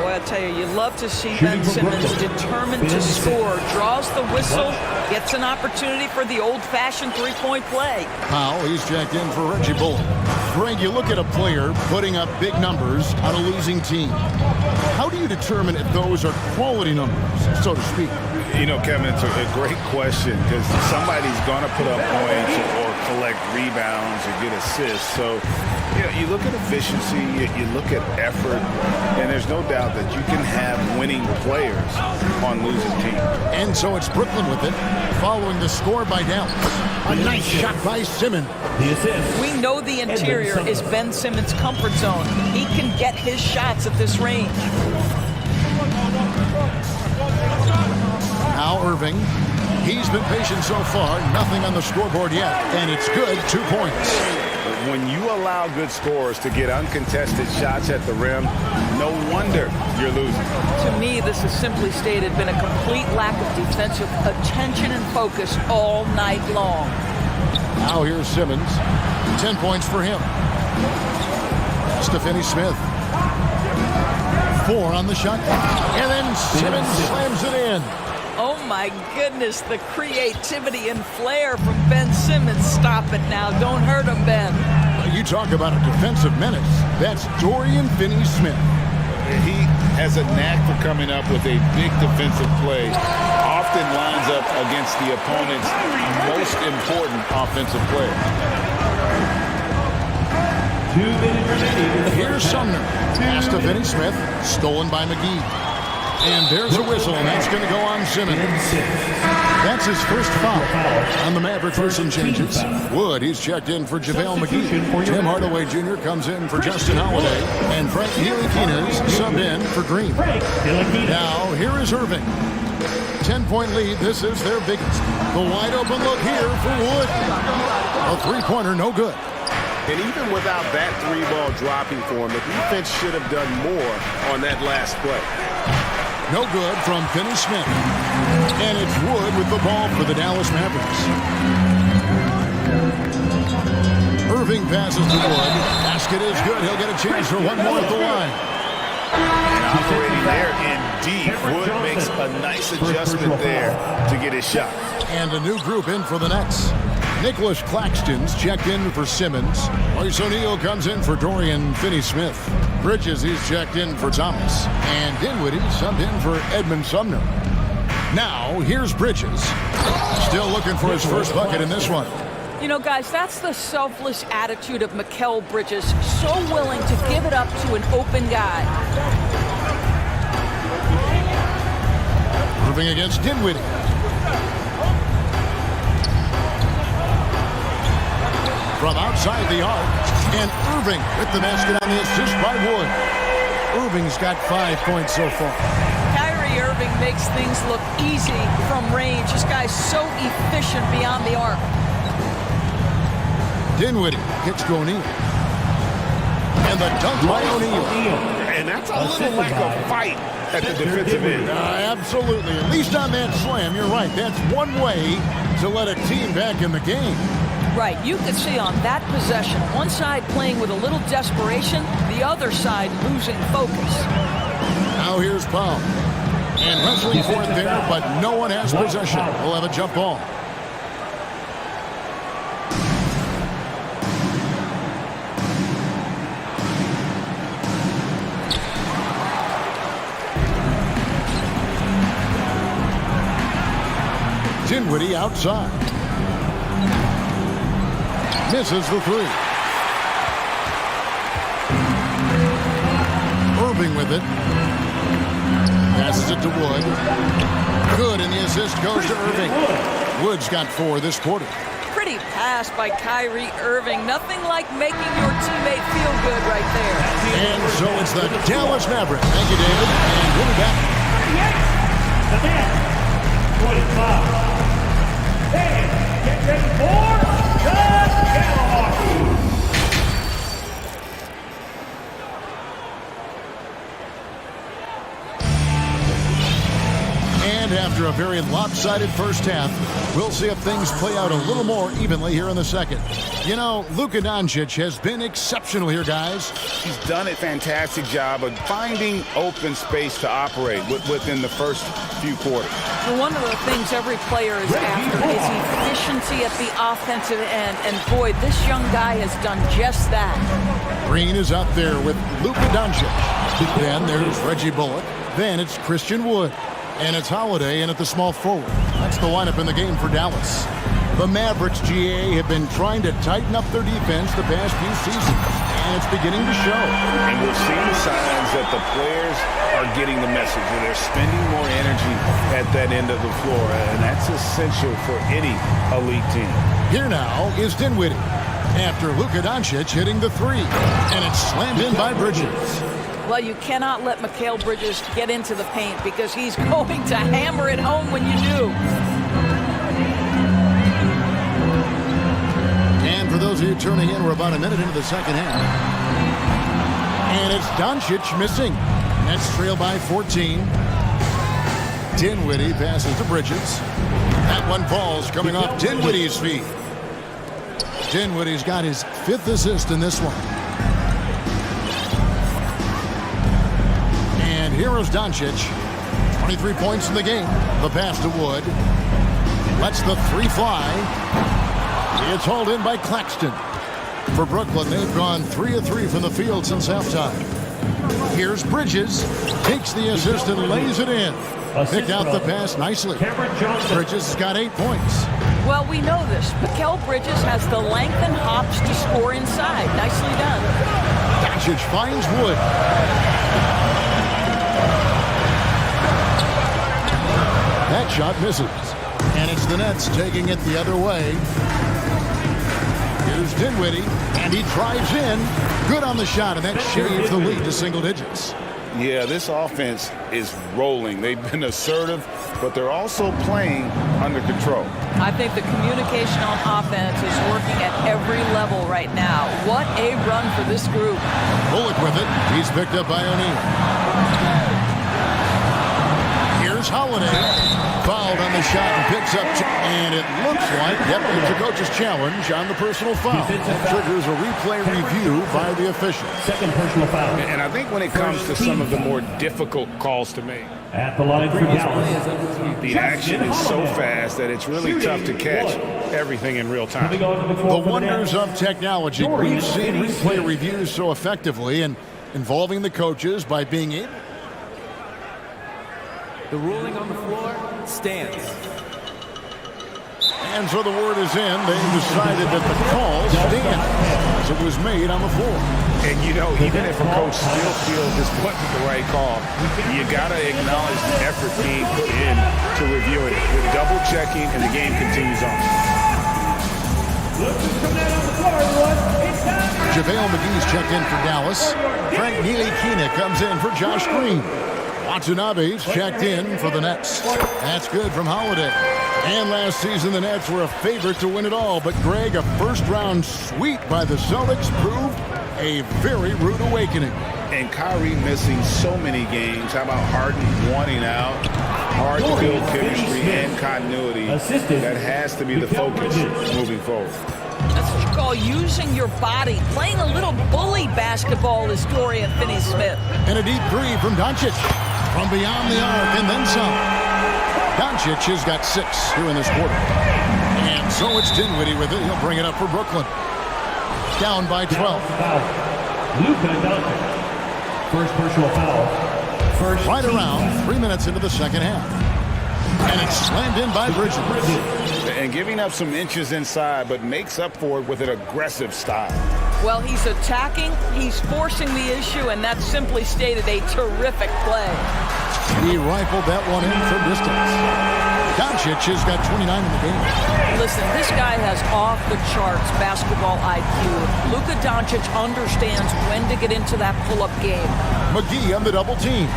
Boy, I tell you love to see Ben Simmons determined to score. Draws the whistle, gets an opportunity for the old-fashioned three-point play. Powell, he's jacked in for Reggie Bullock. Greg, you look at a player putting up big numbers on a losing team. How do you determine if those are quality numbers, so to speak? You know, Kevin, it's a great question because somebody's going to put up points or collect rebounds or get assists. So, you know, you look at efficiency, you look at effort, and there's no doubt that you can have winning players on losing teams. And so it's Brooklyn with it, following the score by Dallas. A nice shot by Simmons. We know the interior is Ben Simmons' comfort zone. He can get his shots at this range. Now Irving. He's been patient so far. Nothing on the scoreboard yet. And it's good. 2 points. When you allow good scorers to get uncontested shots at the rim, no wonder you're losing. To me, this has simply stated been a complete lack of defensive attention and focus all night long. Now here's Simmons. 10 points for him. Finney-Smith. 4 on the shot. And then Simmons slams it in. Oh my goodness, the creativity and flair from Ben Simmons. Stop it now. Don't hurt him, Ben. You talk about a defensive menace. That's Dorian Finney-Smith. He has a knack for coming up with a big defensive play. Often lines up against the opponent's most important offensive player. 2 minutes remaining. Here's Sumner. Pass to Finney-Smith. Stolen by McGee. And there's a whistle, and that's going to go on Simmons. That's his first foul on the Mavericks for some changes. Wood, he's checked in for JaVale McGee. Tim Hardaway Jr. comes in for Justin Holiday. And Frank Ntilikina's subbed in for Green. Now, here is Irving. 10-point lead. This is their biggest. The wide open look here for Wood. A three-pointer, no good. And even without that three ball dropping for him, the defense should have done more on that last play. No good from Finney Smith. And it's Wood with the ball for the Dallas Mavericks. Irving passes to Wood. Basket is good. He'll get a chance for one more at the line. And operating there in deep. Wood makes a nice adjustment there to get his shot. And a new group in for the Nets. Nicholas Claxton's checked in for Simmons. Royce O'Neal comes in for Dorian Finney-Smith. Bridges, he's checked in for Thomas. And Dinwiddie subbed in for Edmund Sumner. Now, here's Bridges. Still looking for his first bucket in this one. You know, guys, that's the selfless attitude of Mikal Bridges. So willing to give it up to an open guy. Moving against Dinwiddie. From outside the arc, and Irving with the basket on the assist by Wood. Irving's got 5 points so far. Kyrie Irving makes things look easy from range. This guy's so efficient beyond the arc. Dinwiddie gets to O'Neal. And the dunk by O'Neal. And that's a little lack of fight at the defensive end. Absolutely. At least on that slam, you're right. That's one way to let a team back in the game. Right, you could see on that possession, one side playing with a little desperation, the other side losing focus. Now here's Powell. And wrestling for it there, but no one has possession. We'll have a jump ball. Dinwiddie outside. Misses the three. Irving with it. Passes it to Wood. Good, and the assist goes to Irving. Wood's got 4 this quarter. Pretty pass by Kyrie Irving. Nothing like making your teammate feel good right there. And so it's the Dallas Mavericks. Thank you, David. And we'll be back. The man, 45. Hey, get ready for and after a very lopsided first half, we'll see if things play out a little more evenly here in the second. You know, Luka Doncic has been exceptional here, guys. He's done a fantastic job of finding open space to operate within the first few quarters. Well, one of the things every player is after is efficiency at the offensive end, and boy, this young guy has done just that. Green is out there with Luka Doncic. Then there's Reggie Bullock. Then it's Christian Wood. And it's Holiday in at the small forward. That's the lineup in the game for Dallas. The Mavericks, GA, have been trying to tighten up their defense the past few seasons, and it's beginning to show. And we're seeing signs that the players are getting the message, that they're spending more energy at that end of the floor, and that's essential for any elite team. Here now is Dinwiddie after Luka Doncic hitting the three, and it's slammed in by Bridges. Well, you cannot let Mikal Bridges get into the paint because he's going to hammer it home when you do. And for those of you turning in, we're about a minute into the second half. And it's Doncic missing. Nets trail by 14. Dinwiddie passes to Bridges. That one falls coming off Dinwiddie's feet. Dinwiddie's got his 5th assist in this one. Here is Doncic, 23 points in the game. The pass to Wood. Lets the three fly. It's hauled in by Claxton. For Brooklyn, they've gone 3 of 3 from the field since halftime. Here's Bridges. Takes the assist and lays it in. Picked out the pass nicely. Bridges has got 8 points. Well, we know this. Mikal Bridges has the length and hops to score inside. Nicely done. Doncic finds Wood. That shot misses. And it's the Nets taking it the other way. Here's Dinwiddie, and he drives in. Good on the shot, and that shaves the lead to single digits. Yeah, this offense is rolling. They've been assertive, but they're also playing under control. I think the communication on offense is working at every level right now. What a run for this group. Bullock with it. He's picked up by O'Neal. Here's Holiday. Fouled on the shot and picks up. And it looks like, it's a coach's challenge on the personal foul. Triggers a replay review by the official. Second personal foul. And I think when it comes to some of the more difficult calls to make, at the line for Dallas, the action is so fast that it's really tough to catch everything in real time. The wonders of technology. We've seen replay reviews so effectively and involving the coaches by being able. The ruling on the floor stands. And so the word is in. They decided that the call stands as it was made on the floor. And you know, even if a coach still feels this wasn't the right call, you got to acknowledge the effort being put in to reviewing it. With double checking, and the game continues on. JaVale McGee's checked in for Dallas. Frank Ntilikina comes in for Josh Green. Watanabe's checked in for the Nets. That's good from Holiday. And last season, the Nets were a favorite to win it all. But, Greg, a first-round sweep by the Celtics proved a very rude awakening. And Kyrie missing so many games. How about Harden wanting out? Hard to build chemistry and continuity. That has to be the focus moving forward. That's what you call using your body. Playing a little bully basketball is Dorian Finney-Smith. And a deep three from Doncic. From beyond the arc and then some. Doncic has got 6 here in this quarter. And so it's Dinwiddie with it. He'll bring it up for Brooklyn. Down by 12. Luka Doncic. First personal foul. Right around 3 minutes into the second half. And it's slammed in by Bridges. And giving up some inches inside, but makes up for it with an aggressive style. Well, he's attacking, he's forcing the issue, and that's simply stated a terrific play. He rifled that one in from distance. Doncic has got 29 in the game. Listen, this guy has off-the-charts basketball IQ. Luka Doncic understands when to get into that pull-up game. McGee on the double team.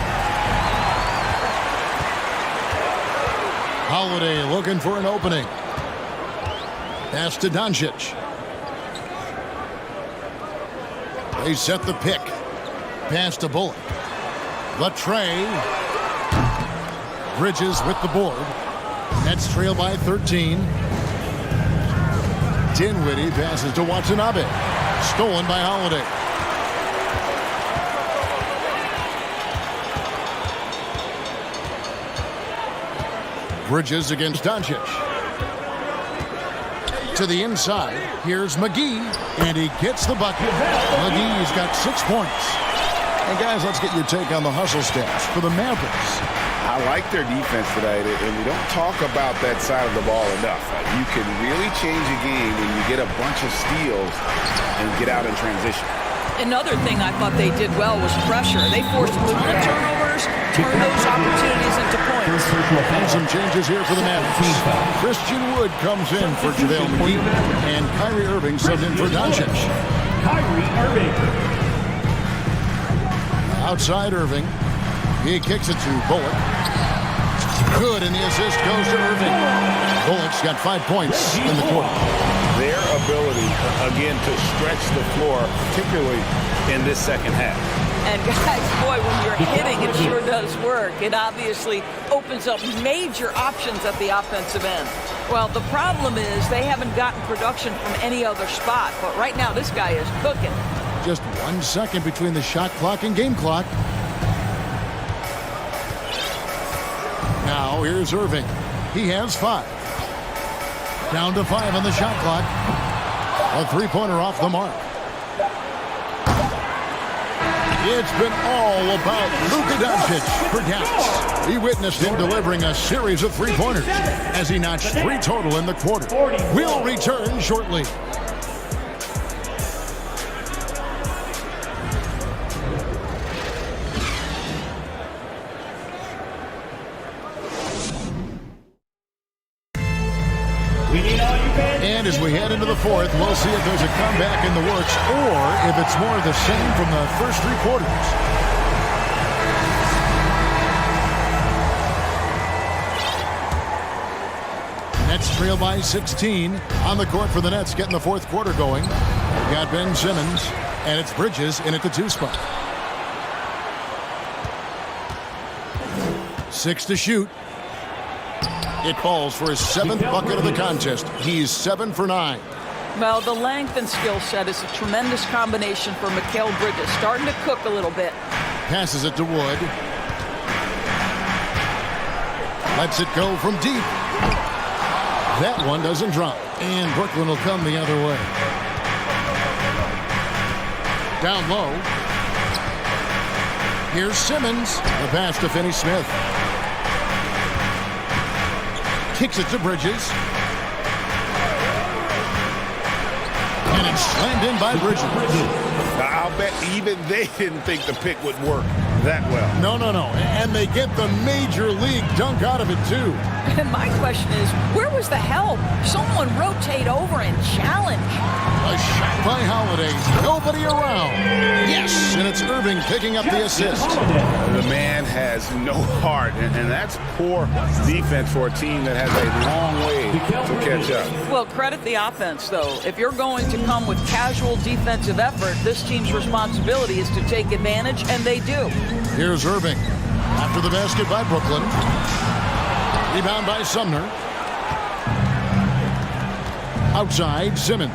Holiday looking for an opening. Pass to Doncic. They set the pick. Pass to Bullock. Latre. Bridges with the board. Nets trail by 13. Dinwiddie passes to Watanabe. Stolen by Holiday. Bridges against Doncic. To the inside. Here's McGee. And he gets the bucket. McGee's got 6 points. And guys, let's get your take on the hustle stats for the Mavericks. I like their defense today, and we don't talk about that side of the ball enough. You can really change a game when you get a bunch of steals and get out in transition. Another thing I thought they did well was pressure. They forced little turnovers, turned those opportunities into points. And some changes here for the Mavericks. Christian Wood comes in for JaVale McGee, and Kyrie Irving subbed in for Doncic. Kyrie Irving. Outside Irving. He kicks it to Bullock. Good, and the assist goes to Irving. Bullock's got 5 points in the quarter. Their ability, again, to stretch the floor, particularly in this second half. And guys, boy, when you're hitting, it sure does work. It obviously opens up major options at the offensive end. Well, the problem is they haven't gotten production from any other spot, but right now this guy is cooking. Just 1 second between the shot clock and game clock. Now here's Irving. He has 5. Down to 5 on the shot clock. A three-pointer off the mark. It's been all about Luka Doncic for Dallas. He witnessed him delivering a series of three-pointers as he notched 3 total in the quarter. We'll return shortly. And as we head into the fourth, we'll see if there's a comeback in the works or if it's more of the same from the first three quarters. Nets trail by 16. On the court for the Nets, getting the fourth quarter going. We've got Ben Simmons, and it's Bridges in at the 2 spot. 6 to shoot. It falls for his 7th bucket of the contest. He's 7 for 9. Well, the length and skill set is a tremendous combination for Mikal Bridges. Starting to cook a little bit. Passes it to Wood. Lets it go from deep. That one doesn't drop. And Brooklyn will come the other way. Down low. Here's Simmons. The pass to Finney-Smith. Kicks it to Bridges. And it's slammed in by Bridges. I'll bet even they didn't think the pick would work that well. No. And they get the major league dunk out of it, too. And my question is, where was the help? Someone rotate over and challenge. A shot by Holiday. Nobody around. Yes, and it's Irving picking up the assist. The man has no heart, and that's poor defense for a team that has a long way to catch up. Well, credit the offense, though. If you're going to come with casual defensive effort, this team's responsibility is to take advantage, and they do. Here's Irving. After the basket by Brooklyn. Rebound by Sumner. Outside, Simmons.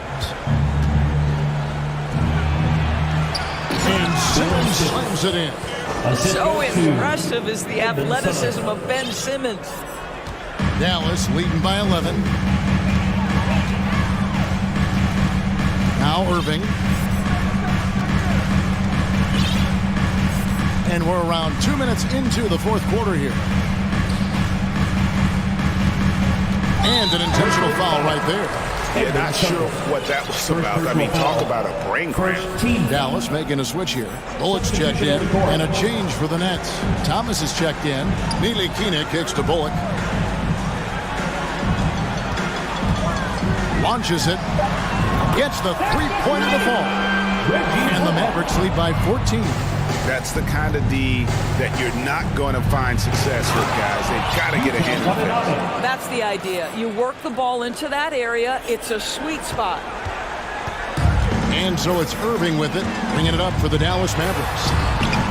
And Simmons slams it in. So impressive is the athleticism of Ben Simmons. Dallas leading by 11. Now Irving. And we're around 2 minutes into the fourth quarter here. And an intentional foul right there. Yeah, not sure what that was about. I mean, talk about a brain cramp. Dallas making a switch here. Bullock's checked in, and a change for the Nets. Thomas is checked in. Neely Kina kicks to Bullock. Launches it. Gets the three-pointer to fall. And the Mavericks lead by 14. That's the kind of D that you're not going to find success with, guys. They've got to get a handle of it. That's the idea. You work the ball into that area. It's a sweet spot. And so it's Irving with it, bringing it up for the Dallas Mavericks.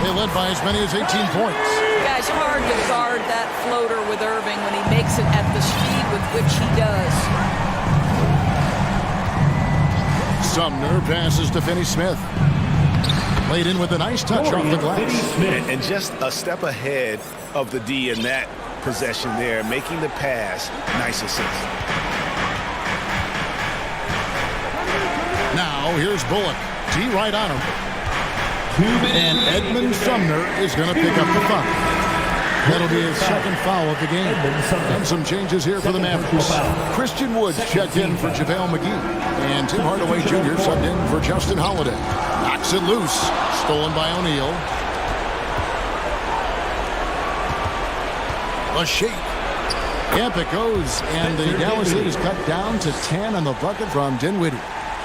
They led by as many as 18 points. Guys, hard to guard that floater with Irving when he makes it at the speed with which he does. Sumner passes to Finney-Smith. Laid in with a nice touch off the glass. And just a step ahead of the D in that possession there, making the pass. Nice assist. Now, here's Bullock. D right on him. And Edmund Sumner is going to pick up the foul. That'll be his second foul of the game. And some changes here for the Mavericks. Christian Woods checked in for JaVale McGee. And Tim Hardaway Jr. subbed in for Justin Holiday. Knocks it loose. Stolen by O'Neal. A shake. Camp it goes. And the Dallas lead is cut down to 10 on the bucket from Dinwiddie.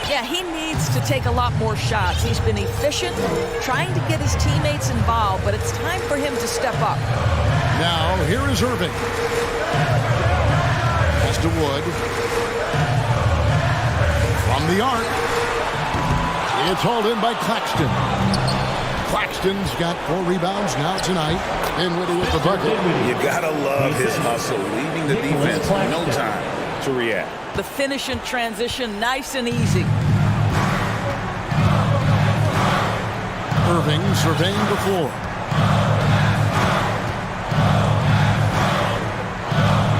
Yeah, he needs to take a lot more shots. He's been efficient, trying to get his teammates involved, but it's time for him to step up. Now, here is Irving. Pass to Wood. From the arc. It's hauled in by Claxton. Claxton's got 4 rebounds now tonight. Dinwiddie with the bucket. You gotta love his hustle, leaving the defense no time to react. The finish in transition, nice and easy. Irving surveying the floor.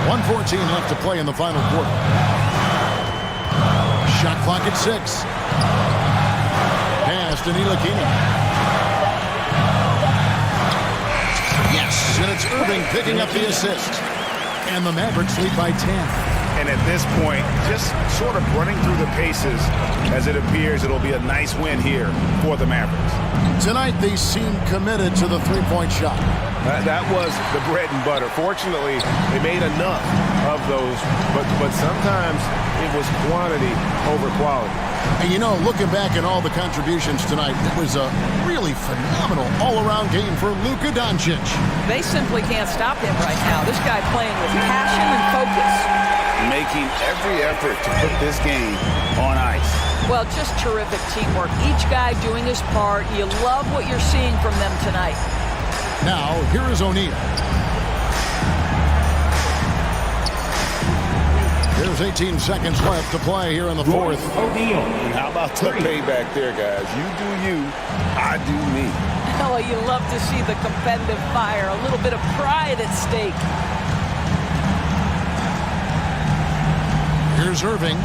1:14 left to play in the final quarter. Shot clock at 6. Pass to Neely Kina. Yes, and it's Irving picking up the assist. And the Mavericks lead by 10. And at this point, just sort of running through the paces as it appears it'll be a nice win here for the Mavericks. Tonight, they seem committed to the three-point shot. That was the bread and butter. Fortunately, they made enough of those, but sometimes it was quantity over quality. And you know, looking back at all the contributions tonight, it was a really phenomenal all-around game for Luka Doncic. They simply can't stop him right now. This guy playing with passion and focus. Making every effort to put this game on ice. Well, just terrific teamwork. Each guy doing his part. You love what you're seeing from them tonight. Now, here is O'Neal. There's 18 seconds left to play here in the fourth. How about the payback there, guys? You do you, I do me. Oh, you love to see the competitive fire. A little bit of pride at stake. Here's Irving.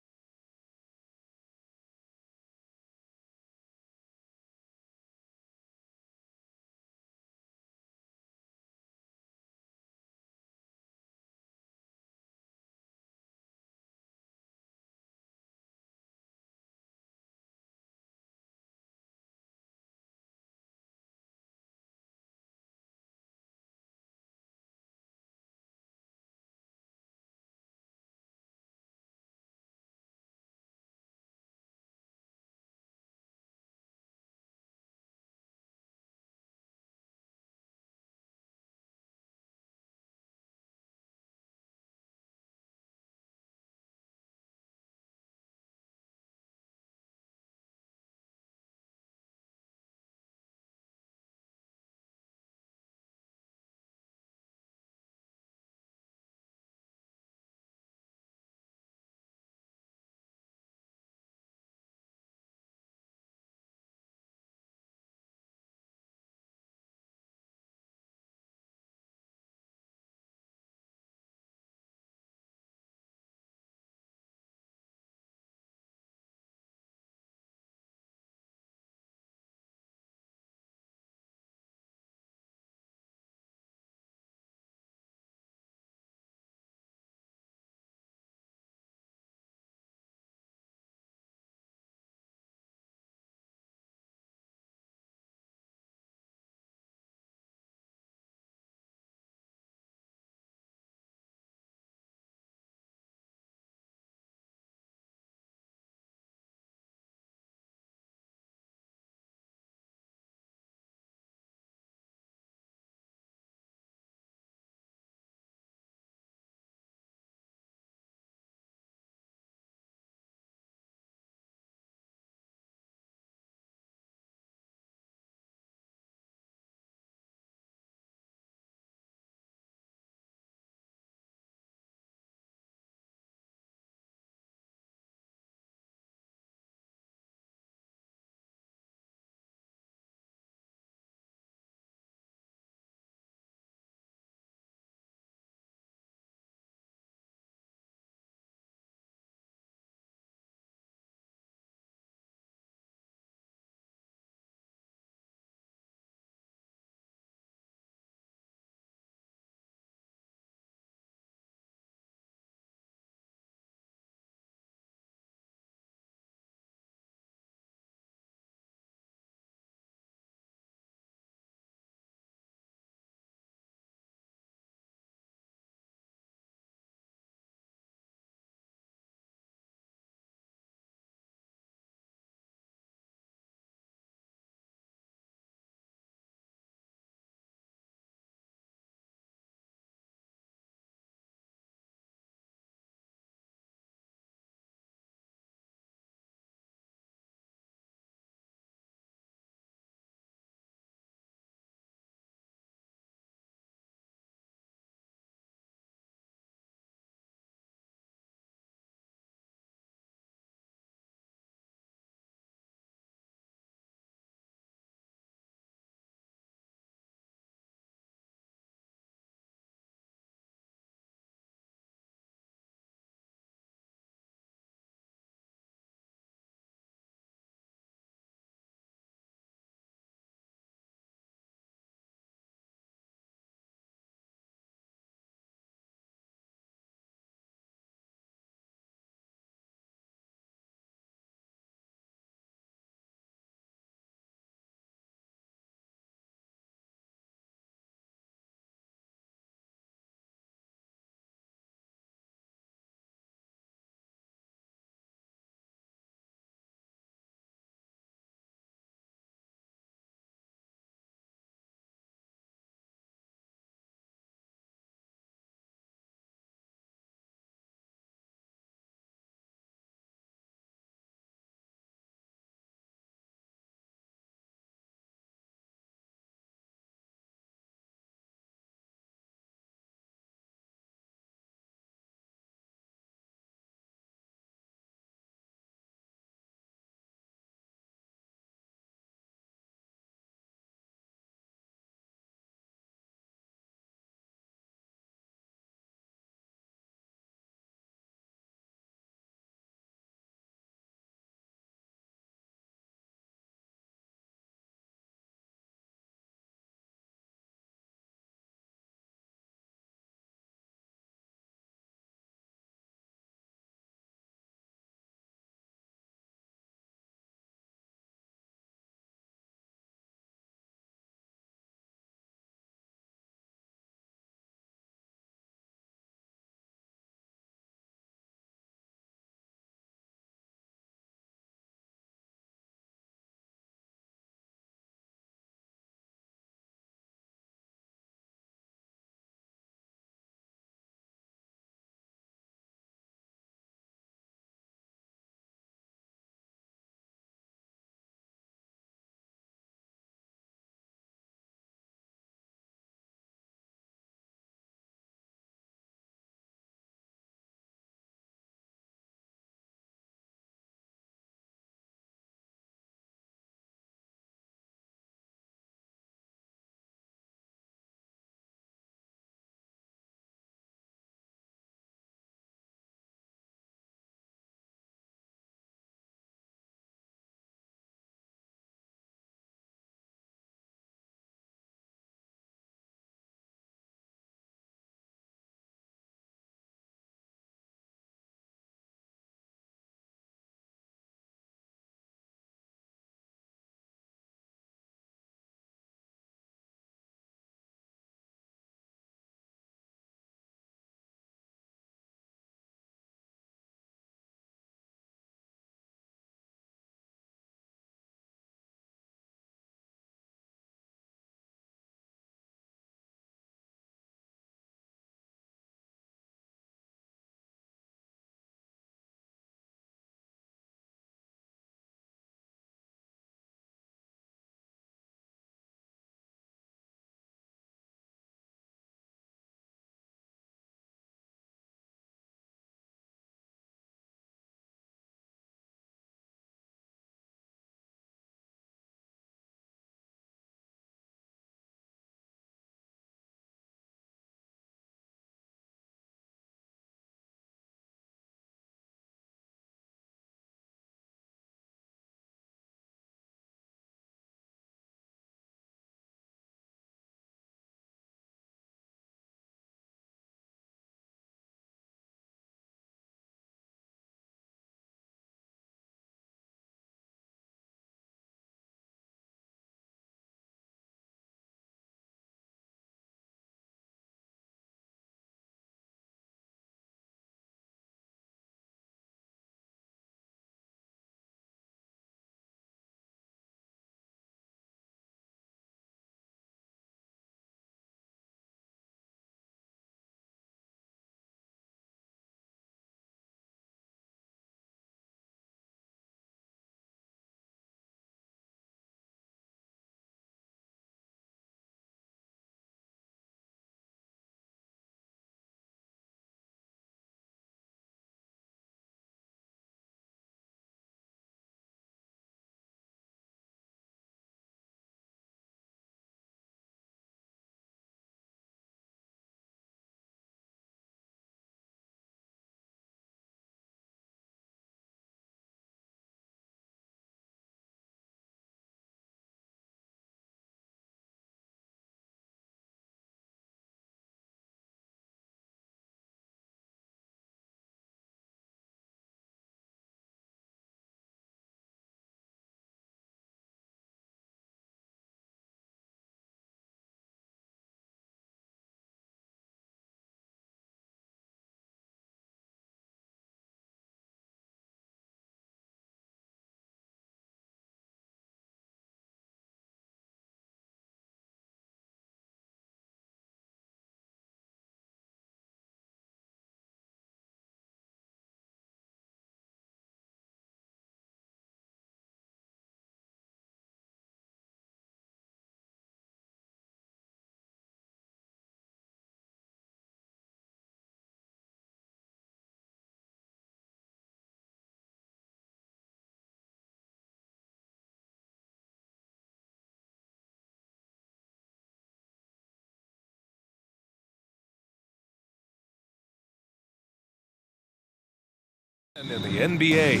In the NBA.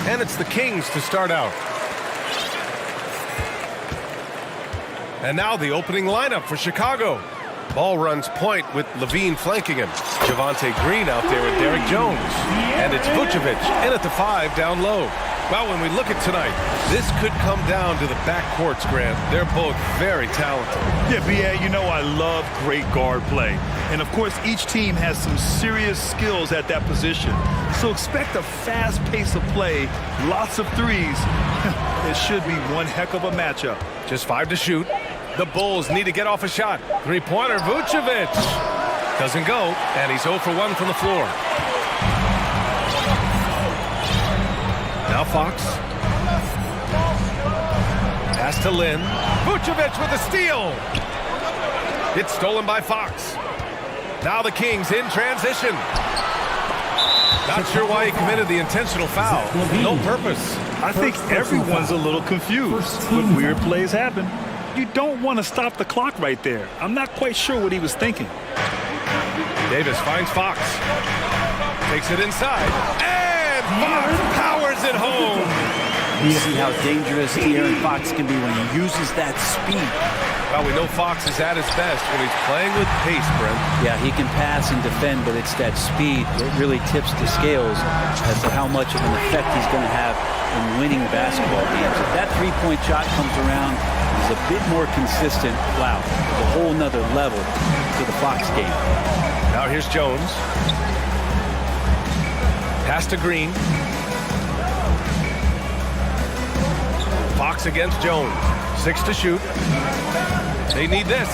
And it's the Kings to start out. And now the opening lineup for Chicago. Ball runs point with Levine flanking him. Javonte Green out there with Derek Jones. And it's Vucevic in at the 5 down low. Well, when we look at tonight, this could come down to the backcourts, Grant. They're both very talented. Yeah, B.A., you know I love great guard play. And, of course, each team has some serious skills at that position. So expect a fast pace of play, lots of threes. It should be one heck of a matchup. Just 5 to shoot. The Bulls need to get off a shot. Three-pointer, Vucevic. Doesn't go, and he's 0 for 1 from the floor. Now Fox. Pass to Lynn. Vucevic with a steal. It's stolen by Fox. Now the Kings in transition. Not sure why he committed the intentional foul. No purpose. I think everyone's a little confused, but weird plays happen. You don't want to stop the clock right there. I'm not quite sure what he was thinking. Davis finds Fox. Takes it inside. And Fox powers it home. You see how dangerous De'Aaron Fox can be when he uses that speed. Well, we know Fox is at his best when he's playing with pace, Brent. Yeah, he can pass and defend, but it's that speed that really tips the scales as to how much of an effect he's going to have in winning basketball games. If that three-point shot comes around, he's a bit more consistent. Wow, there's a whole nother level to the Fox game. Now here's Jones. Pass to Green. Fox against Jones. 6 to shoot. They need this.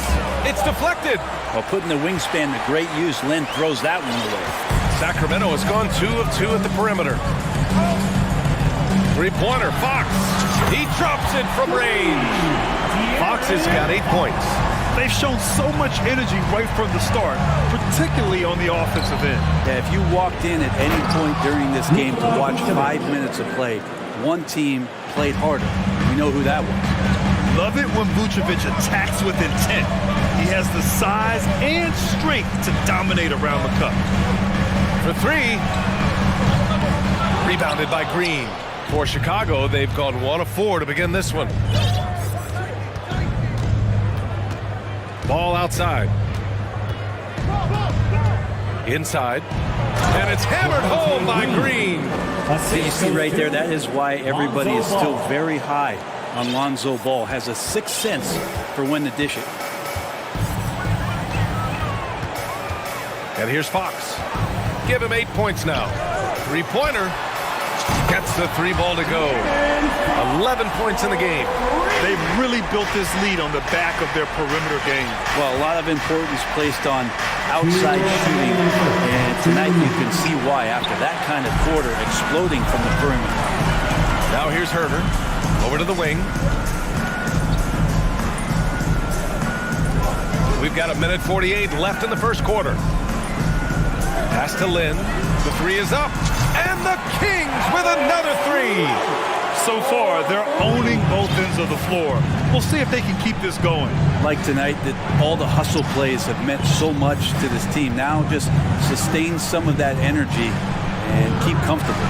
It's deflected. Well, putting the wingspan to great use, Lynn throws that one away. Sacramento has gone 2 of 2 at the perimeter. Three-pointer, Fox. He drops it from range. Fox has got 8 points. They've shown so much energy right from the start, particularly on the offensive end. Yeah, if you walked in at any point during this game to watch 5 minutes of play, one team played harder. We know who that was. Love it when Vucevic attacks with intent. He has the size and strength to dominate around the cup. For 3. Rebounded by Green. For Chicago, they've gone 1 of 4 to begin this one. Ball outside. Inside. And it's hammered home by Green. So you see right there, that is why everybody is still very high on Lonzo Ball. Has a sixth sense for when to dish it. And here's Fox. Give him 8 points now. Three-pointer. Gets the 3 ball to go. 11 points in the game. They've really built this lead on the back of their perimeter game. Well, a lot of importance placed on outside shooting. And tonight you can see why after that kind of quarter exploding from the perimeter. Now here's Herter. Over to the wing. We've got 1:48 left in the first quarter. Pass to Lynn. The 3 is up. And the Kings with another 3. So far, they're owning both ends of the floor. We'll see if they can keep this going. Like tonight, that all the hustle plays have meant so much to this team. Now just sustain some of that energy and keep comfortable.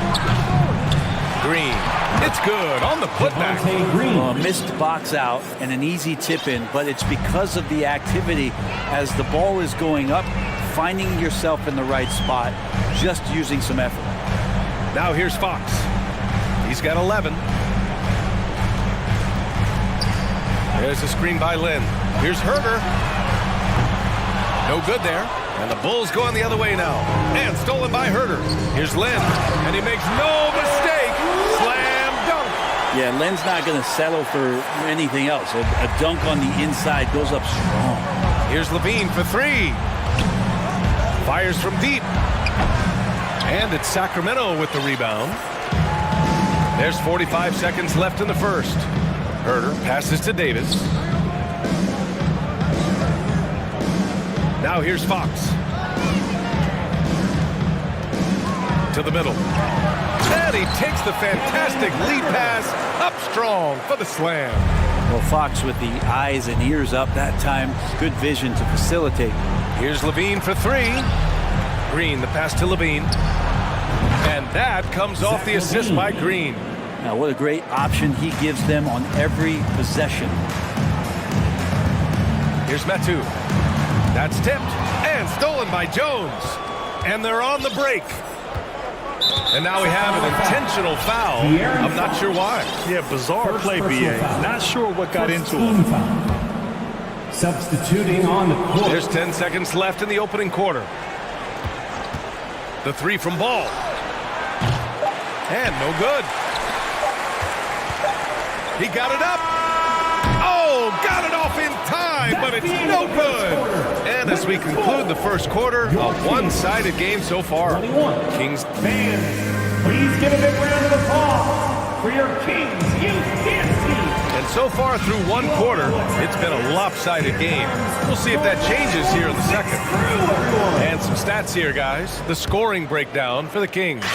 Green. It's good on the putback. A missed box out and an easy tip in, but it's because of the activity as the ball is going up, finding yourself in the right spot, just using some effort. Now here's Fox. He's got 11. There's a screen by Lynn. Here's Herter. No good there. And the Bulls going the other way now. And stolen by Herter. Here's Lynn. And he makes no mistake. Slam dunk. Yeah, Lynn's not going to settle for anything else. A dunk on the inside goes up strong. Here's Levine for 3. Fires from deep. And it's Sacramento with the rebound. There's 45 seconds left in the first. Herter passes to Davis. Now here's Fox. To the middle. And he takes the fantastic lead pass up strong for the slam. Well, Fox with the eyes and ears up that time. Good vision to facilitate. Here's Levine for 3. Green, the pass to Levine. And that comes off the assist by Green. Now, what a great option he gives them on every possession. Here's Metu. That's tipped and stolen by Jones. And they're on the break. And now we have an intentional foul. I'm not sure why. Yeah, bizarre play, BA. Not sure what got into him. Substituting on the court. There's 10 seconds left in the opening quarter. The three from Ball. And no good. He got it up. Oh, got it off in time, but it's no good. And as we conclude the first quarter, a one-sided game so far. Kings. Fans, please give a big round of applause for your Kings ESportsBattle. And so far through one quarter, it's been a lopsided game. We'll see if that changes here in the second. And some stats here, guys. The scoring breakdown for the Kings.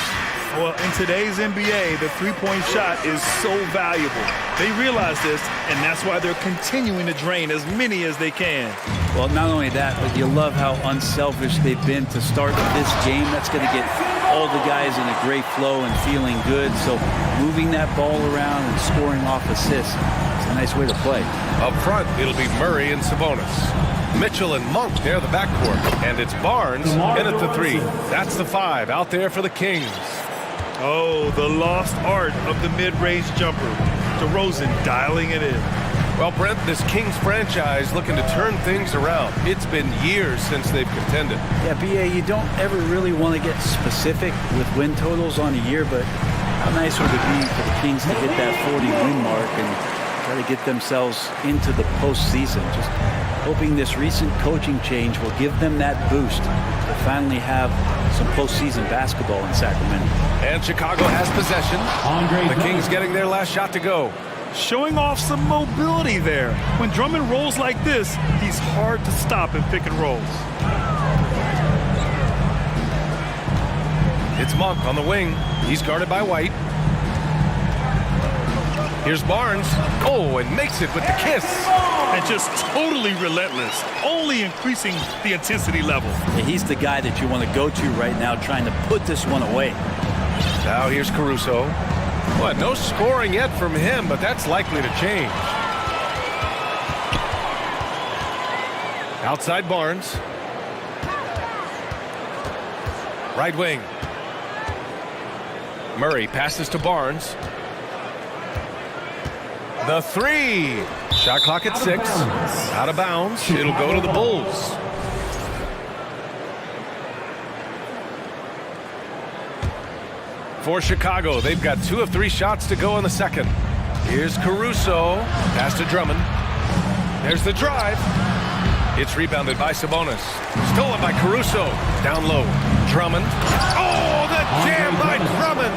Well, in today's NBA, the three-point shot is so valuable. They realize this, and that's why they're continuing to drain as many as they can. Well, not only that, but you love how unselfish they've been to start this game. That's going to get all the guys in a great flow and feeling good. So moving that ball around and scoring off assists is a nice way to play. Up front, it'll be Murray and Sabonis. Mitchell and Monk near the backcourt. And it's Barnes in at the three. That's the five out there for the Kings. Oh, the lost art of the mid-range jumper. DeRozan dialing it in. Well, Brent, this Kings franchise looking to turn things around. It's been years since they've contended. Yeah, BA, you don't ever really want to get specific with win totals on a year, but how nice would it be for the Kings to hit that 40-win mark and try to get themselves into the postseason? Just hoping this recent coaching change will give them that boost to finally have some postseason basketball in Sacramento. And Chicago has possession. The Kings getting their last shot to go. Showing off some mobility there. When Drummond rolls like this, he's hard to stop in pick and rolls. It's Monk on the wing. He's guarded by White. Here's Barnes. Oh, and makes it with the kiss. And just totally relentless, only increasing the intensity level. Yeah, he's the guy that you want to go to right now, trying to put this one away. Now here's Caruso. Well, no scoring yet from him, but that's likely to change. Outside Barnes. Right wing. Murray passes to Barnes. The three. Shot clock at 6. Out of bounds. It'll go to the Bulls. For Chicago, they've got 2 of 3 shots to go in the second. Here's Caruso. Pass to Drummond. There's the drive. It's rebounded by Sabonis. Stolen by Caruso. Down low. Drummond. Oh, the jam by Drummond.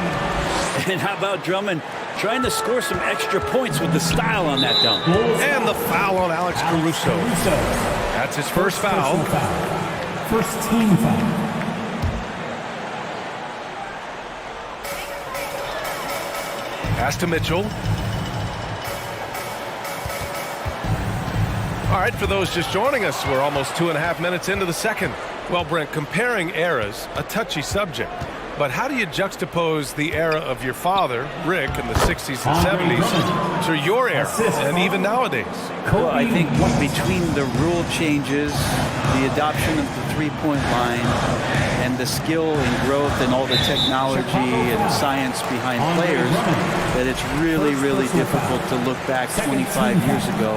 And how about Drummond trying to score some extra points with the style on that dunk? And the foul on Alex Caruso. That's his first foul. First team foul. Pass to Mitchell. All right, for those just joining us, we're almost 2.5 minutes into the second. Well, Brent, comparing eras, a touchy subject. But how do you juxtapose the era of your father, Rick, in the 60s and 70s to your era and even nowadays? Well, I think between the rule changes, the adoption of the three-point line, and the skill and growth and all the technology and science behind players, that it's really, really difficult to look back 25 years ago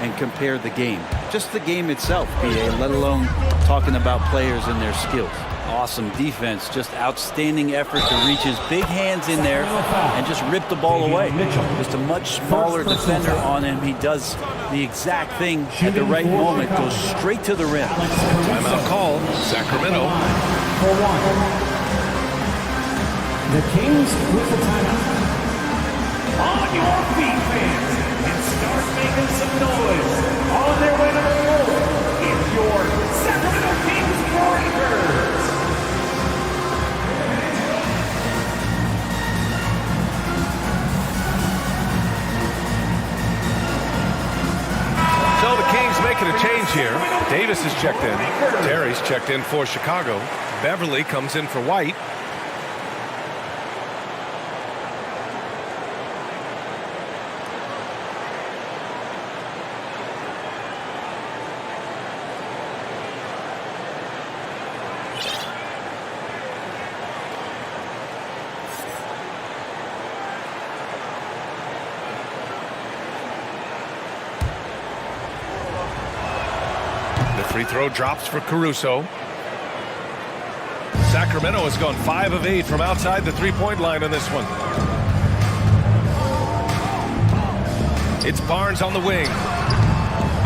and compare the game. Just the game itself, BA, let alone talking about players and their skills. Awesome defense, just outstanding effort to reach his big hands in there and just rip the ball away. Just a much smaller defender on him. He does the exact thing at the right moment, goes straight to the rim. Timeout call, Sacramento. For 1. The Kings with the timeout. On your feet, fans, and start making some noise. On their way to the floor, it's your Sacramento Kings Warriors. So the Kings making a change here. Davis is checked in. Terry's checked in for Chicago. Beverly comes in for White. Free throw drops for Caruso. Sacramento has gone 5 of 8 from outside the three-point line on this one. It's Barnes on the wing.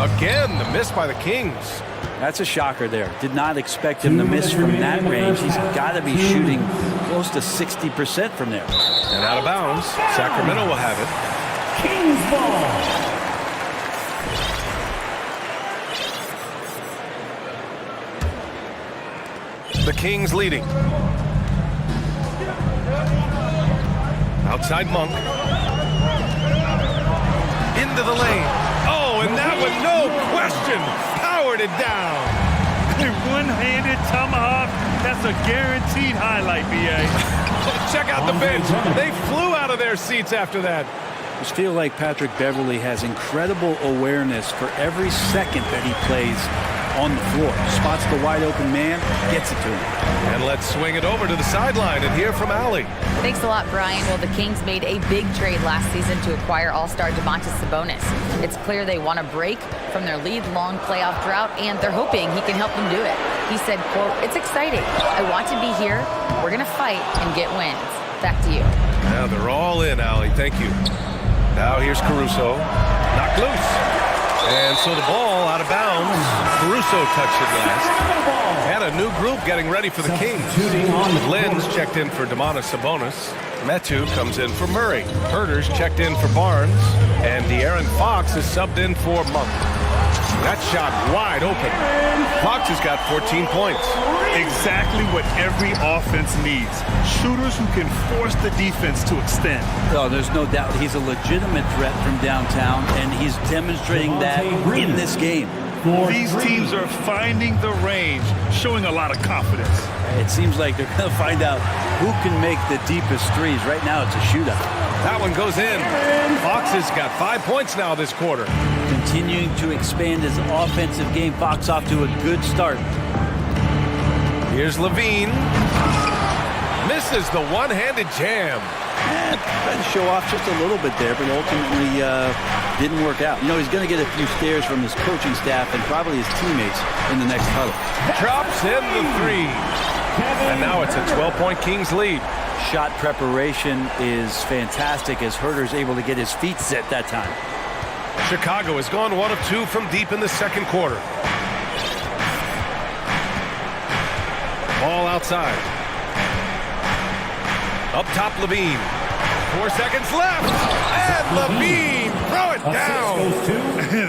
Again, the miss by the Kings. That's a shocker there. Did not expect him to miss from that range. He's got to be shooting close to 60% from there. And out of bounds. Sacramento will have it. Kings ball. The Kings leading. Outside Monk. Into the lane. Oh, and that one, no question, powered it down. A one-handed tomahawk. That's a guaranteed highlight, B.A. Check out the bench. They flew out of their seats after that. I just feel like Patrick Beverley has incredible awareness for every second that he plays on the floor. Spots the wide open man, gets it to him. And let's swing it over to the sideline and hear from Allie. Thanks a lot, Brian. Well, the Kings made a big trade last season to acquire all-star Domantas Sabonis. It's clear they want to break from their lead-long playoff drought, and they're hoping he can help them do it. He said, quote, "It's exciting. I want to be here. We're going to fight and get wins." Back to you. Now they're all in, Allie. Thank you. Now here's Caruso. Knocked loose. And so the ball out of bounds. Caruso touched it last. And a new group getting ready for the Kings. Lynn's checked in for Domantas Sabonis. Metu comes in for Murray. Herter's checked in for Barnes. And De'Aaron Fox is subbed in for Monk. That shot wide open. Fox has got 14 points. Exactly what every offense needs. Shooters who can force the defense to extend. Oh, there's no doubt he's a legitimate threat from downtown, and he's demonstrating that in this game. These teams are finding the range, showing a lot of confidence. It seems like they're going to find out who can make the deepest threes. Right now, it's a shootout. That one goes in. Fox has got 5 points now this quarter. Continuing to expand his offensive game. Fox off to a good start. Here's Levine. Misses the one-handed jam. Tried to show off just a little bit there, but ultimately didn't work out. You know, he's going to get a few stares from his coaching staff and probably his teammates in the next huddle. Drops in the three. And now it's a 12-point Kings lead. Shot preparation is fantastic as Herter's able to get his feet set that time. Chicago has gone 1 of 2 from deep in the second quarter. Ball outside. Up top, Levine. 4 seconds left. And Levine, throw it down.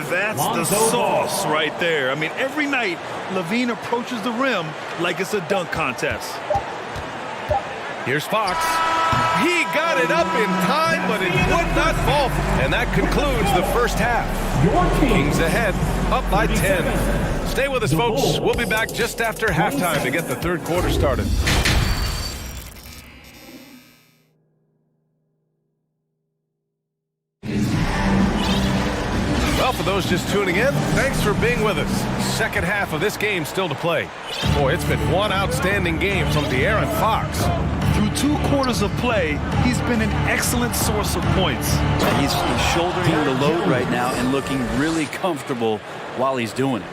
That's the sauce right there. I mean, every night, Levine approaches the rim like it's a dunk contest. Here's Fox. He got it up in time, but it would not fall. And that concludes the first half. Kings ahead, up by 10. Stay with us, folks. We'll be back just after halftime to get the third quarter started. Well, for those just tuning in, thanks for being with us. Second half of this game still to play. Boy, it's been one outstanding game from De'Aaron Fox. Through 2 quarters of play, he's been an excellent source of points. He's shouldering the load right now and looking really comfortable while he's doing it.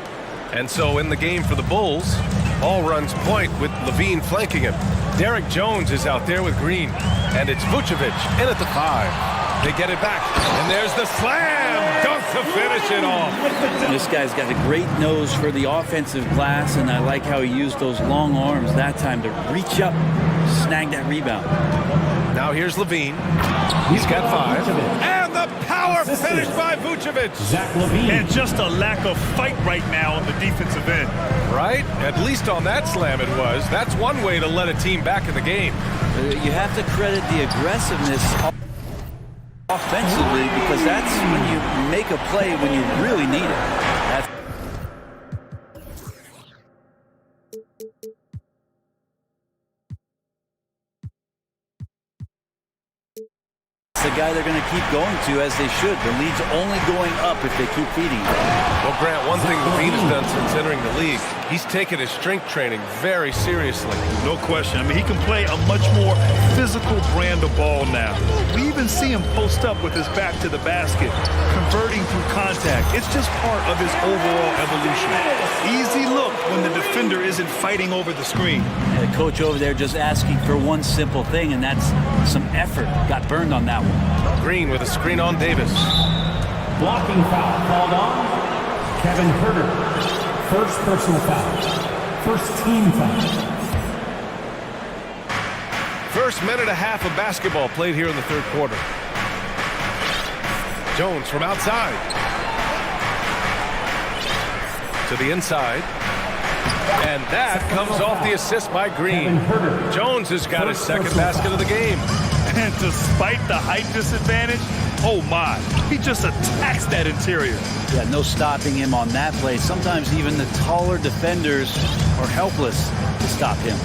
And so in the game for the Bulls, all runs point with Levine flanking him. Derek Jones is out there with Green. And it's Vucevic in at the 5. They get it back, and there's the slam dunk to finish it off. This guy's got a great nose for the offensive glass, and I like how he used those long arms that time to reach up, snag that rebound. Now here's Levine. He's got 5. And the power finish by Vucevic. And just a lack of fight right now on the defensive end. Right? At least on that slam it was. That's one way to let a team back in the game. You have to credit the aggressiveness offensively, because that's when you make a play when you really need it. That's the a guy they're going to keep going to, as they should. The lead's only going up if they keep feeding him. Well, Grant, one thing Levine has done since entering the league, he's taken his strength training very seriously. No question. I mean, he can play a much more physical brand of ball now. We even see him post up with his back to the basket, converting through contact. It's just part of his overall evolution. Easy look when the defender isn't fighting over the screen. And the coach over there just asking for one simple thing, and that's some effort. Got burned on that one. Green with a screen on Davis. Blocking foul called on Kevin Herter. First personal foul. First team foul. First minute and a half of basketball played here in the third quarter. Jones from outside. To the inside. And that comes off the assist by Green. Jones has got his second basket of the game. And despite the height disadvantage, oh my, he just attacks that interior. Yeah, no stopping him on that play. Sometimes even the taller defenders are helpless to stop him.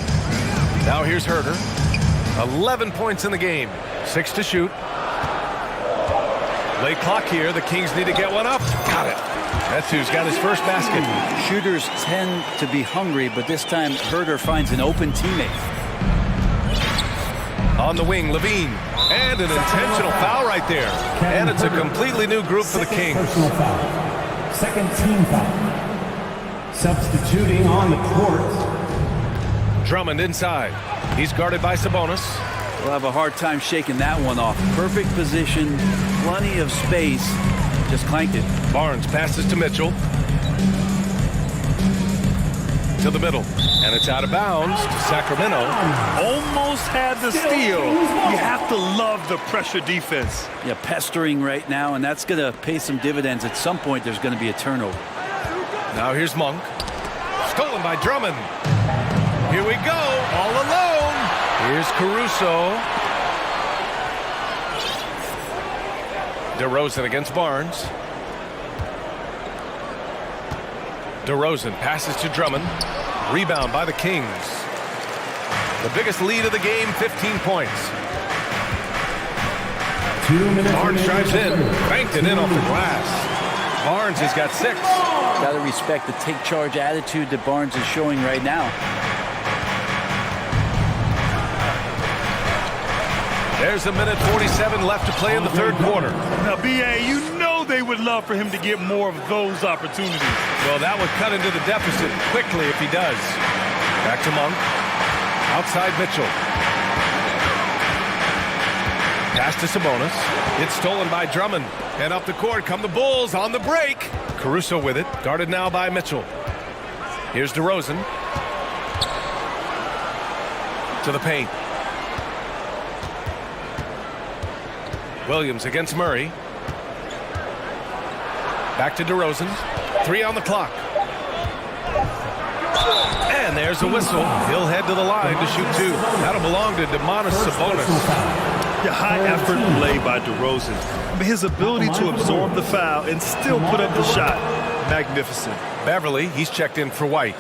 Now here's Herter. 11 points in the game. 6 to shoot. Late clock here. The Kings need to get one up. Got it. That's who's got his first basket. Shooters tend to be hungry, but this time Herter finds an open teammate. On the wing, Levine. And an intentional foul right there. And it's a completely new group for the Kings. Personal foul. Second team foul. Substituting on the court. Drummond inside. He's guarded by Sabonis. We'll have a hard time shaking that one off. Perfect position, plenty of space. Just clanked it. Barnes passes to Mitchell. To the middle. And it's out of bounds to Sacramento. Almost had the steal. You have to love the pressure defense. Yeah, pestering right now, and that's going to pay some dividends. At some point, there's going to be a turnover. Now here's Monk. Stolen by Drummond. Here we go, all alone. Here's Caruso. DeRozan against Barnes. DeRozan passes to Drummond. Rebound by the Kings. The biggest lead of the game, 15 points. 2 minutes. Barnes drives in, banked it in off the glass. Barnes has got 6. Got to respect the take charge attitude that Barnes is showing right now. There's a minute 47 left to play in the third quarter. Now, B.A., you know they would love for him to get more of those opportunities. Well, that would cut into the deficit quickly if he does. Back to Monk. Outside Mitchell. Pass to Sabonis. It's stolen by Drummond. And up the court come the Bulls on the break. Caruso with it. Guarded now by Mitchell. Here's DeRozan. To the paint. Williams against Murray. Back to DeRozan. 3 on the clock. And there's a whistle. He'll head to the line to shoot 2. That'll belong to Domantas Sabonis. The high effort play by DeRozan. I mean, his ability to absorb the foul and still put up the shot. Magnificent. Beverly, he's checked in for White.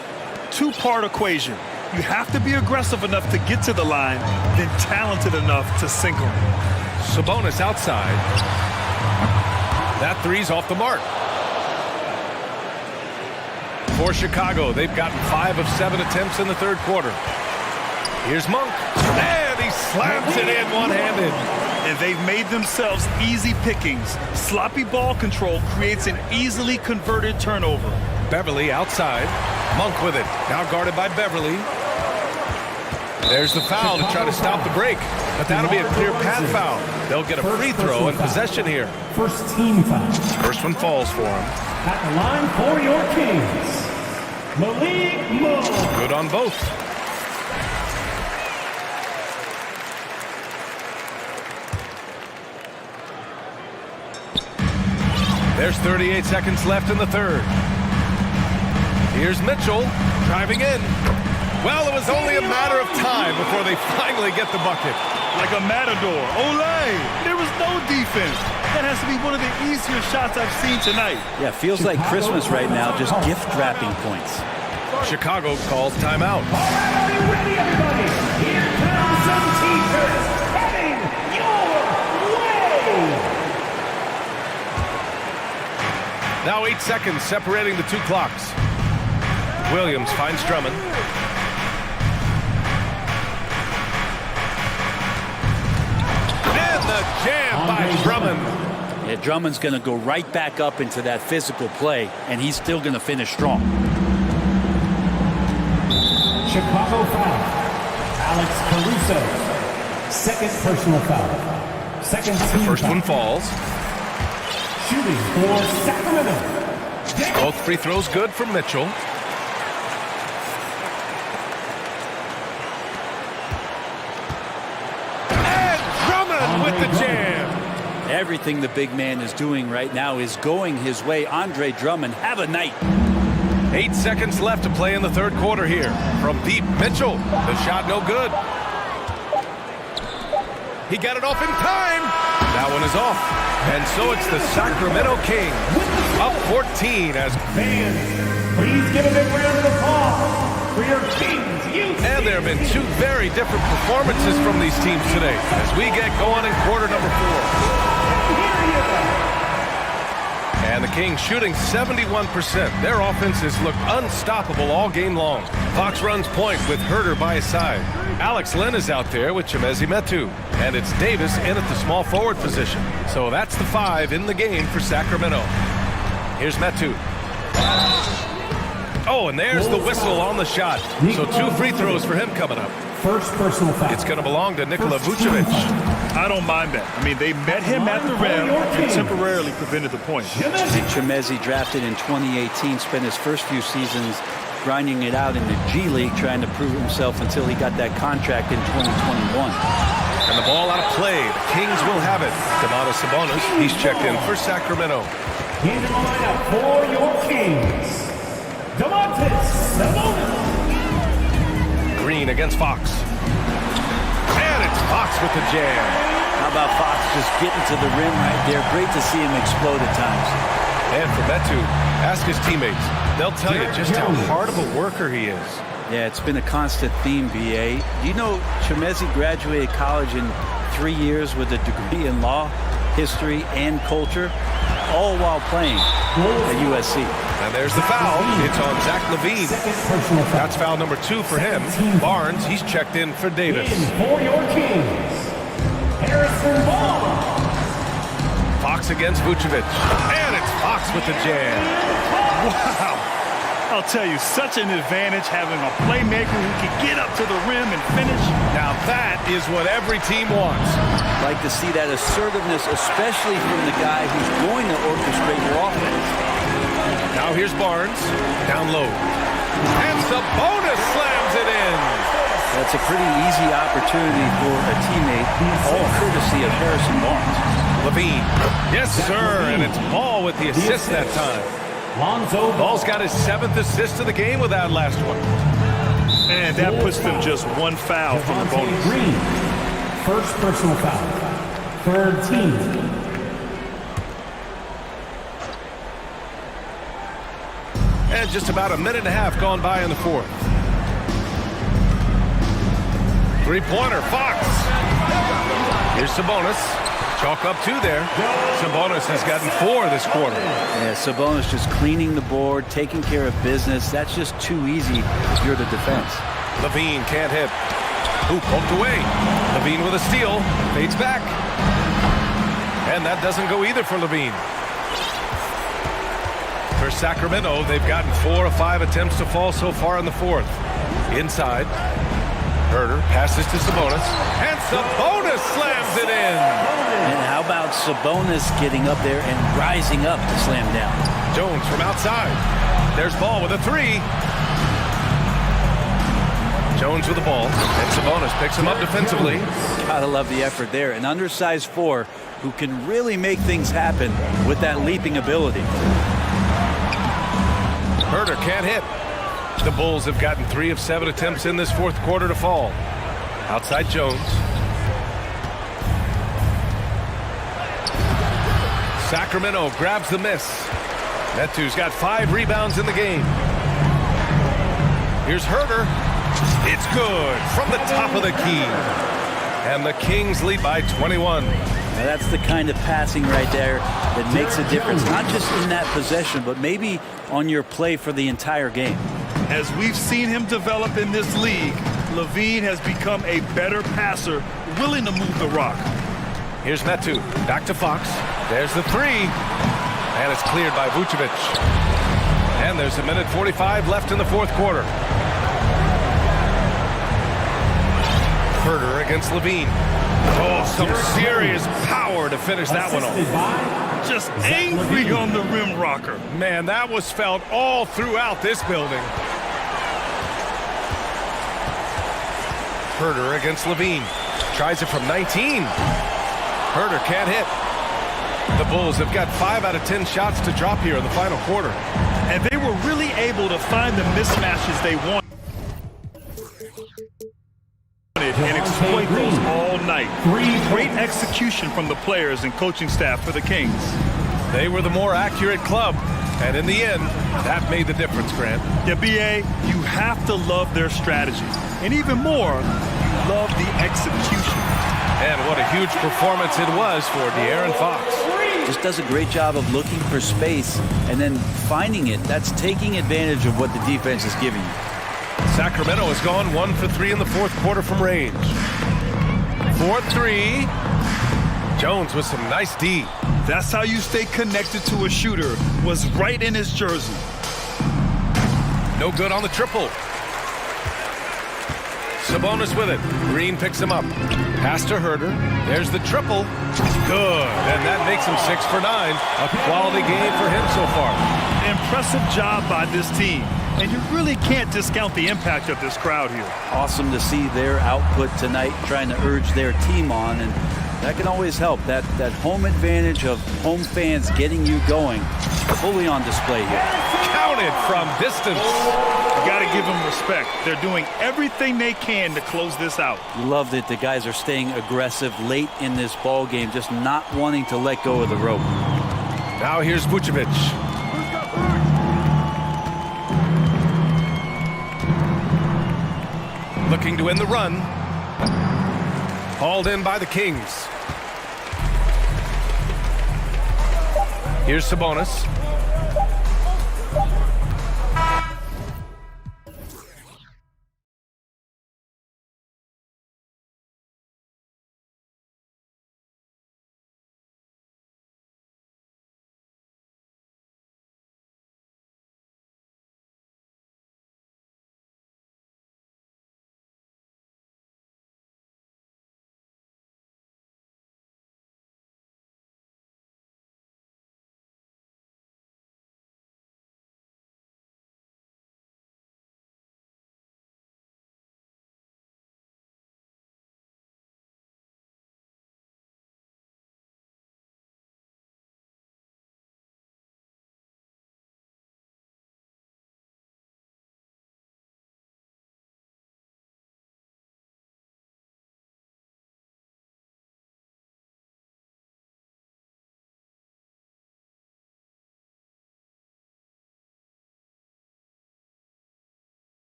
Two-part equation. You have to be aggressive enough to get to the line, then talented enough to sink them. Sabonis outside. That three's off the mark. For Chicago, they've gotten 5 of 7 attempts in the third quarter. Here's Monk. And he slams it in one-handed. And they've made themselves easy pickings. Sloppy ball control creates an easily converted turnover. Beverly outside. Monk with it. Now guarded by Beverly. There's the foul to try to stop the break. But that'll be a clear path foul. They'll get a free throw and possession here. First team foul. First one falls for him. At the line for your Kings, Malik Monk. Good on both. There's 38 seconds left in the third. Here's Mitchell driving in. Well, it was only a matter of time before they finally get the bucket. Like a matador. Olay! There was no defense. That has to be one of the easier shots I've seen tonight. Yeah, feels like Christmas right now, just gift wrapping points. Chicago calls timeout. All right, are you ready, everybody? Here comes some t-shirts heading your way. 8 seconds separating the two clocks. Williams finds Drummond. And the jam by Drummond. Yeah, Drummond's going to go right back up into that physical play, and he's still going to finish strong. Chicago foul. Alex Caruso. Second personal foul. Second team First foul. one falls. Shooting for Sacramento. Both free throws good for Mitchell. And Drummond with the jam. Everything the big man is doing right now is going his way. Andre Drummond, have a night. 8 seconds left to play in the third quarter here. From deep, Mitchell. The shot no good. He got it off in time. That one is off. And so it's the Sacramento Kings up 14 as fans, please give a big round of applause for your Kings youth. And there have been two very different performances from these teams today as we get going in quarter number 4. And the Kings shooting 71%. Their offenses look unstoppable all game long. Fox runs point with Herter by his side. Alex Len is out there with Chimezie Metu. And it's Davis in at the small forward position. So that's the 5 in the game for Sacramento. Here's Metu. Oh, and there's the whistle on the shot. So 2 free throws for him coming up. First personal foul. It's going to belong to Nikola Vucevic. I don't mind that. I mean, they met him at the rim and temporarily prevented the point. Chimezie, drafted in 2018, spent his first few seasons grinding it out in the G League, trying to prove himself until he got that contract in 2021. And the ball out of play. The Kings will have it. Domantas Sabonis, he's checked in for Sacramento. Into the lineup for your Kings, Domantas Sabonis. Green against Fox. And it's Fox with the jam. How about Fox just getting to the rim right there? Great to see him explode at times. And for Metu, ask his teammates. They'll tell you just how hard of a worker he is. Yeah, it's been a constant theme, BA. You know, Chimezie graduated college in 3 years with a degree in law, history, and culture, all while playing at USC. And there's the foul. It's on Zach LaVine. That's foul number 2 for him. Barnes, he's checked in for Davis. For your Kings, Harrison Barnes. Fox against Vucevic. And it's Fox with the jam. Wow. I'll tell you, such an advantage having a playmaker who can get up to the rim and finish. Now that is what every team wants. Like to see that assertiveness, especially from the guy who's going to orchestrate your offense. Now here's Barnes, down low. And Sabonis slams it in. That's a pretty easy opportunity for a teammate, all courtesy of Harrison Barnes. LaVine. Yes, sir, and it's Ball with the assist that time. Ball's got his 7th assist of the game with that last one. And that puts them just 1 foul from the bonus. Green, first personal foul. Third team. And just about a minute and a half gone by in the 4th. 3-pointer, Fox. Here's Sabonis. Chalk up 2 there. Sabonis has gotten 4 this quarter. Yeah, Sabonis just cleaning the board, taking care of business. That's just too easy if you're the defense. LaVine can't hit. Ooh, poked away. LaVine with a steal. Fades back. And that doesn't go either for LaVine. For Sacramento, they've gotten 4 of 5 attempts to fall so far in the 4th. Inside. Herter passes to Sabonis. And Sabonis slams it in. And how about Sabonis getting up there and rising up to slam down? Jones from outside. There's Ball with a 3. Jones with the ball. And Sabonis picks him up defensively. Gotta love the effort there. An undersized 4 who can really make things happen with that leaping ability. Herter can't hit. The Bulls have gotten 3 of 7 attempts in this 4th quarter to fall. Outside Jones. Sacramento grabs the miss. Metu's got 5 rebounds in the game. Here's Herter. It's good from the top of the key. And the Kings lead by 21. Now that's the kind of passing right there that makes a difference, not just in that possession, but maybe on your play for the entire game. As we've seen him develop in this league, Levine has become a better passer, willing to move the rock. Here's Metu, back to Fox. There's the three, and it's cleared by Vucevic. And there's 1:45 left in the fourth quarter. Herder against Levine. Oh, some serious power to finish that one off. Just angry on the rim rocker. Man, that was felt all throughout this building. Herder against Levine. Tries it from 19. Herder can't hit. The Bulls have got 5 out of 10 shots to drop here in the final quarter. And they were really able to find the mismatches they wanted and exploit those all night. Great execution from the players and coaching staff for the Kings. They were the more accurate club, and in the end, that made the difference, Grant. Yeah, B.A., you have to love their strategy. And even more, you love the execution. And what a huge performance it was for De'Aaron Fox. Just does a great job of looking for space and then finding it. That's taking advantage of what the defense is giving you. Sacramento has gone 1 for 3 in the fourth quarter from range. 4-3. Jones with some nice D. That's how you stay connected to a shooter. Was right in his jersey. No good on the triple. Sabonis with it. Green picks him up. Pass to Herder. There's the triple. Good. And that makes him 6 for 9. A quality game for him so far. Impressive job by this team. And you really can't discount the impact of this crowd here. Awesome to see their output tonight, trying to urge their team on, and that can always help. That home advantage of home fans getting you going, fully on display here. Counted from distance. You got to give them respect. They're doing everything they can to close this out. You love that the guys are staying aggressive late in this ball game, just not wanting to let go of the rope. Now here's Vucevic. Looking to end the run. Hauled in by the Kings. Here's Sabonis.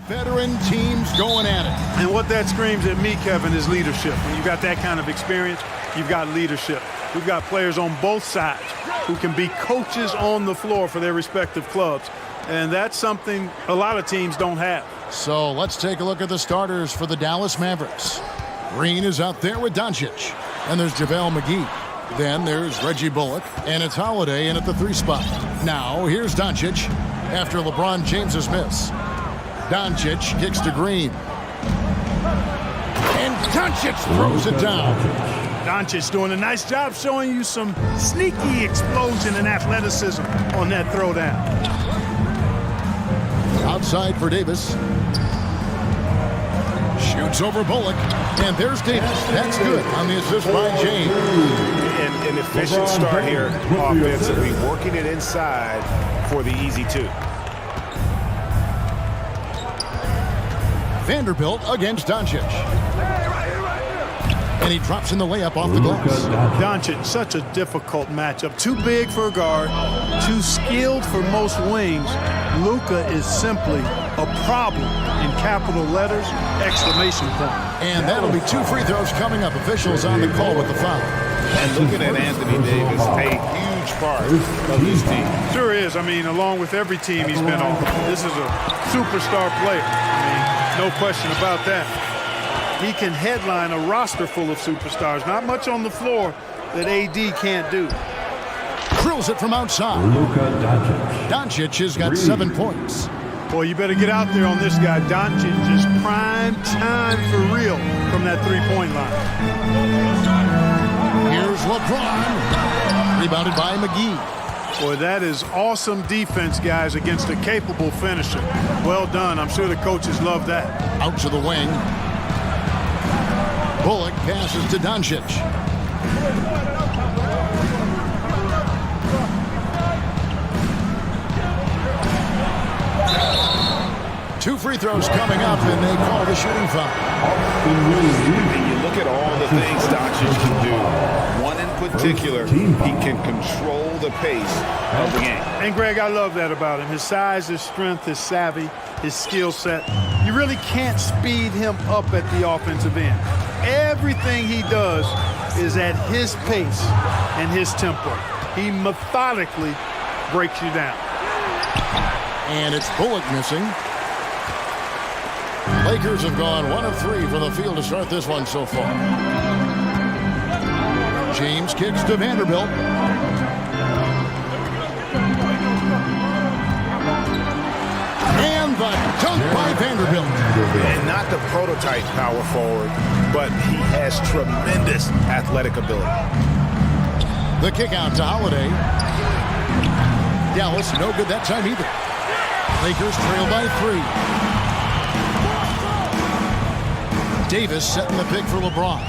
veteran teams going at it. And what that screams at me, Kevin, is leadership. When you've got that kind of experience, you've got leadership. We've got players on both sides who can be coaches on the floor for their respective clubs. And that's something a lot of teams don't have. So let's take a look at the starters for the Dallas Mavericks. Green is out there with Doncic. And there's JaVale McGee. Then there's Reggie Bullock. And it's Holiday in at the 3 spot. Now here's Doncic after LeBron James's miss. Doncic kicks to Green. And Doncic throws it down. Doncic doing a nice job showing you some sneaky explosion and athleticism on that throwdown. Outside for Davis. Shoots over Bullock. And there's Davis. That's good on the assist by James. An efficient start here offensively, working it inside for the easy 2. Vanderbilt against Doncic. And he drops in the layup off the glass. Doncic, such a difficult matchup. Too big for a guard, too skilled for most wings. Luka is simply a problem in capital letters, exclamation point. And that'll be 2 free throws coming up. Officials on the call with the foul. And looking at Anthony Davis, a huge part of this team. Sure is. I mean, along with every team he's been on, this is a superstar player. I mean, no question about that. He can headline a roster full of superstars. Not much on the floor that AD can't do. Drills it from outside. Doncic has got 7 points. Boy, you better get out there on this guy. Doncic is prime time for real from that 3-point line. Here's LeBron. Rebounded by McGee. Boy, that is awesome defense, guys, against a capable finisher. Well done. I'm sure the coaches love that. Out to the wing. Bullock passes to Doncic. Two free throws coming up, and they call the shooting foul. And you look at all the things Doncic can do. One in particular, he can control the pace of the game. And, Greg, I love that about him. His size, his strength, his savvy, his skill set. You really can't speed him up at the offensive end. Everything he does is at his pace and his tempo. He methodically breaks you down. And it's Bullock missing. Lakers have gone 1 of 3 from the field to start this one so far. James kicks to Vanderbilt. And the dunk by Vanderbilt. And not the prototype power forward, but he has tremendous athletic ability. The kick out to Holiday. Dallas, no good that time either. Lakers trail by 3. Davis setting the pick for LeBron.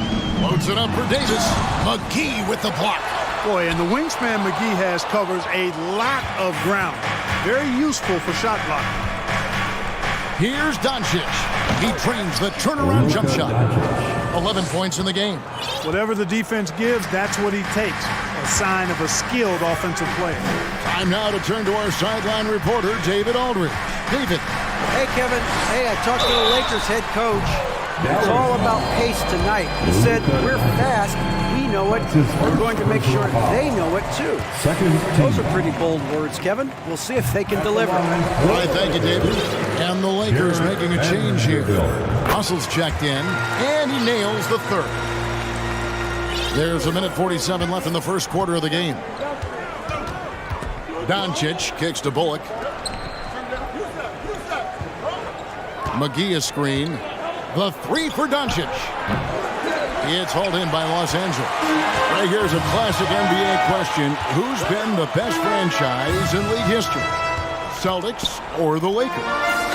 Loads it up for Davis. McGee with the block. Boy, and the wingspan McGee has covers a lot of ground. Very useful for shot blocking. Here's Doncic. He trains the turnaround jump shot. 11 points in the game. Whatever the defense gives, that's what he takes. A sign of a skilled offensive player. Time now to turn to our sideline reporter, David Aldridge. David. Hey, Kevin. Hey, I talked to the Lakers head coach. It's all about pace tonight. He said, we're fast, we know it, we're going to make sure they know it too. Those are pretty bold words, Kevin. We'll see if they can deliver. All right, thank you, David. And the Lakers making a change here. Russell's checked in, and he nails the third. There's 1:47 left in the first quarter of the game. Doncic kicks to Bullock. McGee a screen. The 3 for Doncic. It's hauled in by Los Angeles. Right here's a classic NBA question. Who's been the best franchise in league history? Celtics or the Lakers?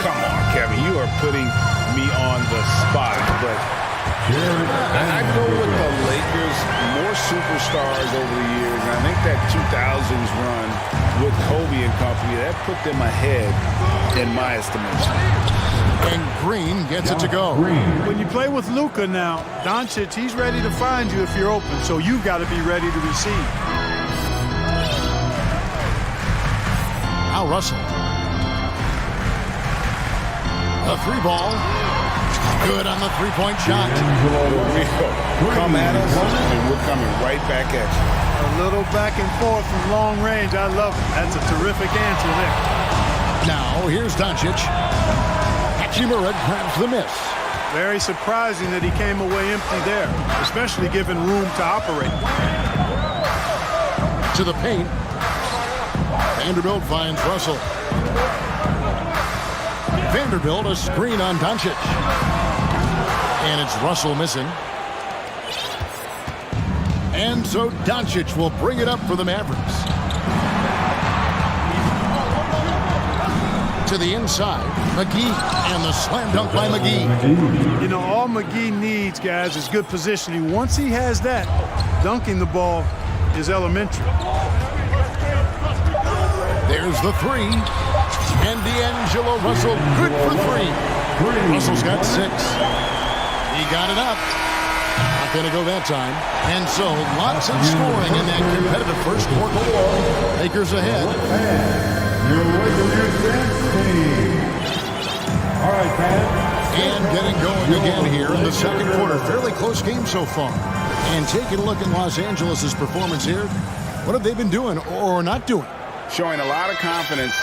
Come on, Kevin. You are putting me on the spot. But I go with the Lakers. More superstars over the years. And I think that 2000s run with Kobe and company, that put them ahead in my estimation. And Green gets it to go. When you play with Luka now, Doncic, he's ready to find you if you're open, so you've got to be ready to receive. Al Russell. The three ball. Good on the three-point shot. Come at us, and we're coming right back at you. A little back and forth from long range. I love it. That's a terrific answer there. Now, here's Doncic. Hachimura grabs the miss. Very surprising that he came away empty there, especially given room to operate. To the paint. Vanderbilt finds Russell. Vanderbilt a screen on Doncic. And it's Russell missing. And so Doncic will bring it up for the Mavericks. To the inside, McGee, and the slam dunk by McGee. You know, all McGee needs, guys, is good positioning. Once he has that, dunking the ball is elementary. There's the three. And D'Angelo Russell, good for three. Russell's got 6. He got it up. Not going to go that time. And so, lots of scoring in that competitive first quarter. Lakers ahead. Your Lakers team. All right, fans. And getting going again here in the second quarter. Fairly close game so far. And taking a look at Los Angeles' performance here. What have they been doing or not doing? Showing a lot of confidence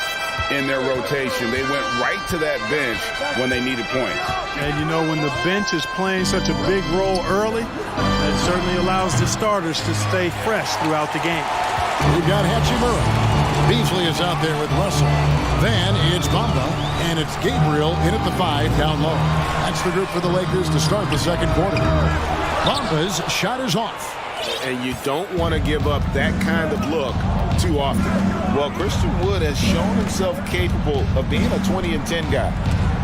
in their rotation. They went right to that bench when they needed points. And you know, when the bench is playing such a big role early, that certainly allows the starters to stay fresh throughout the game. We've got Hachimura. Beasley is out there with Russell. Then it's Bamba, and it's Gabriel in at the 5 down low. That's the group for the Lakers to start the second quarter. Bamba's shot is off. And you don't want to give up that kind of look too often. Well, Christian Wood has shown himself capable of being a 20 and 10 guy.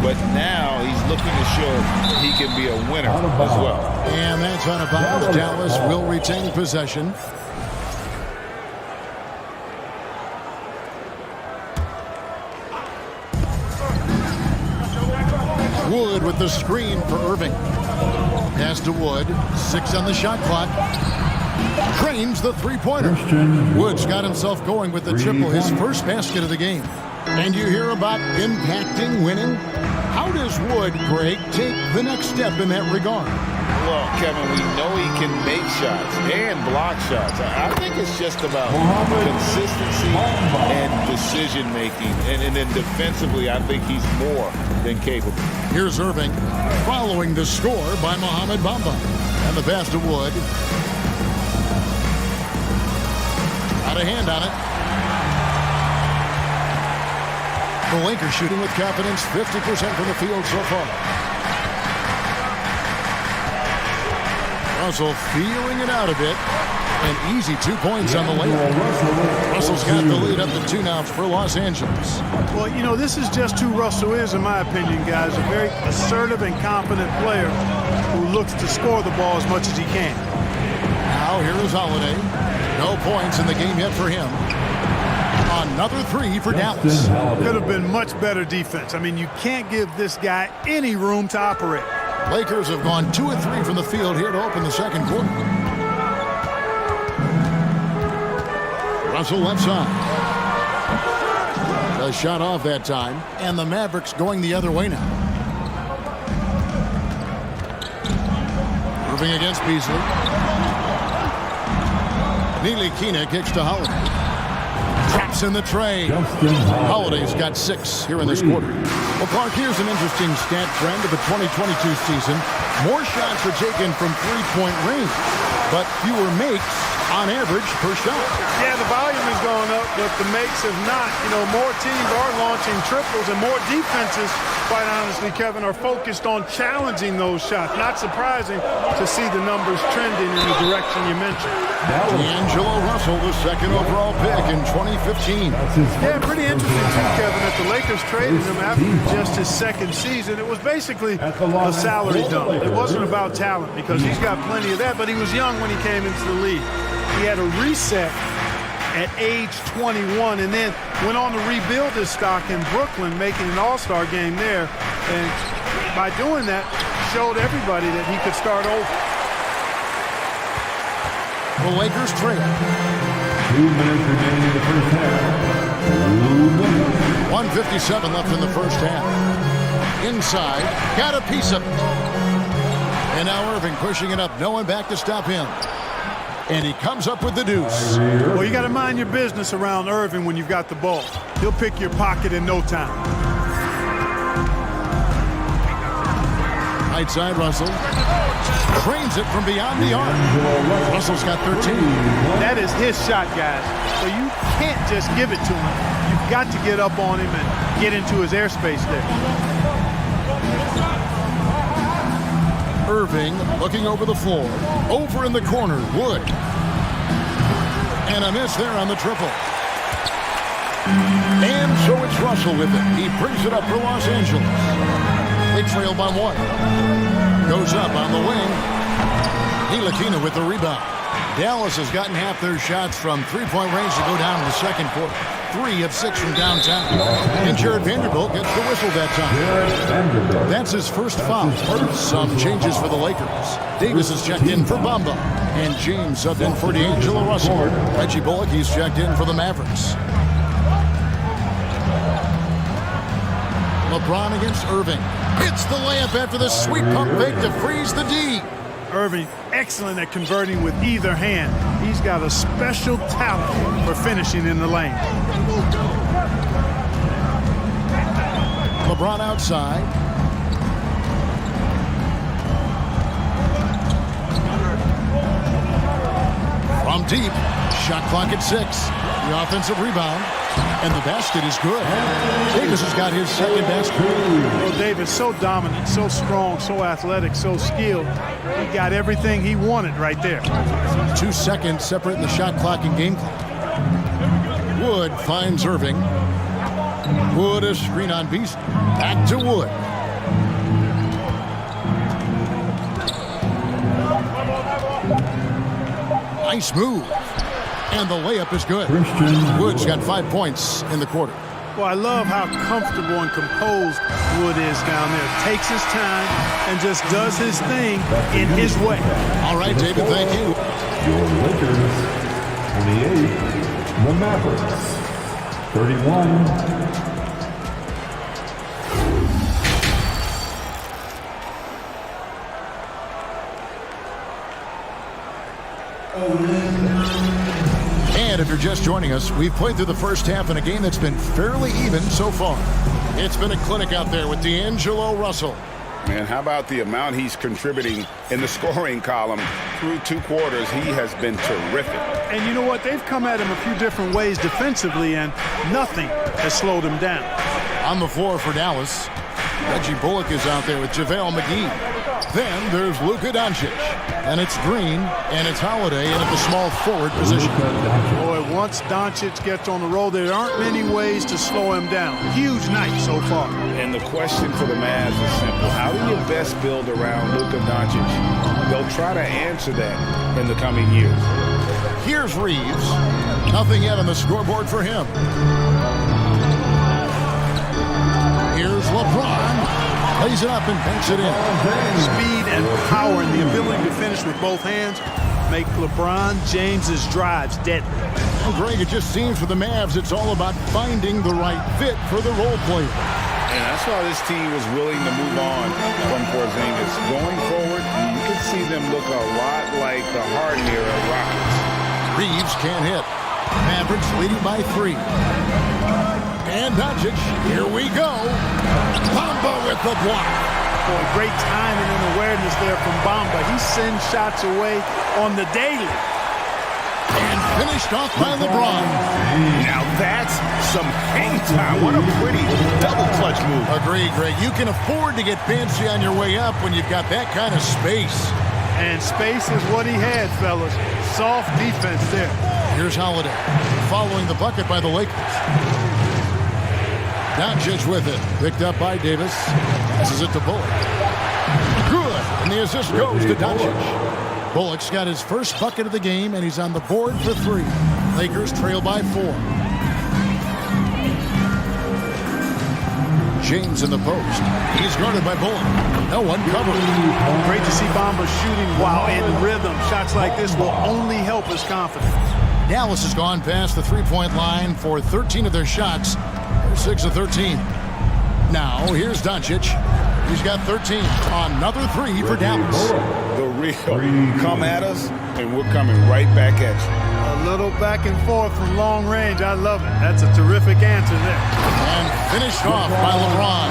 But now he's looking to show he can be a winner as well. And that's out of bounds. Dallas will retain possession. Wood with the screen for Irving. Pass to Wood. 6 on the shot clock. Drains the three-pointer. Wood's got himself going with the triple, his first basket of the game. And you hear about impacting winning? How does Wood, Greg, take the next step in that regard? Well, Kevin, we know he can make shots and block shots. I think it's just about consistency and decision-making. And then defensively, I think he's more than capable. Here's Irving following the score by Mohamed Bamba. And the pass to Wood. Got a hand on it. The Lakers shooting with confidence, 50% from the field so far. Russell feeling it out a bit. An easy 2 points on the layup. Russell's got the lead up to 2 now for Los Angeles. Well, you know, this is just who Russell is, in my opinion, guys. A very assertive and confident player who looks to score the ball as much as he can. Now here is Holiday. No points in the game yet for him. Another 3 for Dallas. Could have been much better defense. I mean, you can't give this guy any room to operate. Lakers have gone 2 of 3 from the field here to open the second quarter. Russell left side. The shot off that time, and the Mavericks going the other way now. Moving against Beasley. Neely Keena kicks to Holiday. Traps in the tray. Holiday's got 6 here in this quarter. Well, Clark, here's an interesting stat trend of the 2022 season. More shots are taken from three-point range, but fewer makes on average per shot. Yeah, the volume is going up, but the makes have not. You know, more teams are launching triples, and more defenses, quite honestly, Kevin, are focused on challenging those shots. Not surprising to see the numbers trending in the direction you mentioned. D'Angelo Russell, the second overall pick in 2015. Yeah, pretty interesting too, Kevin, that the Lakers traded him after just his second season. It was basically a salary dump. It wasn't about talent, because he's got plenty of that, but he was young when he came into the league. He had a reset at age 21 and then went on to rebuild his stock in Brooklyn, making an all-star game there. And by doing that, showed everybody that he could start over. The Lakers trail. 2 minutes remaining in the first half. 1:57 left in the first half. Inside, got a piece of it. And now Irving pushing it up. No one back to stop him. And he comes up with the deuce. Well, you got to mind your business around Irving when you've got the ball. He'll pick your pocket in no time. Right side, Russell. Trains it from beyond the arc. Russell's got 13. That is his shot, guys. So you can't just give it to him. You've got to get up on him and get into his airspace there. Irving looking over the floor. Over in the corner, Wood. And a miss there on the triple. And so it's Russell with it. He brings it up for Los Angeles. They trail by 1. Goes up on the wing. Ntilikina with the rebound. Dallas has gotten half their shots from three-point range to go down in the second quarter. 3 of 6 from downtown. And Jared Vanderbilt gets the whistle that time. That's his first foul. Some changes for the Lakers. Davis is checked in for Bamba. And James subbed in for D'Angelo Russell. Reggie Bullock, he's checked in for the Mavericks. LeBron against Irving. Hits the layup after the sweet pump fake to freeze the D. Irving, excellent at converting with either hand. He's got a special talent for finishing in the lane. LeBron outside. From deep. Shot clock at 6. The offensive rebound. And the basket is good. Davis has got his second basket. Well, Davis, so dominant, so strong, so athletic, so skilled. He got everything he wanted right there. 2 seconds separating the shot clock and game clock. Wood finds Irving. Wood a screen on Beasley. Back to Wood. Nice move. And the layup is good. Wood's got 5 points in the quarter. Well, I love how comfortable and composed Wood is down there. Takes his time and just does his thing in his way. All right, David, thank you. Your Lakers, 28. The Mavericks, 31. And if you're just joining us, we've played through the first half in a game that's been fairly even so far. It's been a clinic out there with D'Angelo Russell. Man, how about the amount he's contributing in the scoring column through 2 quarters? He has been terrific. And you know what? They've come at him a few different ways defensively, and nothing has slowed him down. On the floor for Dallas, Reggie Bullock is out there with JaVale McGee. Then there's Luka Doncic. And it's Green, and it's Holiday in at the small forward position. Boy, once Doncic gets on the roll, there aren't many ways to slow him down. Huge night so far. And the question for the Mavs is simple. How do you best build around Luka Doncic? They'll try to answer that in the coming years. Here's Reeves. Nothing yet on the scoreboard for him. Here's LeBron. Plays it up and banks it in. Speed and power and the ability to finish with both hands make LeBron James's drives deadly. Well, Greg, it just seems for the Mavs it's all about finding the right fit for the role player. And that's why this team was willing to move on from Porzingis. Going forward, you can see them look a lot like the Harden-era Rockets. Reeves can't hit. Mavericks leading by 3. And Doncic, here we go. Bamba with the block. Boy, great timing and awareness there from Bamba. He sends shots away on the daily. And finished off by LeBron. Now that's some hang time. What a pretty double clutch move. Agreed, Greg. You can afford to get fancy on your way up when you've got that kind of space. And space is what he had, fellas. Soft defense there. Here's Holiday, following the bucket by the Lakers. Doncic with it, picked up by Davis. Passes it to Bullock. Good, and the assist goes to Doncic. Bullock's got his first bucket of the game, and he's on the board for 3. Lakers trail by 4. James in the post. He's guarded by Bullock. No one covered. Great to see Bamba shooting while in rhythm. Shots like this will only help his confidence. Dallas has gone past the three-point line for 13 of their shots. They're 6 of 13. Now, here's Doncic. He's got 13. Another three for Dallas. The real. Come at us, and we're coming right back at you. A little back and forth from long range. I love it. That's a terrific answer there. And finished off by LeBron.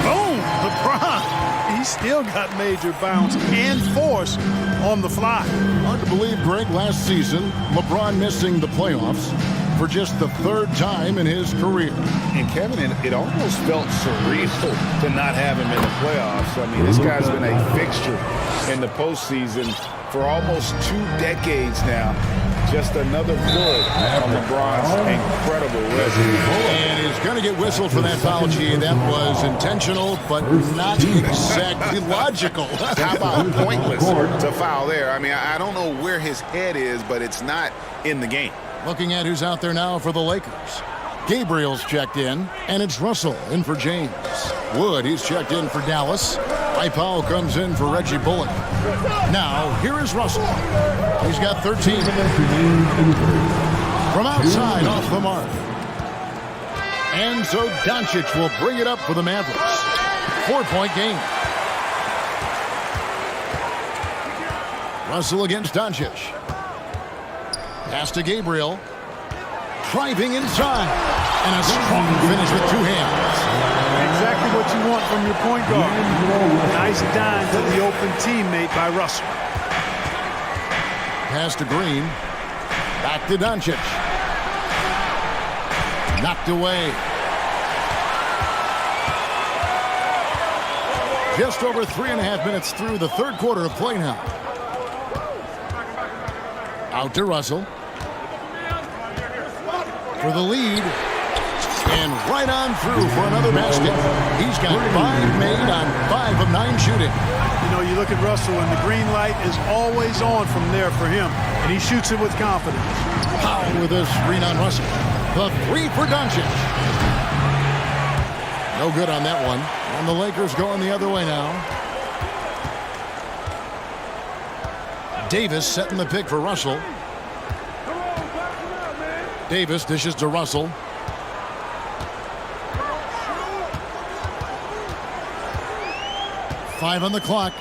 Boom! LeBron. He's still got major bounce and force on the fly. Hard to believe, Greg, last season, LeBron missing the playoffs for just the third time in his career. And Kevin, it almost felt surreal to not have him in the playoffs. I mean, this guy's been a fixture in the postseason for almost 2 decades now. Just another bullet on LeBron's incredible resume. And he's going to get whistled for that foul, G. That was intentional, but not exactly logical. How about pointless to foul there? I mean, I don't know where his head is, but it's not in the game. Looking at who's out there now for the Lakers. Gabriel's checked in, and it's Russell in for James. Wood, he's checked in for Dallas. Powell comes in for Reggie Bullock. Now, here is Russell. He's got 13. From outside, off the mark. And so Doncic will bring it up for the Mavericks. 4-point game. Russell against Doncic. Pass to Gabriel. Driving inside. And a strong finish with 2 hands. Exactly what you want from your point guard. Nice dime to the open teammate by Russell. Pass to Green. Back to Doncic. Knocked away. Just over 3.5 minutes through the third quarter of play now. Out to Russell. For the lead. And right on through for another basket. He's got 5 made on 5 of 9 shooting. You know, you look at Russell, and the green light is always on from there for him. And he shoots it with confidence. Powell with a screen on Russell. The 3 for Doncic. No good on that one. And the Lakers going the other way now. Davis setting the pick for Russell. Davis dishes to Russell. Five on the clock.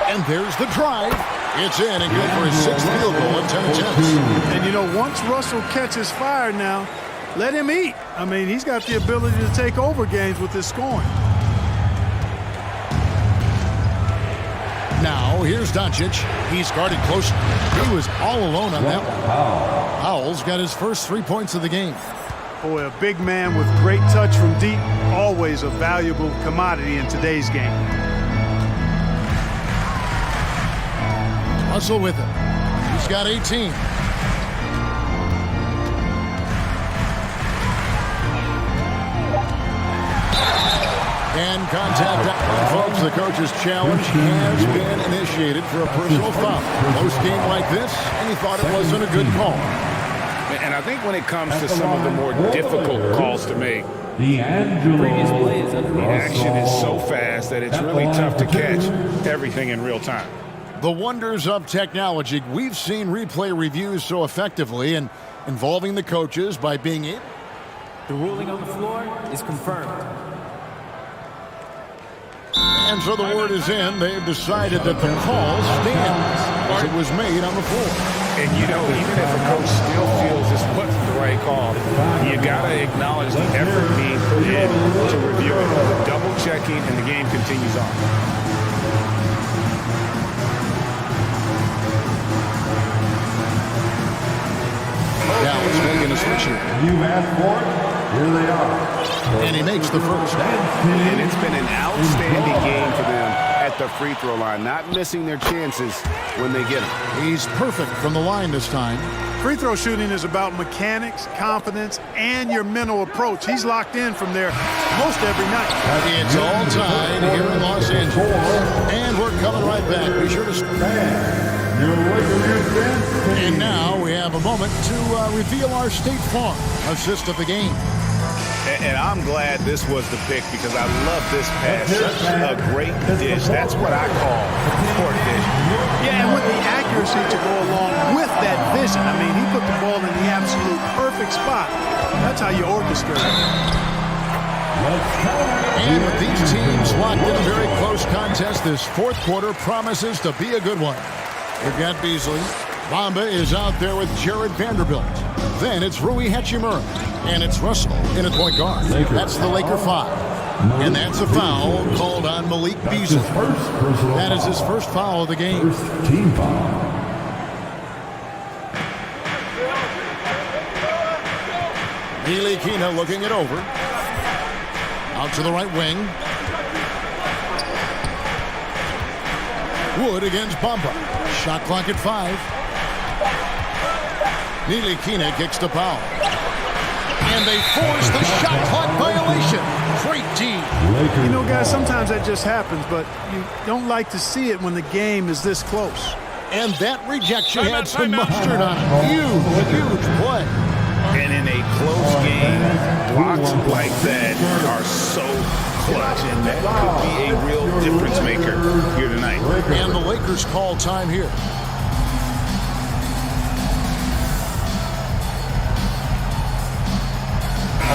And there's the drive. It's in and good for his 6th field goal in 10 attempts. And you know, once Russell catches fire now, let him eat. I mean, he's got the ability to take over games with his scoring. Now, here's Doncic. He's guarded close. He was all alone on that one. Powell's got his first 3 points of the game. Boy, a big man with great touch from deep, always a valuable commodity in today's game. Russell with him. He's got 18. And contact. Folks, the coach's challenge has been initiated for a personal foul. Close game like this, and he thought it wasn't a good call. And I think when it comes to some of the more difficult calls to make, the action is so fast that it's really tough to catch everything in real time. The wonders of technology. We've seen replay reviews so effectively and involving the coaches by being able. The ruling on the floor is confirmed. And so the word is in. They've decided that the call stands as it was made on the floor. And you know, even if a coach still feels this wasn't the right call, you got to acknowledge the effort being put in to review it. Double checking, and the game continues on. Dallas making a switch here. You asked for it. Here they are. And he makes the first. And it's been an outstanding game for them at the free throw line, not missing their chances when they get them. He's perfect from the line this time. Free throw shooting is about mechanics, confidence, and your mental approach. He's locked in from there most every night. It's all tied here in Los Angeles. And we're coming right back. Be sure to And now we have a moment to reveal our State Farm assist of the game. And I'm glad this was the pick because I love this pass. Such a great dish. That's what I call court vision. Yeah, and with the accuracy to go along with that vision. I mean, he put the ball in the absolute perfect spot. That's how you orchestrate it. And with these teams locked in a very close contest, this fourth quarter promises to be a good one. We've got Beasley. Bamba is out there with Jared Vanderbilt. Then it's Rui Hachimura. And it's Russell in at point guard. That's the Laker 5. And that's a foul called on Malik Beasley. That is his first foul of the game. Team foul. Ntilikina looking it over. Out to the right wing. Wood against Bamba. Shot clock at 5. Ntilikina kicks the foul. And they force the shot clock violation. Great team. You know, guys, sometimes that just happens, but you don't like to see it when the game is this close. And that rejection had some mustard on it. Huge play. And in a close game, blocks like that are so clutch, and that could be a real difference maker here tonight. And the Lakers call time here.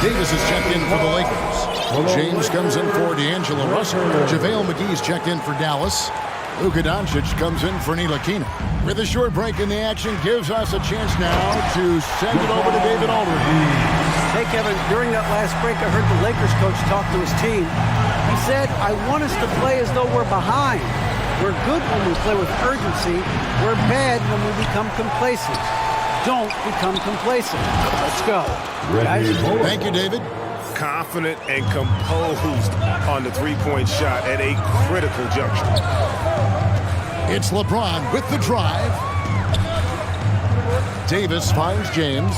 Davis is checked in for the Lakers. James comes in for D'Angelo Russell. JaVale McGee's checked in for Dallas. Luka Doncic comes in for Ntilikina. With a short break in the action, gives us a chance now to send it over to David Aldridge. Hey, Kevin, during that last break, I heard the Lakers coach talk to his team. He said, I want us to play as though we're behind. We're good when we play with urgency. We're bad when we become complacent. Don't become complacent. Let's go. Guys. Thank you, David. Confident and composed on the three-point shot at a critical juncture. It's LeBron with the drive. Davis finds James.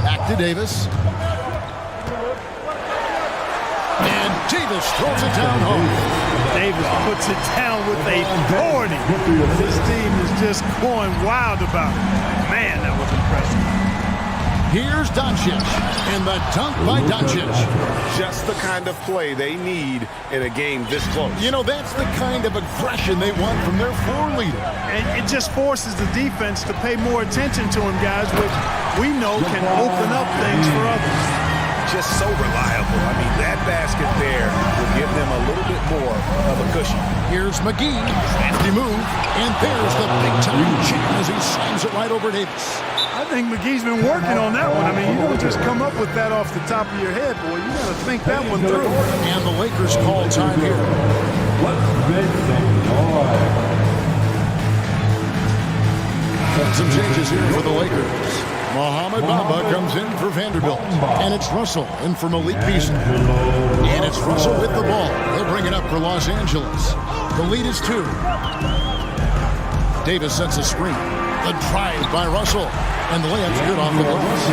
Back to Davis. And Davis throws it down home. Davis puts it down with authority. This team is just going wild about it. Man, that was impressive. Here's Doncic, and the dunk by Doncic. Just the kind of play they need in a game this close. You know, that's the kind of aggression they want from their floor leader. And it just forces the defense to pay more attention to him, guys, which we know can open up things for others. Just so reliable. I mean, that basket there will give them a little bit more of a cushion. Here's McGee. Lefty move. And there's the big-time jam as he slams it right over Davis. I think McGee's been working on that one. I mean, you don't just come up with that off the top of your head, boy. You got to think that one through. And the Lakers call time here. Some changes here for the Lakers. Mohamed Bamba comes in for Vanderbilt. And it's Russell in for Malik Beasley. And it's Russell with the ball. He'll bring it up for Los Angeles. The lead is 2. Davis sets a screen. The drive by Russell. And the layup's good off the glass.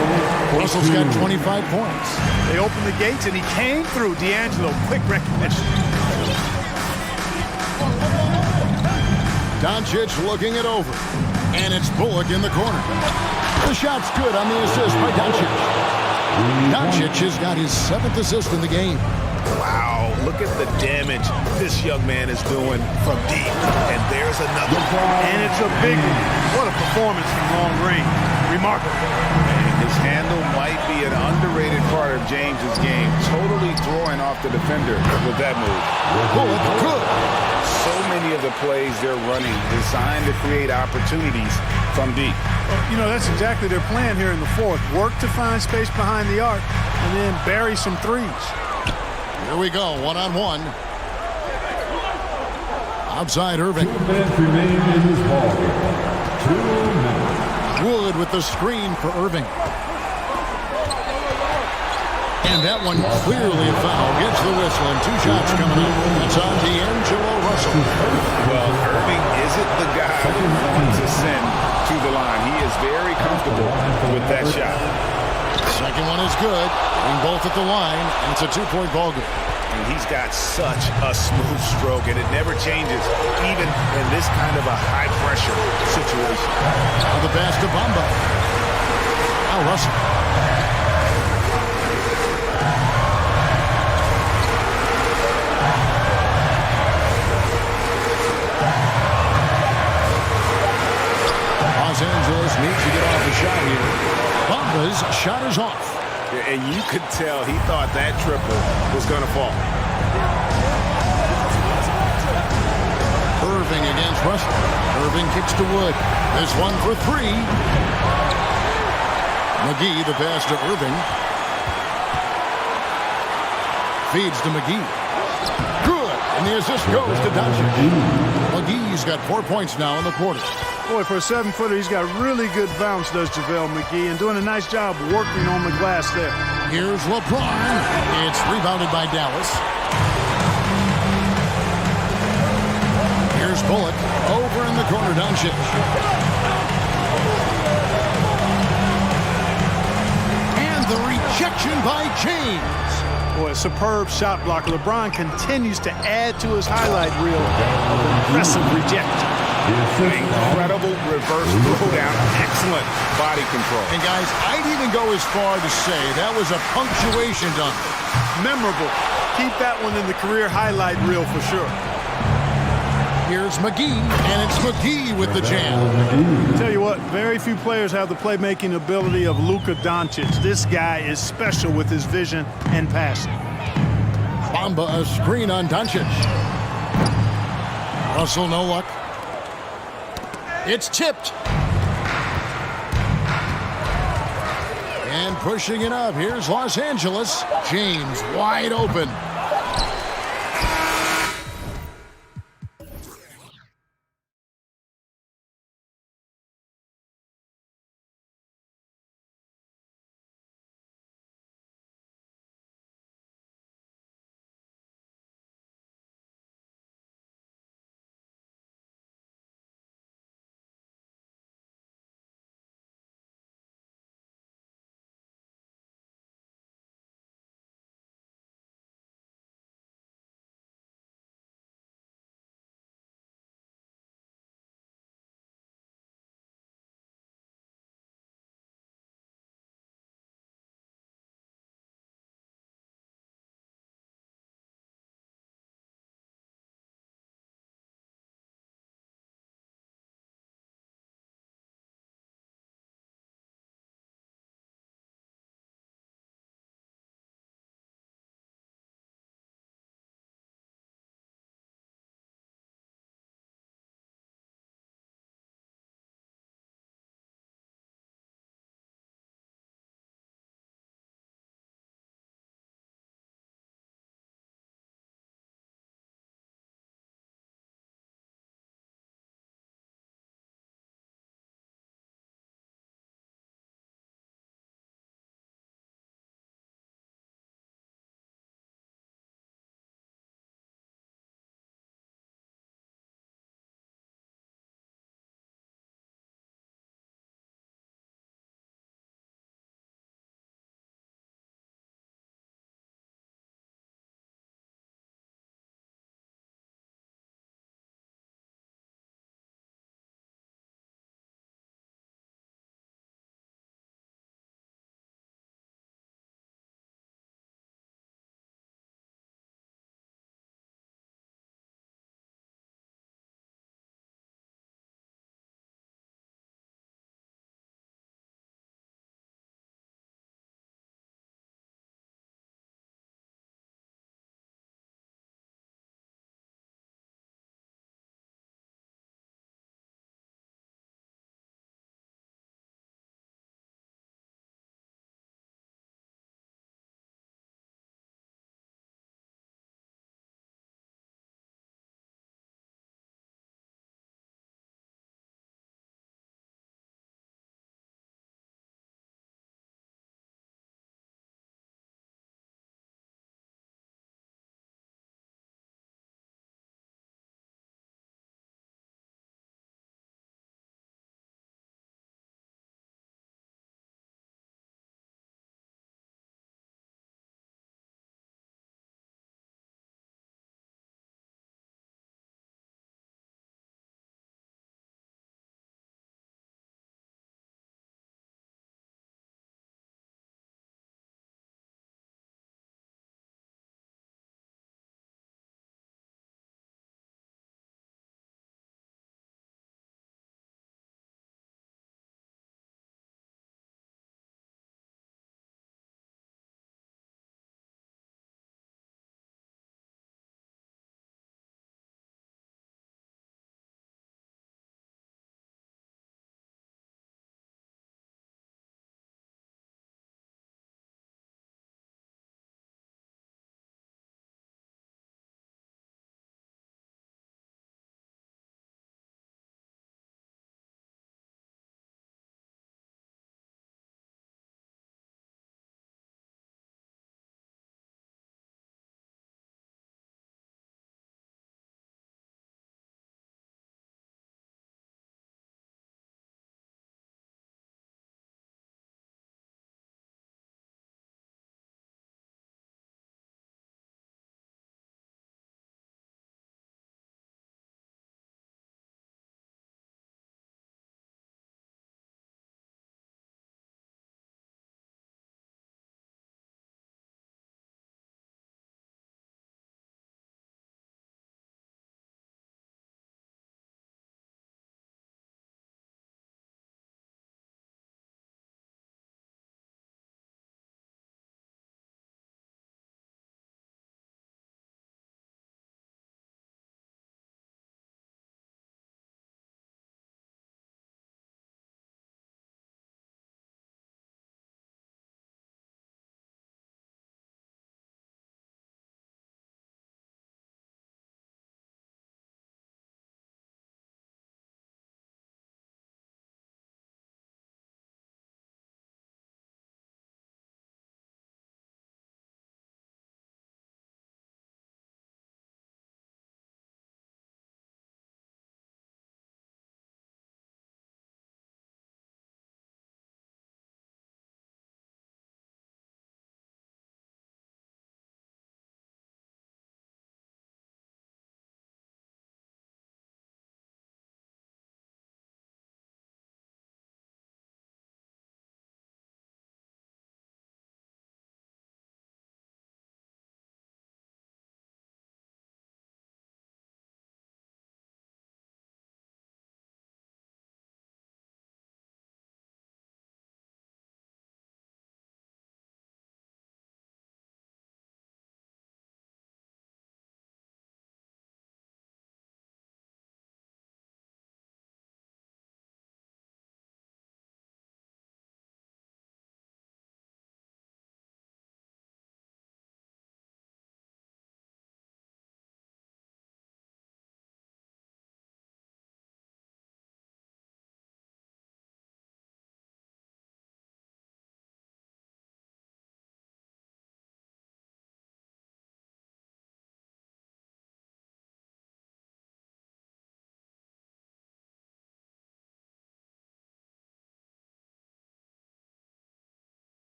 Russell's got 25 points. They opened the gates and he came through. D'Angelo, quick recognition. Doncic looking it over. And it's Bullock in the corner. The shot's good on the assist by Doncic. Doncic has got his 7th assist in the game. Wow, look at the damage this young man is doing from deep. And there's another. And it's a big one. What a performance from long range. Remarkable. And his handle might be an underrated part of James's game. Totally throwing off the defender with that move. Bullock, good. So many of the plays they're running designed to create opportunities from deep. Well, you know, that's exactly their plan here in the fourth. Work to find space behind the arc and then bury some threes. Here we go, one-on-one. Outside Irving. Wood with the screen for Irving. And that one clearly a foul. Gets the whistle and 2 shots coming up. It's on D'Angelo Russell. Well, Irving isn't the guy who wants to send to the line. He is very comfortable with that shot. Second one is good. Getting both at the line, and it's a 2-point ball game. And he's got such a smooth stroke, and it never changes, even in this kind of a high-pressure situation. Now the pass to Bamba. Now Russell. Los Angeles needs to get off the shot here. Bamba's shot is off. And you could tell he thought that triple was going to fall. Irving against Russell. Irving kicks to Wood. There's one for three. McGee, the pass to Irving. Feeds to McGee. Good. And the assist goes to Doncic. McGee's got 4 points now in the quarter. Boy, for a 7-footer, he's got really good bounce, does JaVale McGee, and doing a nice job working on the glass there. Here's LeBron. It's rebounded by Dallas. Here's Bullock. Over in the corner, Doncic. And the rejection by James. Boy, a superb shot blocker. LeBron continues to add to his highlight reel of impressive rejection. Incredible reverse throwdown. Excellent body control. And guys, I'd even go as far to say that was a punctuation dunk. Memorable. Keep that one in the career highlight reel for sure. Here's McGee, and it's McGee with the jam. Tell you what, very few players have the playmaking ability of Luka Doncic. This guy is special with his vision and passing. Bamba, a screen on Doncic. Russell, no luck. It's tipped. And pushing it up, here's Los Angeles. James wide open.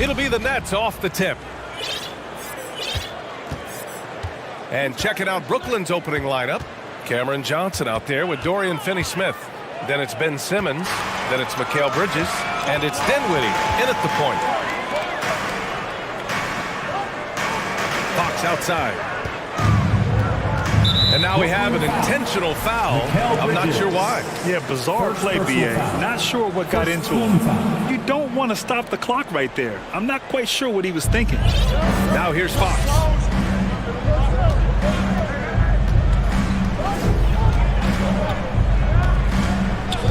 It'll be the Nets off the tip. And checking out Brooklyn's opening lineup. Cameron Johnson out there with Dorian Finney-Smith. Then it's Ben Simmons. Then it's Mikal Bridges. And it's Dinwiddie in at the point. Fox outside. And now we have an intentional foul. I'm not sure why. Yeah, bizarre play, BA. Not sure what got into him. You don't want to stop the clock right there. I'm not quite sure what he was thinking. Now here's Fox.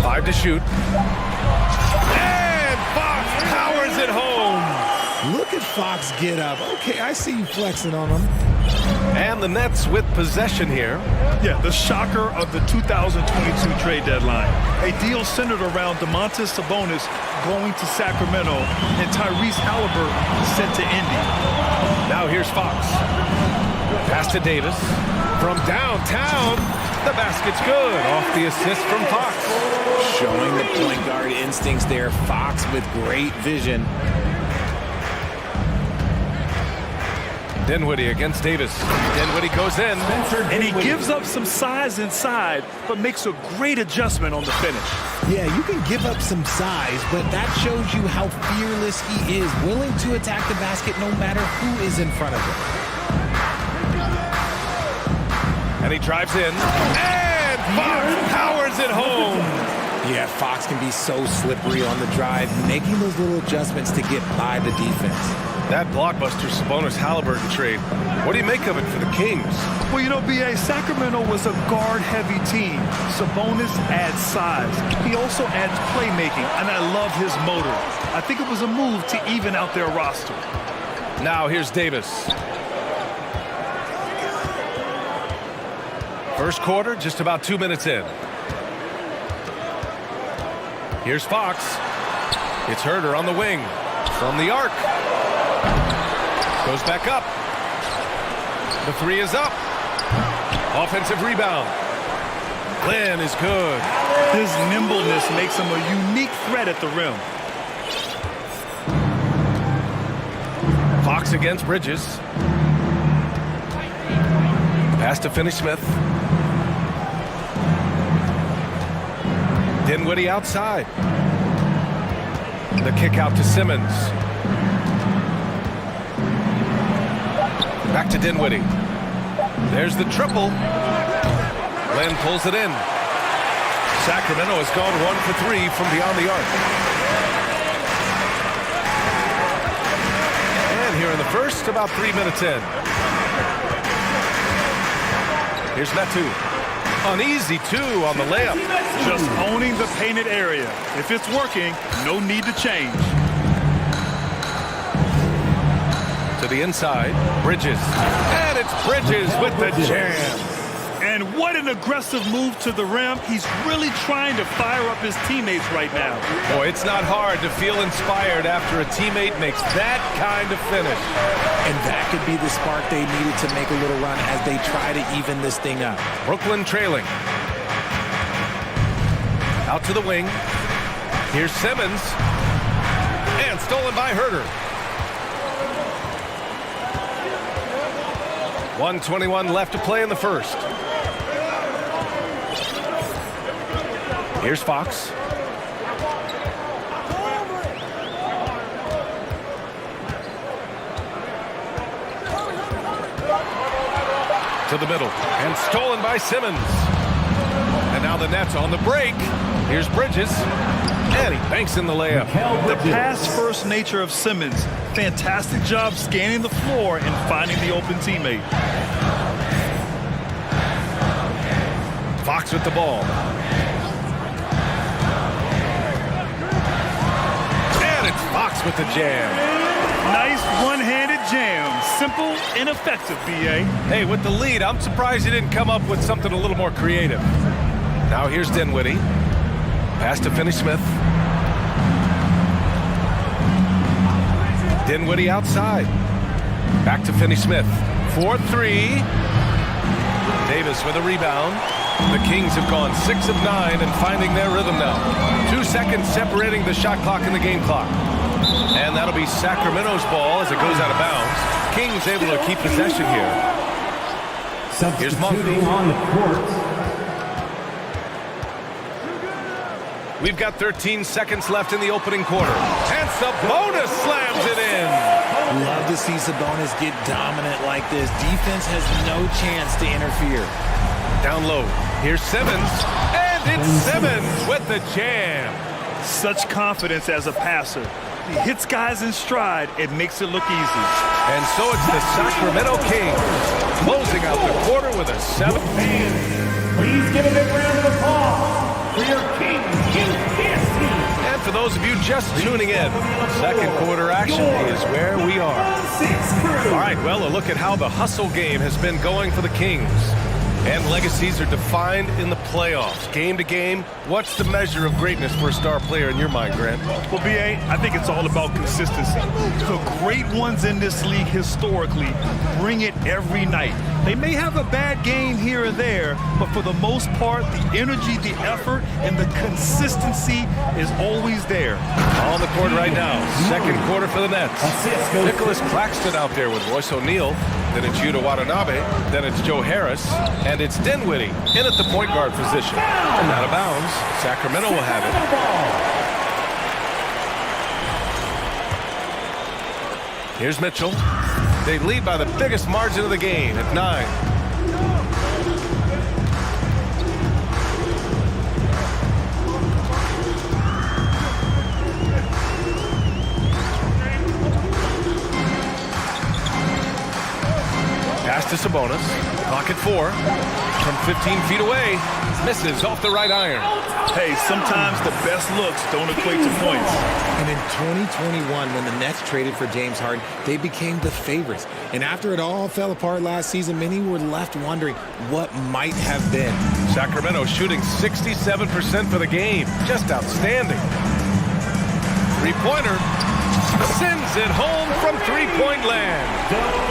Five to shoot. And Fox powers it home. Look at Fox get up. Okay, I see you flexing on him. And the Nets with possession here. Yeah, the shocker of the 2022 trade deadline. A deal centered around Domantas Sabonis going to Sacramento and Tyrese Halliburton sent to Indy. Now here's Fox. Pass to Davis. From downtown, the basket's good. Off the assist from Fox. Showing the point guard instincts there. Fox with great vision. Dinwiddie against Davis. Dinwiddie goes in. And he gives up some size inside, but makes a great adjustment on the finish. Yeah, you can give up some size, but that shows you how fearless he is, willing to attack the basket no matter who is in front of him. And he drives in. And Fox powers it home. Yeah, Fox can be so slippery on the drive, making those little adjustments to get by the defense. That blockbuster Sabonis-Halliburton trade. What do you make of it for the Kings? Well, you know, B.A., Sacramento was a guard-heavy team. Sabonis adds size. He also adds playmaking, and I love his motor. I think it was a move to even out their roster. Now here's Davis. First quarter, just about 2 minutes in. Here's Fox. It's Herter on the wing. From the arc. Goes back up. The three is up. Offensive rebound. Glenn is good. His nimbleness makes him a unique threat at the rim. Fox against Bridges. Pass to Finney-Smith. Dinwiddie outside. The kick out to Simmons. Back to Dinwiddie. There's the triple. Glenn pulls it in. Sacramento has gone 1 for 3 from beyond the arc. And here in the first, about 3 minutes in. Here's Metu. An easy 2 on the layup. Just owning the painted area. If it's working, no need to change. To the inside, Bridges. And it's Bridges with the jam. And what an aggressive move to the rim. He's really trying to fire up his teammates right now. Boy, it's not hard to feel inspired after a teammate makes that kind of finish. And that could be the spark they needed to make a little run as they try to even this thing up. Brooklyn trailing. Out to the wing. Here's Simmons. And stolen by Herter. 1:21 left to play in the first. Here's Fox. To the middle. And stolen by Simmons. And now the Nets on the break. Here's Bridges. And he banks in the layup. The pass-first nature of Simmons. Fantastic job scanning the floor and finding the open teammate. Fox with the ball. And it's Fox with the jam. Nice one-handed jam. Simple and effective, B.A. Hey, with the lead, I'm surprised he didn't come up with something a little more creative. Now here's Dinwiddie. Pass to Finney-Smith. Dinwiddie outside. Back to Finney-Smith. 4-3. Davis with a rebound. The Kings have gone 6 of 9 and finding their rhythm now. 2 seconds separating the shot clock and the game clock. And that'll be Sacramento's ball as it goes out of bounds. Kings able to keep possession here. Here's Monk. On the court. We've got 13 seconds left in the opening quarter. And Sabonis slams it in. Love to see Sabonis get dominant like this. Defense has no chance to interfere. Down low. Here's Simmons. And it's Simmons with the jam. Such confidence as a passer. He hits guys in stride. It makes it look easy. And so it's the Sacramento Kings closing out the quarter with a 7. Please give a big round of applause for your Kings team. And for those of you just tuning in, second quarter action is where we are. All right, well, a look at how the hustle game has been going for the Kings. And legacies are defined in the playoffs. Game to game, what's the measure of greatness for a star player in your mind, Grant? Well, B.A., I think it's all about consistency. The great ones in this league historically bring it every night. They may have a bad game here or there, but for the most part, the energy, the effort, and the consistency is always there. On the court right now, second quarter for the Nets. Nicholas Claxton out there with Royce O'Neal. Then it's Yuta Watanabe. Then it's Joe Harris. And it's Dinwiddie in at the point guard position. And out of bounds. Sacramento will have it. Here's Mitchell. They lead by the biggest margin of the game at 9. Pass to Sabonis. Clock at 4. From 15 feet away. Misses off the right iron. Hey, sometimes the best looks don't equate to points. And in 2021, when the Nets traded for James Harden, they became the favorites. And after it all fell apart last season, many were left wondering what might have been. Sacramento shooting 67% for the game. Just outstanding. Three-pointer. Sends it home from three-point land.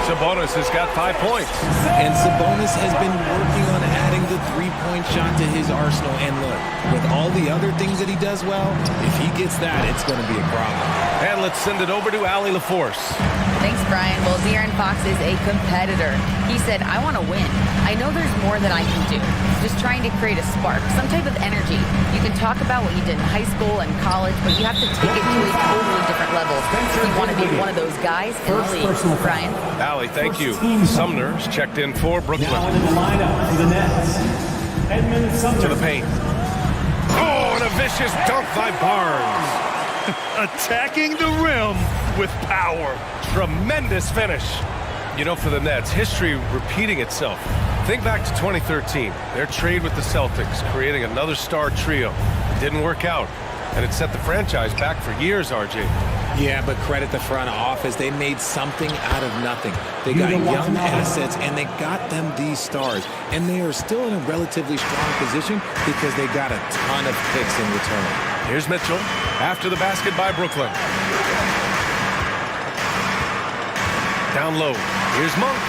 Sabonis has got 5 points. And Sabonis has been working on adding the three-point shot to his arsenal. And look, with all the other things that he does well, if he gets that, it's going to be a problem. And let's send it over to Allie LaForce. Thanks, Brian. Well, De'Aaron Fox is a competitor. He said, I want to win. I know there's more that I can do. Just trying to create a spark, some type of energy. You can talk about what you did in high school and college, but you have to take it to a totally different level if you want to be one of those guys in the league. Brian? Allie, thank you. Sumner's checked in for Brooklyn. Now in the lineup for the Nets. Edmund Sumner. To the paint. Oh, and a vicious dunk by Barnes. Attacking the rim with power. Tremendous finish. You know, for the Nets, history repeating itself. Think back to 2013, their trade with the Celtics, creating another star trio. It didn't work out, and it set the franchise back for years, RJ. Yeah, but credit the front office. They made something out of nothing. They got young assets, and they got them these stars. And they are still in a relatively strong position because they got a ton of picks in return. Here's Mitchell after the basket by Brooklyn. Down low. Here's Monk.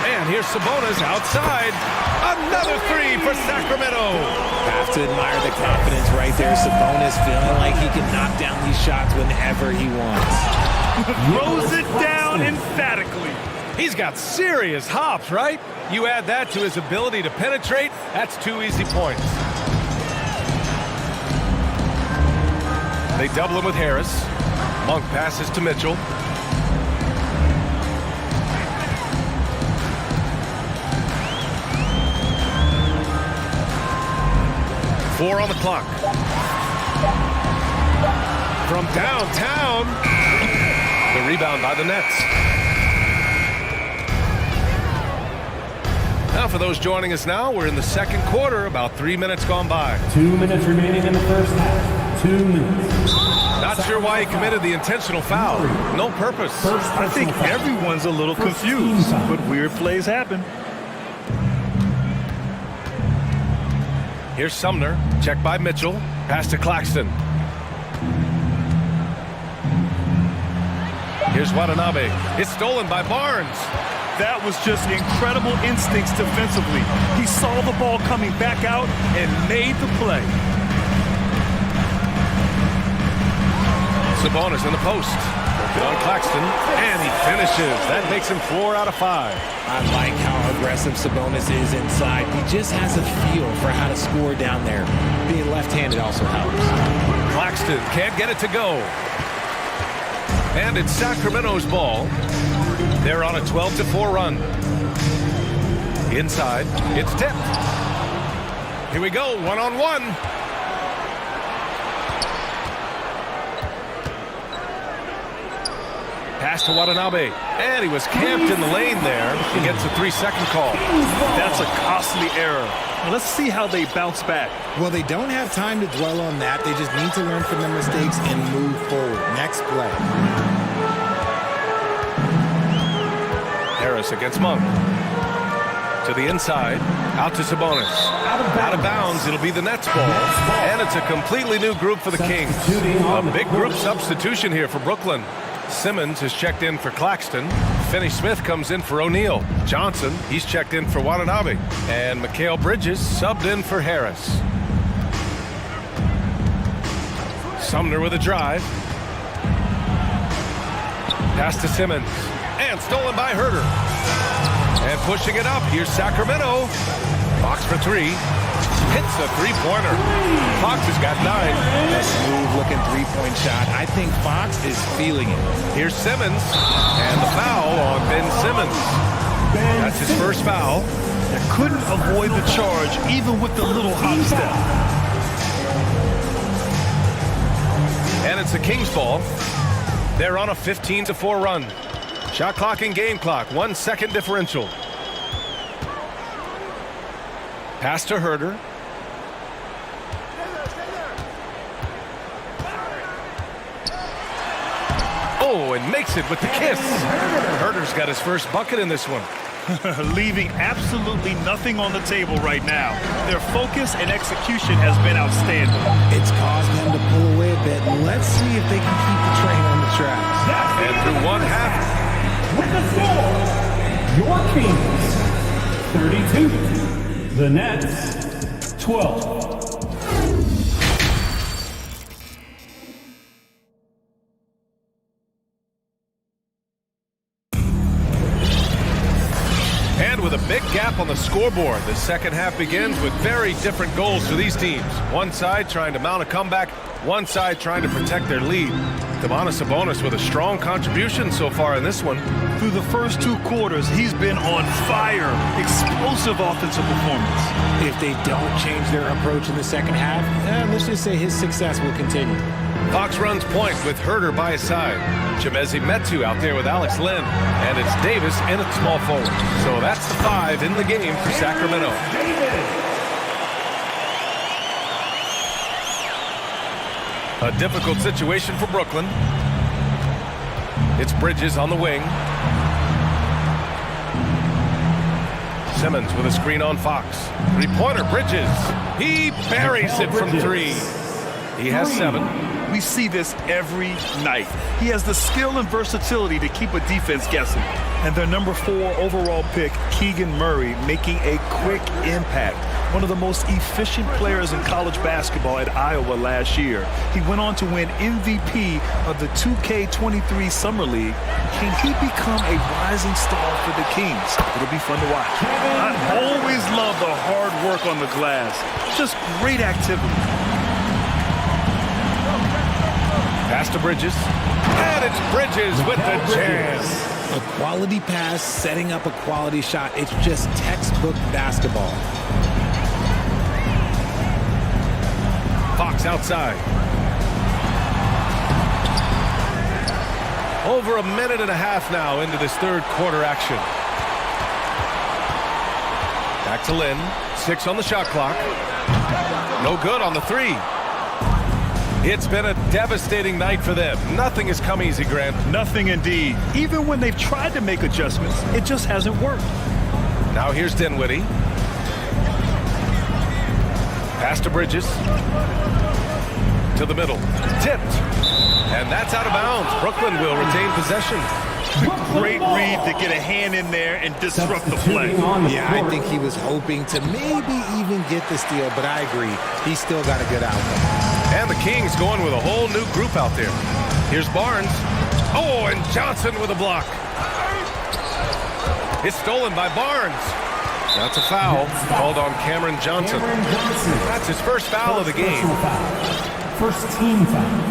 And here's Sabonis outside. Another three for Sacramento. Have to admire the confidence right there. Sabonis feeling like he can knock down these shots whenever he wants. Throws it down emphatically. He's got serious hops, right? You add that to his ability to penetrate, that's 2 easy points. They double him with Harris. Monk passes to Mitchell. Four on the clock. From downtown. The rebound by the Nets. Now for those joining us now, we're in the second quarter, about 3 minutes gone by. 2 minutes remaining in the first half. 2 minutes. Not sure why he committed the intentional foul. No purpose. I think everyone's a little confused, but weird plays happen. Here's Sumner, checked by Mitchell, pass to Claxton. Here's Watanabe, it's stolen by Barnes. That was just incredible instincts defensively. He saw the ball coming back out and made the play. Sabonis in the post. Working on Claxton, and he finishes. That makes him 4 out of 5. I like how aggressive Sabonis is inside. He just has a feel for how to score down there. Being left-handed also helps. Claxton can't get it to go. And it's Sacramento's ball. They're on a 12-4 run. Inside, it's tipped. Here we go, one-on-one. Pass to Watanabe, and he was camped in the lane there. He gets a 3-second call. That's a costly error. Let's see how they bounce back. Well, they don't have time to dwell on that. They just need to learn from their mistakes and move forward. Next play. Harris against Monk. To the inside, out to Sabonis. Out of bounds, it'll be the Nets ball. And it's a completely new group for the Kings. A big group substitution here for Brooklyn. Simmons is checked in for Claxton. Finney-Smith comes in for O'Neal. Johnson, he's checked in for Watanabe. And Mikal Bridges subbed in for Harris. Sumner with a drive. Pass to Simmons. And stolen by Herter. And pushing it up, here's Sacramento. Fox for 3. Hits a three-pointer. Fox has got 9. A smooth-looking three-point shot. I think Fox is feeling it. Here's Simmons. And the foul on Ben Simmons. That's his first foul. They couldn't avoid the charge, even with the little hop step. And it's the Kings ball. They're on a 15-4 run. Shot clock and game clock, 1 second differential. Pass to Herter. Oh, and makes it with the kiss. Herter's got his first bucket in this one. Leaving absolutely nothing on the table right now. Their focus and execution has been outstanding. It's caused them to pull away a bit. Let's see if they can keep the train on the tracks. And through one half. With the score, your Kings 32, the Nets 12. And with a big gap on the scoreboard, the second half begins with very different goals for these teams. One side trying to mount a comeback, one side trying to protect their lead. Sabonis with a strong contribution so far in this one. Through the first 2 quarters, he's been on fire. Explosive offensive performance. If they don't change their approach in the second half, let's just say his success will continue. Fox runs point with Herter by his side. Chimezi Metu out there with Alex Len. And it's Davis in at small forward. So that's the 5 in the game for Sacramento. A difficult situation for Brooklyn. It's Bridges on the wing. Simmons with a screen on Fox. Three-pointer, Bridges. He buries it from 3. He has 7. We see this every night. He has the skill and versatility to keep a defense guessing. And their number 4 overall pick, Keegan Murray, making a quick impact. One of the most efficient players in college basketball at Iowa last year. He went on to win MVP of the 2K23 Summer League. Can he become a rising star for the Kings? It'll be fun to watch. I always love the hard work on the glass. Just great activity. Pass to Bridges. And it's Bridges with the jam. A quality pass, setting up a quality shot. It's just textbook basketball. Fox outside. Over a minute and a half now into this third quarter action. Back to Lynn. 6 on the shot clock. No good on the 3. It's been a devastating night for them. Nothing has come easy, Grant. Nothing indeed. Even when they've tried to make adjustments, it just hasn't worked. Now here's Dinwiddie. Pass to Bridges. To the middle. Tipped. And that's out of bounds. Brooklyn will retain possession. Great read to get a hand in there and disrupt the play. Yeah, I think he was hoping to maybe even get the steal, but I agree. He's still got a good outcome. And the Kings going with a whole new group out there. Here's Barnes. Oh, and Johnson with a block. It's stolen by Barnes. That's a foul called on Cameron Johnson. That's his first foul of the game. First team foul.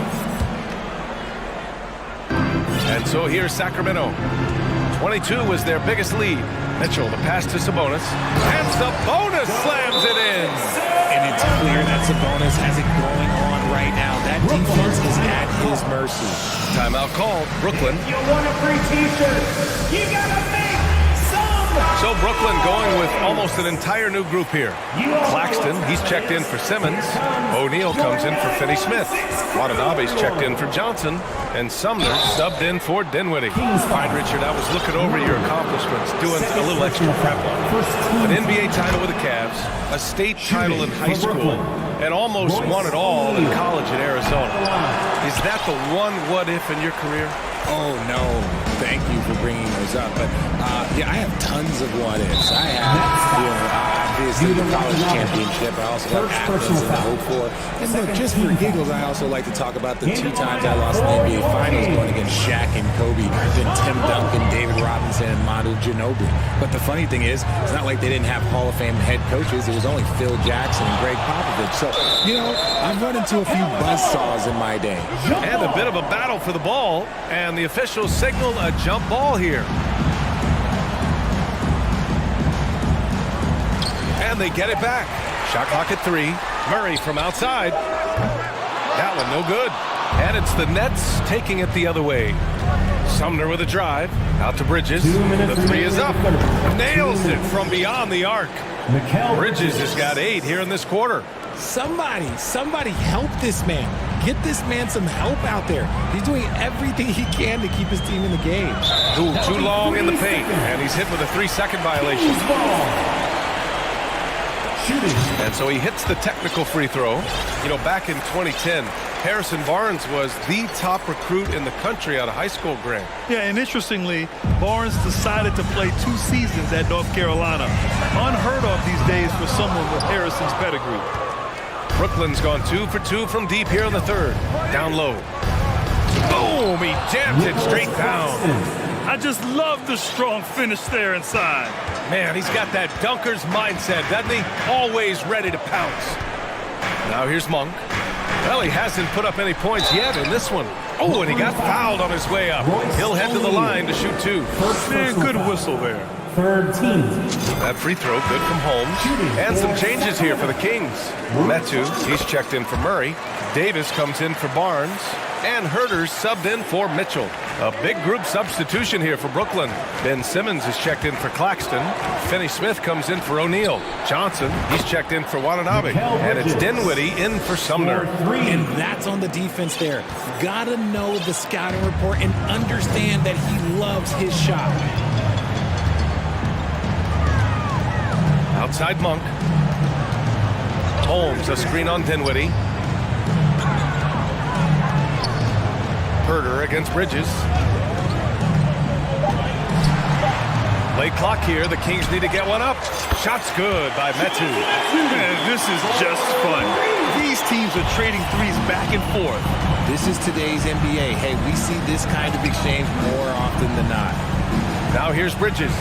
And so here's Sacramento. 22 was their biggest lead. Mitchell, the pass to Sabonis. And Sabonis slams it in. And it's clear that Sabonis has it going on right now. That defense is at his mercy. Timeout called. Brooklyn. You want a free t-shirt? You gotta make some! So Brooklyn going with almost an entire new group here. Claxton, he's checked in for Simmons. O'Neal comes in for Finney-Smith. Watanabe's checked in for Johnson. And Sumner subbed in for Dinwiddie. All right, Richard, I was looking over your accomplishments, doing a little extra prep on an NBA title with the Cavs, a state title in high school, and almost won it all in college in Arizona. Is that the one what-if in your career? Oh, no. Thank you for bringing those up. But, yeah, I have tons of what-ifs. I have, obviously, the college championship. I also have Athens in the hope for. And look, just for giggles, I also like to talk about the 2 times I lost in the NBA Finals going against Shaq and Kobe, then Tim Duncan, David Robinson, and Manu Ginobili. But the funny thing is, it's not like they didn't have Hall of Fame head coaches. It was only Phil Jackson and Greg Popovich. So, you know, I've run into a few buzzsaws in my day. And a bit of a battle for the ball, and the officials signal a jump ball here. And they get it back. Shot clock at 3. Murray from outside. That one no good. And it's the Nets taking it the other way. Sumner with a drive. Out to Bridges. The 3 is up. Nails it from beyond the arc. Bridges has got 8 here in this quarter. Somebody help this man. Get this man some help out there. He's doing everything he can to keep his team in the game. Ooh, too long in the paint. And he's hit with a 3-second violation. And so he hits the technical free throw. You know, back in 2010, Harrison Barnes was the top recruit in the country out of high school, Grant. Yeah, and interestingly, Barnes decided to play 2 seasons at North Carolina. Unheard of these days for someone with Harrison's pedigree. Brooklyn's gone 2 for 2 from deep here in the 3rd. Down low. Boom! He jams it straight down. I just love the strong finish there inside. Man, he's got that dunker's mindset, doesn't he? Always ready to pounce. Now here's Monk. Well, he hasn't put up any points yet in this one. Oh, and he got fouled on his way up. He'll head to the line to shoot 2. Man, good whistle there. Third team. That free throw good from Holmes. And some changes here for the Kings. Metu, he's checked in for Murray. Davis comes in for Barnes. And Herter's subbed in for Mitchell. A big group substitution here for Brooklyn. Ben Simmons is checked in for Claxton. Finney-Smith comes in for O'Neal. Johnson, he's checked in for Watanabe. And it's Dinwiddie in for Sumner. And that's on the defense there. Gotta know the scouting report and understand that he loves his shot. Outside Monk. Holmes, a screen on Dinwiddie. Herter against Bridges. Late clock here. The Kings need to get one up. Shot's good by Metu. Man, this is just fun. These teams are trading threes back and forth. This is today's NBA. Hey, we see this kind of exchange more often than not. Now here's Bridges.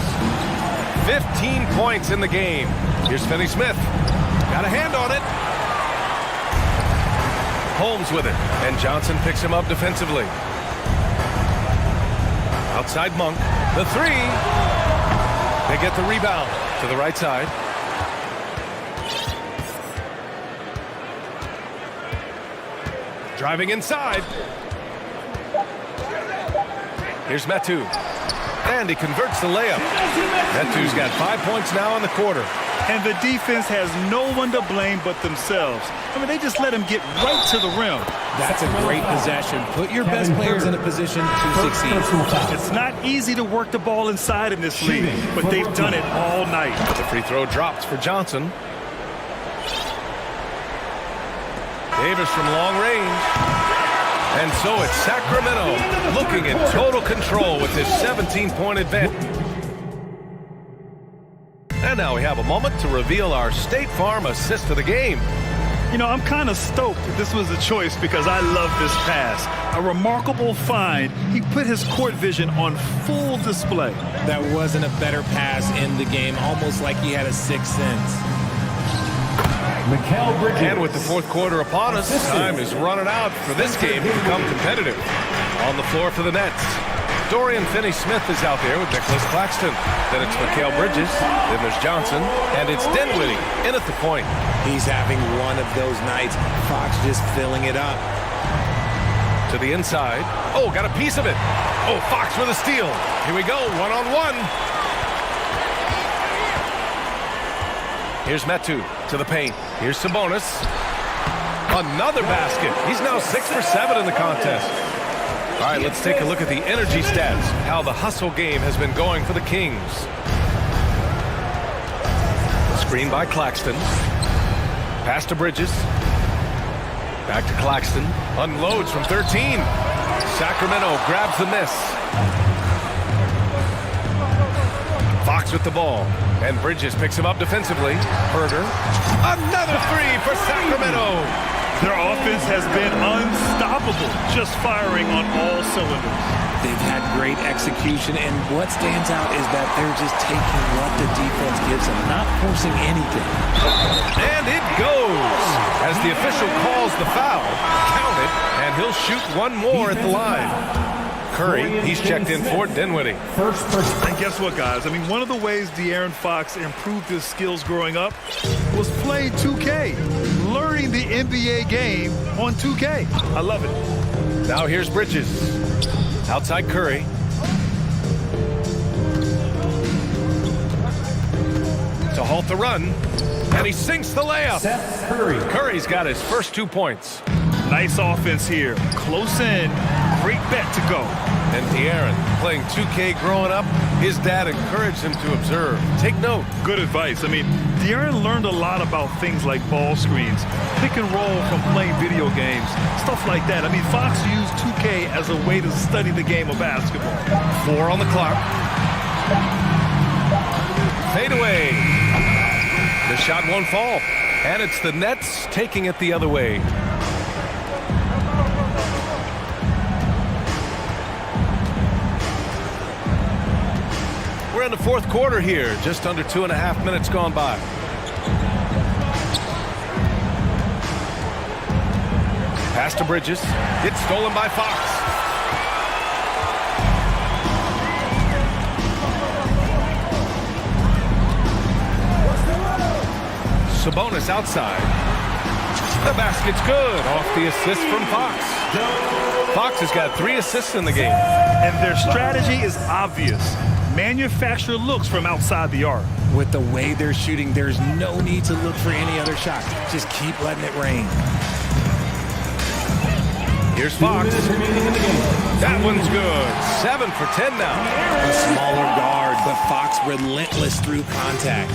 15 points in the game. Here's Finney-Smith. Got a hand on it. Holmes with it. And Johnson picks him up defensively. Outside Monk. The 3. They get the rebound to the right side. Driving inside. Here's Metu. And he converts the layup. Metu's got 5 points now in the quarter. And the defense has no one to blame but themselves. I mean, they just let him get right to the rim. That's a great possession. Put your best players in a position to succeed. It's not easy to work the ball inside in this league, but they've done it all night. The free throw drops for Johnson. Davis from long range. And so it's Sacramento looking in total control with this 17-point advantage. And now we have a moment to reveal our State Farm assist of the game. You know, I'm kind of stoked that this was a choice because I love this pass. A remarkable find. He put his court vision on full display. That wasn't a better pass in the game, almost like he had a sixth sense. And with the fourth quarter upon us, time is running out for this game to become competitive. On the floor for the Nets, Dorian Finney-Smith is out there with Nicholas Claxton. Then it's Mikal Bridges, then there's Johnson, and it's Dinwiddie in at the point. He's having one of those nights. Fox just filling it up. To the inside. Oh, got a piece of it. Oh, Fox with a steal. Here we go, one-on-one. Here's Metu to the paint. Here's Sabonis. Another basket. He's now 6 for 7 in the contest. All right, let's take a look at the energy stats, how the hustle game has been going for the Kings. Screen by Claxton. Pass to Bridges. Back to Claxton. Unloads from 13. Sacramento grabs the miss. Fox with the ball. And Bridges picks him up defensively. Herder. Another three for Sacramento. Their offense has been unstoppable, just firing on all cylinders. They've had great execution, and what stands out is that they're just taking what the defense gives them, not forcing anything. And it goes! As the official calls the foul, count it, and he'll shoot one more at the line. Curry, he's checked in for Dinwiddie. And guess what, guys? I mean, one of the ways De'Aaron Fox improved his skills growing up was playing 2K, learning the NBA game on 2K. I love it. Now here's Bridges. Outside Curry. To halt the run. And he sinks the layup. Curry's got his first 2 points. Nice offense here. Close in. Great bet to go. And De'Aaron, playing 2K growing up, his dad encouraged him to observe. Take note. Good advice. I mean, De'Aaron learned a lot about things like ball screens, pick and roll from playing video games, stuff like that. I mean, Fox used 2K as a way to study the game of basketball. 4 on the clock. Fade away. The shot won't fall. And it's the Nets taking it the other way. We're in the fourth quarter here, just under 2.5 minutes gone by. Pass to Bridges. It's stolen by Fox. Sabonis outside. The basket's good off the assist from Fox. Fox has got 3 assists in the game. And their strategy is obvious. Manufacture looks from outside the arc. With the way they're shooting, there's no need to look for any other shots. Just keep letting it rain. Here's Fox. That one's good. 7 for 10 now. A smaller guard, but Fox relentless through contact.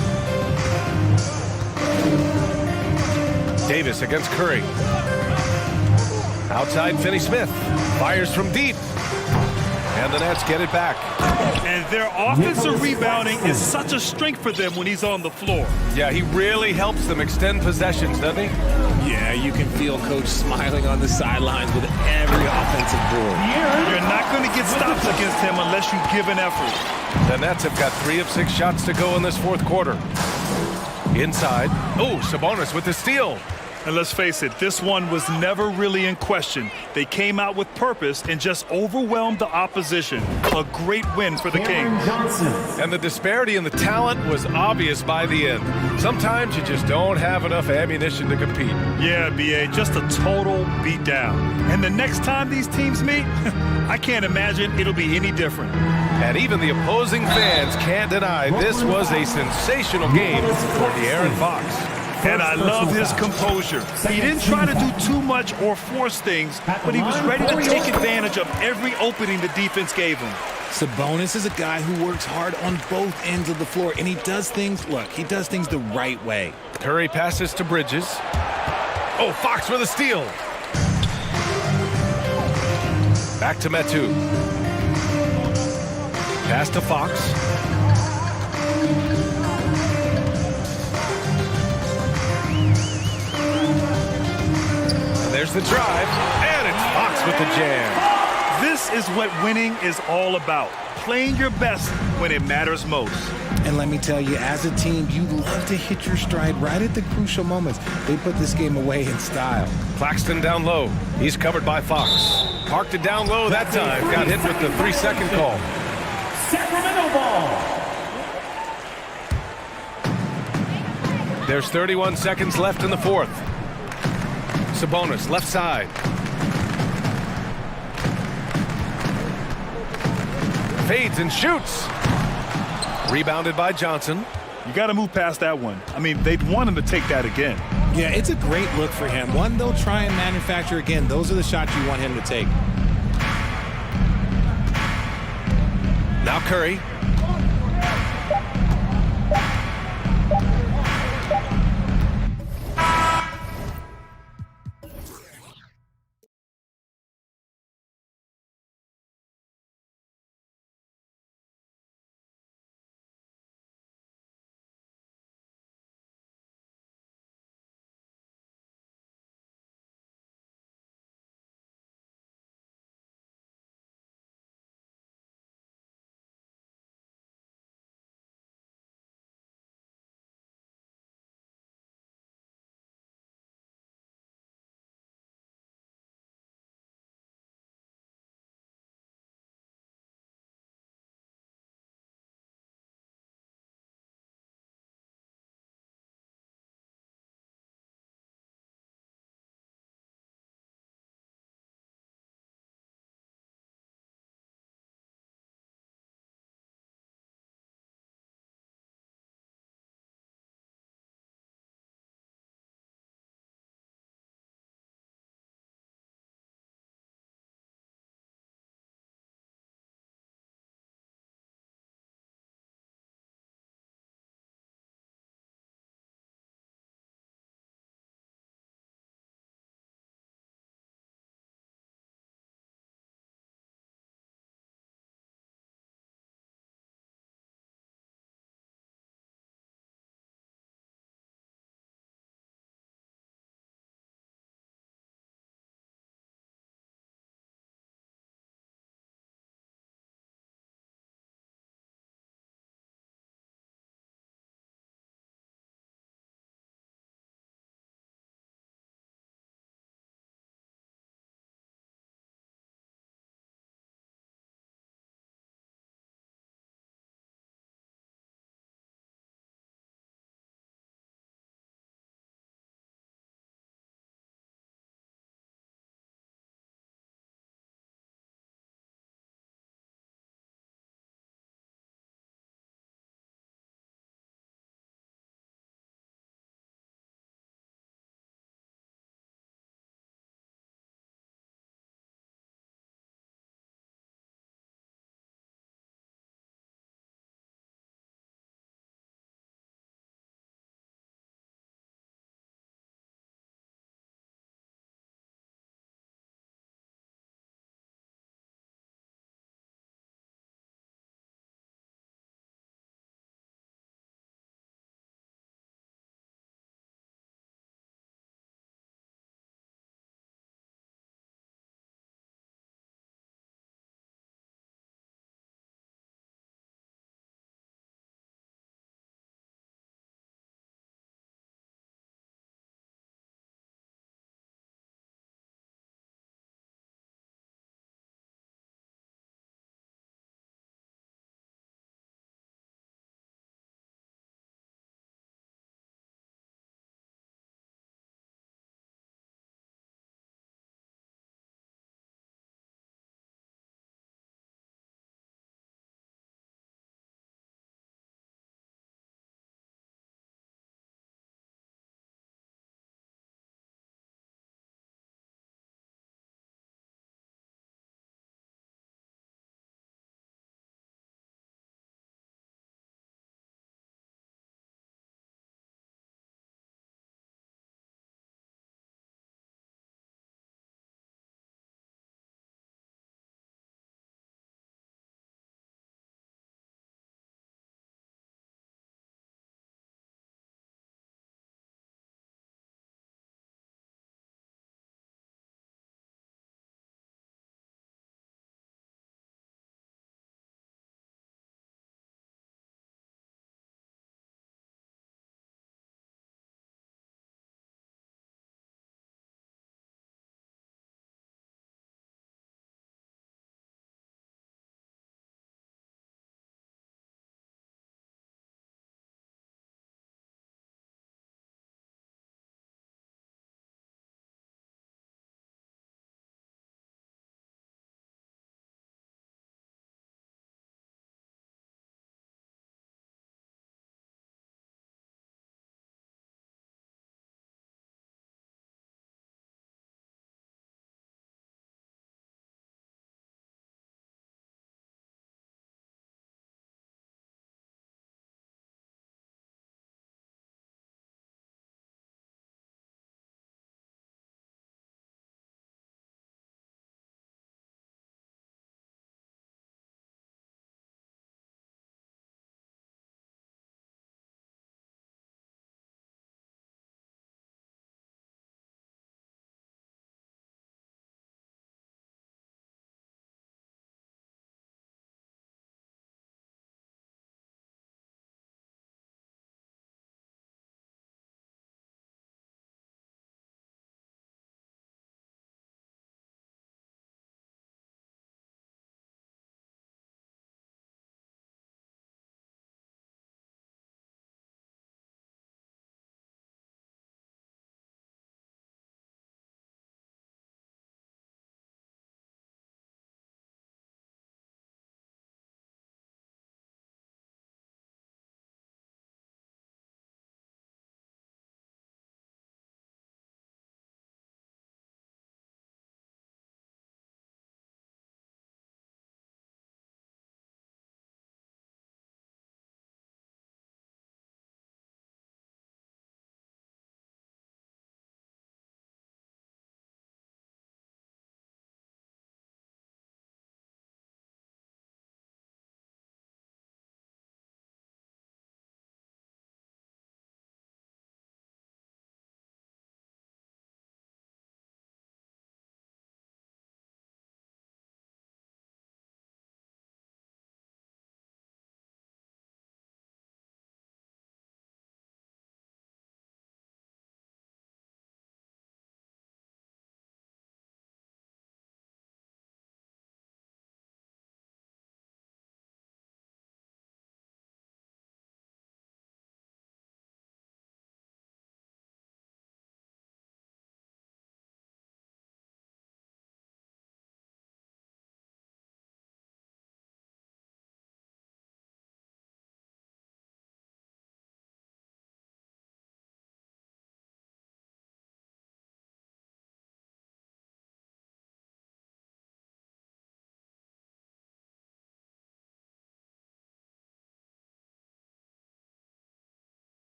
Davis against Curry. Outside Finney-Smith. Fires from deep. And the Nets get it back. And their offensive rebounding is such a strength for them when he's on the floor. Yeah, he really helps them extend possessions, doesn't he? Yeah, you can feel Coach smiling on the sidelines with every offensive board. You're not going to get stops against him unless you give an effort. The Nets have got 3 of 6 shots to go in this fourth quarter. Inside. Oh, Sabonis with the steal. And let's face it, this one was never really in question. They came out with purpose and just overwhelmed the opposition. A great win for the Kings. And the disparity in the talent was obvious by the end. Sometimes you just don't have enough ammunition to compete. Yeah, B.A., just a total beatdown. And the next time these teams meet, I can't imagine it'll be any different. And even the opposing fans can't deny this was a sensational game for De'Aaron Fox. And I love his composure. He didn't try to do too much or force things, but he was ready to take advantage of every opening the defense gave him. Sabonis is a guy who works hard on both ends of the floor, and he does things, look, he does things the right way. Curry passes to Bridges. Oh, Fox with a steal. Back to Metu. Pass to Fox. There's the drive, and it's Fox with the jam. This is what winning is all about. Playing your best when it matters most. And let me tell you, as a team, you love to hit your stride right at the crucial moments. They put this game away in style. Claxton down low. He's covered by Fox. Parked it down low that time. Got hit with the 3-second call. Sacramento ball. There's 31 seconds left in the fourth. Sabonis, left side. Fades and shoots. Rebounded by Johnson. You got to move past that one. I mean, they'd want him to take that again. Yeah, it's a great look for him. One they'll try and manufacture again. Those are the shots you want him to take. Now Curry.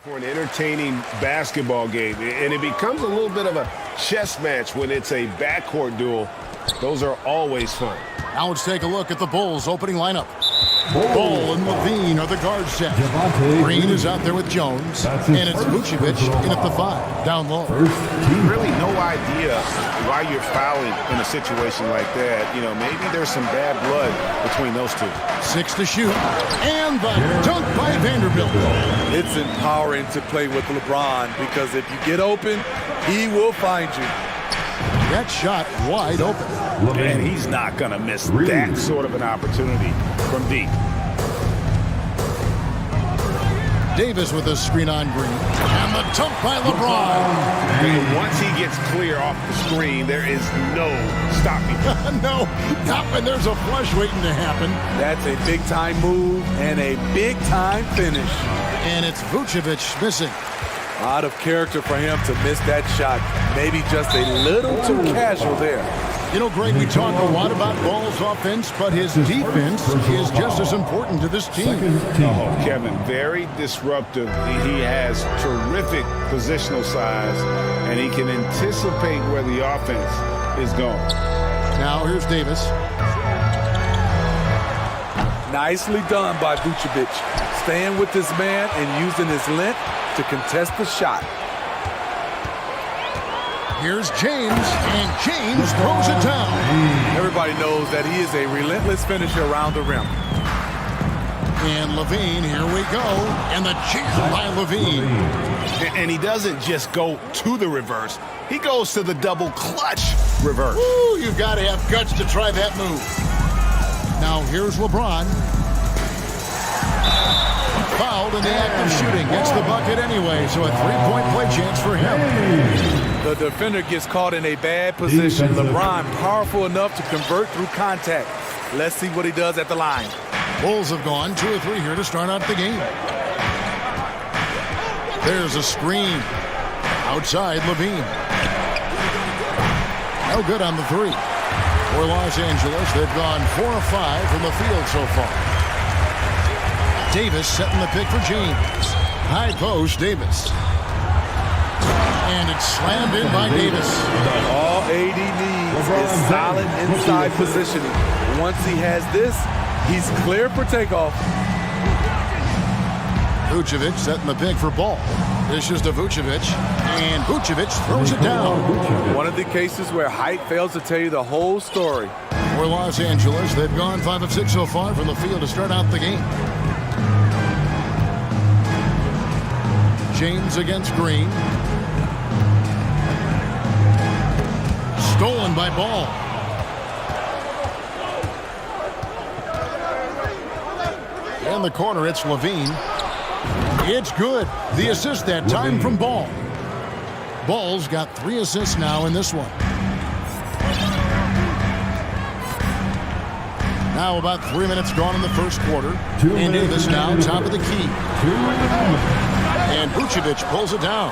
For an entertaining basketball game, and it becomes a little bit of a chess match when it's a backcourt duel. Those are always fun. Now let's take a look at the Bulls' opening lineup. Ball and Levine are the guard set. Green is out there with Jones, and it's Vucevic in at the 5, down low. Really no idea why you're fouling in a situation like that. You know, maybe there's some bad blood between those two. 6 to shoot, and the dunk by Vanderbilt. It's empowering to play with LeBron because if you get open, he will find you. That shot wide open. And he's not going to miss that sort of an opportunity from deep. Davis with a screen on Green. And the dunk by LeBron. And once he gets clear off the screen, there is no stopping him. No, not when there's a flush waiting to happen. That's a big-time move and a big-time finish. And it's Vucevic missing. Out of character for him to miss that shot. Maybe just a little too casual there. You know, Greg, we talk a lot about Ball's offense, but his defense is just as important to this team. Oh, Kevin, very disruptive. He has terrific positional size, and he can anticipate where the offense is going. Now here's Davis. Nicely done by Vucevic. Staying with this man and using his length to contest the shot. Here's James, and James throws it down. Everybody knows that he is a relentless finisher around the rim. And Levine, here we go. And the jam by Levine. And he doesn't just go to the reverse. He goes to the double clutch reverse. Woo, you've got to have guts to try that move. Now here's LeBron. Fouled in the act of shooting. Gets the bucket anyway, so a three-point play chance for him. The defender gets caught in a bad position. LeBron powerful enough to convert through contact. Let's see what he does at the line. Bulls have gone 2 or 3 here to start out the game. There's a screen. Outside, Levine. No good on the 3. For Los Angeles, they've gone 4 of 5 from the field so far. Davis setting the pick for James. High post, Davis. And it's slammed in by Davis. All AD needs is solid inside positioning. Once he has this, he's clear for takeoff. Vucevic setting the pick for Ball. Dishes to Vucevic, and Vucevic throws it down. One of the cases where height fails to tell you the whole story. For Los Angeles, they've gone 5 of 6 so far from the field to start out the game. James against Green. Stolen by Ball. In the corner, it's Levine. It's good. The assist that time from Ball. Ball's got 3 assists now in this one. Now about 3 minutes gone in the first quarter. And Davis now top of the key. And Vucevic pulls it down.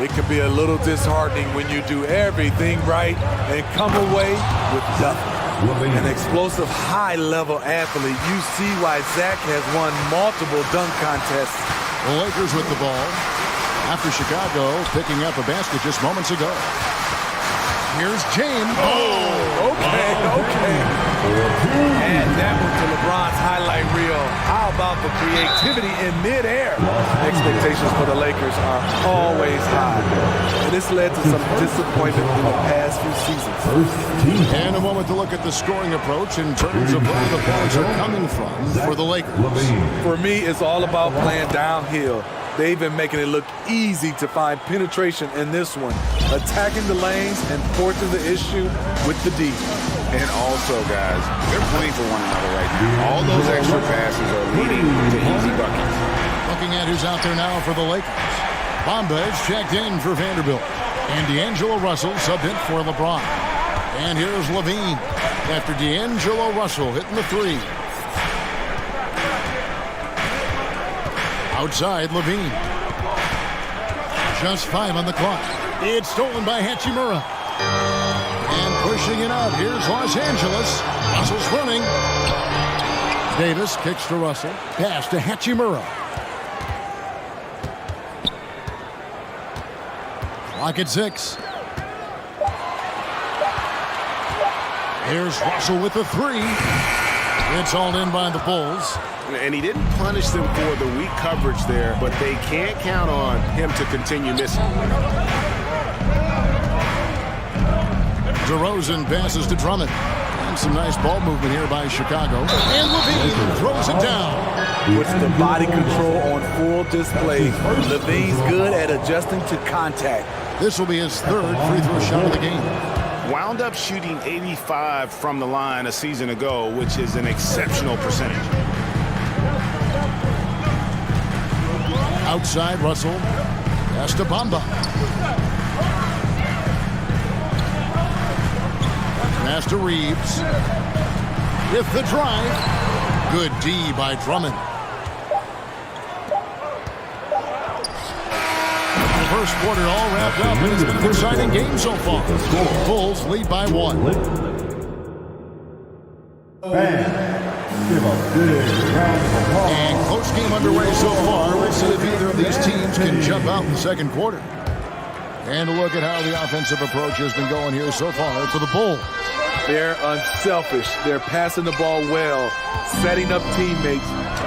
It can be a little disheartening when you do everything right and come away with nothing. An explosive, high-level athlete. You see why Zach has won multiple dunk contests. The Lakers with the ball after Chicago picking up a basket just moments ago. Here's James. Oh, okay. And that one to LeBron's highlight reel. How about the creativity in midair? Expectations for the Lakers are always high. And this led to some disappointment in the past few seasons. And a moment to look at the scoring approach in terms of where the points are coming from for the Lakers. For me, it's all about playing downhill. They've been making it look easy to find penetration in this one, attacking the lanes and forcing the issue with the D. And also, guys, they're playing for one another right now. All those extra passes are leading to easy buckets. Looking at who's out there now for the Lakers. Bomba's checked in for Vanderbilt. And D'Angelo Russell subbed in for LeBron. And here's Levine after D'Angelo Russell hitting the 3. Outside, Levine. Just 5 on the clock. It's stolen by Hachimura. And pushing it out. Here's Los Angeles. Russell's running. Davis kicks to Russell. Pass to Hachimura. Clock at 6. Here's Russell with the 3. It's all in by the Bulls. And he didn't punish them for the weak coverage there, but they can't count on him to continue missing. DeRozan passes to Drummond. And some nice ball movement here by Chicago. And LaVine throws it down. Puts the body control on full display. LaVine's good at adjusting to contact. This will be his 3rd free throw shot of the game. Wound up shooting 85 from the line a season ago, which is an exceptional percentage. Outside, Russell. Pass to Bamba. Pass to Reeves. With the drive. Good D by Drummond. First quarter all wrapped up, and it's been an exciting game so far. Bulls lead by 1. And close game underway so far. We'll see if either of these teams can jump out in the second quarter. And a look at how the offensive approach has been going here so far for the Bulls. They're unselfish. They're passing the ball well, setting up teammates,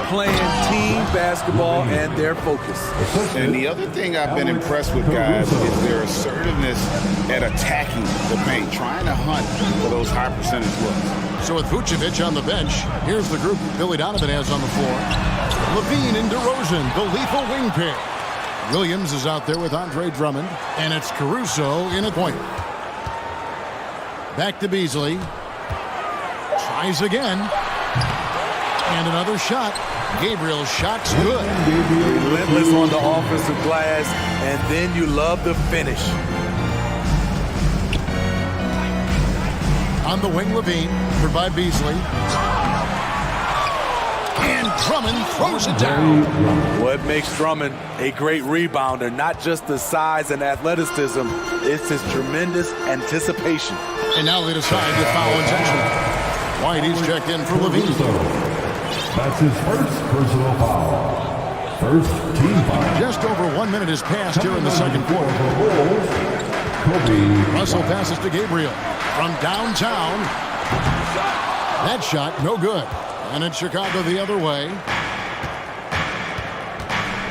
playing team basketball, and their focus. And the other thing I've been impressed with, guys, is their assertiveness at attacking the paint, trying to hunt for those high percentage looks. So with Vucevic on the bench, here's the group Billy Donovan has on the floor. LaVine and DeRozan, the lethal wing pair. Williams is out there with Andre Drummond, and it's Caruso in at point. Back to Beasley. Tries again. And another shot. Gabriel's shot's good. Relentless on the offensive glass, and then you love the finish. On the wing, LaVine, covered by Beasley. And Drummond throws it down. What makes Drummond a great rebounder, not just the size and athleticism, it's his tremendous anticipation. And now they decide to foul intentionally. Whitey's checked in for LaVine. That's his first personal foul. First team foul. Just over 1 minute has passed here in the second quarter. Russell passes to Gabriel from downtown. That shot, no good. And it's Chicago the other way.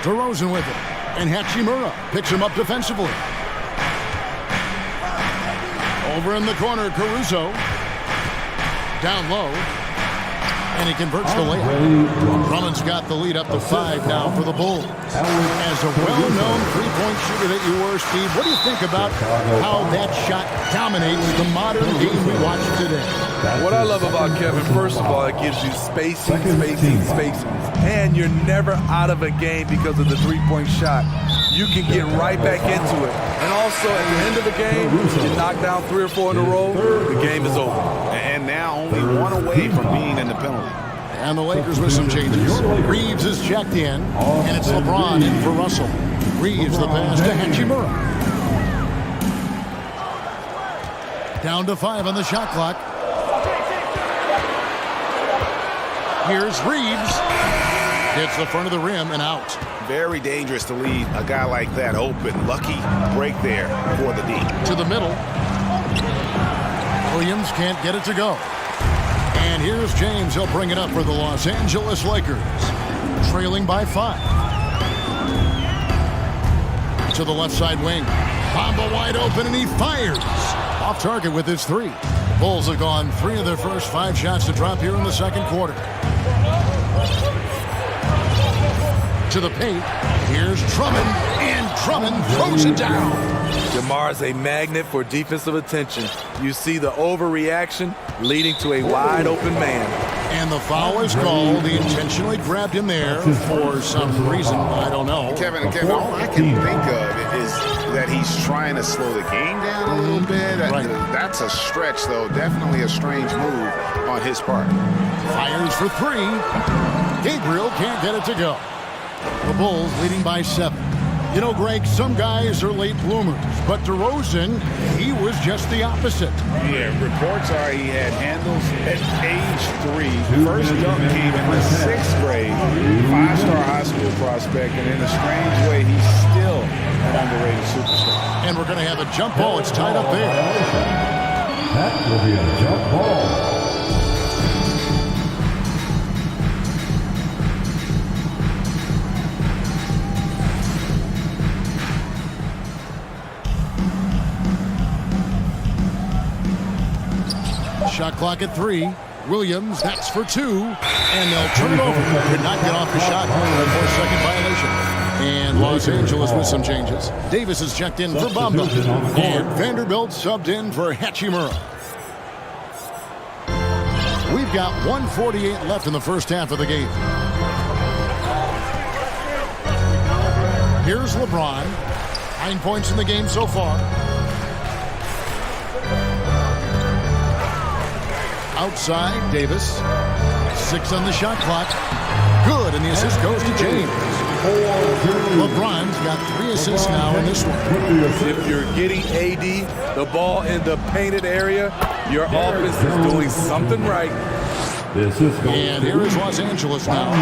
DeRozan with it. And Hachimura picks him up defensively. Over in the corner, Caruso. Down low. And he converts the layup. Drummond's got the lead up to 5 now for the Bulls. As a well-known three-point shooter that you were, Steve, what do you think about how that shot dominates the modern game we watch today? What I love about Kevin, first of all, it gives you spacing. And you're never out of a game because of the three-point shot. You can get right back into it. And also, at the end of the game, you knock down 3 or 4 in a row, the game is over. And now only 1 away from being in the penalty. And the Lakers with some changes. Reeves is checked in, and it's LeBron in for Russell. Reeves the pass to Hachimura. Down to 5 on the shot clock. Here's Reeves. Hits the front of the rim and out. Very dangerous to leave a guy like that open. Lucky break there for the D. To the middle. Williams can't get it to go. And here's James. He'll bring it up for the Los Angeles Lakers. Trailing by 5. To the left side wing. Bamba wide open, and he fires. Off target with his 3. Bulls have gone 3 of their first 5 shots to drop here in the second quarter. To the paint. Here's Drummond, and Drummond throws it down. DeMar's a magnet for defensive attention. You see the overreaction leading to a wide open man. And the foul is called. He intentionally grabbed him there for some reason. I don't know. Kevin, all I can think of is that he's trying to slow the game down a little bit. Right. That's a stretch, though. Definitely a strange move on his part. Fires for 3. Gabriel can't get it to go. The Bulls leading by 7. You know, Greg, some guys are late bloomers, but DeRozan, he was just the opposite. Yeah, reports are he had handles at age 3. First dunk came in the 6th grade. 5-star high school prospect, and in a strange way, he still an underrated superstar. And we're going to have a jump ball. It's tied up there. That will be a jump ball. Shot clock at 3. Williams, that's for 2. And they'll turn it over. Could not get off the shot. 4-second violation. And Los Angeles with some changes. Davis is checked in for Bamba. And Vanderbilt subbed in for Hachimura. We've got 1:48 left in the first half of the game. Here's LeBron. 9 points in the game so far. Outside, Davis. 6 on the shot clock. Good, and the assist goes to James. LeBron's got 3 assists now in this one. If you're getting AD the ball in the painted area, your offense is doing something right. And here is Los Angeles now.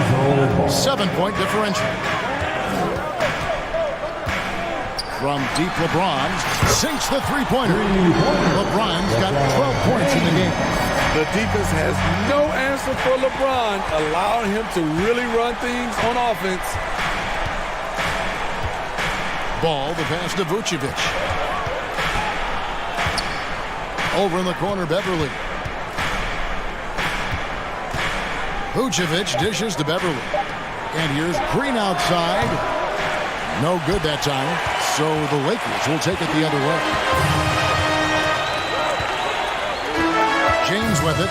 7-point differential. From deep, LeBron sinks the three-pointer. LeBron's got 12 points in the game. The defense has no answer for LeBron, allowing him to really run things on offense. Ball, the pass to Vucevic. Over in the corner, Beverly. Vucevic dishes to Beverly. And here's Green outside. No good that time. So the Lakers will take it the other way. James with it.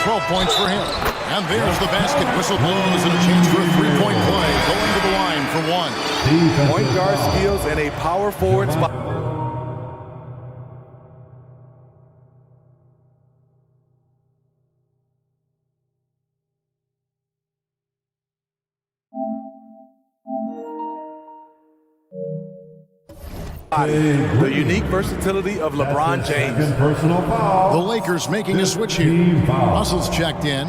12 points for him. And there's the basket. Whistle blows and a chance for a three-point play. Going to the line for 1. Point guard skills and a power forward spot. The unique versatility of LeBron James. The Lakers making a switch here. Russell's checked in.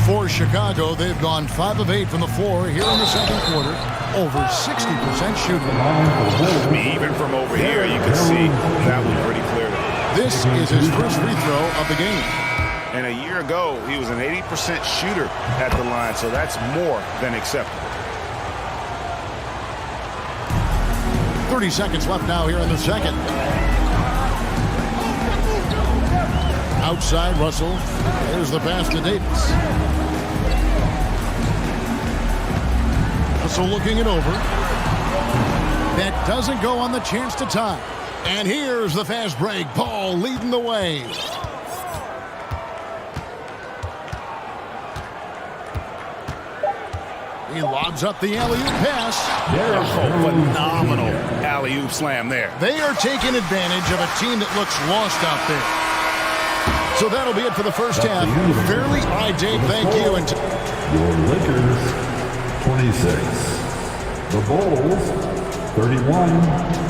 For Chicago, they've gone 5 of 8 from the floor here in the second quarter. Over 60% shooting. I mean, even from over here, you can see that one pretty clearly. This is his first free throw of the game. And a year ago, he was an 80% shooter at the line, so that's more than acceptable. 30 seconds left now here in the second. Outside, Russell. There's the pass to Davis. Russell looking it over. That doesn't go on the chance to tie. And here's the fast break. Ball leading the way. He lobs up the alley-oop pass. Oh, phenomenal alley-oop slam there. They are taking advantage of a team that looks lost out there. So that'll be it for the first half. Fairly high, Dave. Thank you. And your Lakers, 26. The Bulls, 31.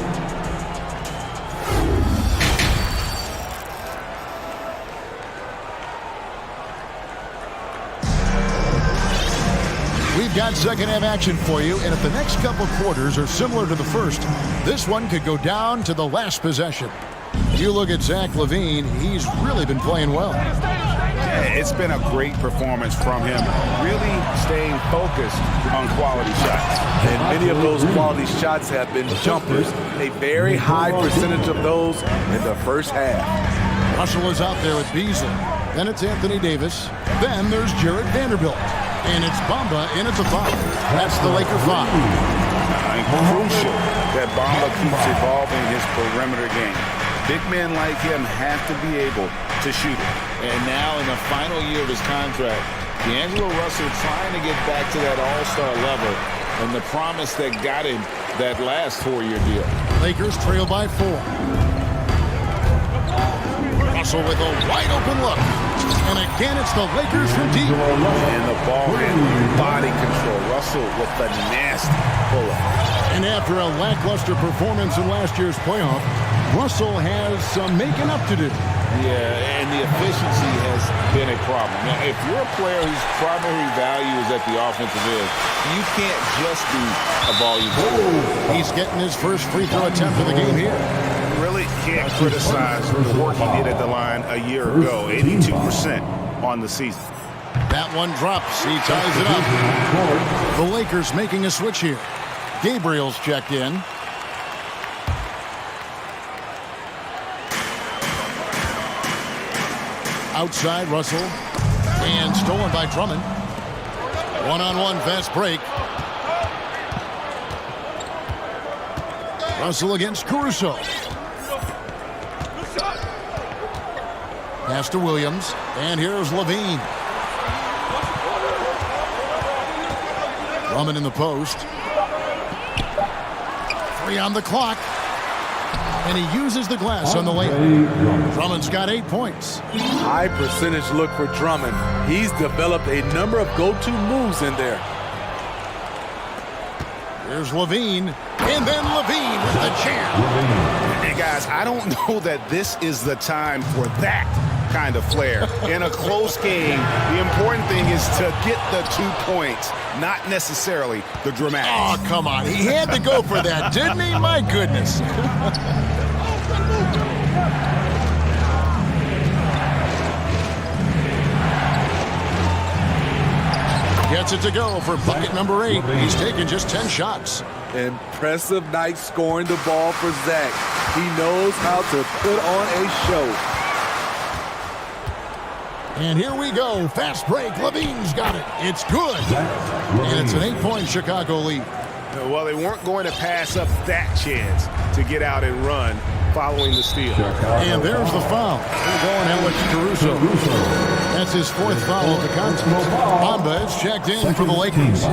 We've got second half action for you, and if the next couple quarters are similar to the first, this one could go down to the last possession. You look at Zach LaVine, he's really been playing well. Yeah, it's been a great performance from him, really staying focused on quality shots. And many of those quality shots have been jumpers, a very high percentage of those in the first half. Russell is out there with Beasley. Then it's Anthony Davis. Then there's Jared Vanderbilt. And it's Bamba, and it's a foul. That's the Laker 5. Crucial that Bamba keeps evolving his perimeter game. Big men like him have to be able to shoot it. And now in the final year of his contract, D'Angelo Russell trying to get back to that all-star level and the promise that got him that last 4-year deal. Lakers trail by 4. Russell with a wide-open look. And again, it's the Lakers from deep. And the ball handling, body control. Russell with the nasty pull-up. And after a lackluster performance in last year's playoff, Russell has some making up to do. Yeah, and the efficiency has been a problem. Now, if you're a player whose primary value is at the offensive end, you can't just be a volume player. He's getting his first free throw attempt of the game here. Really can't criticize the work he did at the line a year ago. 82% on the season. That one drops. He ties it up. The Lakers making a switch here. Gabriel's checked in. Outside, Russell. And stolen by Drummond. One-on-one fast break. Russell against Caruso. Pass to Williams. And here's Levine. Drummond in the post. 3 on the clock. And he uses the glass on the layup. Drummond's got 8 points. High percentage look for Drummond. He's developed a number of go-to moves in there. Here's Levine. And then Levine with the jam. Hey, guys, I don't know that this is the time for that kind of flair. In a close game, the important thing is to get the 2 points, not necessarily the dramatics. Oh, come on. He had to go for that, didn't he? My goodness. Gets it to go for bucket number 8. He's taken just 10 shots. Impressive night scoring the ball for Zach. He knows how to put on a show. And here we go. Fast break. Levine's got it. It's good. And it's an 8-point Chicago lead. Well, they weren't going to pass up that chance to get out and run following the steal. And there's the foul. We're going Alex Caruso. That's his 4th foul of the contest. Bamba is checked in for the Lakers.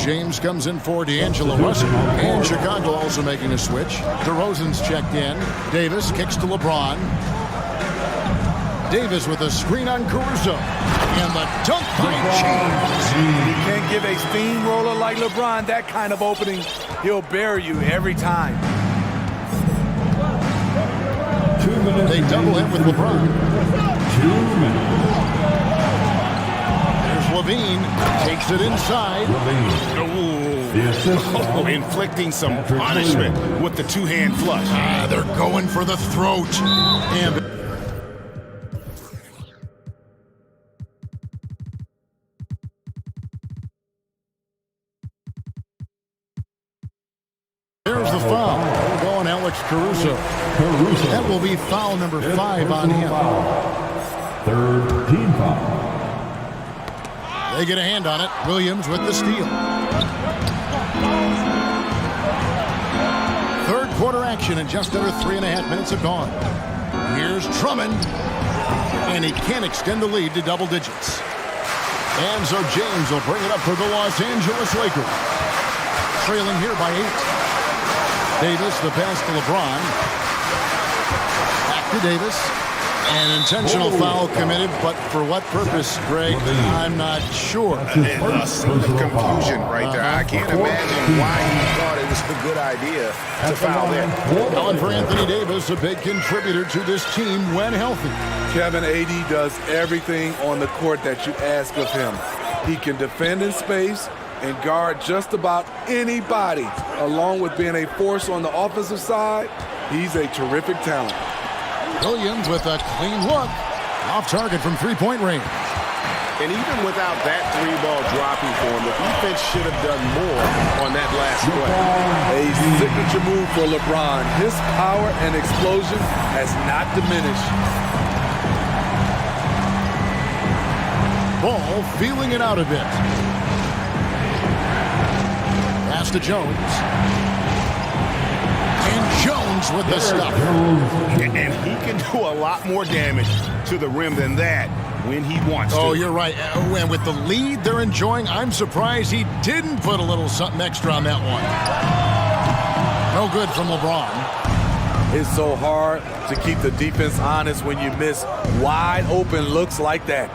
James comes in for D'Angelo Russell. And Chicago also making a switch. DeRozan's checked in. Davis kicks to LeBron. Davis with a screen on Caruso. And the dunk by James. You can't give a steamroller like LeBron that kind of opening. He'll bury you every time. 2 minutes. They double him with LeBron. 2 minutes. There's Levine. Takes it inside. Oh, inflicting some punishment with the 2-hand flush. They're going for the throat. And there's the foul. We're going Alex Caruso. That will be foul number 5 on him. 3rd team foul. They get a hand on it. Williams with the steal. 3rd quarter action and just under 3.5 minutes have gone. Here's Drummond. And he can't extend the lead to double digits. And so James will bring it up for the Los Angeles Lakers. Trailing here by 8. Davis, the pass to LeBron. Back to Davis. An intentional foul committed, but for what purpose, Greg? I'm not sure. A scene of confusion right there. I can't imagine why he thought it was a good idea to foul there. Calling for Anthony Davis, a big contributor to this team when healthy. Kevin, AD does everything on the court that you ask of him. He can defend in space and guard just about anybody. Along with being a force on the offensive side, he's a terrific talent. Williams with a clean look. Off target from 3-point range. And even without that 3-ball dropping for him, the defense should have done more on that last play. A signature move for LeBron. His power and explosion has not diminished. Ball feeling it out a bit. Pass to Jones. And Jones with the stuff. And he can do a lot more damage to the rim than that when he wants to. Oh, you're right. And with the lead they're enjoying, I'm surprised he didn't put a little something extra on that one. No good from LeBron. It's so hard to keep the defense honest when you miss wide open looks like that.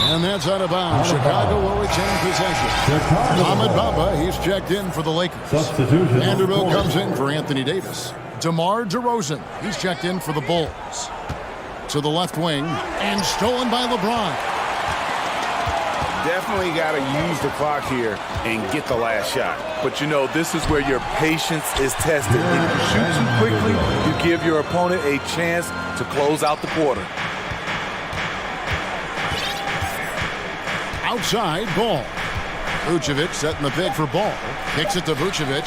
And that's out of bounds. Chicago will retain possession. Ahmed Bamba, he's checked in for the Lakers. Substitution. Vanderbilt comes in for Anthony Davis. DeMar DeRozan. He's checked in for the Bulls. To the left wing, and stolen by LeBron. Definitely got to use the clock here and get the last shot. But you know, this is where your patience is tested. If you shoot too quickly, you give your opponent a chance to close out the quarter. Outside, Ball. Vucevic setting the pick for Ball. Kicks it to Vucevic.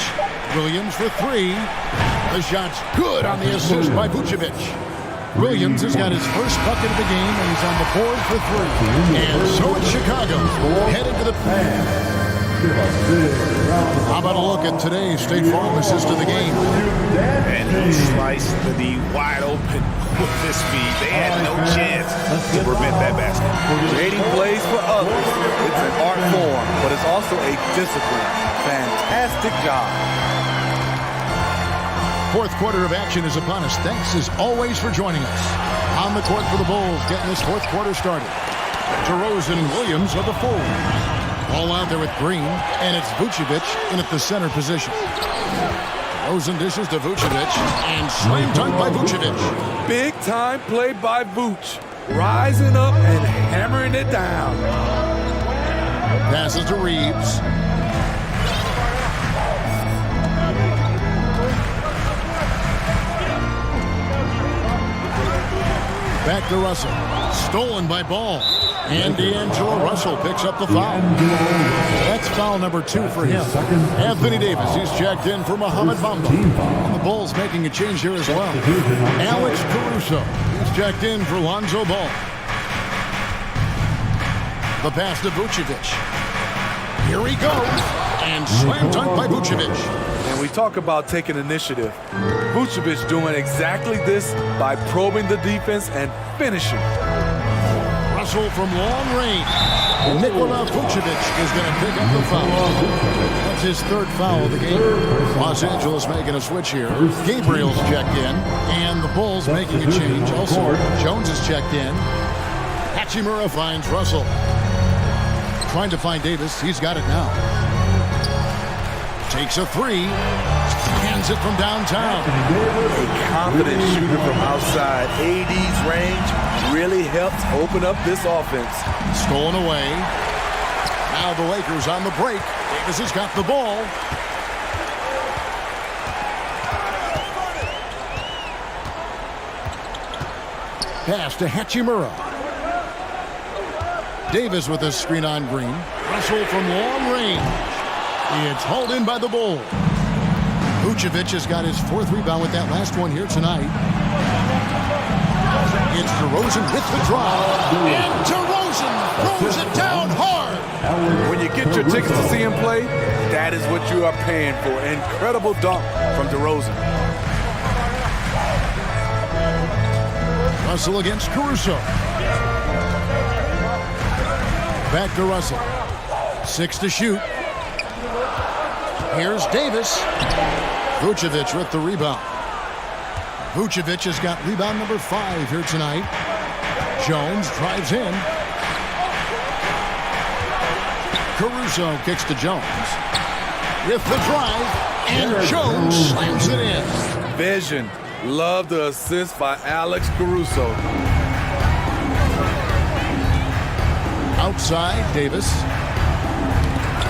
Williams for three. The shot's good on the assist by Vucevic. Williams has got his first bucket of the game, and he's on the board for three. And so it's Chicago, headed to the... How about a look at today's State Farm assist of the game? And he sliced the wide open with his speed. They had no chance to prevent that basket. Creating plays for others. It's an art form, but it's also a discipline. Fantastic job. Fourth quarter of action is upon us. Thanks, as always, for joining us. On the court for the Bulls, getting this fourth quarter started. DeRozan and Williams are the forward. All out there with Green, and it's Vucevic in at the center position. DeRozan dishes to Vucevic, and slam dunk by Vucevic. Big time play by Vuce. Rising up and hammering it down. Passes to Reeves. Back to Russell. Stolen by Ball. And D'Angelo Russell picks up the foul. That's foul number 2 for him. Anthony Davis, he's checked in for Mohamed Bamba. And the Bulls making a change here as well. Alex Caruso, he's checked in for Lonzo Ball. The pass to Vucevic. Here he goes. And slam dunk by Vucevic. And we talk about taking initiative. Vucevic doing exactly this by probing the defense and finishing. Russell from long range. Nikola Vucevic is going to pick up the foul. That's his third foul of the game. Los Angeles making a switch here. Gabriel's checked in, and the Bulls making a change. Also, Jones is checked in. Hachimura finds Russell. Trying to find Davis. He's got it now. Takes a three. Hands it from downtown. A confident shooter from outside. AD's range really helps open up this offense. Stolen away. Now the Lakers on the break. Davis has got the ball. Pass to Hachimura. Davis with a screen on Green. Russell from long range. It's hauled in by the Bulls. Vucevic has got his fourth rebound with that last one here tonight. It's DeRozan with the drive. And DeRozan throws it down hard. When you get your tickets to see him play, that is what you are paying for. Incredible dunk from DeRozan. Russell against Caruso. Back to Russell. 6 to shoot. Here's Davis. Vucevic with the rebound. Vucevic has got rebound number 5 here tonight. Jones drives in. Caruso kicks to Jones. With the drive, and Jones slams it in. Vision. Love the assist by Alex Caruso. Outside, Davis.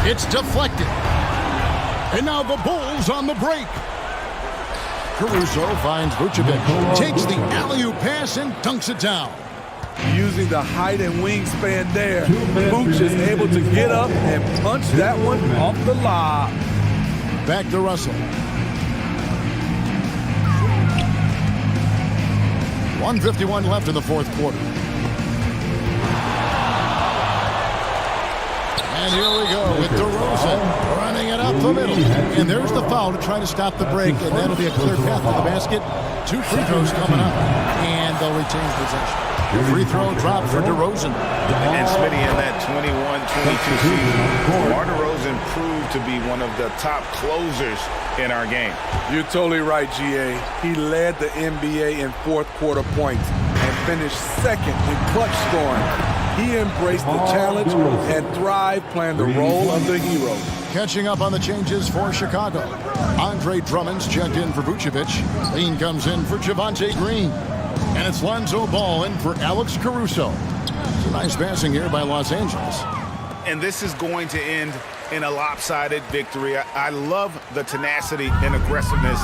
It's deflected. And now the Bulls on the break. Caruso finds Vucevic, takes the alley-oop pass and dunks it down. Using the height and wingspan there, Vuce is able to get up and punch that one off the lob. Back to Russell. 1:51 left in the fourth quarter. And here we go with DeRozan running it up the middle. And there's the foul to try to stop the break, and that'll be a clear path to the basket. 2 free throws coming up, and they'll retain possession. Free throw drop for DeRozan. And Smitty, in that 21-22 season, DeMar DeRozan proved to be one of the top closers in our game. You're totally right, GA. He led the NBA in fourth quarter points and finished second in clutch scoring. He embraced the challenge and thrived playing the role of the hero. Catching up on the changes for Chicago. Andre Drummond's checked in for Vucevic. Lean comes in for Javonte Green. And it's Lonzo Ball in for Alex Caruso. Some nice passing here by Los Angeles. And this is going to end in a lopsided victory. I love the tenacity and aggressiveness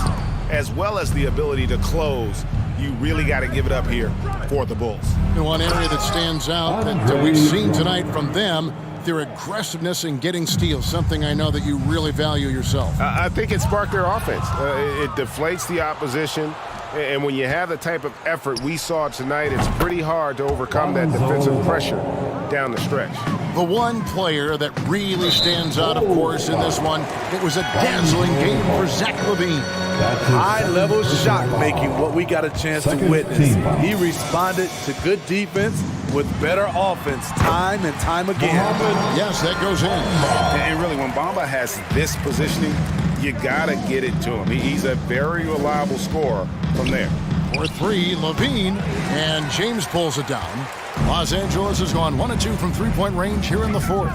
as well as the ability to close. You really got to give it up here for the Bulls. One area that stands out that we've seen tonight from them, their aggressiveness in getting steals, something I know that you really value yourself. I think it sparked their offense. It deflates the opposition. And when you have the type of effort we saw tonight, it's pretty hard to overcome that defensive pressure down the stretch. The one player that really stands out, of course, in this one, it was a dazzling game for Zach LaVine. High-level shot making, what we got a chance to witness. He responded to good defense with better offense time and time again. Yes, that goes in. And really, when Bamba has this positioning, you got to get it to him. He's a very reliable scorer from there. For three, LaVine, and James pulls it down. Los Angeles has gone 1 of 2 from three-point range here in the fourth.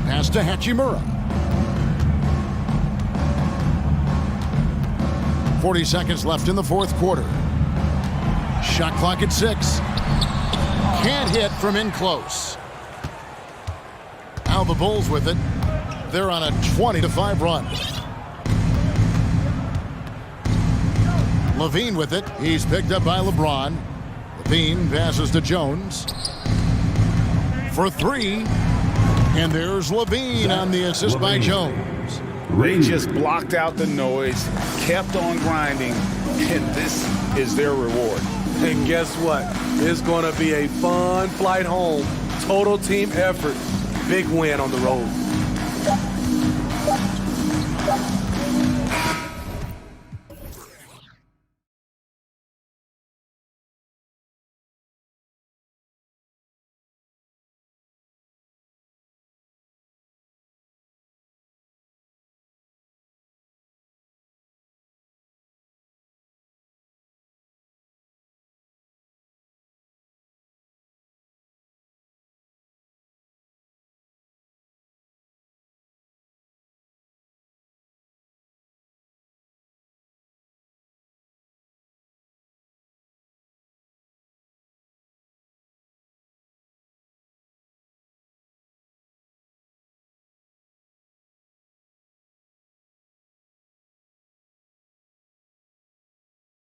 Pass to Hachimura. 40 seconds left in the fourth quarter. Shot clock at 6. Can't hit from in close. Now the Bulls with it. They're on a 20-5 run. LaVine with it. He's picked up by LeBron. LaVine passes to Jones. For 3. And there's LaVine on the assist by Jones. They just blocked out the noise, kept on grinding, and this is their reward. And guess what? It's going to be a fun flight home. Total team effort. Big win on the road.